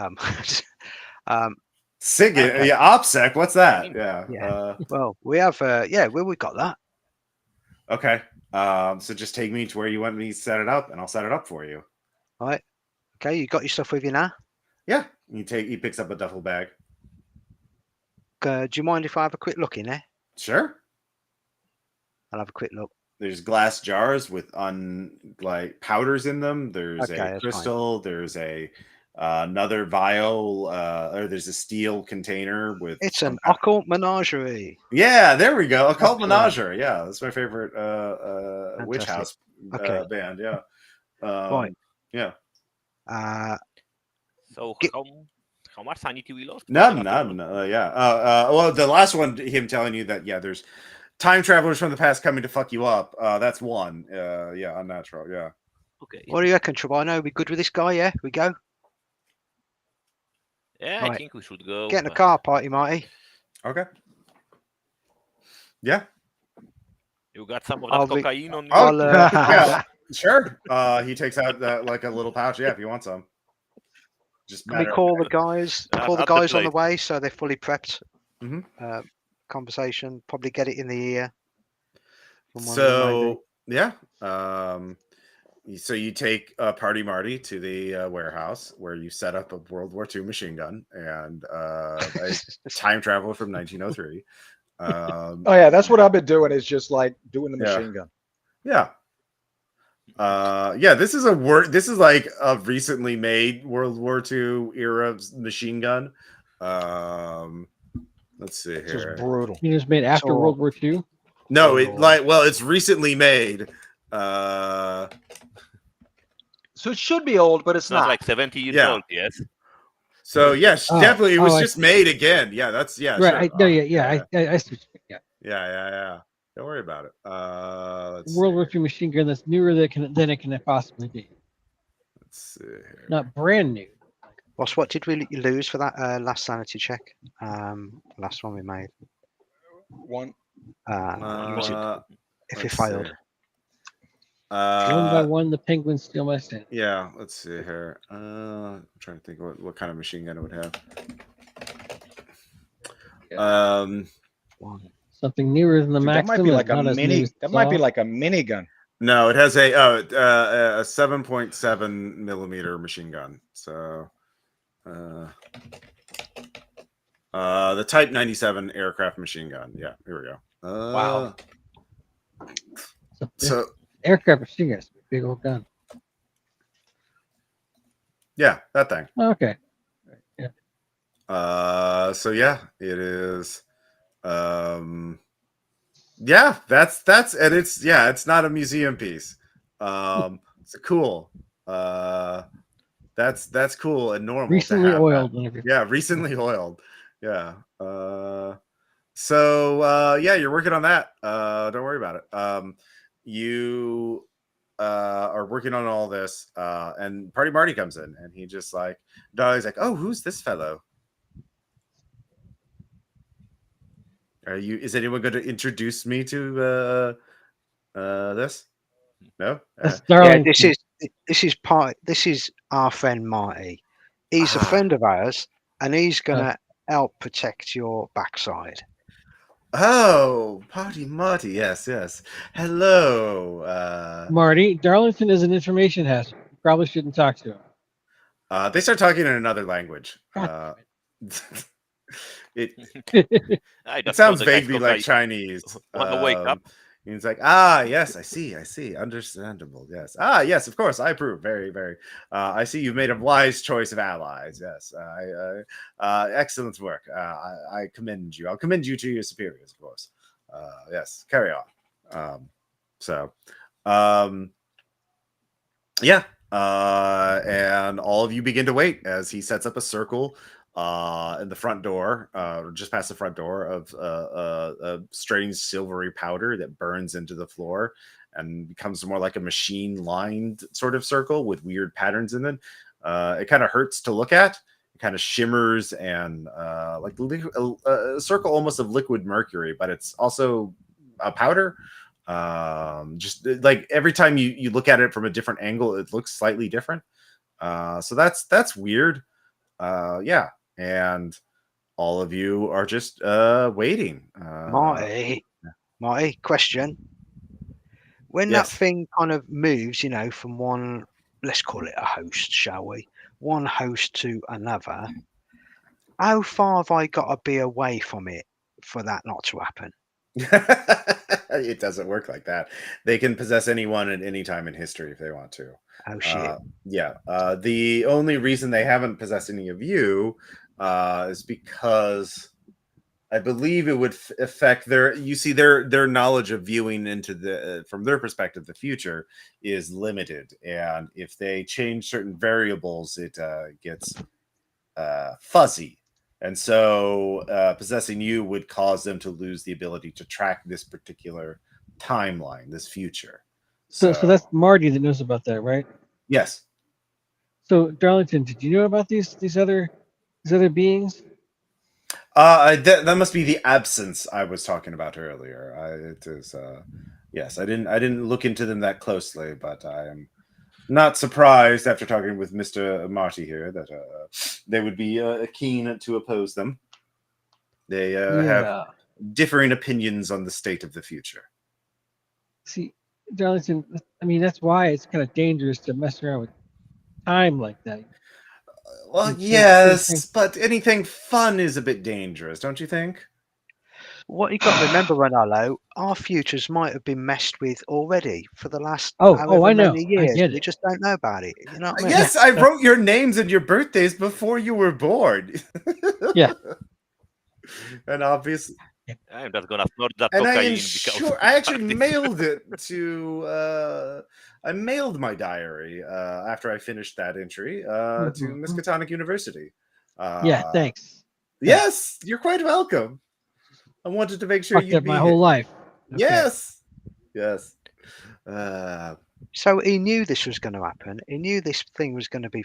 [SPEAKER 1] Sig,
[SPEAKER 4] okay.
[SPEAKER 1] yeah, OPSEC. What's that? Yeah.
[SPEAKER 4] Well, we have. We got that.
[SPEAKER 1] Okay. So just take me to where you want me to set it up, and I'll set it up for you.
[SPEAKER 4] All right. Okay, you got your stuff with you now?
[SPEAKER 1] Yeah. He picks up a duffel bag.
[SPEAKER 4] Do you mind if I have a quick look in there?
[SPEAKER 1] Sure.
[SPEAKER 4] I'll have a quick look.
[SPEAKER 1] there's glass jars with like powders in them. There's
[SPEAKER 4] Okay,
[SPEAKER 1] a
[SPEAKER 4] that's
[SPEAKER 1] crystal. There's a another vial, or there's a steel container with.
[SPEAKER 4] It's an
[SPEAKER 1] some
[SPEAKER 4] occult menagerie.
[SPEAKER 1] Yeah, there we go. Occult
[SPEAKER 4] Excellent.
[SPEAKER 1] Menagerie. Yeah, that's my favorite witch
[SPEAKER 4] Fantastic.
[SPEAKER 1] house
[SPEAKER 4] Okay.
[SPEAKER 1] band. Yeah.
[SPEAKER 4] Right.
[SPEAKER 1] Yeah.
[SPEAKER 2] So
[SPEAKER 4] Get-
[SPEAKER 2] how much sanity we lost?
[SPEAKER 1] None. Yeah. Well, the last one, him telling you that there's time travelers from the past coming to fuck you up. That's one. Yeah, unnatural. Yeah.
[SPEAKER 2] Okay.
[SPEAKER 4] What do you reckon, Trevino? Are we good with this guy? Yeah, we go.
[SPEAKER 2] Yeah, I
[SPEAKER 4] Right.
[SPEAKER 2] think we should go.
[SPEAKER 4] Get in the
[SPEAKER 2] but-
[SPEAKER 4] car, party, Marty.
[SPEAKER 1] Okay. Yeah.
[SPEAKER 2] You got some of
[SPEAKER 4] I'll
[SPEAKER 2] that
[SPEAKER 4] be-
[SPEAKER 2] cocaine on you?
[SPEAKER 1] Oh,
[SPEAKER 4] I'll,
[SPEAKER 1] yeah. Sure. He takes out like a little pouch. Yeah, if you want some. Just
[SPEAKER 4] Can we
[SPEAKER 1] matter-
[SPEAKER 4] call the guys? Call the
[SPEAKER 2] at the
[SPEAKER 4] guys on the
[SPEAKER 2] plate.
[SPEAKER 4] way so they're fully prepped.
[SPEAKER 1] Mhm.
[SPEAKER 4] Conversation. Probably get it in the ear. from one of them, maybe.
[SPEAKER 1] So yeah. So you take Party Marty to the warehouse where you set up a World War II machine gun and a time travel from 1903.
[SPEAKER 6] Oh yeah, that's what I've been doing. Is just like doing the
[SPEAKER 1] Yeah.
[SPEAKER 6] machine gun.
[SPEAKER 1] Yeah. This is this is like a recently made World War II era machine gun. Let's see
[SPEAKER 6] It's just
[SPEAKER 1] here.
[SPEAKER 6] brutal.
[SPEAKER 5] It was made after
[SPEAKER 4] So-
[SPEAKER 5] World War II.
[SPEAKER 1] No,
[SPEAKER 4] Oh.
[SPEAKER 1] it's recently made.
[SPEAKER 6] So it should be old, but it's
[SPEAKER 2] It's not
[SPEAKER 6] not.
[SPEAKER 2] like 70 years
[SPEAKER 1] Yeah.
[SPEAKER 2] old, yes.
[SPEAKER 1] So yes,
[SPEAKER 5] Oh,
[SPEAKER 1] definitely it was
[SPEAKER 5] I
[SPEAKER 1] just made again. Yeah, that's
[SPEAKER 5] right.
[SPEAKER 1] Sure.
[SPEAKER 5] I, no, yeah. I see what you mean, yeah.
[SPEAKER 1] Yeah. Don't worry about it. Let's
[SPEAKER 5] World
[SPEAKER 1] see.
[SPEAKER 5] War II machine gun that's newer than it can possibly be.
[SPEAKER 1] Let's see here.
[SPEAKER 5] Not brand new.
[SPEAKER 4] Boss, what did we lose for that last sanity check? Last one we made.
[SPEAKER 6] One.
[SPEAKER 4] Was it, if you
[SPEAKER 1] let's
[SPEAKER 4] failed.
[SPEAKER 1] see.
[SPEAKER 5] One by one, the penguins steal my stand.
[SPEAKER 1] Yeah, let's see here. I'm trying to think what kind of machine gun it would have.
[SPEAKER 5] Something newer than the
[SPEAKER 6] Dude, that
[SPEAKER 5] Maxim.
[SPEAKER 6] might be like a
[SPEAKER 5] not as new
[SPEAKER 6] mini.
[SPEAKER 5] as
[SPEAKER 6] That might be
[SPEAKER 5] Saw.
[SPEAKER 6] like a minigun.
[SPEAKER 1] No, it has a 7.7 millimeter machine gun. So, the Type 97 aircraft machine gun. Yeah, here we go.
[SPEAKER 6] Wow.
[SPEAKER 1] So
[SPEAKER 5] Aircraft machine gun. It's a big old gun.
[SPEAKER 1] yeah, that thing.
[SPEAKER 5] Okay.
[SPEAKER 1] So yeah, it is. Yeah, that's and it's not a museum piece. It's cool. That's cool and normal.
[SPEAKER 5] Recently
[SPEAKER 1] to have
[SPEAKER 5] oiled
[SPEAKER 1] that.
[SPEAKER 5] and everything.
[SPEAKER 1] Yeah, recently oiled. Yeah. So yeah, you're working on that. Don't worry about it. You are working on all this, and Party Marty comes in, and he just like, he's like, oh, who's this fellow? Is anyone going to introduce me to this? No?
[SPEAKER 5] That's
[SPEAKER 4] Yeah,
[SPEAKER 5] Darlington.
[SPEAKER 4] this is our friend Marty. He's a
[SPEAKER 1] Ah.
[SPEAKER 4] friend of ours, and he's gonna help protect your backside.
[SPEAKER 1] Oh, Party Marty. Yes. Hello.
[SPEAKER 5] Marty, Darlington is an information hazard. You probably shouldn't talk to him.
[SPEAKER 1] They start talking in another language.
[SPEAKER 5] God
[SPEAKER 1] It
[SPEAKER 2] I
[SPEAKER 1] It
[SPEAKER 2] just
[SPEAKER 1] sounds
[SPEAKER 2] thought the guy's
[SPEAKER 1] vaguely like
[SPEAKER 2] cocaine.
[SPEAKER 1] Chinese.
[SPEAKER 2] Wanna wake up?
[SPEAKER 1] He's like, yes, I see. Understandable. Yes. Yes, of course. I approve. Very, very. I see you've made a wise choice of allies. Yes. Excellent work. I commend you. I'll commend you to your superiors, of course. Yes. Carry on. Yeah. And all of you begin to wait as he sets up a circle in the front door, just past the front door, of a strange silvery powder that burns into the floor and becomes more like a machine lined sort of circle with weird patterns in it. It kind of hurts to look at. It kind of shimmers and like a circle almost of liquid mercury, but it's also a powder. Just like every time you look at it from a different angle, it looks slightly different. So that's weird. Yeah. And all of you are just waiting.
[SPEAKER 4] Marty, question. When
[SPEAKER 1] Yes.
[SPEAKER 4] that thing kind of moves, from one, let's call it a host, shall we? One host to another. How far have I got to be away from it for that not to happen?
[SPEAKER 1] It doesn't work like that. They can possess anyone at any time in history if they want to.
[SPEAKER 4] Oh shit!
[SPEAKER 1] Yeah. The only reason they haven't possessed any of you is because I believe it would affect their. You see, their knowledge of viewing into the from their perspective, the future is limited, and if they change certain variables, it gets fuzzy. And so possessing you would cause them to lose the ability to track this particular timeline, this future.
[SPEAKER 5] So that's Marty that knows about that, right?
[SPEAKER 1] Yes.
[SPEAKER 5] So Darlington, did you know about these other beings?
[SPEAKER 1] That must be the absence I was talking about earlier. It is yes, I didn't look into them that closely, but I am not surprised after talking with Mr. Marty here that they would be keen to oppose them. They have differing opinions on the state of the future.
[SPEAKER 5] See, Darlington, I mean, that's why it's kind of dangerous to mess around with time like that.
[SPEAKER 1] Well, yes, but anything fun is a bit dangerous, don't you think?
[SPEAKER 4] What you got to remember, Ronaldo, our futures might have been messed with already for the last however
[SPEAKER 5] I know.
[SPEAKER 4] many years.
[SPEAKER 5] I get
[SPEAKER 4] We
[SPEAKER 5] it.
[SPEAKER 4] just don't know about it. You know what I mean?
[SPEAKER 1] Yes, I wrote your names and your birthdays before you were born.
[SPEAKER 5] Yeah.
[SPEAKER 1] And obviously,
[SPEAKER 2] I'm just gonna snort that
[SPEAKER 1] and
[SPEAKER 2] cocaine
[SPEAKER 1] I actually mailed it to. I mailed my diary after I finished that entry to Miskatonic University.
[SPEAKER 5] Yeah, thanks.
[SPEAKER 1] Yes, you're quite welcome. I wanted to make sure
[SPEAKER 5] Fucked
[SPEAKER 1] you'd
[SPEAKER 5] up
[SPEAKER 1] be
[SPEAKER 5] my whole life. Okay.
[SPEAKER 1] Yes, yes.
[SPEAKER 4] So he knew this was going to happen. He knew this thing was going to be.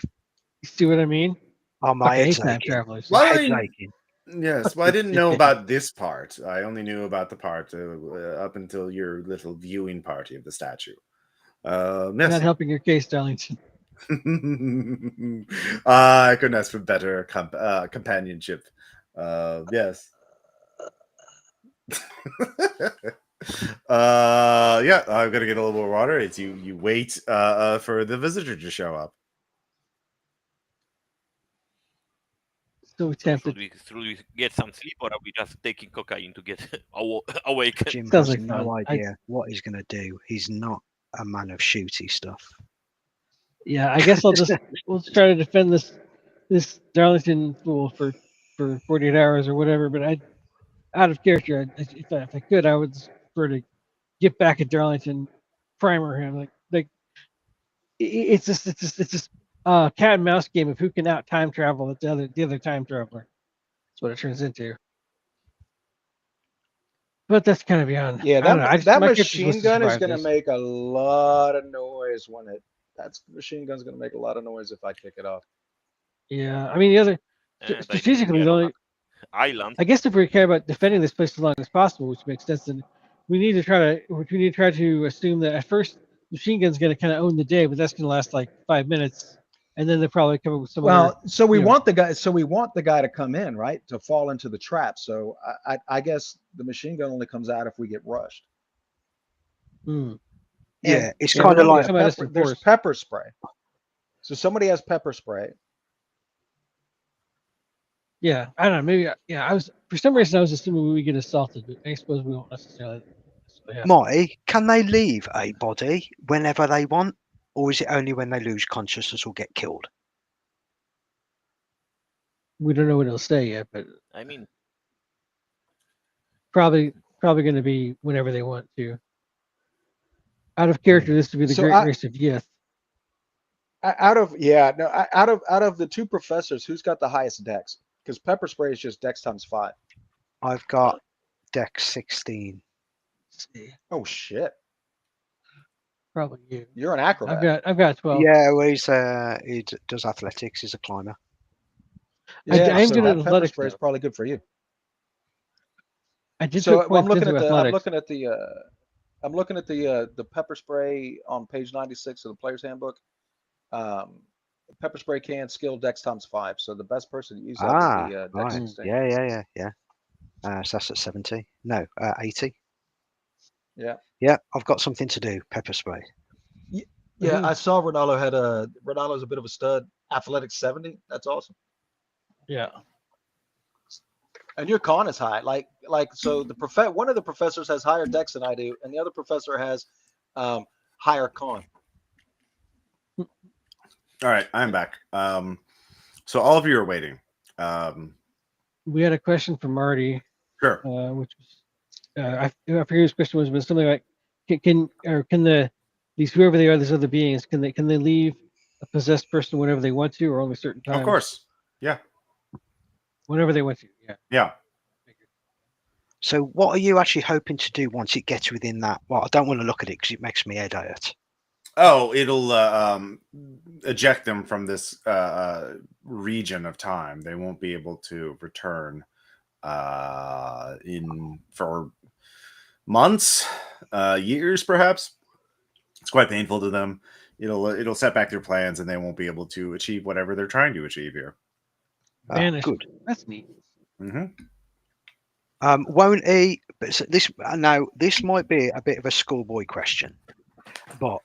[SPEAKER 5] You see what I mean?
[SPEAKER 4] Oh, my head's
[SPEAKER 5] time
[SPEAKER 4] aching.
[SPEAKER 5] travelers.
[SPEAKER 4] My head's aching.
[SPEAKER 1] Yes, well, I didn't know about this part. I only knew about the part up until your little viewing party of the statue. Yes.
[SPEAKER 5] Not helping your case, Darlington.
[SPEAKER 1] I couldn't ask for better companionship. Yes. Yeah, I'm gonna get a little more water. It's you wait for the visitor to show up.
[SPEAKER 5] So tempted.
[SPEAKER 2] Should we get some sleep, or are we just taking cocaine to get awake?
[SPEAKER 4] Jim
[SPEAKER 5] Sounds
[SPEAKER 4] has
[SPEAKER 5] like
[SPEAKER 4] no
[SPEAKER 5] fun.
[SPEAKER 4] idea what he's going to do. He's not a man of shooty stuff.
[SPEAKER 5] Yeah, I guess we'll try to defend this Darlington fool for 48 hours or whatever. But out of character, if I could, I would prefer to get back at Darlington, primer him. Like it's just cat and mouse game of who can out time travel the other time traveler. That's what it turns into. But that's kind of beyond.
[SPEAKER 3] Yeah, that machine gun is going to
[SPEAKER 5] this.
[SPEAKER 3] make a lot of noise when that machine gun's going to make a lot of noise if I kick it off.
[SPEAKER 5] Yeah, I mean the other strategically the only
[SPEAKER 2] island.
[SPEAKER 5] I guess if we care about defending this place as long as possible, which makes sense, then we need to try to assume that at first machine gun's going to kind of own the day, but that's going to last like 5 minutes, and then they'll probably come up with some.
[SPEAKER 3] So we want the guy. So we want the guy to come in, right, to fall into the trap. So I guess the machine gun only comes out if we get rushed.
[SPEAKER 4] Yeah, it's kind of like
[SPEAKER 3] there's pepper spray. So somebody has pepper spray.
[SPEAKER 5] Yeah, I don't know. Maybe I was for some reason I was assuming we get assaulted, but I suppose we won't necessarily.
[SPEAKER 4] Marty, can they leave a body whenever they want, or is it only when they lose consciousness or get killed?
[SPEAKER 5] We don't know what it'll say yet, but
[SPEAKER 2] I mean,
[SPEAKER 5] probably going to be whenever they want to. Out of character, this would be the Great Race of Yith.
[SPEAKER 3] Out of the two professors, who's got the highest dex? Because pepper spray is just dex times 5.
[SPEAKER 4] I've got dex 16.
[SPEAKER 3] Oh shit!
[SPEAKER 5] Probably you.
[SPEAKER 3] You're an acrobat.
[SPEAKER 5] I've got 12.
[SPEAKER 4] Yeah, well, he does athletics. He's a climber.
[SPEAKER 3] Yeah,
[SPEAKER 5] I'm good at
[SPEAKER 3] pepper
[SPEAKER 5] athletics.
[SPEAKER 3] Spray is probably good for you.
[SPEAKER 5] I did.
[SPEAKER 3] So I'm looking at the pepper spray on page 96 of the player's handbook. Pepper spray can skill dex times 5. So the best person to use that would be dex
[SPEAKER 4] right.
[SPEAKER 3] 16.
[SPEAKER 4] Yeah. So that's at 70. No, 80.
[SPEAKER 3] Yeah,
[SPEAKER 4] I've got something to do. Pepper spray.
[SPEAKER 3] Yeah, I saw Ronaldo's a bit of a stud. Athletics 70. That's awesome.
[SPEAKER 5] Yeah.
[SPEAKER 3] And your con is high. Like
[SPEAKER 7] like so the one of the professors has higher dex than I do, and the other professor has higher con.
[SPEAKER 1] All right, I'm back. So all of you are waiting.
[SPEAKER 5] We had a question from Marty,
[SPEAKER 1] Sure.
[SPEAKER 5] which was I forget his question was, but something like, can these whoever they are, these other beings, can they leave a possessed person whenever they want to, or only certain times?
[SPEAKER 1] Of course. Yeah.
[SPEAKER 5] Whenever they want to. Yeah.
[SPEAKER 1] Yeah.
[SPEAKER 4] So what are you actually hoping to do once it gets within that? Well, I don't want to look at it because it makes me head hurt.
[SPEAKER 1] Oh, it'll eject them from this region of time. They won't be able to return for months, years, perhaps. It's quite painful to them. It'll set back their plans, and they won't be able to achieve whatever they're trying to achieve here.
[SPEAKER 5] Banishment.
[SPEAKER 4] Good.
[SPEAKER 5] That's neat.
[SPEAKER 1] Mm-hmm.
[SPEAKER 4] Won't he? This now this might be a bit of a schoolboy question, but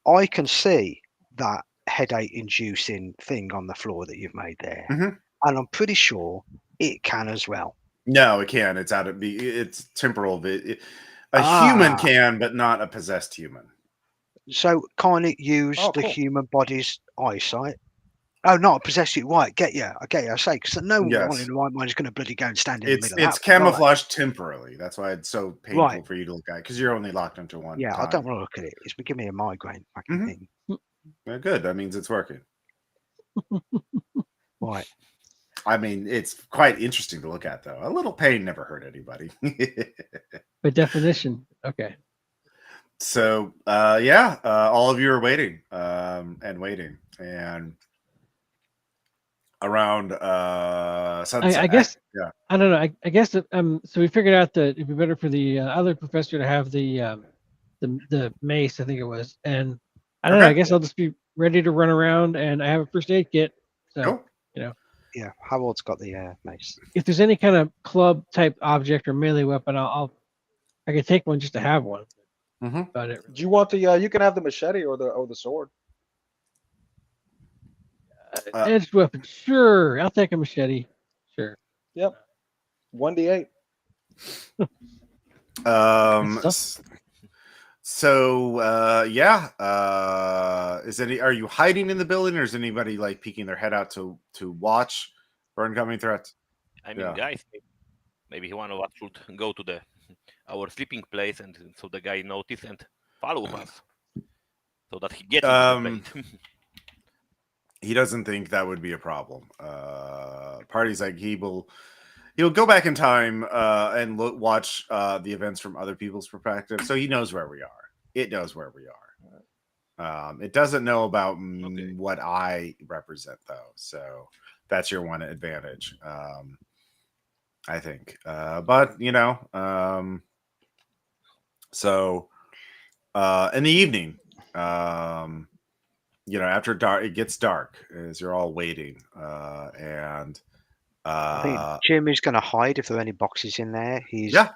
[SPEAKER 4] I can see that headache-inducing thing on the floor that you've made there,
[SPEAKER 1] Mhm.
[SPEAKER 4] and I'm pretty sure it can as well.
[SPEAKER 1] No, it can't. It's temporal. A human can, but not a possessed human.
[SPEAKER 4] So can't it use
[SPEAKER 7] Oh,
[SPEAKER 4] the
[SPEAKER 7] cool.
[SPEAKER 4] human body's eyesight? Oh, not a possessed you. Right, get you. I get you. I say because no one
[SPEAKER 1] Yes.
[SPEAKER 4] in the right mind is going to bloody go and stand in the
[SPEAKER 1] It's
[SPEAKER 4] middle.
[SPEAKER 1] it's
[SPEAKER 4] of that, are they?
[SPEAKER 1] camouflaged temporarily. That's why it's so painful
[SPEAKER 4] Right.
[SPEAKER 1] for you to look at, because you're only locked into one.
[SPEAKER 4] Yeah,
[SPEAKER 1] time.
[SPEAKER 4] I don't want to look at it. It's giving me a migraine. Fucking
[SPEAKER 1] Mhm.
[SPEAKER 4] thing.
[SPEAKER 1] Good. That means it's working.
[SPEAKER 4] Right.
[SPEAKER 1] I mean, it's quite interesting to look at, though. A little pain never hurt anybody.
[SPEAKER 5] By definition. Okay.
[SPEAKER 1] So, yeah, all of you are waiting and waiting, and around sunset.
[SPEAKER 5] I guess.
[SPEAKER 1] Yeah.
[SPEAKER 5] I don't know. I guess that, so we figured out that it'd be better for the other professor to have the mace, I think it was, and I don't know. I guess I'll just be ready to run around, and I have a first aid kit. So
[SPEAKER 1] Cool.
[SPEAKER 4] Yeah, Harold's got the mace.
[SPEAKER 5] if there's any kind of club type object or melee weapon, I could take one just to have one.
[SPEAKER 1] Mhm.
[SPEAKER 5] About it.
[SPEAKER 7] Do you want the? You can have the machete or the sword.
[SPEAKER 5] Edged weapon, sure. I'll take a machete. Sure.
[SPEAKER 7] Yep. 1d8.
[SPEAKER 1] So yeah. Are you hiding in the building, or is anybody like peeking their head out to watch for incoming threats?
[SPEAKER 2] I mean, guys, maybe one of us should go to our sleeping place, and so the guy notice and follow us, so that he gets into the bait.
[SPEAKER 1] He doesn't think that would be a problem. Party's like he'll go back in time and watch the events from other people's perspective, so he knows where we are. It knows where we are. It doesn't know about what I represent, though, so that's your one advantage, I think. But so in the evening, after dark, it gets dark as you're all waiting, and
[SPEAKER 4] I think Jim is going to hide if there are any boxes in there.
[SPEAKER 1] There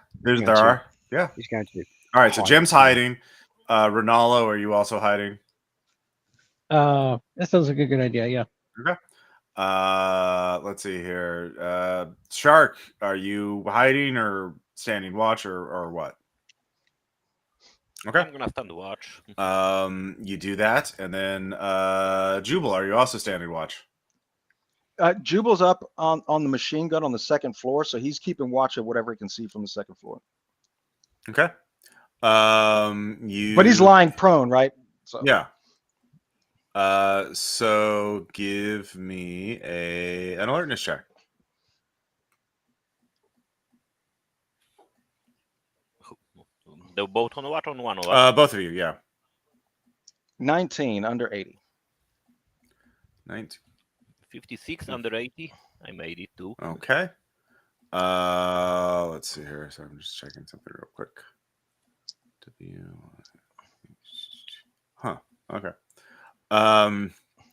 [SPEAKER 1] are. Yeah,
[SPEAKER 4] he's going to.
[SPEAKER 1] All right, so Jim's hiding. Ronaldo, are you also hiding?
[SPEAKER 5] That sounds like a good idea. Yeah.
[SPEAKER 1] Okay. Let's see here. Shark, are you hiding or standing watch or what? Okay.
[SPEAKER 2] I'm gonna stand watch.
[SPEAKER 1] You do that, and then Jubal, are you also standing watch?
[SPEAKER 7] Jubal's up on the machine gun on the second floor, so he's keeping watch of whatever he can see from the second floor.
[SPEAKER 1] Okay.
[SPEAKER 7] But he's lying prone, right? So.
[SPEAKER 1] Yeah. So give me an alertness check.
[SPEAKER 2] They're both on watch, on one of us.
[SPEAKER 1] Both of you, yeah.
[SPEAKER 7] 19 under 80.
[SPEAKER 1] 19.
[SPEAKER 2] 56 under 80. I made it too.
[SPEAKER 1] Okay. Let's see here. So I'm just checking something real quick. Huh. Okay.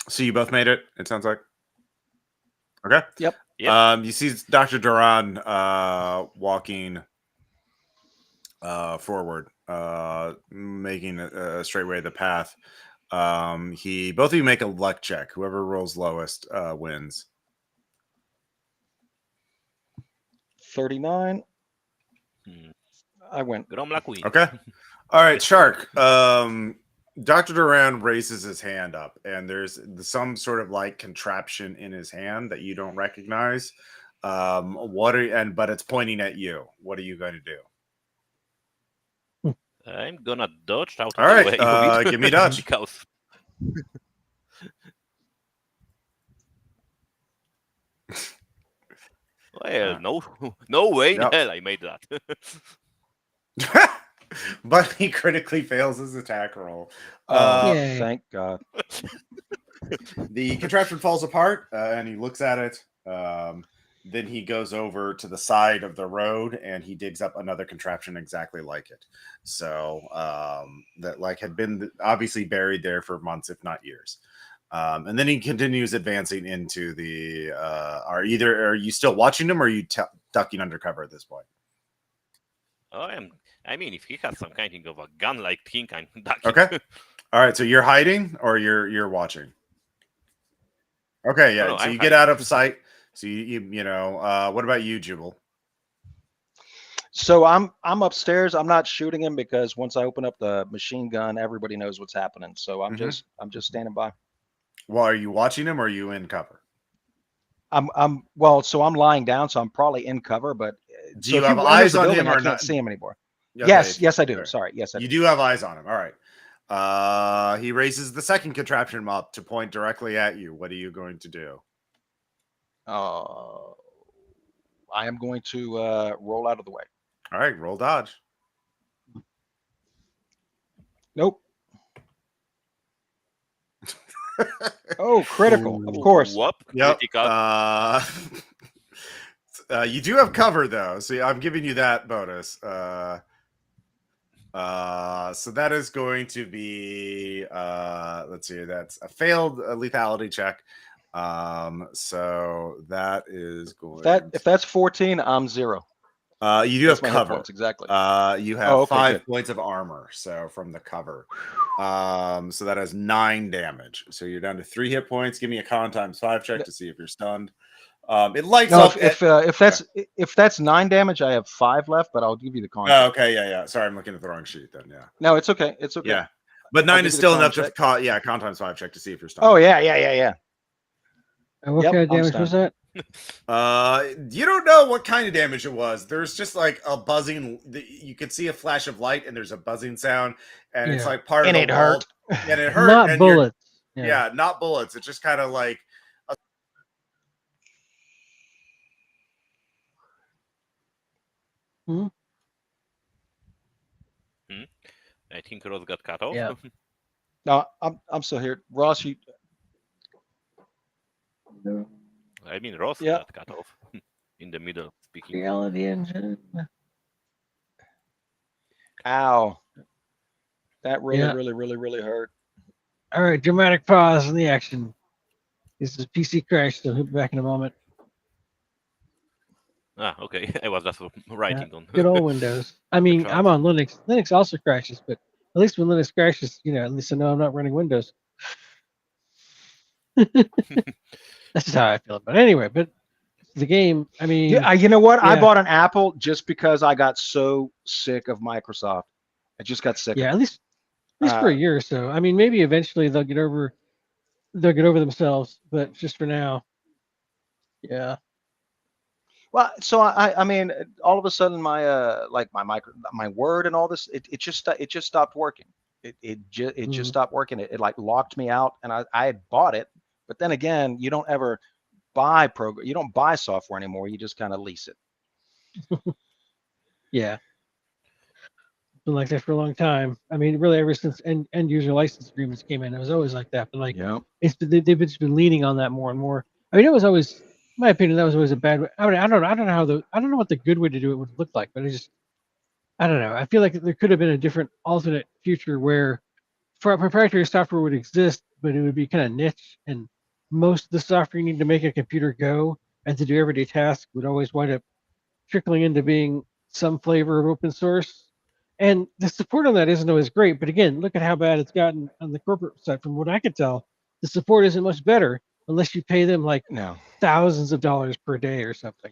[SPEAKER 1] So you both made it, it sounds like. Okay.
[SPEAKER 7] Yep.
[SPEAKER 1] You see Dr. Duran walking forward, making a straight way of the path. Both of you make a luck check. Whoever rolls lowest wins.
[SPEAKER 7] 39. I went.
[SPEAKER 2] Grom la queen.
[SPEAKER 1] Okay. All right, Shark. Dr. Duran raises his hand up, and there's some sort of like contraption in his hand that you don't recognize. But it's pointing at you. What are you going to do?
[SPEAKER 2] I'm gonna dodge out of
[SPEAKER 1] All
[SPEAKER 2] the
[SPEAKER 1] right,
[SPEAKER 2] way of it.
[SPEAKER 1] give me dodge.
[SPEAKER 2] Because... Well, no way in
[SPEAKER 1] Yep.
[SPEAKER 2] hell I made that.
[SPEAKER 1] But he critically fails his attack roll.
[SPEAKER 5] Yay.
[SPEAKER 7] Thank God.
[SPEAKER 1] The contraption falls apart, and he looks at it. Then he goes over to the side of the road, and he digs up another contraption exactly like it. So that like had been obviously buried there for months, if not years. And then he continues advancing into the. Are you still watching him, or are you ducking under cover at this point?
[SPEAKER 2] I mean, if he has some kind of a gun-like thing, I'm ducking.
[SPEAKER 1] Okay. All right. So you're hiding, or you're watching. Okay. Yeah.
[SPEAKER 2] No,
[SPEAKER 1] so
[SPEAKER 2] I'm
[SPEAKER 1] you get
[SPEAKER 2] hiding.
[SPEAKER 1] out of sight. So you know. What about you, Jubal?
[SPEAKER 7] So I'm upstairs. I'm not shooting him because once I open up the machine gun, everybody knows what's happening. So I'm just standing by.
[SPEAKER 1] Well, are you watching him, or are you in cover?
[SPEAKER 7] So I'm lying down, so I'm probably in cover. But
[SPEAKER 1] Do you have eyes on him, or
[SPEAKER 7] I can't
[SPEAKER 1] not?
[SPEAKER 7] see him anymore.
[SPEAKER 1] Okay,
[SPEAKER 7] Yes, I do.
[SPEAKER 1] fair.
[SPEAKER 7] Sorry, yes, I do.
[SPEAKER 1] You do have eyes on him. All right. He raises the second contraption up to point directly at you. What are you going to do?
[SPEAKER 7] I am going to roll out of the way.
[SPEAKER 1] All right, roll dodge.
[SPEAKER 7] Nope. Oh, critical, of course.
[SPEAKER 2] Whoop.
[SPEAKER 1] Yep.
[SPEAKER 2] Critical.
[SPEAKER 1] You do have cover though, so I'm giving you that bonus. So that is going to be let's see, that's a failed lethality check. So that is going.
[SPEAKER 7] If that's 14, I'm 0.
[SPEAKER 1] You do
[SPEAKER 7] That's
[SPEAKER 1] have
[SPEAKER 7] my hit
[SPEAKER 1] cover.
[SPEAKER 7] points, exactly.
[SPEAKER 1] You have 5
[SPEAKER 7] good.
[SPEAKER 1] points of armor, so from the cover. So that has 9 damage. So you're down to 3 hit points. Give me a con times 5 check to see if you're stunned. It lights
[SPEAKER 7] No,
[SPEAKER 1] up.
[SPEAKER 7] if that's 9 damage, I have 5 left, but I'll give you the con.
[SPEAKER 1] Oh, okay, yeah. Sorry, I'm looking at the wrong sheet then. Yeah.
[SPEAKER 7] No, it's okay. It's okay.
[SPEAKER 1] Yeah, but 9 is
[SPEAKER 7] give you the
[SPEAKER 1] still
[SPEAKER 7] con
[SPEAKER 1] enough
[SPEAKER 7] check.
[SPEAKER 1] to con times 5 check to see if you're stunned.
[SPEAKER 7] Oh yeah.
[SPEAKER 5] And what
[SPEAKER 7] Yep,
[SPEAKER 5] kind of
[SPEAKER 7] I'm
[SPEAKER 5] damage was that?
[SPEAKER 1] You don't know what kind of damage it was. There's just like a buzzing. You could see a flash of light, and there's a buzzing sound, and it's
[SPEAKER 5] Yeah.
[SPEAKER 1] like part
[SPEAKER 7] And
[SPEAKER 1] of
[SPEAKER 7] it
[SPEAKER 1] the
[SPEAKER 7] hurt.
[SPEAKER 1] wall, and it hurt.
[SPEAKER 5] Not
[SPEAKER 1] and you're-
[SPEAKER 5] bullets.
[SPEAKER 1] Yeah, not bullets. It's just kind of like.
[SPEAKER 2] I think Rose got cut off.
[SPEAKER 5] Yeah.
[SPEAKER 7] No, I'm still here. Ross, you.
[SPEAKER 2] I mean, Ross
[SPEAKER 7] Yeah.
[SPEAKER 2] got cut off in the middle of speaking.
[SPEAKER 5] Reality engine.
[SPEAKER 7] Ow. That really,
[SPEAKER 5] Yeah.
[SPEAKER 7] really hurt.
[SPEAKER 5] All right, dramatic pause in the action. This is PC crash, so he'll be back in a moment.
[SPEAKER 2] Ah, okay. I was just writing on.
[SPEAKER 5] Good old Windows. I mean,
[SPEAKER 2] chart.
[SPEAKER 5] I'm on Linux. Linux also crashes, but at least when Linux crashes, at least I know I'm not running Windows. That's just how I feel about it. Anyway, but the game, I mean,
[SPEAKER 7] Yeah, you know what? I
[SPEAKER 5] yeah.
[SPEAKER 7] bought an Apple just because I got so sick of Microsoft. I just got sick.
[SPEAKER 5] yeah, at least for a year or so. I mean, maybe eventually they'll get over themselves, but just for now, yeah.
[SPEAKER 7] Well, so I mean, all of a sudden my my Word and all this, it just stopped working. It just stopped working. It like locked me out, and I had bought it, but then again, you don't ever buy you don't buy software anymore. You just kind of lease it.
[SPEAKER 5] Yeah. Been like that for a long time. I mean, really, ever since end user license agreements came in, it was always like that. But like,
[SPEAKER 7] Yeah.
[SPEAKER 5] they've just been leaning on that more and more. I mean, it was always, in my opinion, that was always a bad way. I mean, I don't know what the good way to do it would look like, but I don't know. I feel like there could have been a different alternate future where proprietary software would exist, but it would be kind of niche, and most of the software you need to make a computer go and to do everyday tasks would always wind up trickling into being some flavor of open source. And the support on that isn't always great, but again, look at how bad it's gotten on the corporate side. From what I could tell, the support isn't much better unless you pay them like
[SPEAKER 7] No.
[SPEAKER 5] thousands of dollars per day or something.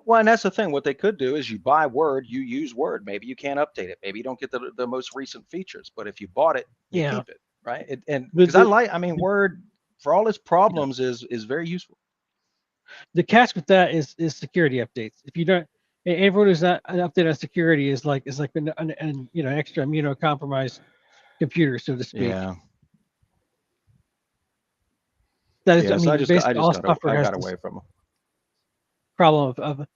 [SPEAKER 7] Well, and that's the thing. What they could do is you buy Word, you use Word. Maybe you can't update it. Maybe you don't get the most recent features. But if you bought it, you
[SPEAKER 5] Yeah.
[SPEAKER 7] keep it, right? And
[SPEAKER 5] But
[SPEAKER 7] because I mean, Word for all its problems is very useful.
[SPEAKER 5] the catch with that is security updates. If you don't, everyone who's not an update on security is like an extra immunocompromised computer, so to speak.
[SPEAKER 7] Yeah.
[SPEAKER 5] That is,
[SPEAKER 7] Yeah.
[SPEAKER 5] I
[SPEAKER 7] So
[SPEAKER 5] mean, basically all
[SPEAKER 7] I
[SPEAKER 5] software has
[SPEAKER 7] got
[SPEAKER 5] this
[SPEAKER 7] away from them.
[SPEAKER 5] problem of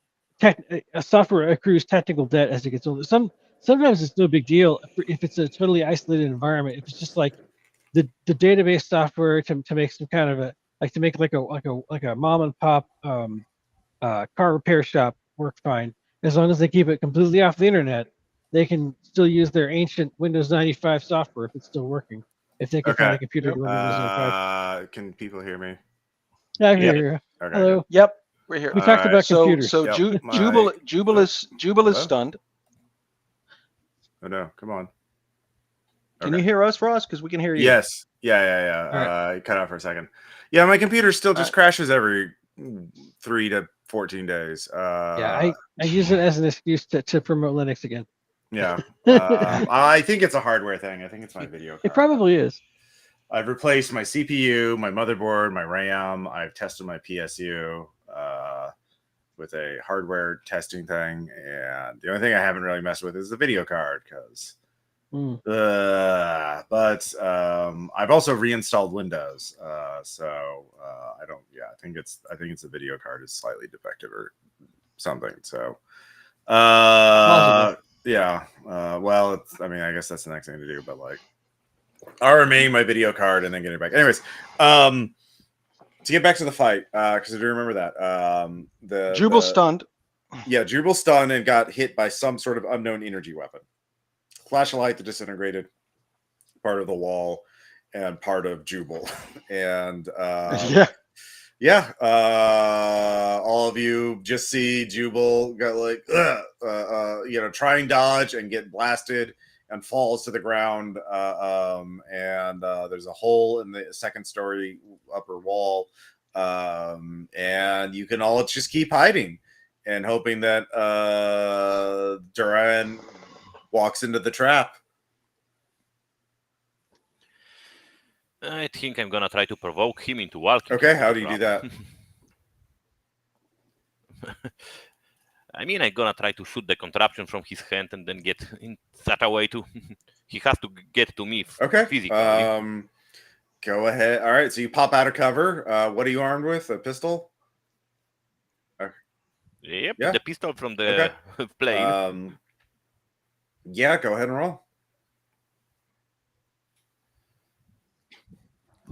[SPEAKER 5] a software accrues technical debt as it gets older. Sometimes it's no big deal if it's a totally isolated environment. If it's just like the database software to make some kind of to make like a mom and pop car repair shop work fine. As long as they keep it completely off the internet, they can still use their ancient Windows 95 software if it's still working. If they can find a computer to run Windows 95.
[SPEAKER 1] Can people hear me?
[SPEAKER 5] Yeah, I can
[SPEAKER 2] Yeah.
[SPEAKER 5] hear you.
[SPEAKER 1] Okay,
[SPEAKER 5] Hello.
[SPEAKER 7] Yep. We're here.
[SPEAKER 5] We talked
[SPEAKER 1] Alright.
[SPEAKER 5] about
[SPEAKER 7] So
[SPEAKER 5] computers.
[SPEAKER 1] Yep,
[SPEAKER 7] Jubal is
[SPEAKER 1] Hello?
[SPEAKER 7] stunned.
[SPEAKER 1] Oh no, come on.
[SPEAKER 7] Can
[SPEAKER 1] Okay.
[SPEAKER 7] you hear us, Ross? Because we can hear you.
[SPEAKER 1] Yes. Yeah.
[SPEAKER 5] All right.
[SPEAKER 1] It cut out for a second. Yeah, my computer still just
[SPEAKER 7] Alright.
[SPEAKER 1] crashes every 3 to 14 days.
[SPEAKER 5] Yeah, I use it as an excuse to promote Linux again.
[SPEAKER 1] Yeah. I think it's a hardware thing. I think it's my video card.
[SPEAKER 5] It probably is.
[SPEAKER 1] I've replaced my CPU, my motherboard, my RAM. I've tested my PSU with a hardware testing thing, and the only thing I haven't really messed with is the video card because. But I've also reinstalled Windows, so I don't. Yeah, I think it's the video card is slightly defective or something. So, yeah. Well, I mean, I guess that's the next thing to do. But like, RMing my video card and then getting it back. Anyways, to get back to the fight, because I do remember that
[SPEAKER 7] Jubal stunned.
[SPEAKER 1] Yeah, Jubal stunned and got hit by some sort of unknown energy weapon. Flashlight that disintegrated part of the wall and part of Jubal. And all of you just see Jubal got like try and dodge and get blasted and falls to the ground. And there's a hole in the second story upper wall. And you can all just keep hiding and hoping that Duran walks into the trap.
[SPEAKER 2] I think I'm gonna try to provoke him into walking.
[SPEAKER 1] Okay, how do you do that?
[SPEAKER 2] I mean, I'm gonna try to shoot the contraption from his hand and then get in such a way to he has to get to me.
[SPEAKER 1] Okay.
[SPEAKER 2] Physically.
[SPEAKER 1] Go ahead. All right. So you pop out of cover. What are you armed with? A pistol?
[SPEAKER 2] Yep.
[SPEAKER 1] Yeah.
[SPEAKER 2] The pistol from the plane.
[SPEAKER 1] Yeah. Go ahead and roll.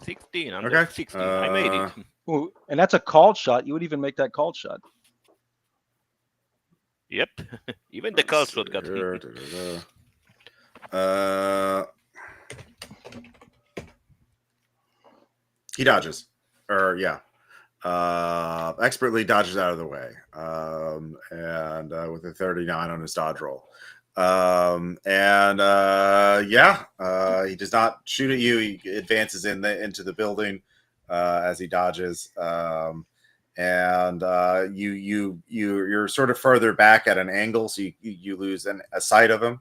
[SPEAKER 2] 16 under 16. I made it.
[SPEAKER 7] Ooh, and that's a called shot. You would even make that called shot.
[SPEAKER 2] Yep. Even the call shot got
[SPEAKER 1] here. He dodges. Expertly dodges out of the way. And with a 39 on his dodge roll. He does not shoot at you. He advances into the building as he dodges. You're sort of further back at an angle, so you lose a sight of him.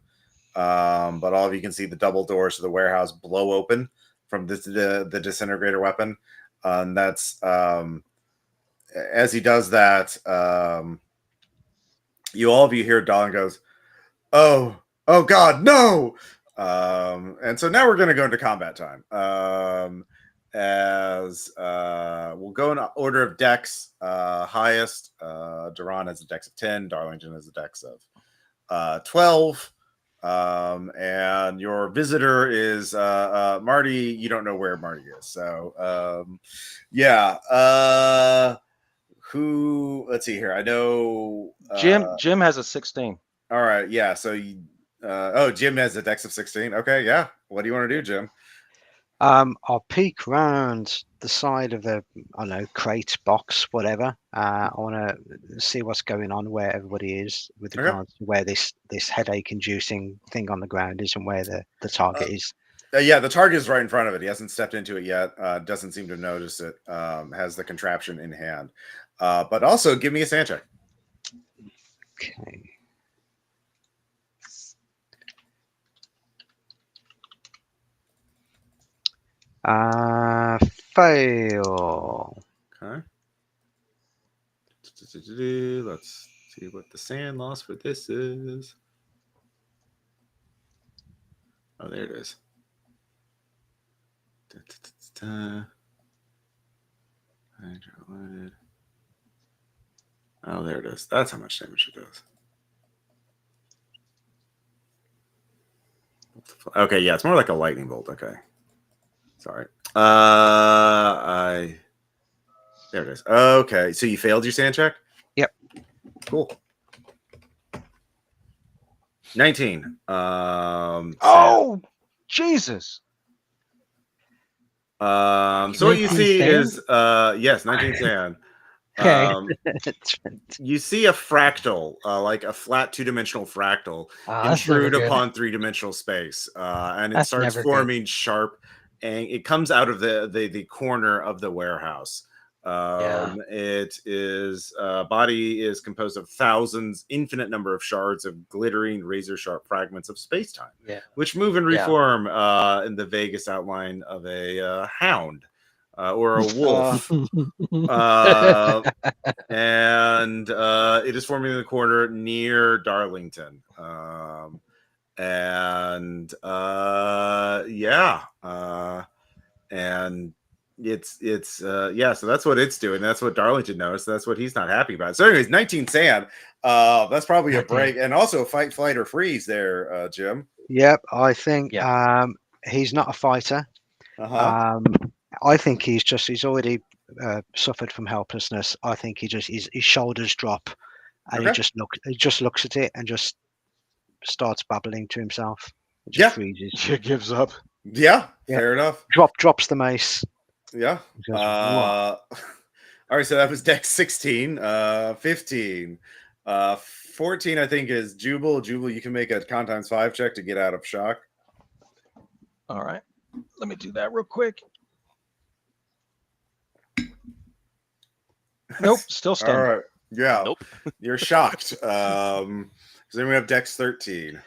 [SPEAKER 1] But all of you can see the double doors to the warehouse blow open from the disintegrator weapon. And that's as he does that, all of you hear Dawn goes, "Oh God, no!" And so now we're going to go into combat time. As we'll go in order of dex. Highest, Duran has a dex of 10. Darlington has a dex of 12. And your visitor is Marty. You don't know where Marty is. So, who? Let's see here. I know
[SPEAKER 7] Jim has a 16.
[SPEAKER 1] All right. Yeah. So, Jim has a dex of 16. Okay. Yeah. What do you want to do, Jim?
[SPEAKER 4] I'll peek round the side of the, crate, box, whatever. I want to see what's going on, where everybody is with regards to where this headache-inducing thing on the ground is and where the target is.
[SPEAKER 1] The target is right in front of it. He hasn't stepped into it yet. Doesn't seem to notice it. Has the contraption in hand. But also, give me a sand check.
[SPEAKER 4] Okay. Fail.
[SPEAKER 1] Okay. Let's see what the sand loss for this is. Oh, there it is. Oh, there it is. That's how much damage it does. Okay, yeah, it's more like a lightning bolt. Okay. Sorry. There it is. Okay, so you failed your sand check?
[SPEAKER 4] Yep.
[SPEAKER 1] Cool. 19.
[SPEAKER 7] Oh, Jesus.
[SPEAKER 1] So what you
[SPEAKER 5] 19
[SPEAKER 1] see
[SPEAKER 5] sand?
[SPEAKER 1] is yes, 19 sand.
[SPEAKER 5] Okay.
[SPEAKER 1] You see a fractal, like a flat two-dimensional fractal,
[SPEAKER 5] That's never
[SPEAKER 1] intrude
[SPEAKER 5] good.
[SPEAKER 1] upon three-dimensional space, and it
[SPEAKER 5] That's
[SPEAKER 1] starts
[SPEAKER 5] never good.
[SPEAKER 1] forming sharp, and it comes out of the corner of the warehouse. It is body is composed of thousands, infinite number of shards of glittering razor-sharp fragments of space-time, which move and
[SPEAKER 7] Yeah.
[SPEAKER 1] reform in the vaguest outline of a hound or a wolf. And it is forming in the corner near Darlington. And so that's what it's doing. That's what Darlington knows. That's what he's not happy about. So anyways, 19 sand. That's probably a break, and also fight, flight, or freeze there, Jim.
[SPEAKER 4] Yep, I think
[SPEAKER 7] Yeah.
[SPEAKER 4] he's not a fighter. I think he's already suffered from helplessness. I think his shoulders drop, and
[SPEAKER 1] Okay.
[SPEAKER 4] he just looks at it and just starts babbling to himself. It just freezes.
[SPEAKER 7] She gives up.
[SPEAKER 1] Yeah,
[SPEAKER 4] Yeah.
[SPEAKER 1] fair enough.
[SPEAKER 4] Drops the mace.
[SPEAKER 1] Yeah.
[SPEAKER 4] He goes, "What?"
[SPEAKER 1] All right, so that was Dex 16, 15. 14, I think, is Jubal. Jubal, you can make a con times 5 check to get out of shock.
[SPEAKER 7] All right. Let me do that real quick. Nope, still
[SPEAKER 1] All
[SPEAKER 7] stunned.
[SPEAKER 1] right. Yeah.
[SPEAKER 2] Nope.
[SPEAKER 1] You're shocked. So then we have Dex 13.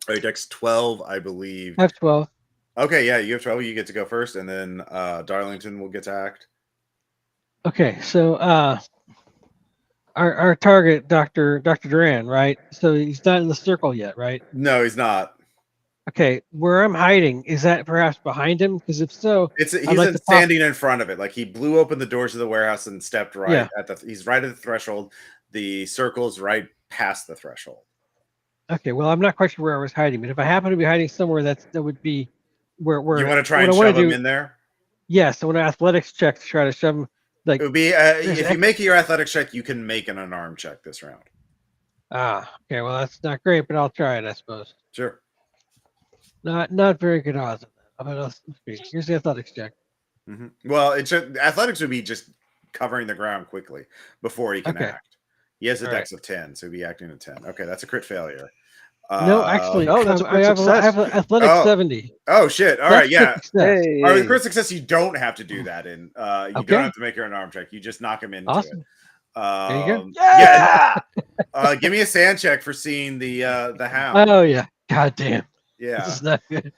[SPEAKER 1] Oh, Dex 12, I believe.
[SPEAKER 5] I have 12.
[SPEAKER 1] Okay, yeah, you have 12. You get to go first, and then Darlington will get to act.
[SPEAKER 5] Okay, so our target, Dr. Duran, right? So he's not in the circle yet, right?
[SPEAKER 1] No, he's not.
[SPEAKER 5] Okay, where I'm hiding, is that perhaps behind him? Because if so,
[SPEAKER 1] He's
[SPEAKER 5] like
[SPEAKER 1] standing in front of it. Like he blew open the doors of the warehouse and stepped right
[SPEAKER 5] Yeah.
[SPEAKER 1] he's right at the threshold. The circle's right past the threshold.
[SPEAKER 5] Okay, well, I'm not quite sure where I was hiding, but if I happen to be hiding somewhere that would be where
[SPEAKER 1] You want to try and
[SPEAKER 5] what I
[SPEAKER 1] shove
[SPEAKER 5] wanna
[SPEAKER 1] him
[SPEAKER 5] do-
[SPEAKER 1] in there?
[SPEAKER 5] Yeah, so when I athletics check to try to shove him, like
[SPEAKER 1] It would be if you make your athletics check, you can make an unarmed check this round.
[SPEAKER 5] okay, well that's not great, but I'll try it, I suppose.
[SPEAKER 1] Sure.
[SPEAKER 5] Not very good odds. Let's see. Here's the athletics check.
[SPEAKER 1] Mm-hmm. Well, athletics would be just covering the ground quickly before he can act. He has a dex of 10, so he'll be acting at 10. Okay, that's a crit failure.
[SPEAKER 5] No, actually,
[SPEAKER 7] that's a
[SPEAKER 5] I
[SPEAKER 7] crit
[SPEAKER 5] have
[SPEAKER 7] success.
[SPEAKER 5] an athletics 70.
[SPEAKER 1] Oh shit! All
[SPEAKER 5] That's
[SPEAKER 1] right, yeah.
[SPEAKER 5] crit success.
[SPEAKER 4] Hey.
[SPEAKER 1] All right, with crit success, you don't have to do that. You
[SPEAKER 5] Okay.
[SPEAKER 1] don't have to make your unarmed check. You just knock him into
[SPEAKER 5] Awesome.
[SPEAKER 1] it.
[SPEAKER 5] There you go.
[SPEAKER 7] Yeah.
[SPEAKER 1] Give me a sand check for seeing the hound.
[SPEAKER 5] Oh yeah. God damn.
[SPEAKER 1] Yeah.
[SPEAKER 5] This is not good.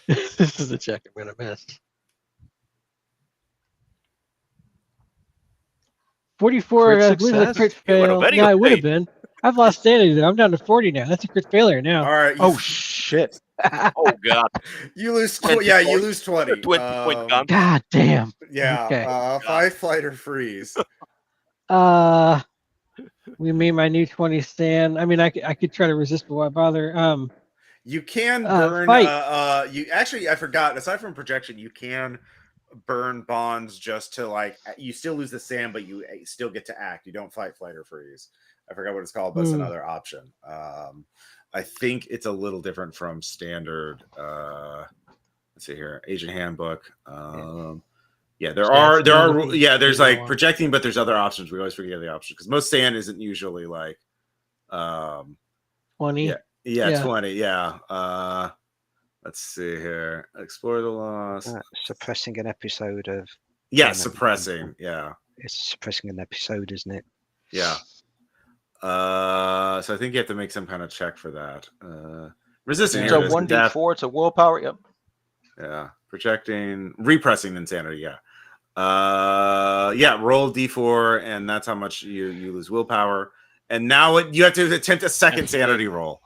[SPEAKER 5] This is a check I'm gonna miss. 44,
[SPEAKER 7] Crit
[SPEAKER 5] I believe, is a
[SPEAKER 7] success?
[SPEAKER 5] crit
[SPEAKER 2] You got a
[SPEAKER 5] fail.
[SPEAKER 2] very
[SPEAKER 5] Yeah,
[SPEAKER 2] good
[SPEAKER 5] I would have
[SPEAKER 2] rate.
[SPEAKER 5] been. I've lost sanity there. I'm down to 40 now. That's a crit failure now.
[SPEAKER 1] All right.
[SPEAKER 7] Oh shit.
[SPEAKER 2] Oh god.
[SPEAKER 1] You lose.
[SPEAKER 2] 20
[SPEAKER 1] Yeah, you
[SPEAKER 2] points.
[SPEAKER 1] lose 20.
[SPEAKER 2] 20-point gun.
[SPEAKER 5] God damn.
[SPEAKER 1] Yeah.
[SPEAKER 5] Okay.
[SPEAKER 1] Fight, flight, or freeze.
[SPEAKER 5] We made my new 20 stand. I mean, I could try to resist, but why bother?
[SPEAKER 1] You can burn.
[SPEAKER 5] Fight.
[SPEAKER 1] You actually, I forgot. Aside from projection, you can burn bonds just to you still lose the sand, but you still get to act. You don't fight, flight, or freeze. I forgot what it's called, but it's another option. I think it's a little different from standard. Let's see here, Agent Handbook. Yeah, there's like projecting, but there's other options. We always forget the options because most sand isn't usually like
[SPEAKER 5] 20.
[SPEAKER 1] Yeah, 20. Yeah. Let's see here. Explore the loss.
[SPEAKER 4] Suppressing an episode of.
[SPEAKER 1] Yeah, suppressing. Yeah.
[SPEAKER 4] It's suppressing an episode, isn't it?
[SPEAKER 1] Yeah. So I think you have to make some kind of check for that. Resisting.
[SPEAKER 7] It's
[SPEAKER 1] Here
[SPEAKER 7] a
[SPEAKER 1] it is.
[SPEAKER 7] 1d4. It's a willpower. Yep.
[SPEAKER 1] Yeah. Projecting, repressing insanity. Yeah. Yeah. Roll d4, and that's how much you lose willpower. And now you have to attempt a second sanity roll.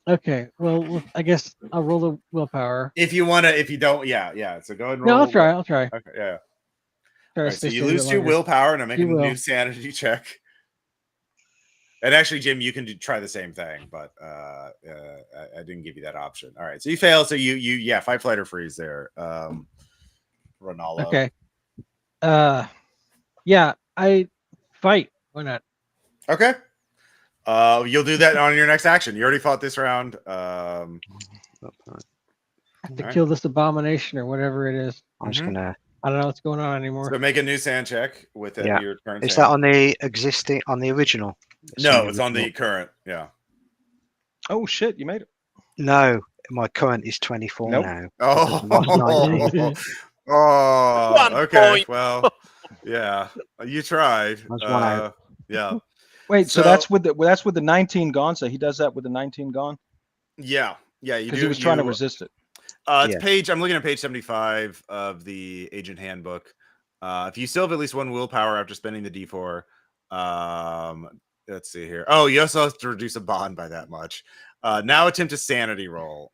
[SPEAKER 5] Okay. Well, I guess I'll roll the willpower.
[SPEAKER 1] If you want to, if you don't, yeah. So go ahead and roll.
[SPEAKER 5] No, I'll try.
[SPEAKER 1] Okay, yeah.
[SPEAKER 5] Try
[SPEAKER 1] All
[SPEAKER 5] to
[SPEAKER 1] right, so
[SPEAKER 5] stay
[SPEAKER 1] you
[SPEAKER 5] a bit
[SPEAKER 1] lose 2
[SPEAKER 5] longer.
[SPEAKER 1] willpower, and I'm making a
[SPEAKER 5] will.
[SPEAKER 1] new sanity check. And actually, Jim, you can try the same thing, but I didn't give you that option. All right, so you fail. So you fight, flight, or freeze there, Ronaldo.
[SPEAKER 5] Okay. Yeah, I fight. Why not?
[SPEAKER 1] Okay. You'll do that on your next action. You already fought this round.
[SPEAKER 5] I have to
[SPEAKER 1] Alright.
[SPEAKER 5] kill this abomination or whatever it is.
[SPEAKER 4] I'm just gonna.
[SPEAKER 5] I don't know what's going on anymore.
[SPEAKER 1] So make a new sand check with
[SPEAKER 4] Yeah.
[SPEAKER 1] your current.
[SPEAKER 4] Is
[SPEAKER 1] sand.
[SPEAKER 4] that on the existing, on the original?
[SPEAKER 1] No, it's on the current. Yeah.
[SPEAKER 7] Oh shit! You made it.
[SPEAKER 4] No, my current is 24
[SPEAKER 7] Nope.
[SPEAKER 4] now.
[SPEAKER 1] Oh. Oh.
[SPEAKER 2] 1
[SPEAKER 1] Okay.
[SPEAKER 2] point.
[SPEAKER 1] Well. Yeah. You tried.
[SPEAKER 4] That's 1 out.
[SPEAKER 1] Yeah.
[SPEAKER 7] Wait, so
[SPEAKER 1] So-
[SPEAKER 7] that's with the 19 gone. So he does that with the 19 gone
[SPEAKER 1] Yeah. Yeah. You
[SPEAKER 7] because
[SPEAKER 1] do.
[SPEAKER 7] he was trying to resist it.
[SPEAKER 1] It's
[SPEAKER 4] Yeah.
[SPEAKER 1] page. I'm looking at page 75 of the Agent Handbook. If you still have at least 1 willpower after spending the D4, let's see here. Oh, you also have to reduce a bond by that much. Now attempt a sanity roll.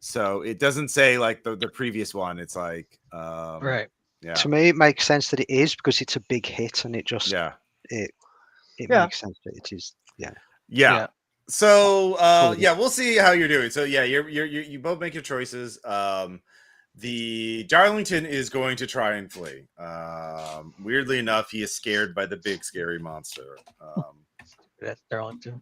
[SPEAKER 1] So it doesn't say like the previous one. It's like
[SPEAKER 5] Right.
[SPEAKER 1] Yeah.
[SPEAKER 4] To me, it makes sense that it is because it's a big hit and it just
[SPEAKER 1] Yeah.
[SPEAKER 4] it
[SPEAKER 7] Yeah.
[SPEAKER 4] makes sense that it is. Yeah.
[SPEAKER 1] Yeah. So
[SPEAKER 4] Cool.
[SPEAKER 1] yeah, we'll see how you're doing. So yeah, you both make your choices. The Darlington is going to try and flee. Weirdly enough, he is scared by the big scary monster.
[SPEAKER 5] That's Darlington.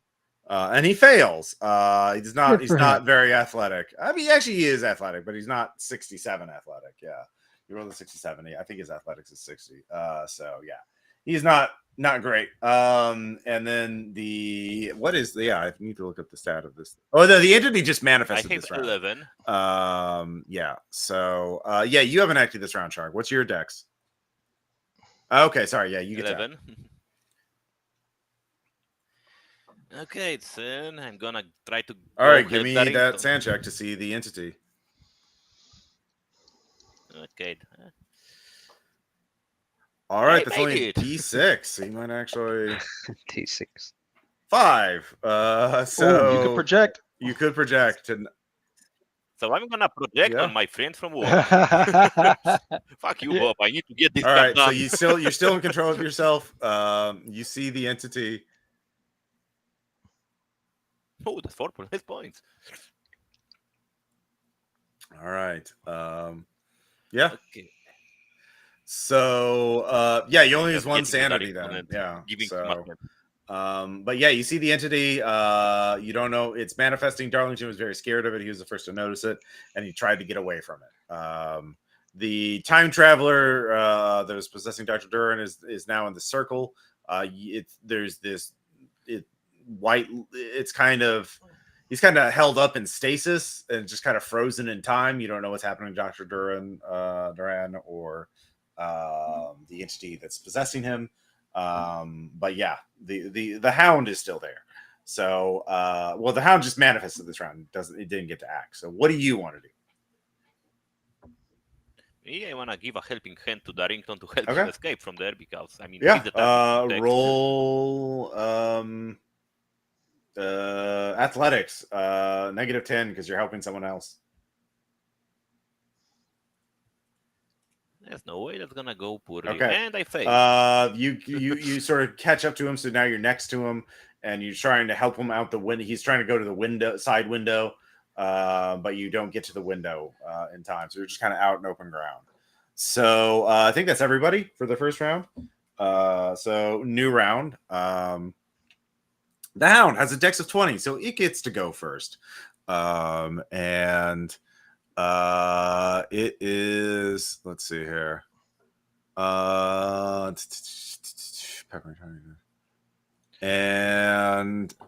[SPEAKER 1] And he fails. He's not
[SPEAKER 5] Good for
[SPEAKER 1] not
[SPEAKER 5] him.
[SPEAKER 1] very athletic. I mean, actually he is athletic, but he's not 67 athletic. Yeah. You rolled a 67. I think his athletics is 60. So yeah. He's not great. And then I need to look up the stat of this. Oh, the entity just
[SPEAKER 2] I
[SPEAKER 1] manifested
[SPEAKER 2] have
[SPEAKER 1] this round.
[SPEAKER 2] 11.
[SPEAKER 1] Yeah. So yeah, you haven't acted this round, Shark. What's your dex? Okay, sorry. Yeah, you get
[SPEAKER 2] 11. Okay, then I'm gonna try to.
[SPEAKER 1] All right,
[SPEAKER 2] go
[SPEAKER 1] give me
[SPEAKER 2] Darlington.
[SPEAKER 1] that sand check to see the entity.
[SPEAKER 2] Okay.
[SPEAKER 1] All right,
[SPEAKER 2] I
[SPEAKER 1] that's
[SPEAKER 2] made
[SPEAKER 1] only
[SPEAKER 2] it.
[SPEAKER 1] D6. So you might actually
[SPEAKER 4] T6.
[SPEAKER 1] 5. So
[SPEAKER 7] Ooh, you could project.
[SPEAKER 1] You could project. And
[SPEAKER 2] So I'm gonna project
[SPEAKER 1] Yeah.
[SPEAKER 2] on my friends from work.
[SPEAKER 7] Yeah.
[SPEAKER 2] Fuck you, Bob. I need to get this
[SPEAKER 1] all right, so
[SPEAKER 2] done.
[SPEAKER 1] you're still in control of yourself. You see the entity.
[SPEAKER 2] Oh, that's 4 points.
[SPEAKER 1] All right. Yeah.
[SPEAKER 2] Okay.
[SPEAKER 1] So yeah, you only use
[SPEAKER 2] Just
[SPEAKER 1] 1
[SPEAKER 2] getting the
[SPEAKER 1] sanity then.
[SPEAKER 2] Darlington and
[SPEAKER 1] Yeah.
[SPEAKER 2] Giving
[SPEAKER 1] So
[SPEAKER 2] smart.
[SPEAKER 1] but yeah, you see the entity. You don't know it's manifesting. Darlington was very scared of it. He was the first to notice it, and he tried to get away from it. The time traveler that was possessing Dr. Duran is now in the circle. There's this white. It's kind of he's kind of held up in stasis and just kind of frozen in time. You don't know what's happening to Dr. Duran or the entity that's possessing him. But yeah, the hound is still there. So the hound just manifested this round. It didn't get to act. So what do you want to do?
[SPEAKER 2] Yeah, I wanna give a helping hand to Darlington to help
[SPEAKER 1] Okay.
[SPEAKER 2] him escape from there because I mean
[SPEAKER 1] Yeah.
[SPEAKER 2] he's the target to
[SPEAKER 1] Roll athletics. -10 because you're helping someone else.
[SPEAKER 2] There's no way that's gonna go poorly.
[SPEAKER 1] Okay.
[SPEAKER 2] And I failed.
[SPEAKER 1] You sort of catch up to him, so now you're next to him, and you're trying to help him out the window. He's trying to go to the side window, but you don't get to the window in time, so you're just kind of out in open ground. So I think that's everybody for the first round. So new round. The hound has a dex of 20, so it gets to go first, and. It is. Let's see here. And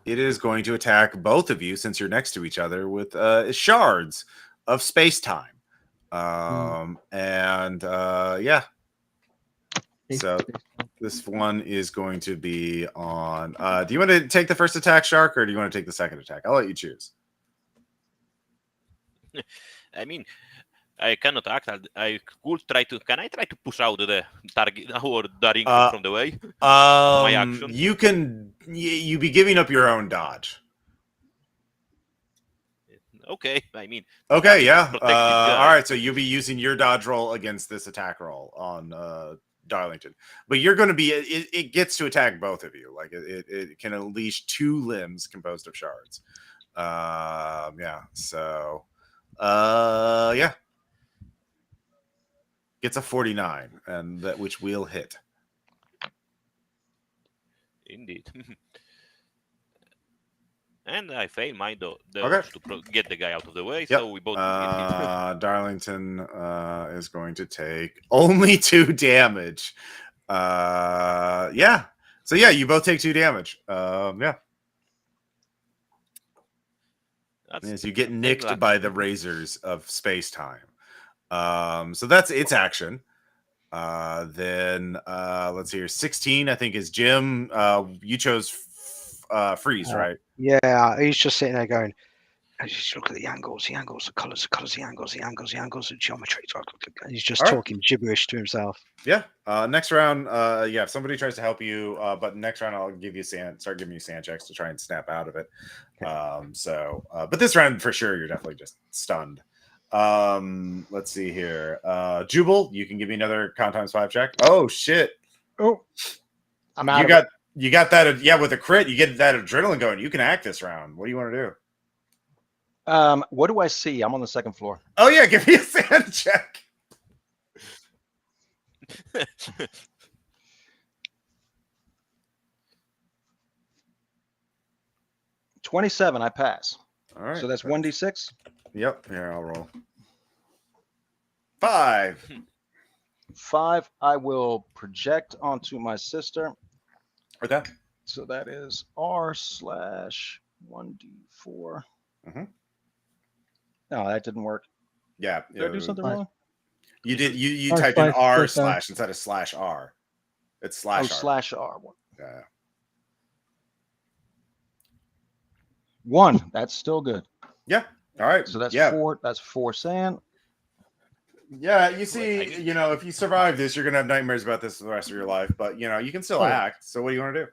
[SPEAKER 1] it is going to attack both of you since you're next to each other with shards of space time. And yeah. So This one is going to be on. Do you want to take the first attack, Shark, or do you want to take the second attack? I'll let you choose.
[SPEAKER 2] I mean, I cannot act. I could try to. Can I try to push out the target or Daring from the way? My action.
[SPEAKER 1] You can. You be giving up your own dodge.
[SPEAKER 2] Okay, I mean.
[SPEAKER 1] Okay, yeah.
[SPEAKER 2] Protect this guy.
[SPEAKER 1] All right, so you'll be using your dodge roll against this attack roll on Darlington, but you're going to be. It gets to attack both of you. Like it can unleash 2 limbs composed of shards. Yeah. So, yeah. Gets a 49, and that which will hit.
[SPEAKER 2] Indeed. And I fail my dodge
[SPEAKER 1] Okay.
[SPEAKER 2] to get the guy out of the way,
[SPEAKER 1] Yep.
[SPEAKER 2] so we both get hit.
[SPEAKER 1] Darlington is going to take only 2 damage. Yeah. So yeah, you both take 2 damage. Yeah. As you get nicked by the razors of space time. So that's its action. Then let's see here. 16, I think, is Jim. You chose freeze, right?
[SPEAKER 4] Yeah, he's just sitting there going, I just look at the angles, the colours, the angles, the geometry. He's just
[SPEAKER 1] All right.
[SPEAKER 4] talking gibberish to himself.
[SPEAKER 1] Yeah. Next round, yeah, if somebody tries to help you, but next round I'll give you start giving you sand checks to try and snap out of it. But this round for sure, you're definitely just stunned. Let's see here. Jubal, you can give me another con times 5 check. Oh shit.
[SPEAKER 7] Oh, I'm out.
[SPEAKER 1] You got that, yeah, with a crit, you get that adrenaline going. You can act this round. What do you want to do?
[SPEAKER 3] What do I see? I'm on the 2nd floor.
[SPEAKER 1] Oh yeah, give me a sand check.
[SPEAKER 3] $27, I pass.
[SPEAKER 1] All right.
[SPEAKER 3] So that's 1d6.
[SPEAKER 1] Yep. Here, I'll roll. 5.
[SPEAKER 3] 5, I will project onto my sister.
[SPEAKER 1] Okay.
[SPEAKER 3] So that is R/1d4.
[SPEAKER 1] Mhm.
[SPEAKER 3] No, that didn't work.
[SPEAKER 1] Yeah.
[SPEAKER 3] Did I do something wrong?
[SPEAKER 1] You did. You
[SPEAKER 5] R
[SPEAKER 1] typed in
[SPEAKER 5] slash
[SPEAKER 1] R
[SPEAKER 5] first R.
[SPEAKER 1] slash instead of slash R. It's slash R.
[SPEAKER 3] Slash R.
[SPEAKER 1] Yeah.
[SPEAKER 3] 1. That's still good.
[SPEAKER 1] Yeah. All right.
[SPEAKER 3] So that's
[SPEAKER 1] yeah.
[SPEAKER 3] 4. That's 4 sand.
[SPEAKER 1] Yeah. You see, if you survive this, you're gonna have nightmares about this the rest of your life. But you can still act. So what do you want to do?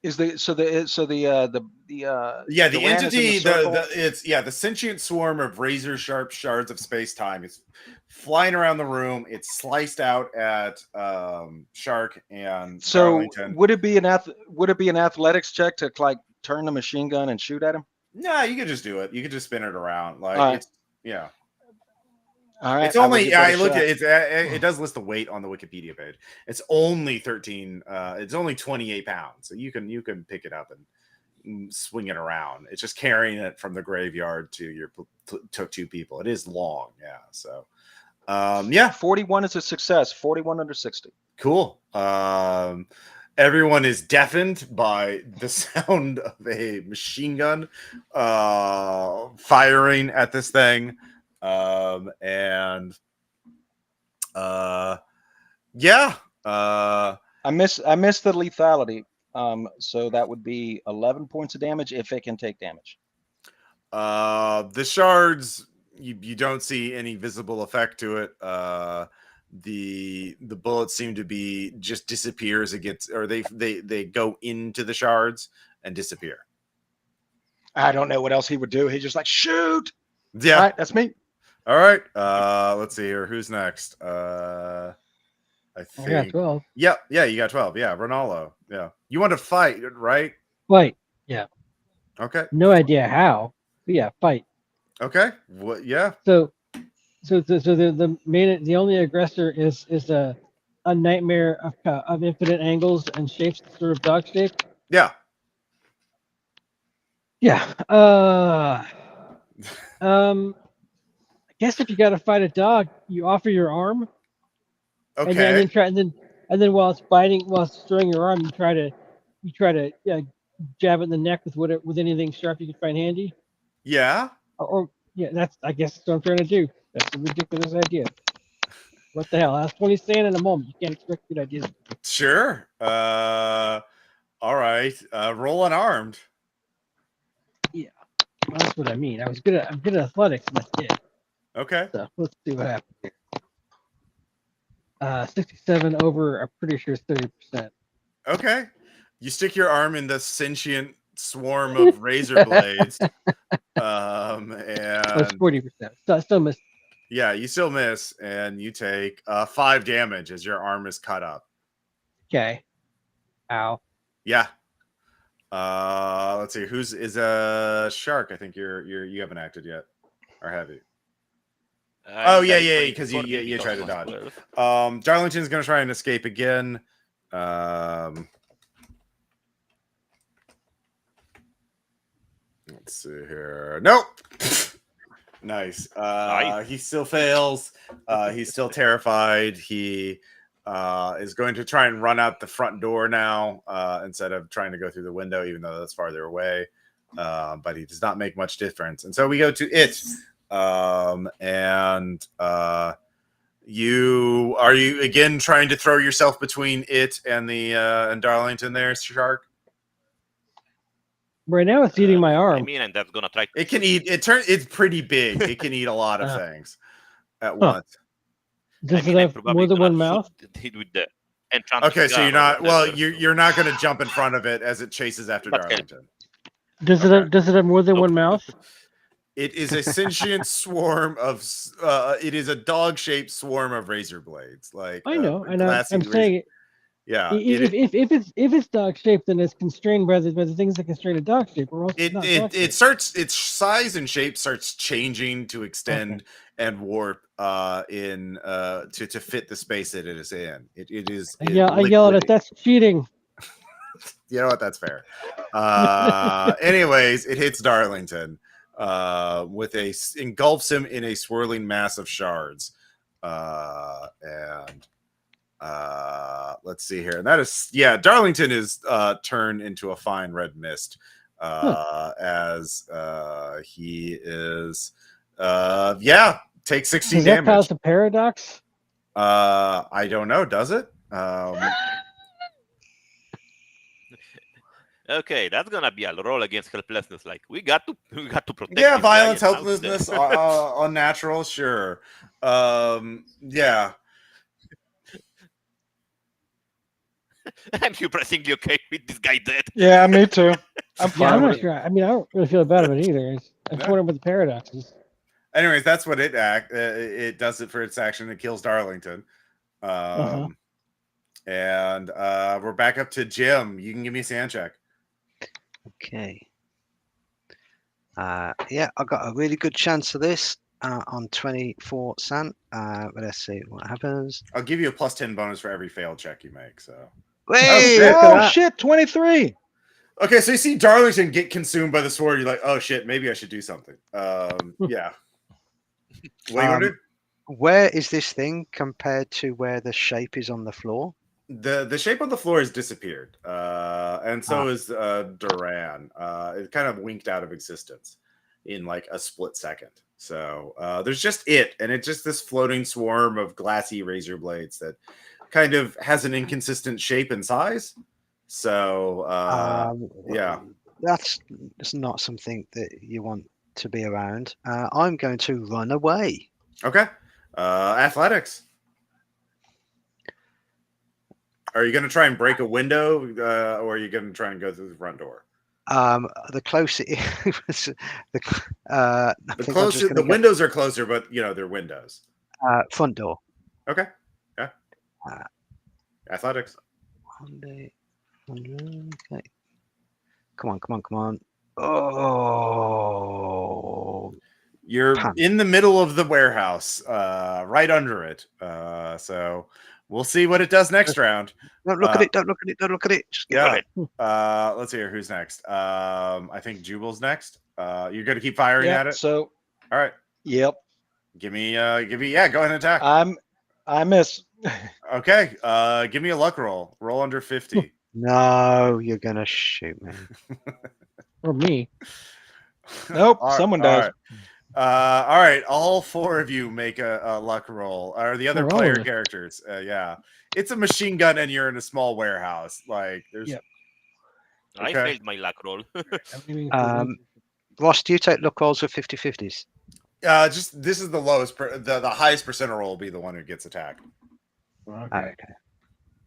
[SPEAKER 3] Is the
[SPEAKER 1] entity the sentient swarm of razor sharp shards of space time is flying around the room. It's sliced out at Shark and
[SPEAKER 3] so
[SPEAKER 1] Darlington.
[SPEAKER 3] would it be an athletics check to like turn the machine gun and shoot at him?
[SPEAKER 1] No, you could just do it. You could just spin it around. Like
[SPEAKER 3] all right.
[SPEAKER 1] it's yeah.
[SPEAKER 3] All right.
[SPEAKER 1] It's only I looked at it. It does list the weight on the Wikipedia page. It's only 13. It's only 28 pounds. So you can pick it up and swing it around. It's just carrying it from the graveyard to took 2 people. It is long. Yeah. So, yeah.
[SPEAKER 3] 41 is a success. 41 under 60.
[SPEAKER 1] Cool. Everyone is deafened by the sound of a machine gun firing at this thing. Yeah.
[SPEAKER 3] I miss the lethality. So that would be 11 points of damage if it can take damage.
[SPEAKER 1] The shards, you don't see any visible effect to it. The bullets seem to be just disappear as it gets, or they go into the shards and disappear.
[SPEAKER 7] I don't know what else he would do. He's just like, shoot.
[SPEAKER 1] Yeah.
[SPEAKER 7] All right, that's me.
[SPEAKER 1] All right. Let's see here. Who's next? I think.
[SPEAKER 5] I got 12.
[SPEAKER 1] Yeah, you got 12. Yeah, Ronaldo. Yeah. You want to fight, right?
[SPEAKER 5] Fight. Yeah.
[SPEAKER 1] Okay.
[SPEAKER 5] No idea how. But yeah, fight.
[SPEAKER 1] Okay. What? Yeah.
[SPEAKER 5] So the only aggressor is a nightmare of infinite angles and shapes, sort of dog shape.
[SPEAKER 1] Yeah.
[SPEAKER 5] Yeah. I guess if you got to fight a dog, you offer your arm.
[SPEAKER 1] Okay.
[SPEAKER 5] And then while it's throwing your arm, you try to jab it in the neck with anything sharp you can find handy.
[SPEAKER 1] Yeah.
[SPEAKER 5] Or yeah, I guess that's what I'm trying to do. That's a ridiculous idea. What the hell? That's what he's saying in a moment. You can't expect good ideas.
[SPEAKER 1] Sure. All right. Roll unarmed.
[SPEAKER 5] Well, that's what I mean. I'm good at athletics, and that's it.
[SPEAKER 1] Okay.
[SPEAKER 5] So let's see what happens here. 67 over, I'm pretty sure it's 30%.
[SPEAKER 1] Okay. You stick your arm in the sentient swarm of razor blades.
[SPEAKER 5] Oh, it's
[SPEAKER 1] And
[SPEAKER 5] 40%. So I still missed.
[SPEAKER 1] yeah, you still miss, and you take 5 damage as your arm is cut up.
[SPEAKER 5] Okay. Ow.
[SPEAKER 1] Yeah. Let's see. Who's is a shark? I think you haven't acted yet, or have you? Oh yeah, because you tried to dodge. Darlington's gonna try and escape again. Let's see here. Nope. Nice. He still fails. He's still terrified. He is going to try and run out the front door now instead of trying to go through the window, even though that's farther away. But he does not make much difference. And so we go to it. You again trying to throw yourself between it and the and Darlington there, Shark?
[SPEAKER 5] Right now it's eating my arm.
[SPEAKER 2] I mean, and that's gonna try.
[SPEAKER 1] It can eat. It's pretty big. It can eat a lot of things at once.
[SPEAKER 5] Does it have more than one mouth?
[SPEAKER 2] Hit with the enchanted
[SPEAKER 1] Okay, so
[SPEAKER 2] gun
[SPEAKER 1] you're not.
[SPEAKER 2] or
[SPEAKER 1] Well,
[SPEAKER 2] whatever.
[SPEAKER 1] you're not going to jump in front of it as it chases after
[SPEAKER 2] But
[SPEAKER 1] Darlington.
[SPEAKER 5] Does it have more than one mouth?
[SPEAKER 1] It is a sentient swarm of. It is a dog-shaped swarm of razor blades. Like
[SPEAKER 5] I know. I'm
[SPEAKER 1] glassy
[SPEAKER 5] saying.
[SPEAKER 1] Yeah.
[SPEAKER 5] If it's dog shaped, then it's constrained by the things that constrain a dog shape. Or else
[SPEAKER 1] It starts, its size and shape starts changing to extend and warp to fit the space that it is in. It is.
[SPEAKER 5] I yell at it. That's cheating.
[SPEAKER 1] You know what? That's fair. Anyways, it hits Darlington engulfs him in a swirling mass of shards. Let's see here. And that is, Darlington is turned into a fine red mist as he is, takes 16
[SPEAKER 5] Does that
[SPEAKER 1] damage.
[SPEAKER 5] cause a paradox?
[SPEAKER 1] I don't know. Does it?
[SPEAKER 2] Okay, that's gonna be a roll against helplessness. Like we got to protect.
[SPEAKER 1] Yeah,
[SPEAKER 2] this
[SPEAKER 1] violence,
[SPEAKER 2] guy and
[SPEAKER 1] helplessness, unnatural. Sure. Yeah.
[SPEAKER 2] I'm surprisingly okay with this guy dead.
[SPEAKER 7] Yeah, me too. I'm fine.
[SPEAKER 5] Yeah, I'm
[SPEAKER 7] with
[SPEAKER 5] not
[SPEAKER 7] it.
[SPEAKER 5] sure. I mean, I don't really feel bad about it either. I'm wondering about the paradoxes.
[SPEAKER 1] Anyways, that's what it does it for its action. It kills Darlington. And we're back up to Jim. You can give me a sand check.
[SPEAKER 4] Okay. I got a really good chance of this on 24 sand. But let's see what happens.
[SPEAKER 1] I'll give you a +10 bonus for every failed check you make. So.
[SPEAKER 4] Hey,
[SPEAKER 7] Oh shit, 23.
[SPEAKER 1] Okay, so you see Darlington get consumed by the sword. You're like, oh shit, maybe I should do something. Yeah. What do you want to do?
[SPEAKER 4] Where is this thing compared to where the shape is on the floor?
[SPEAKER 1] The shape on the floor has disappeared, and so is Duran. It kind of winked out of existence in like a split second. So there's just it, and it's just this floating swarm of glassy razor blades that kind of has an inconsistent shape and size. So
[SPEAKER 4] that's not something that you want to be around. I'm going to run away.
[SPEAKER 1] Okay. Athletics. Are you going to try and break a window, or are you going to try and go through the front door?
[SPEAKER 4] The closer it was,
[SPEAKER 1] the closer the windows are closer, but they're windows.
[SPEAKER 4] Front door.
[SPEAKER 1] Okay. Yeah. Athletics.
[SPEAKER 4] Okay. Come on. Oh.
[SPEAKER 1] You're in the middle of the warehouse, right under it. So we'll see what it does next round.
[SPEAKER 4] Don't look at it. Don't look at it. Just get
[SPEAKER 1] it. Let's hear who's next. I think Jubal's next. You're going to keep firing at it.
[SPEAKER 7] So,
[SPEAKER 1] all right.
[SPEAKER 7] Yep.
[SPEAKER 1] Give me. Go ahead and attack.
[SPEAKER 7] I miss.
[SPEAKER 1] Okay. Give me a luck roll. Roll under 50.
[SPEAKER 4] No, you're gonna shoot me.
[SPEAKER 5] Or me.
[SPEAKER 7] Nope. Someone does.
[SPEAKER 1] Right. All right, all 4 of you make a luck roll, or the other
[SPEAKER 5] For all
[SPEAKER 1] player
[SPEAKER 5] of us.
[SPEAKER 1] characters. Yeah, it's a machine gun, and you're in a small warehouse. Like, there's
[SPEAKER 5] Yep.
[SPEAKER 2] I
[SPEAKER 1] Okay.
[SPEAKER 2] failed my luck roll.
[SPEAKER 5] I'm aiming for
[SPEAKER 4] Um, Ross, do you take luck rolls with 50-50s?
[SPEAKER 1] just this is the lowest, the highest percent roll will be the one who gets attacked.
[SPEAKER 5] okay.
[SPEAKER 4] Okay.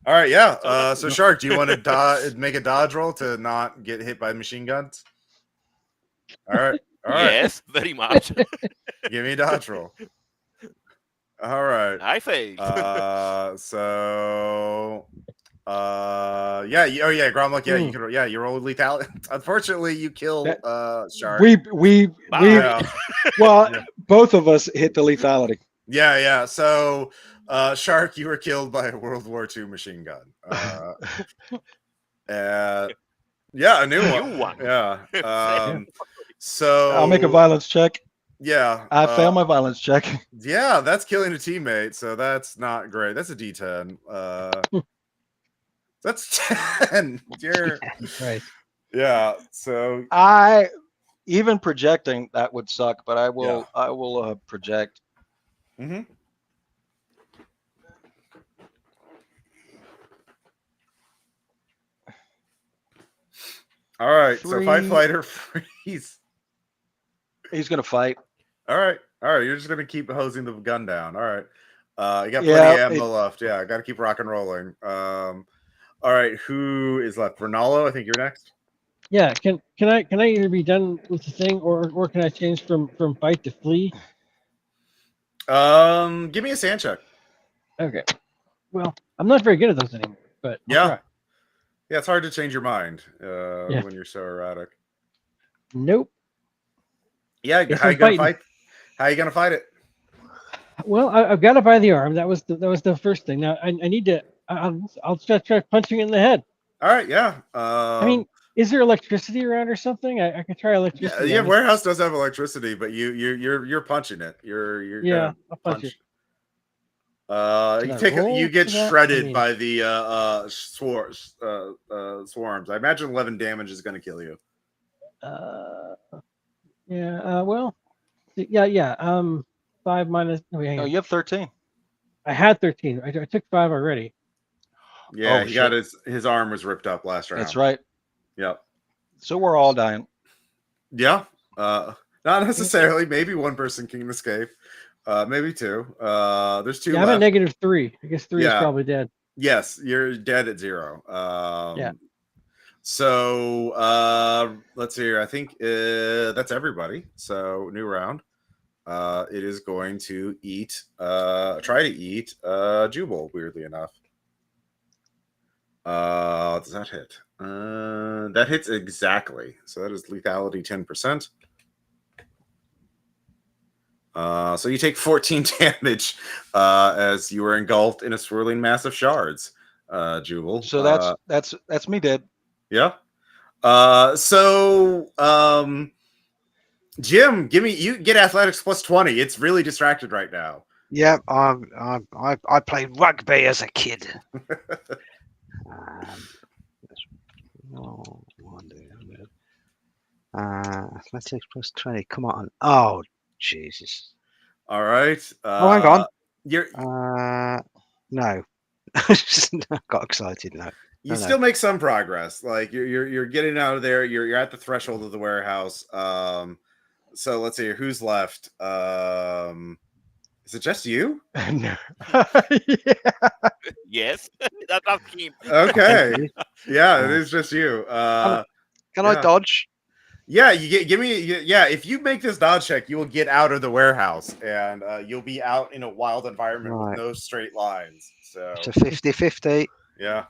[SPEAKER 1] All right, yeah.
[SPEAKER 2] So that's-
[SPEAKER 1] So Shark, do you want to make a dodge roll to not get hit by machine guns? All right, all right.
[SPEAKER 2] Yes, very much.
[SPEAKER 1] Give me a dodge roll. All right.
[SPEAKER 2] I failed.
[SPEAKER 1] Yeah. Oh yeah, Gromlok. Yeah, you can. Yeah, you roll lethality. Unfortunately, you kill Shark.
[SPEAKER 8] We
[SPEAKER 1] Yeah.
[SPEAKER 8] well,
[SPEAKER 1] Yeah.
[SPEAKER 8] both of us hit the lethality.
[SPEAKER 1] Yeah. So, Shark, you were killed by a World War II machine gun. Yeah, a new one.
[SPEAKER 2] New one.
[SPEAKER 1] Yeah. So
[SPEAKER 8] I'll make a violence check.
[SPEAKER 1] Yeah.
[SPEAKER 8] I failed my violence check.
[SPEAKER 1] Yeah, that's killing a teammate, so that's not great. That's a D10. That's 10. You're,
[SPEAKER 5] Right.
[SPEAKER 1] yeah. So
[SPEAKER 7] I even projecting that would suck, but I will project.
[SPEAKER 1] mm-hmm. All right. So fight,
[SPEAKER 7] 3.
[SPEAKER 1] flight, or freeze.
[SPEAKER 7] He's gonna fight.
[SPEAKER 1] All right. You're just gonna keep hosing the gun down. All right. You got plenty
[SPEAKER 7] Yeah,
[SPEAKER 1] of ammo left. Yeah, I got to keep rock and rolling. All right. Who is left? Ronaldo, I think you're next.
[SPEAKER 5] Yeah. Can I either be done with the thing or can I change from fight to flee?
[SPEAKER 1] Give me a sand check.
[SPEAKER 5] Okay. Well, I'm not very good at those anymore, but I'll
[SPEAKER 1] Yeah.
[SPEAKER 5] try.
[SPEAKER 1] Yeah, it's hard to change your mind
[SPEAKER 5] Yeah.
[SPEAKER 1] when you're so erratic.
[SPEAKER 5] Nope.
[SPEAKER 1] Yeah,
[SPEAKER 5] Guess
[SPEAKER 1] how
[SPEAKER 5] I'm
[SPEAKER 1] you gonna
[SPEAKER 5] fighting.
[SPEAKER 1] fight? How you gonna fight it?
[SPEAKER 5] Well, I've got it by the arm. That was the first thing. Now I need to. I'll try punching it in the head.
[SPEAKER 1] All right, yeah.
[SPEAKER 5] I mean, is there electricity around or something? I could try electricity.
[SPEAKER 1] yeah.
[SPEAKER 5] on it.
[SPEAKER 1] Warehouse does have electricity, but you're punching it. You're
[SPEAKER 5] Yeah,
[SPEAKER 1] gonna
[SPEAKER 5] I'll punch it.
[SPEAKER 1] You
[SPEAKER 5] I roll
[SPEAKER 1] get
[SPEAKER 5] for that?
[SPEAKER 1] shredded
[SPEAKER 5] I mean-
[SPEAKER 1] by the swarms. I imagine 11 damage is gonna kill you.
[SPEAKER 5] Yeah. Well. Yeah. 5 minus. Wait, hang
[SPEAKER 7] No,
[SPEAKER 5] on.
[SPEAKER 7] you have 13.
[SPEAKER 5] I had 13. I took 5 already.
[SPEAKER 1] Yeah,
[SPEAKER 7] Oh,
[SPEAKER 1] he got his arm was ripped up last round.
[SPEAKER 7] That's right.
[SPEAKER 1] Yep.
[SPEAKER 7] So we're all dying.
[SPEAKER 1] Yeah. Not necessarily. Maybe one person can escape. Maybe 2. There's 2
[SPEAKER 5] Yeah, I'm
[SPEAKER 1] left.
[SPEAKER 5] at -3. I guess 3 is
[SPEAKER 1] Yeah.
[SPEAKER 5] probably dead.
[SPEAKER 1] Yes, you're dead at 0.
[SPEAKER 5] Yeah.
[SPEAKER 1] So let's see here. I think that's everybody. So new round. It is going to try to eat Jubal, weirdly enough. Does that hit? That hits exactly. So that is lethality 10%. So you take 14 damage as you are engulfed in a swirling mass of shards, Jubal.
[SPEAKER 7] So that's me dead.
[SPEAKER 1] Yeah. Jim, you get athletics plus 20. It's really distracted right now.
[SPEAKER 4] Yeah, I played rugby as a kid. Athletics plus 20. Come on. Oh, Jesus.
[SPEAKER 1] All right.
[SPEAKER 4] Hang on.
[SPEAKER 1] You're
[SPEAKER 4] No. I got excited. No.
[SPEAKER 1] you still make some progress. Like you're getting out of there. You're at the threshold of the warehouse. So let's see who's left. Is it just you?
[SPEAKER 8] No.
[SPEAKER 2] Yes, that's him.
[SPEAKER 1] Okay. Yeah, it is just you.
[SPEAKER 4] Can I dodge?
[SPEAKER 1] Yeah, give me. Yeah, if you make this dodge check, you will get out of the warehouse, and you'll be out in a wild environment with no straight lines. So
[SPEAKER 4] It's a 50-50.
[SPEAKER 1] yeah.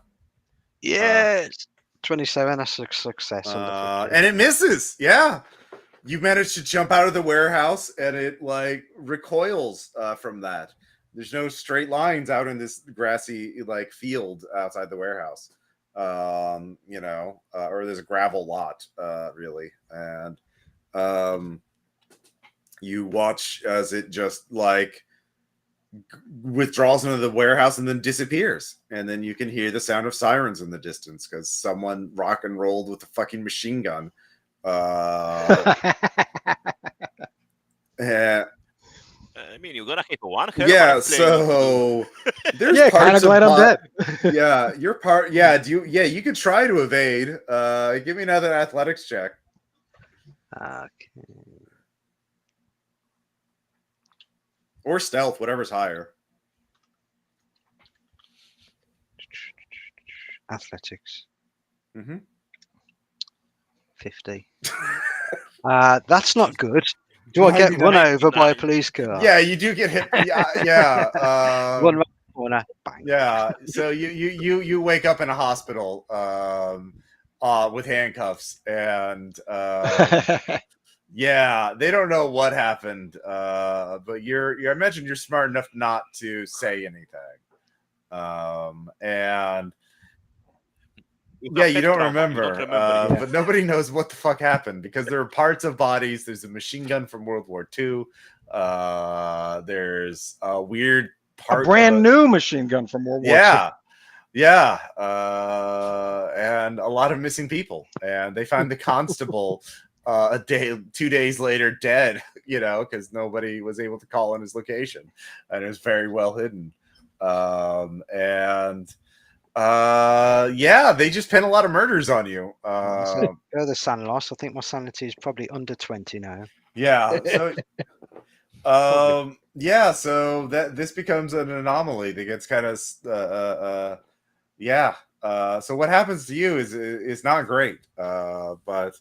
[SPEAKER 4] Yes. 27. That's a success.
[SPEAKER 1] And it misses. Yeah. You managed to jump out of the warehouse, and it like recoils from that. There's no straight lines out in this grassy like field outside the warehouse. Or there's a gravel lot, really, and you watch as it just like withdraws into the warehouse and then disappears, and then you can hear the sound of sirens in the distance because someone rock and rolled with a fucking machine gun. Yeah.
[SPEAKER 2] I mean, you're gonna hit one Herb.
[SPEAKER 1] Yeah, so there's
[SPEAKER 7] Yeah, kind
[SPEAKER 1] parts
[SPEAKER 7] of glad I'm
[SPEAKER 1] dead.
[SPEAKER 7] dead.
[SPEAKER 1] Yeah, your part. Yeah, you could try to evade. Give me another athletics check.
[SPEAKER 4] Okay.
[SPEAKER 1] Or stealth, whatever's higher.
[SPEAKER 4] Athletics.
[SPEAKER 1] Mm-hmm.
[SPEAKER 4] 50. That's not good. Do I get run over by a police car?
[SPEAKER 1] Yeah, you do get hit. Yeah.
[SPEAKER 4] Run around the corner. Bang.
[SPEAKER 1] Yeah. So you wake up in a hospital with handcuffs, and yeah, they don't know what happened. But I imagine you're smart enough not to say anything. And yeah, you don't remember, but nobody knows what the fuck happened because there are parts of bodies. There's a machine gun from World War II. There's a weird part,
[SPEAKER 8] a brand new machine gun from World War II.
[SPEAKER 1] Yeah, and a lot of missing people. And they find the constable 2 days later dead. Because nobody was able to call on his location, and it was very well hidden. Yeah, they just pin a lot of murders on you.
[SPEAKER 4] Further san loss. I think my sanity is probably under 20 now.
[SPEAKER 1] Yeah. So, yeah. So this becomes an anomaly that gets kind of, yeah. So what happens to you is not great. But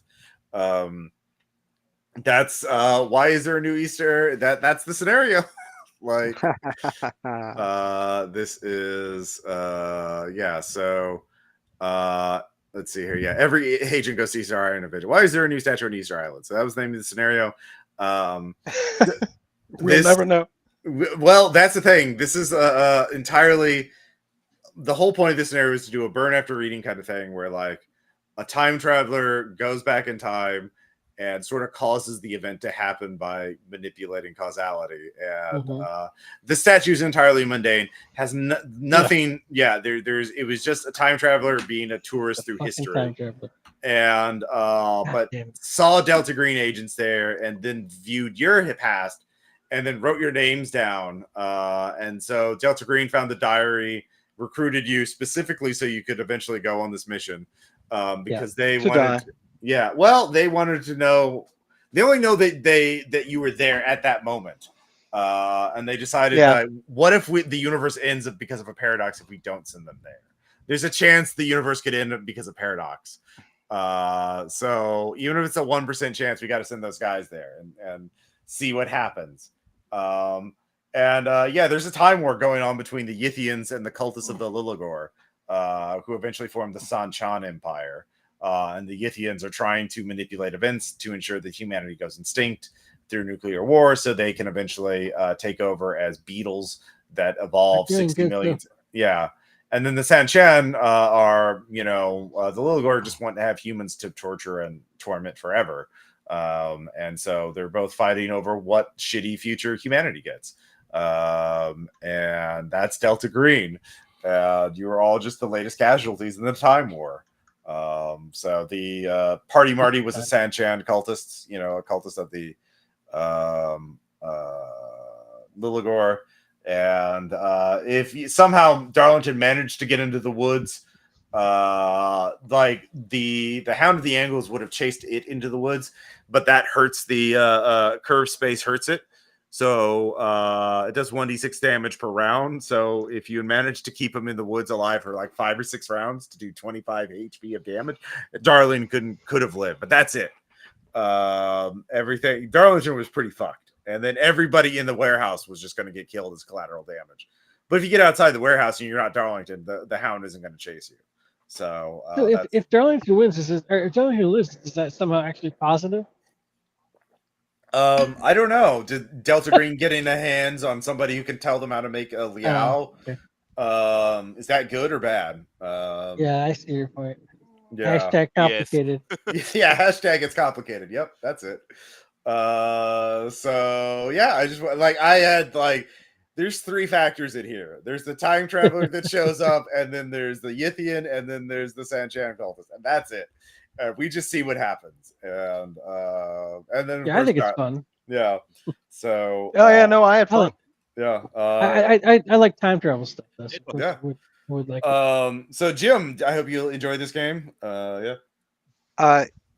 [SPEAKER 1] that's why is there a new Easter? That's the scenario. Like, this is yeah. So let's see here. Yeah, every agent goes to Easter Island individual. Why is there a new statue on Easter Island? So that was the name of the scenario.
[SPEAKER 8] We'll never know.
[SPEAKER 1] Well, that's the thing. This is entirely the whole point of this scenario is to do a burn after reading kind of thing, where like a time traveler goes back in time and sort of causes the event to happen by manipulating causality. And the statue is entirely mundane, has nothing. Yeah, it was just a time traveler being a tourist through history. And but saw Delta Green agents there, and then viewed your past, and then wrote your names down. And so Delta Green found the diary, recruited you specifically so you could eventually go on this mission, because they wanted. Yeah, well, they wanted to know. They only know that you were there at that moment, and they decided, what if the universe ends up because of a paradox if we don't send them there? There's a chance the universe could end up because of paradox. So even if it's a 1% chance, we got to send those guys there and see what happens. Yeah, there's a time war going on between the Yithians and the cultists of the Lilligor, who eventually formed the San-Chan Empire. And the Yithians are trying to manipulate events to ensure that humanity goes extinct through nuclear war, so they can eventually take over as beetles that evolve 60 million. Yeah. And then the San-Chan are, the Lilligor just want to have humans to torture and torment forever. And so they're both fighting over what shitty future humanity gets. And that's Delta Green. You are all just the latest casualties in the time war. So the Party Marty was a San-Chan cultist, a cultist of the Lilligor. And if somehow Darlington managed to get into the woods, like the Hound of the Angles would have chased it into the woods, but that hurts the curved space, hurts it. So it does 1d6 damage per round. So if you manage to keep him in the woods alive for like 5 or 6 rounds to do 25 HP of damage, Darlington could have lived, but that's it. Everything Darlington was pretty fucked. And then everybody in the warehouse was just going to get killed as collateral damage. But if you get outside the warehouse and you're not Darlington, the Hound isn't going to chase you. So
[SPEAKER 5] if Darlington wins, if Darlington loses, is that somehow actually positive?
[SPEAKER 1] I don't know. Did Delta Green get in the hands on somebody who can tell them how to make a liao?
[SPEAKER 5] Okay.
[SPEAKER 1] Is that good or bad?
[SPEAKER 5] Yeah, I see your point.
[SPEAKER 1] Yeah.
[SPEAKER 5] Hashtag complicated.
[SPEAKER 1] Yes. Yeah, hashtag it's complicated. Yep, that's it. So yeah, I had there's 3 factors in here. There's the time traveler that shows up, and then there's the Yithian, and then there's the San-Chan cultist, and that's it. We just see what happens, and then
[SPEAKER 5] I think it's fun.
[SPEAKER 1] Yeah. So.
[SPEAKER 7] Oh yeah, no, I had fun.
[SPEAKER 1] Yeah.
[SPEAKER 5] I like time travel stuff. That's
[SPEAKER 1] Yeah.
[SPEAKER 5] would like.
[SPEAKER 1] So Jim, I hope you enjoyed this game. Yeah.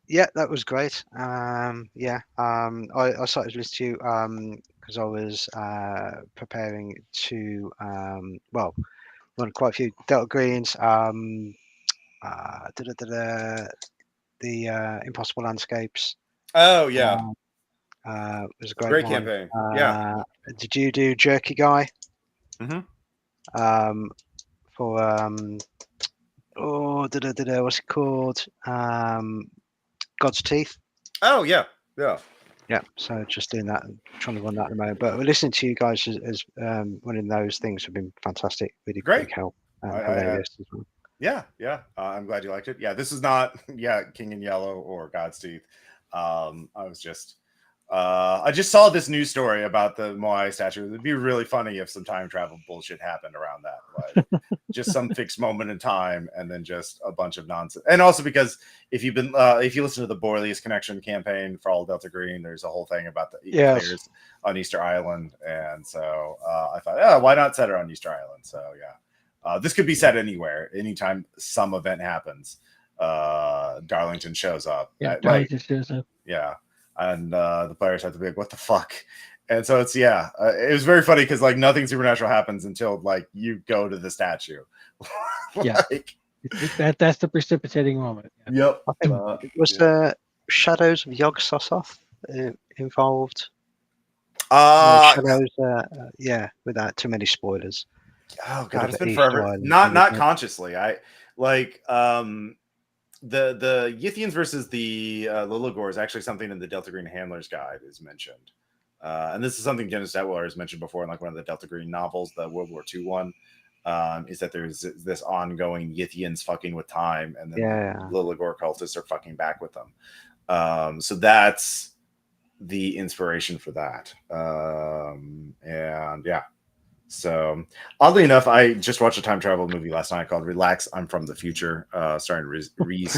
[SPEAKER 4] Yeah, that was great. Yeah, I started listening to because I was preparing to well, run quite a few Delta Greens. The Impossible Landscapes
[SPEAKER 1] Oh yeah.
[SPEAKER 4] was a great
[SPEAKER 1] Great
[SPEAKER 4] one.
[SPEAKER 1] campaign. Yeah.
[SPEAKER 4] Did you do Jerky Guy?
[SPEAKER 1] Mm-hmm.
[SPEAKER 4] For what's it called? God's Teeth.
[SPEAKER 1] Oh yeah. Yeah.
[SPEAKER 4] Yeah, so just doing that, trying to run that at the moment. But listening to you guys as running those things have been fantastic. Really
[SPEAKER 1] Great.
[SPEAKER 4] big help.
[SPEAKER 1] I-
[SPEAKER 4] Hilarious as well.
[SPEAKER 1] Yeah, yeah. I'm glad you liked it. Yeah, this is not King in Yellow or God's Teeth. I just saw this news story about the Moai statue. It'd be really funny if some time travel bullshit happened around that. Like just some fixed moment in time and then just a bunch of nonsense. And also because if you listen to the Borlius Connection campaign for all Delta Green, there's a whole thing about the players on Easter Island. And so I thought, why not set it on Easter Island? So yeah. This could be set anywhere, anytime some event happens. Darlington shows up.
[SPEAKER 5] Yeah, Darlington shows up.
[SPEAKER 1] Yeah, and the players have to be like, "What the fuck?" And so it's it was very funny because like nothing supernatural happens until like you go to the statue.
[SPEAKER 5] Yeah, that's the precipitating moment.
[SPEAKER 1] Yep.
[SPEAKER 4] I think was Shadows of Yog-Sothoth involved? Shadows, without too many spoilers.
[SPEAKER 1] Oh god, it's been forever. Not consciously. I like the Yithians versus the Lilligore is actually something in the Delta Green Handler's Guide is mentioned. And this is something Dennis Detweiler has mentioned before in like one of the Delta Green novels, the World War II one, is that there's this ongoing Yithians fucking with time, and then the Lilligore cultists are fucking back with them. So that's the inspiration for that. And yeah. So oddly enough, I just watched a time travel movie last night called Relax, I'm from the Future, starring Rhys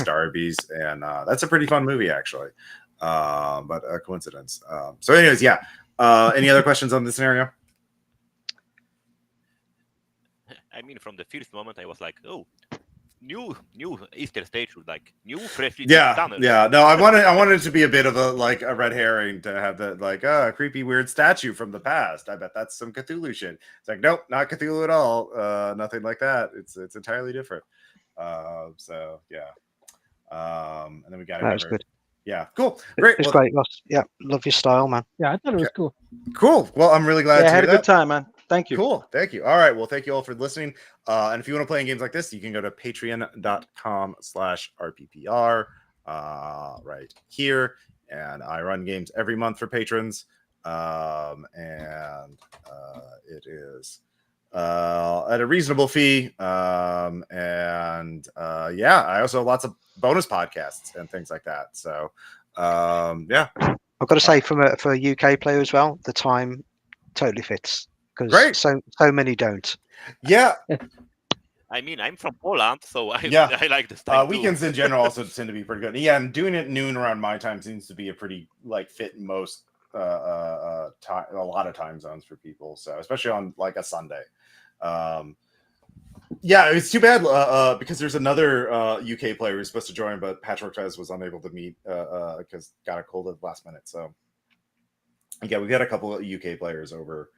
[SPEAKER 1] Darby's, and that's a pretty fun movie actually. But a coincidence. So anyways, yeah. Any other questions on this scenario?
[SPEAKER 2] I mean, from the first moment I was like, oh, new Easter statue, like new freshly tunnel.
[SPEAKER 1] Yeah. No, I wanted it to be a bit of a red herring to have that creepy weird statue from the past. I bet that's some Cthulhu shit. It's like, nope, not Cthulhu at all. Nothing like that. It's entirely different. So yeah. And then we got
[SPEAKER 4] that was good.
[SPEAKER 1] Yeah, cool, great.
[SPEAKER 4] It's great, Ross. Yeah, love your style, man.
[SPEAKER 5] Yeah, I thought it was cool.
[SPEAKER 1] Cool. Well, I'm really glad.
[SPEAKER 7] I had a good time, man. Thank you.
[SPEAKER 1] Cool. Thank you. All right. Well, thank you all for listening. And if you want to play in games like this, you can go to patreon.com/RPPR right here. And I run games every month for patrons. And it is at a reasonable fee. I also have lots of bonus podcasts and things like that. So yeah.
[SPEAKER 4] I've got to say, for a UK player as well, the time totally fits. Because so many don't.
[SPEAKER 1] Yeah.
[SPEAKER 2] I mean, I'm from Poland, so I like this time
[SPEAKER 1] weekends in general also tend to be pretty good. Yeah, and doing it noon around my time seems to be a pretty fit in most a lot of time zones for people. So especially on like a Sunday. Yeah, it's too bad because there's another UK player who's supposed to join, but Patrick Fez was unable to meet because got a cold at the last minute. So yeah, we've got a couple of UK players over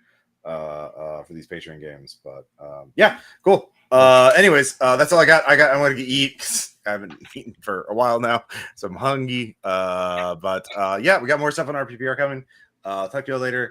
[SPEAKER 1] for these Patreon games, but yeah, cool. Anyways, that's all I got. I want to eat. I haven't eaten for a while now, so I'm hungry. But yeah, we got more stuff on RPPR coming. Talk to you all later.